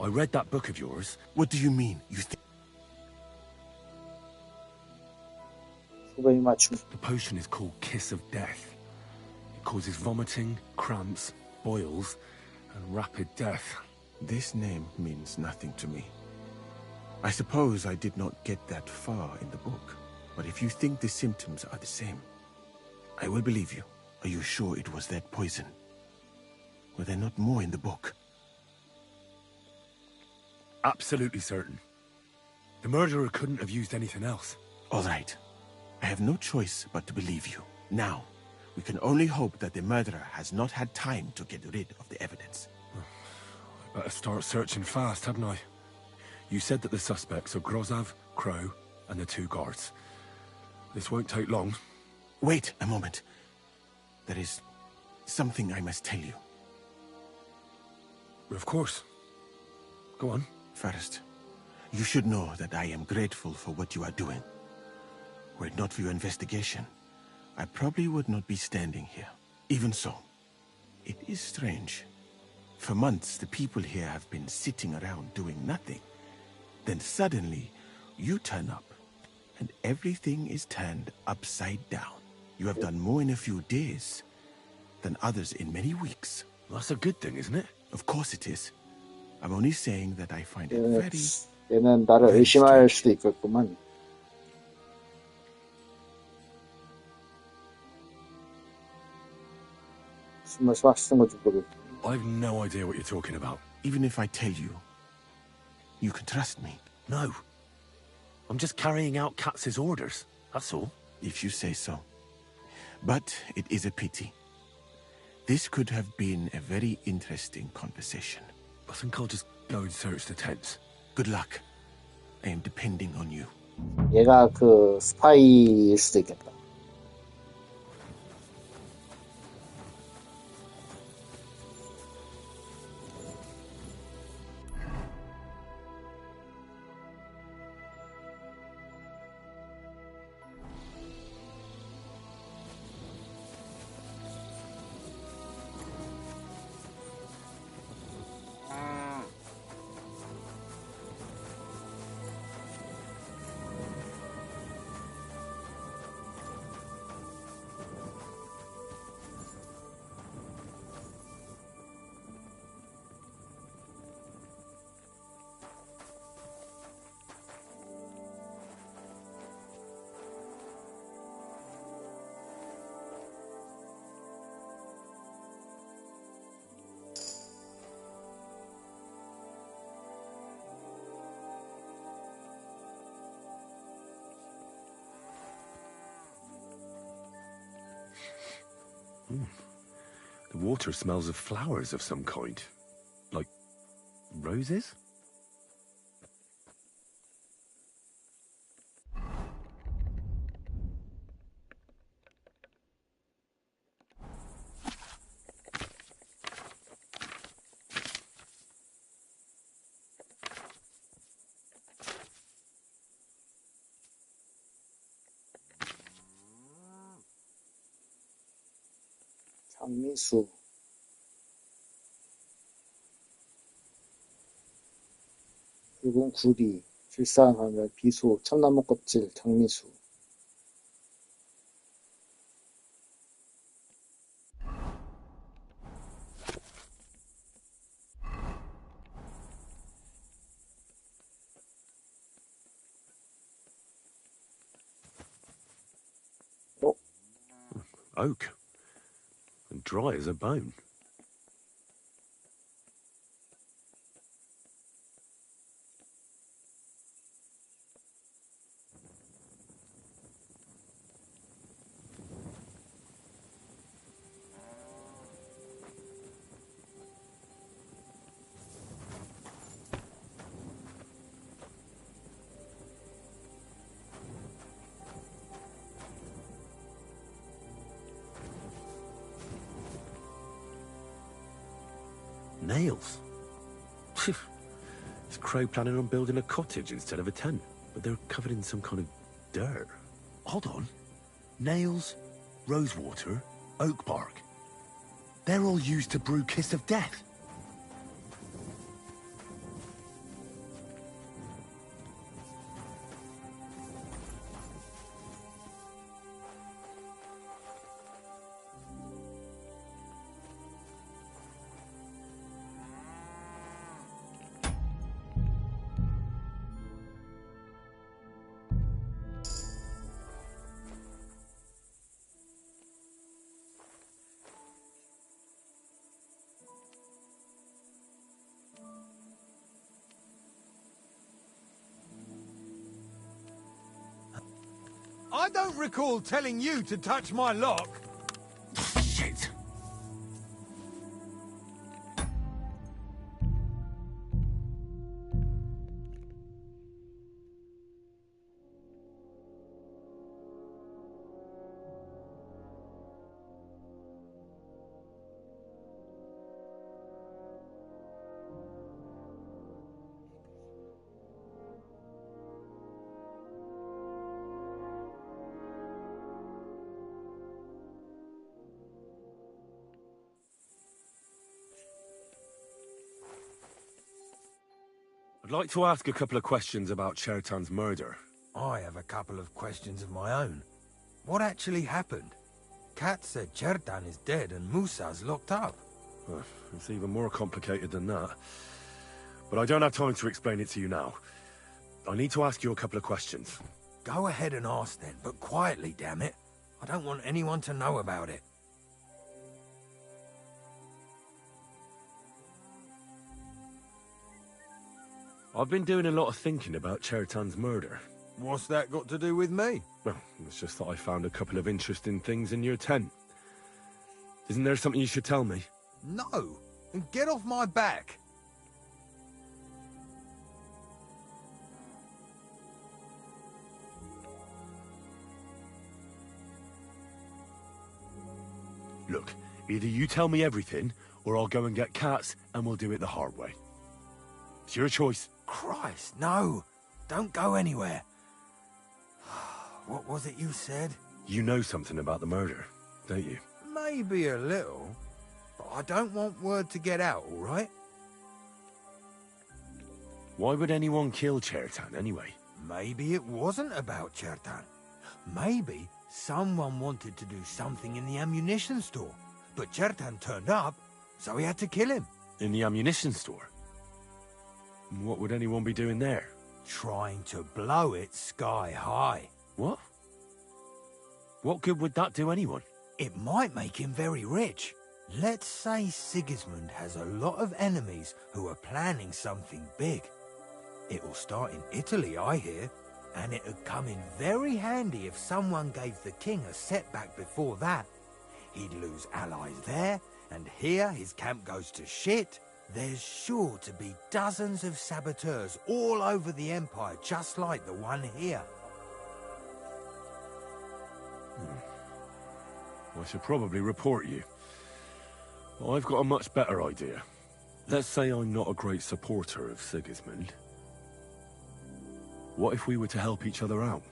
I read that book of yours. What do you mean? You think The potion is called Kiss of Death. It causes vomiting, cramps, boils, and rapid death. This name means nothing to me. I suppose I did not get that far in the book, but if you think the symptoms are the same, I will believe you. Are you sure it was that poison? Were there not more in the book? Absolutely certain. The murderer couldn't have used anything else. All right. I have no choice but to believe you. Now, we can only hope that the murderer has not had time to get rid of the evidence. I better start searching fast, hadn't I? You said that the suspects are Grozav, Crow, and the 2 guards. This won't take long. Wait a moment. There is something I must tell you. Of course. Go on. First, you should know that I am grateful for what you are doing. Were it not for your investigation, I probably would not be standing here. Even so, it is strange. For months, the people here have been sitting around doing nothing. Then suddenly, you turn up, and everything is turned upside down. You have done more in a few days than others in many weeks. That's a good thing, isn't it? Of course it is. I'm only saying that I find it very... 얘는 나를 의심할 수도 있겠구만. I've no idea what you're talking about. Even if I tell you, you can trust me. No. I'm just carrying out Katz's orders, that's all. If you say so. But it is a pity. This could have been a very interesting conversation. I think I'll just go and search the tents. Good luck. I am depending on you. 얘가 그 스파이일 수도 있겠다. The water smells of flowers of some kind. Like roses? 장미수. 붉은 구리, 질산 하늘, 비수, 참나무 껍질, 장미수. Oak. And dry as a bone. Nails. Is Crow planning on building a cottage instead of a tent? But they're covered in some kind of dirt. Hold on. Nails, rosewater, oak bark. They're all used to brew Kiss of Death. I don't recall telling you to touch my lock. Shit. I'd like to ask a couple of questions about Chertan's murder. I have a couple of questions of my own. What actually happened? Kat said Chertan is dead and Musa's locked up. It's even more complicated than that. But I don't have time to explain it to you now. I need to ask you a couple of questions. Go ahead and ask then, but quietly, damn it. I don't want anyone to know about it. I've been doing a lot of thinking about Chertan's murder. What's that got to do with me? Well, it's just that I found a couple of interesting things in your tent. Isn't there something you should tell me? No, and get off my back. Look, either you tell me everything, or I'll go and get Cats, and we'll do it the hard way. It's your choice. Christ, no. Don't go anywhere. What was it you said? You know something about the murder, don't you? Maybe a little, but I don't want word to get out, all right? Why would anyone kill Chertan, anyway? Maybe it wasn't about Chertan. Maybe someone wanted to do something in the ammunition store, but Chertan turned up, so he had to kill him. In the ammunition store? What would anyone be doing there? Trying to blow it sky high. What? What good would that do anyone? It might make him very rich. Let's say Sigismund has a lot of enemies who are planning something big. It will start in Italy, I hear, and it'd come in very handy if someone gave the king a setback before that. He'd lose allies there, and here his camp goes to shit. There's sure to be dozens of saboteurs all over the Empire, just like the one here. I should probably report you. I've got a much better idea. Let's say I'm not a great supporter of Sigismund. What if we were to help each other out?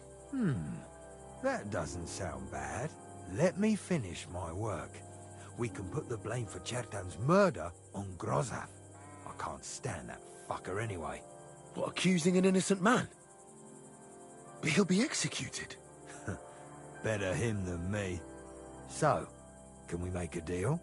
That doesn't sound bad. Let me finish my work. we can put the blame for Chertan's murder on Grozav. I can't stand that fucker anyway. What, accusing an innocent man? But he'll be executed. Better him than me. So, can we make a deal?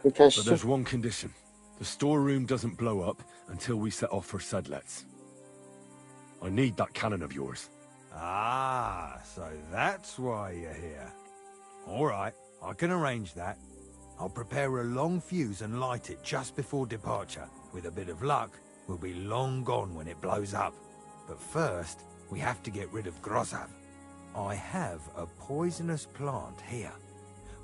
그렇게 But 하시죠. there's one condition. The storeroom doesn't blow up until we set off for Sedlets. I need that cannon of yours. Ah, so that's why you're here. All right, I can arrange that. I'll prepare a long fuse and light it just before departure. With a bit of luck, we'll be long gone when it blows up. But first, we have to get rid of Grozav. I have a poisonous plant here.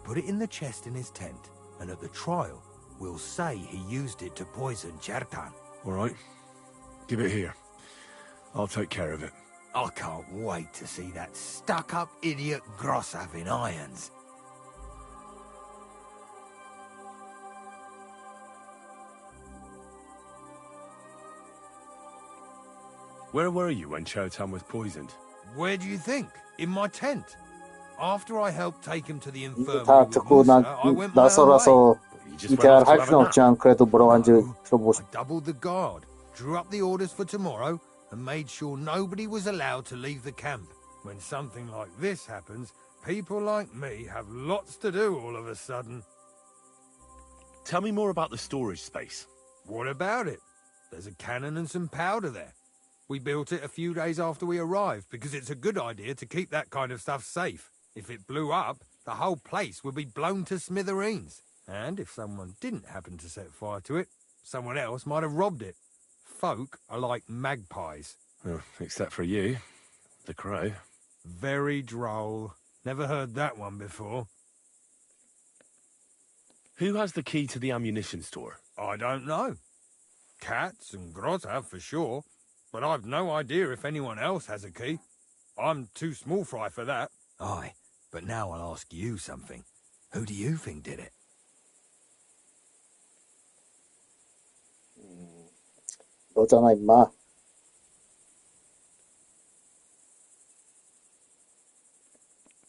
Put it in the chest in his tent, and at the trial, we'll say he used it to poison Chertan. All right. Give it here. I'll take care of it. I can't wait to see that stuck-up idiot Grozav in irons. Where were you when Chertan was poisoned? Where do you think? In my tent. After I helped take him to the infirmary 다 with 듣고 Musa, I went my own way. 나서라서 이 대화를 할 필요는 없지만 그래도 뭐라고 하는지 들어보고 싶. I doubled the guard, drew up the orders for tomorrow, and made sure nobody was allowed to leave the camp. When something like this happens, people like me have lots to do all of a sudden. Tell me more about the storage space. What about it? There's a cannon and some powder there. We built it a few days after we arrived because it's a good idea to keep that kind of stuff safe. If it blew up, the whole place would be blown to smithereens. And if someone didn't happen to set fire to it, someone else might have robbed it. Folk are like magpies. Oh, except for you, the crow. Very droll. Never heard that one before. Who has the key to the ammunition store? I don't know. Cats and Grozav for sure, but I've no idea if anyone else has a key. I'm too small fry for that. Aye, but now I'll ask you something. Who do you think did it? 너잖아 임마.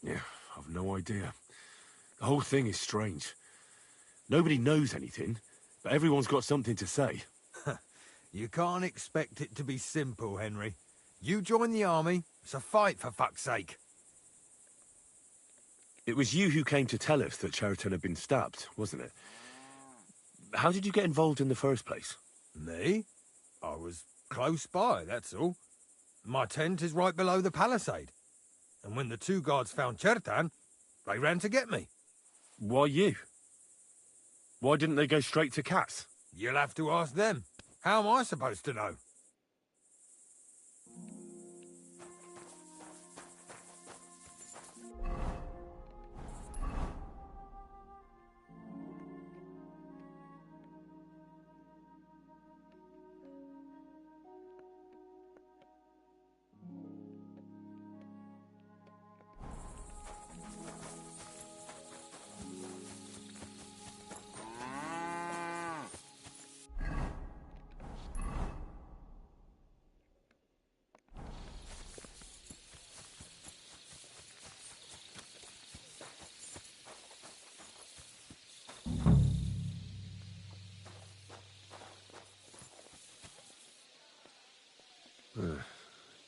Yeah, I've no idea. The whole thing is strange. Nobody knows anything, but everyone's got something to say. You can't expect it to be simple, Henry. You join the army, it's a fight for fuck's sake. It was you who came to tell us that Chertan had been stabbed, wasn't it? How did you get involved in the first place? Me? I was close by, that's all. My tent is right below the palisade. And when the two guards found Chertan, they ran to get me. Why you? Why didn't they go straight to Katz? You'll have to ask them. How am I supposed to know?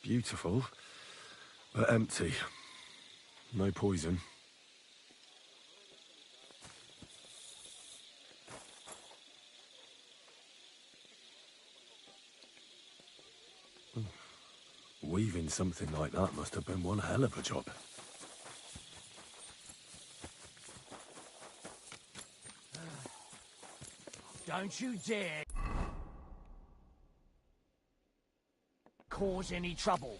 Beautiful, but empty. No poison. Weaving something like that must have been one hell of a job. Don't you dare cause any trouble.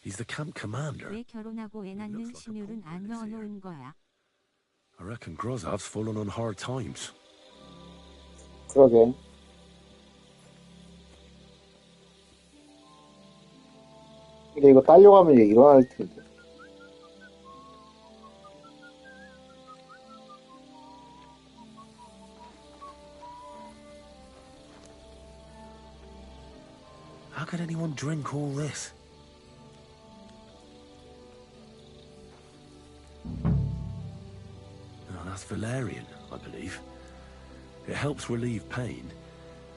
He's the camp commander. 왜 결혼하고 애 낳는 신율은 안 넣어놓은 거야? I reckon Grozav's fallen on hard times. 그러게. 근데 이거 딸려가면 이제 일어날 텐데. How could anyone drink all this? Oh, that's valerian, I believe. It helps relieve pain,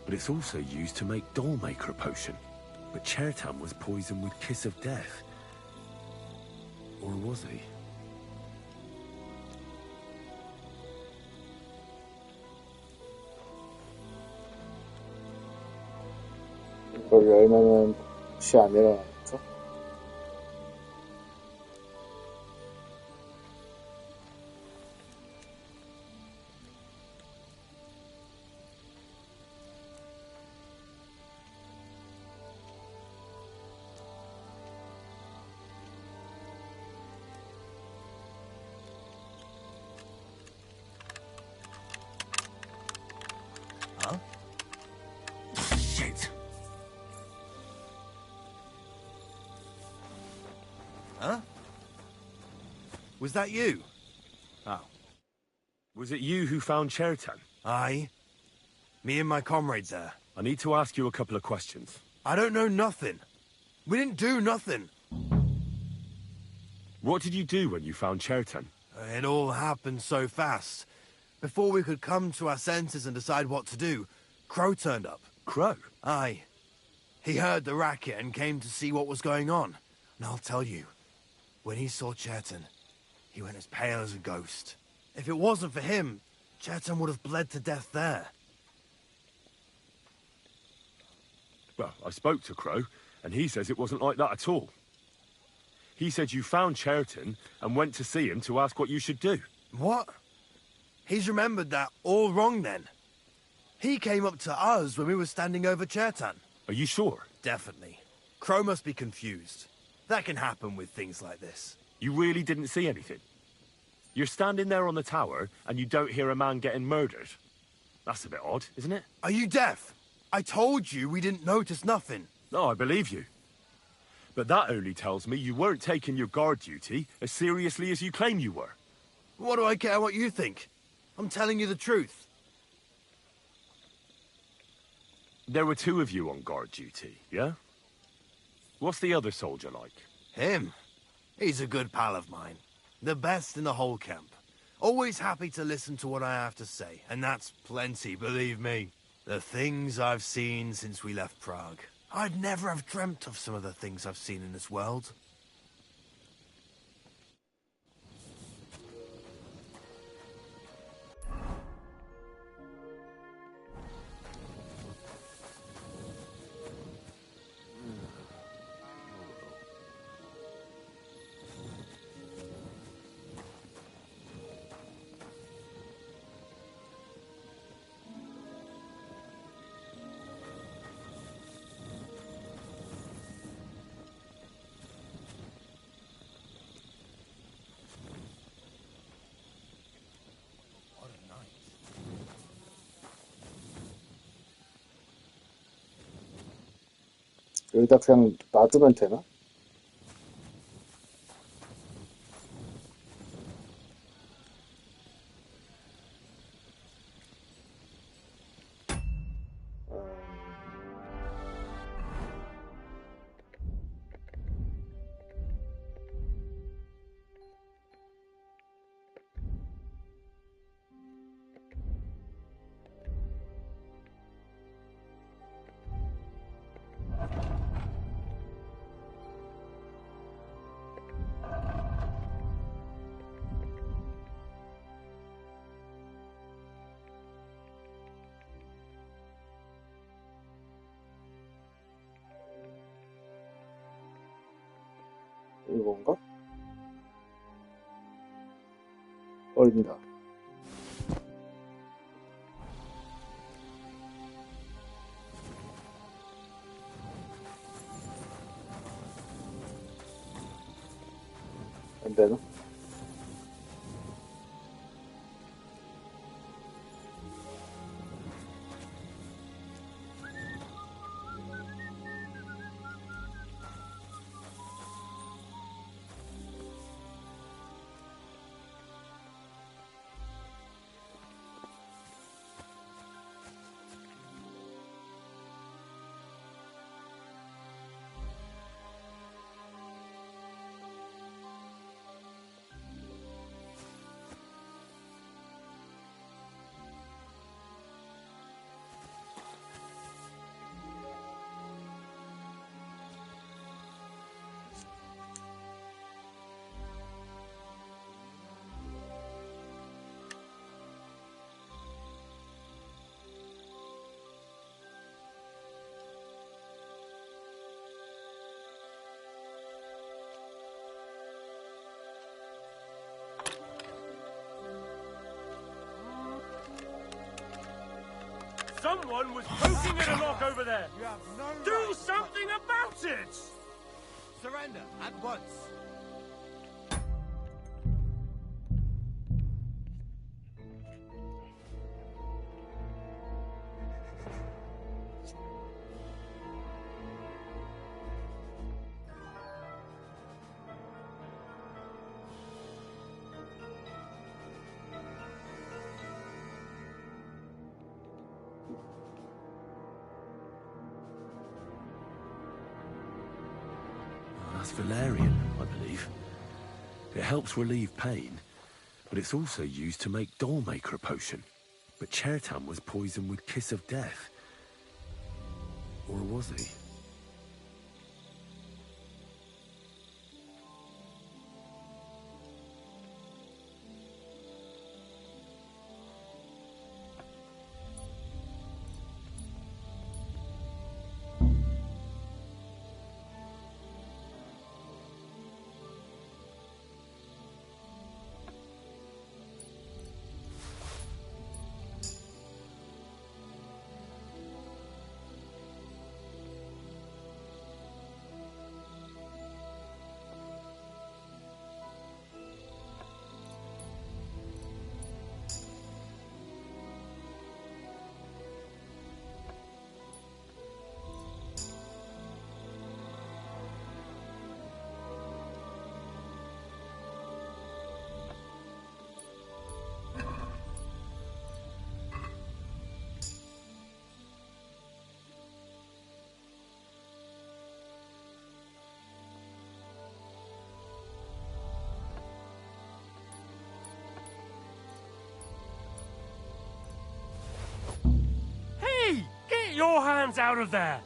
but it's also used to make Dollmaker potion. But Chertan was poisoned with Kiss of Death. Or was he? 이걸 열면은 혹시 안 일어나겠죠? Huh? Shit. Huh? Was that you? Oh. Was it you who found Chertan? Aye. Me and my comrades there. I need to ask you a couple of questions. I don't know nothing. We didn't do nothing. What did you do when you found Chertan? It all happened so fast. Before we could come to our senses and decide what to do, Crow turned up. Crow? Aye. He heard the racket and came to see what was going on. And I'll tell you, when he saw Chertan, he went as pale as a ghost. If it wasn't for him, Chertan would have bled to death there. Well, I spoke to Crow, and he says it wasn't like that at all. He said you found Chertan and went to see him to ask what you should do. What? He's remembered that all wrong then. He came up to us when we were standing over Chertan. Are you sure? Definitely. Crow must be confused. That can happen with things like this. You really didn't see anything? You're standing there on the tower, and you don't hear a man getting murdered. That's a bit odd, isn't it? Are you deaf? I told you we didn't notice nothing. No, I believe you. But that only tells me you weren't taking your guard duty as seriously as you claim you were. What do I care what you think? I'm telling you the truth. There were two of you on guard duty, yeah? What's the other soldier like? Him? He's a good pal of mine. The best in the whole camp. Always happy to listen to what I have to say, and that's plenty, believe me. The things I've seen since we left Prague. I'd never have dreamt of some of the things I've seen in this world. 여기다 그냥 놔두면 되나? 이건가? 어린다. 안 되나? Someone was poking at a lock over there. You have no Do right. something about it! Surrender at once. That's valerian, I believe. It helps relieve pain, but it's also used to make Dollmaker potion. But Chertam was poisoned with Kiss of Death. Or was he? Hey! Get your hands out of there!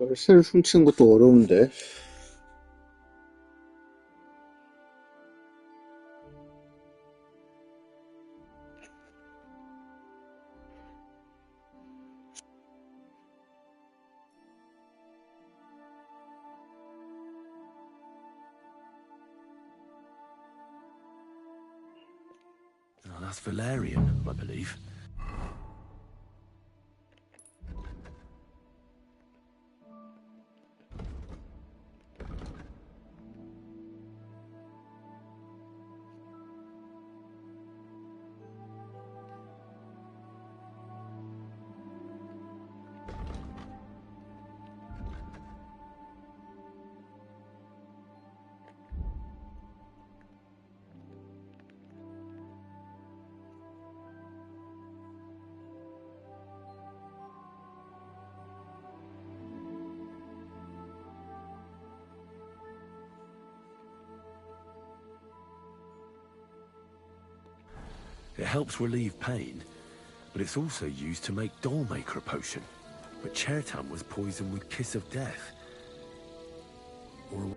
열쇠를 훔치는 것도 어려운데. Oh, that's valerian, I believe. It helps relieve pain, but it's also used to make Dollmaker potion. But Chertam was poisoned with Kiss of Death. Or...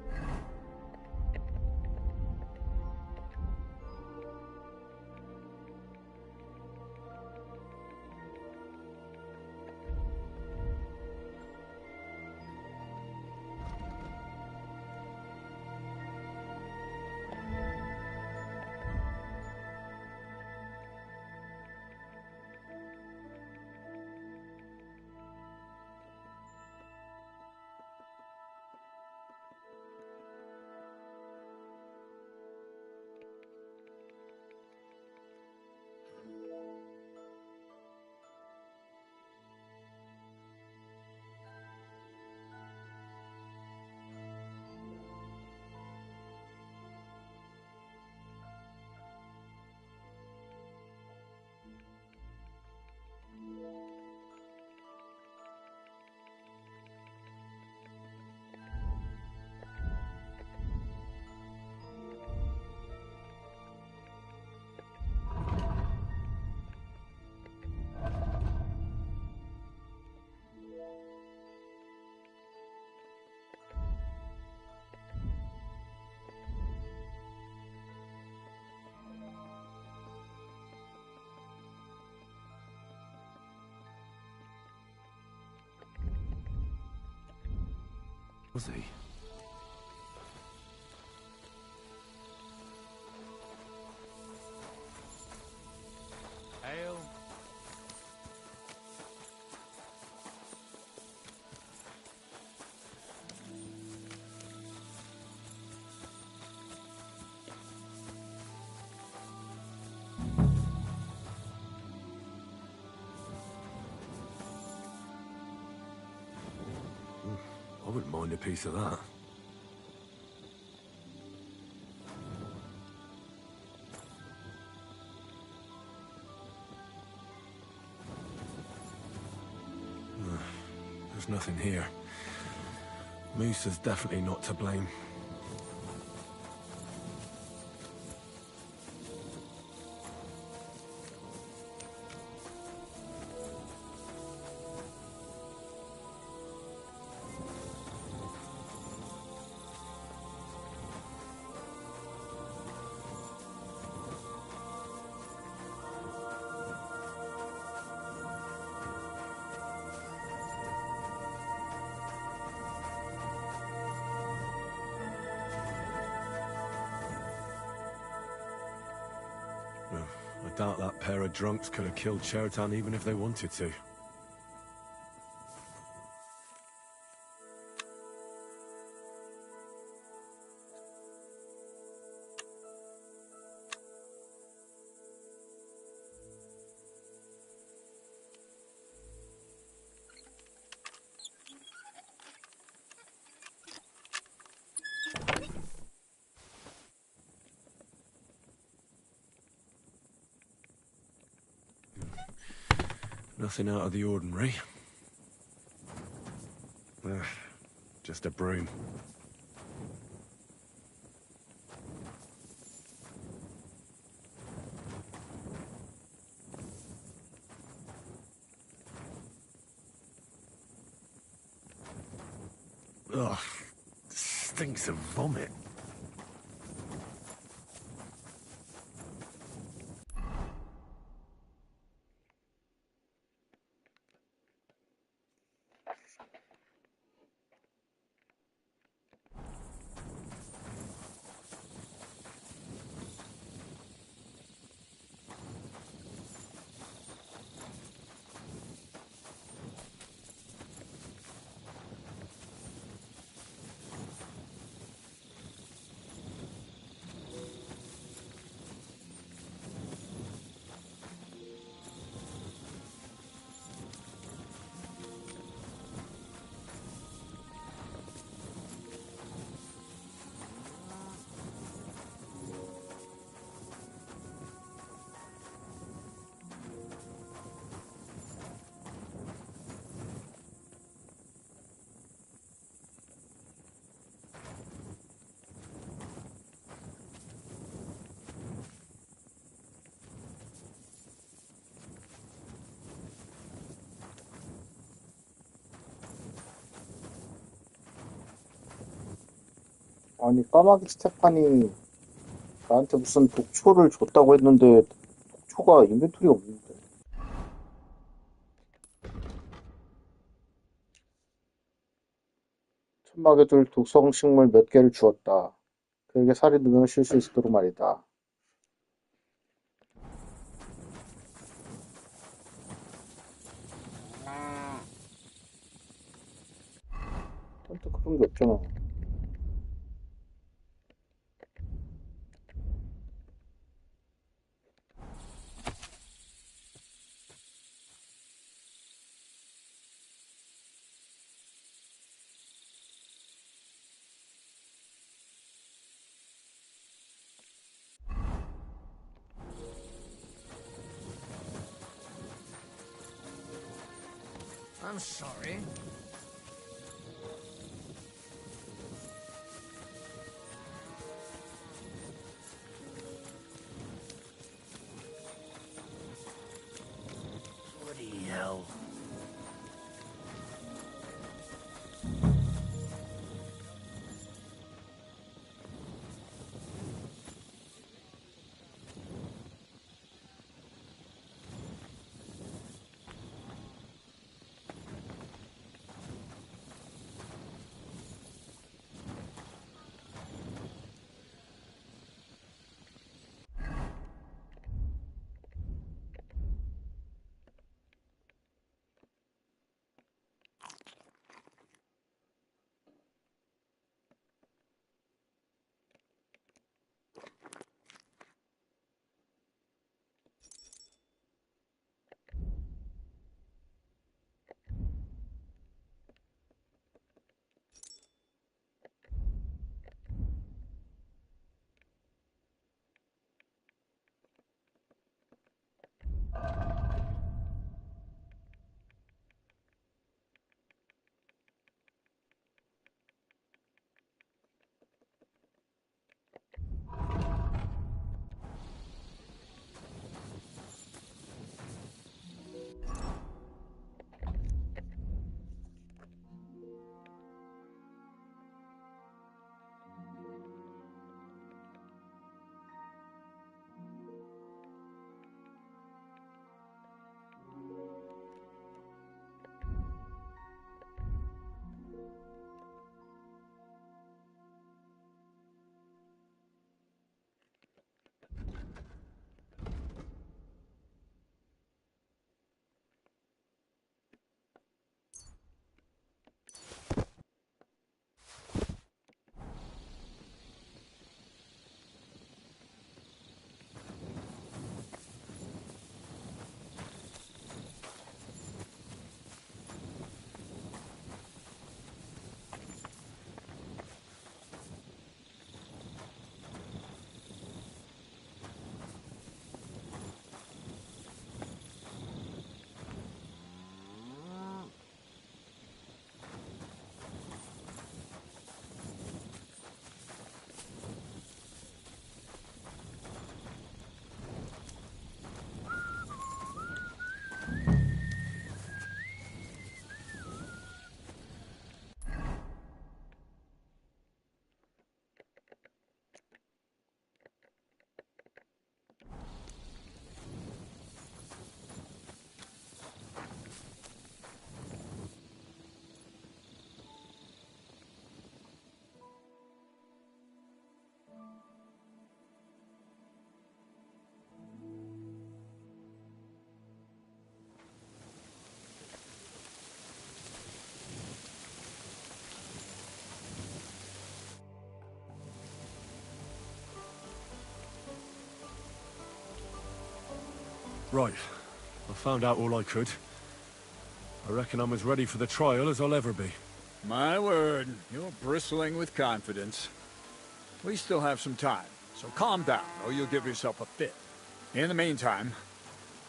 Was he? I wouldn't mind a piece of that. There's nothing here. Moose is definitely not to blame. Well, I doubt that pair of drunks could have killed Chertan even if they wanted to. Nothing out of the ordinary. Just a broom. Ugh, stinks of vomit. 아니, 까마귀 스테판이 나한테 무슨 독초를 줬다고 했는데 독초가 인벤토리에 없는데. 천막에둘 독성식물 몇 개를 주었다. 그에게 살이 능을 쉴 수 있도록 말이다. 또 그런 게 없잖아. I'm sorry. Bloody hell. Right. I found out all I could. I reckon I'm as ready for the trial as I'll ever be. My word, you're bristling with confidence. We still have some time, so calm down, or you'll give yourself a fit. In the meantime,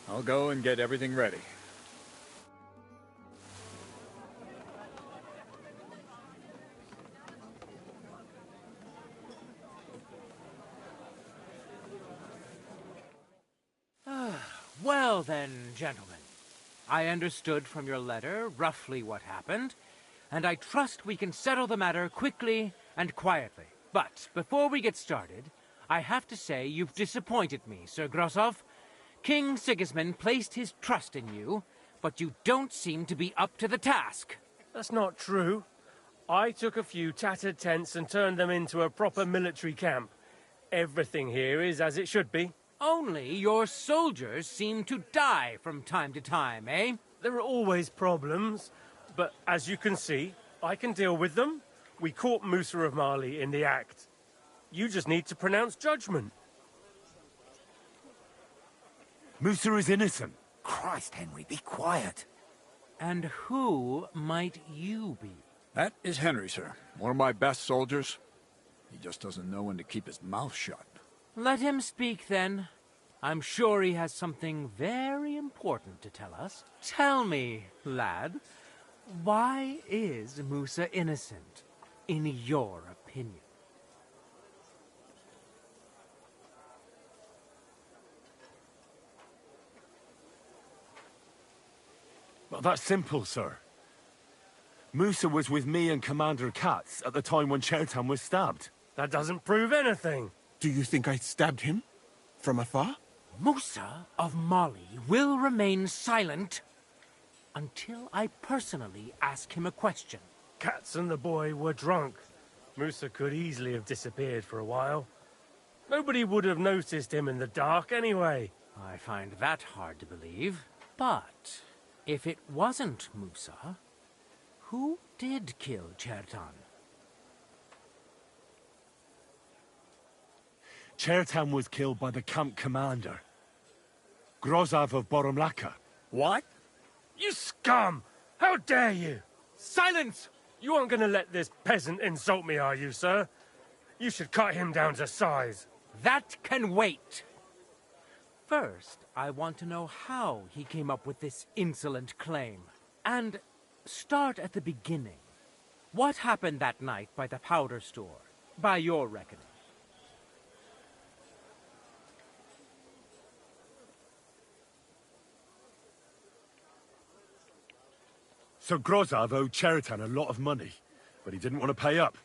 I'll go and get everything ready. Well then, gentlemen. I understood from your letter roughly what happened, and I trust we can settle the matter quickly and quietly. But before we get started, I have to say you've disappointed me, Sir Grosov. King Sigismund placed his trust in you, but you don't seem to be up to the task. That's not true. I took a few tattered tents and turned them into a proper military camp. Everything here is as it should be. Only your soldiers seem to die from time to time, eh? There are always problems, but as you can see, I can deal with them. We caught Musa of Mali in the act. You just need to pronounce judgment. Musa is innocent. Christ, Henry, be quiet. And who might you be? That is Henry, sir. One of my best soldiers. He just doesn't know when to keep his mouth shut. Let him speak, then. I'm sure he has something very important to tell us. Tell me, lad, why is Musa innocent, in your opinion? Well, that's simple, sir. Musa was with me and Commander Katz at the time when Chertan was stabbed. That doesn't prove anything. Do you think I stabbed him? From afar? Musa of Mali will remain silent until I personally ask him a question. Katz and the boy were drunk. Musa could easily have disappeared for a while. Nobody would have noticed him in the dark anyway. I find that hard to believe. But if it wasn't Musa, who did kill Chertan? Chertan was killed by the camp commander, Grozov of Boromlaka. What? You scum! How dare you! Silence! You aren't going to let this peasant insult me, are you, sir? You should cut him down to size. That can wait. First, I want to know how he came up with this insolent claim. And start at the beginning. What happened that night by the powder store, by your reckoning? So Grozov owed Chertan a lot of money, but he didn't want to pay up.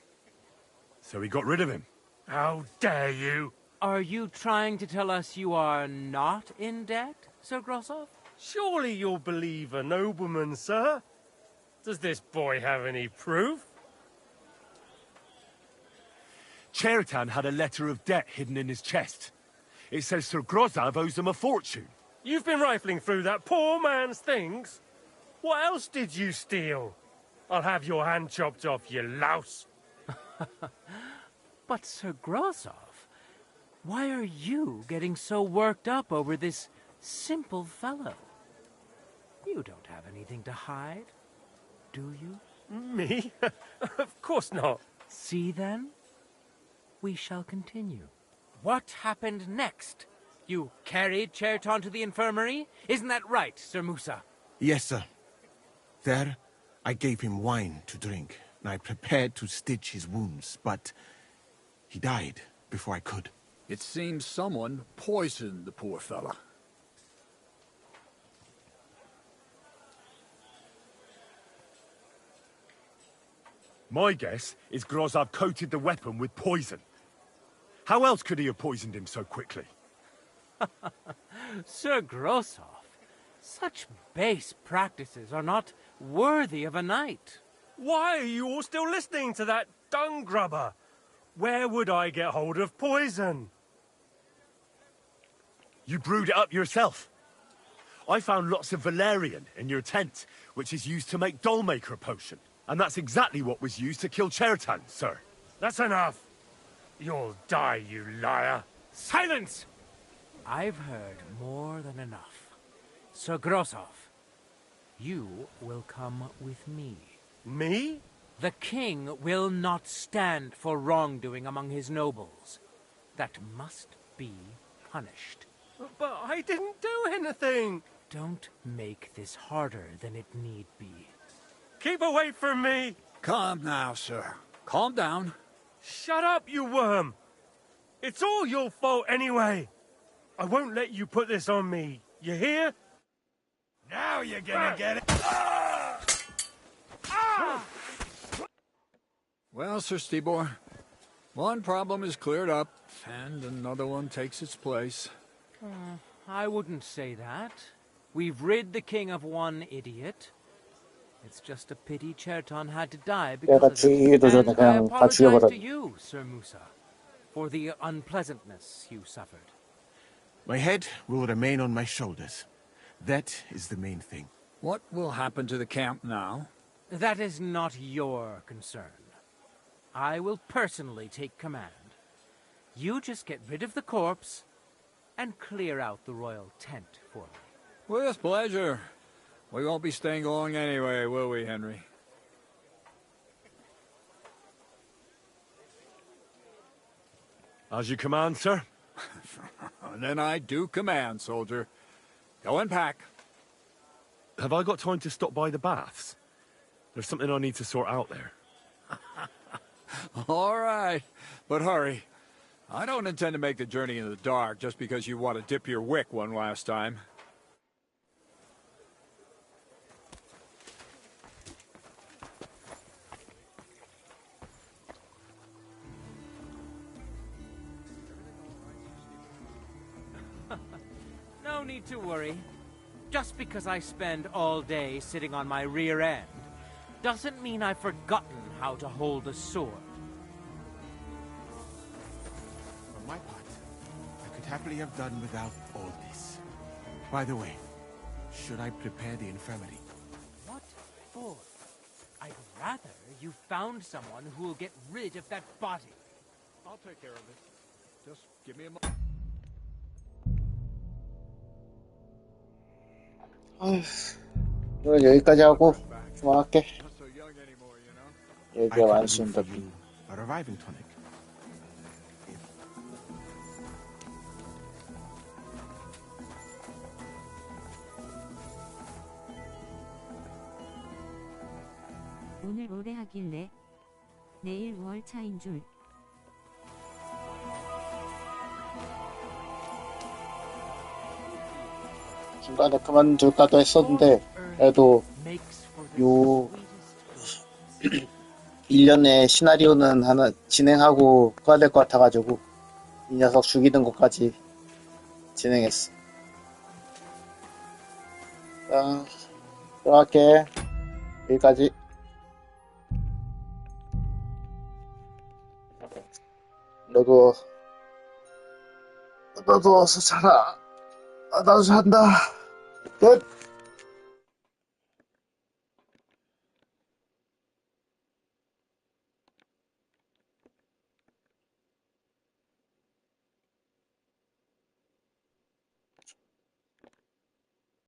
So he got rid of him. How dare you! Are you trying to tell us you are not in debt, Sir Grosov? Surely you'll believe a nobleman, sir? Does this boy have any proof? Chertan had a letter of debt hidden in his chest. It says Sir Grozov owes him a fortune. You've been rifling through that poor man's things? What else did you steal? I'll have your hand chopped off, you louse. But Sir Grosov, why are you getting so worked up over this simple fellow? You don't have anything to hide, do you? Me? Of course not. See then? We shall continue. What happened next? You carried Chertan to the infirmary? Isn't that right, Sir Musa? Yes, sir. There, I gave him wine to drink, and I prepared to stitch his wounds, but he died before I could. It seems someone poisoned the poor fella. My guess is Grozov coated the weapon with poison. How else could he have poisoned him so quickly? Sir Grosov, such base practices are not worthy of a knight. Why are you all still listening to that dung grubber? Where would I get hold of poison? You brewed it up yourself. I found lots of valerian in your tent, which is used to make dollmaker potion. And that's exactly what was used to kill Chertan, sir. That's enough. You'll die, you liar. Silence! I've heard more than enough. Sir Grosov, you will come with me. Me? The king will not stand for wrongdoing among his nobles. That must be punished. But I didn't do anything! Don't make this harder than it need be. Keep away from me! Calm now, sir. Calm down. Shut up, you worm! It's all your fault anyway! I won't let you put this on me, you hear? Now you're gonna get it! Well, Sir Stibor, one problem is cleared up, and another one takes its place. I wouldn't say that. We've rid the king of one idiot. It's just a pity Cherton had to die because 내가 of it. 죽이기도 전에 And I 그냥 다 apologize to 죽여버렸네. you, Sir Musa, for the unpleasantness you suffered. My head will remain on my shoulders. That is the main thing. What will happen to the camp now? That is not your concern. I will personally take command. You just get rid of the corpse and clear out the royal tent for me. With pleasure. We won't be staying long anyway, will we, Henry? As you command, sir. Then I do command, soldier. Go and pack. Have I got time to stop by the baths? There's something I need to sort out there. All right, but hurry. I don't intend to make the journey in the dark just because you want to dip your wick one last time. No need to worry. Just because I spend all day sitting on my rear end doesn't mean I've forgotten how to hold a sword. For my part, I could happily have done without all this. By the way, should I prepare the infirmary? What for? I'd rather you found someone who will get rid of that body. I'll take care of it. Just give me a moment. 오늘 여기까지 하고 그만할게. 얘기가 완수인다. A reviving tonic. 오늘 오래 하길래 내일 월차인 줄. 중간에 그만둘까도 했었는데 그래도 요 1년에 시나리오는 하나 진행하고 꺼야 될 것 같아가지고 이 녀석 죽이는 것까지 진행했어. 자, 들어갈게. 여기까지. 너도 어서 자라. 나도 잔다. 끝.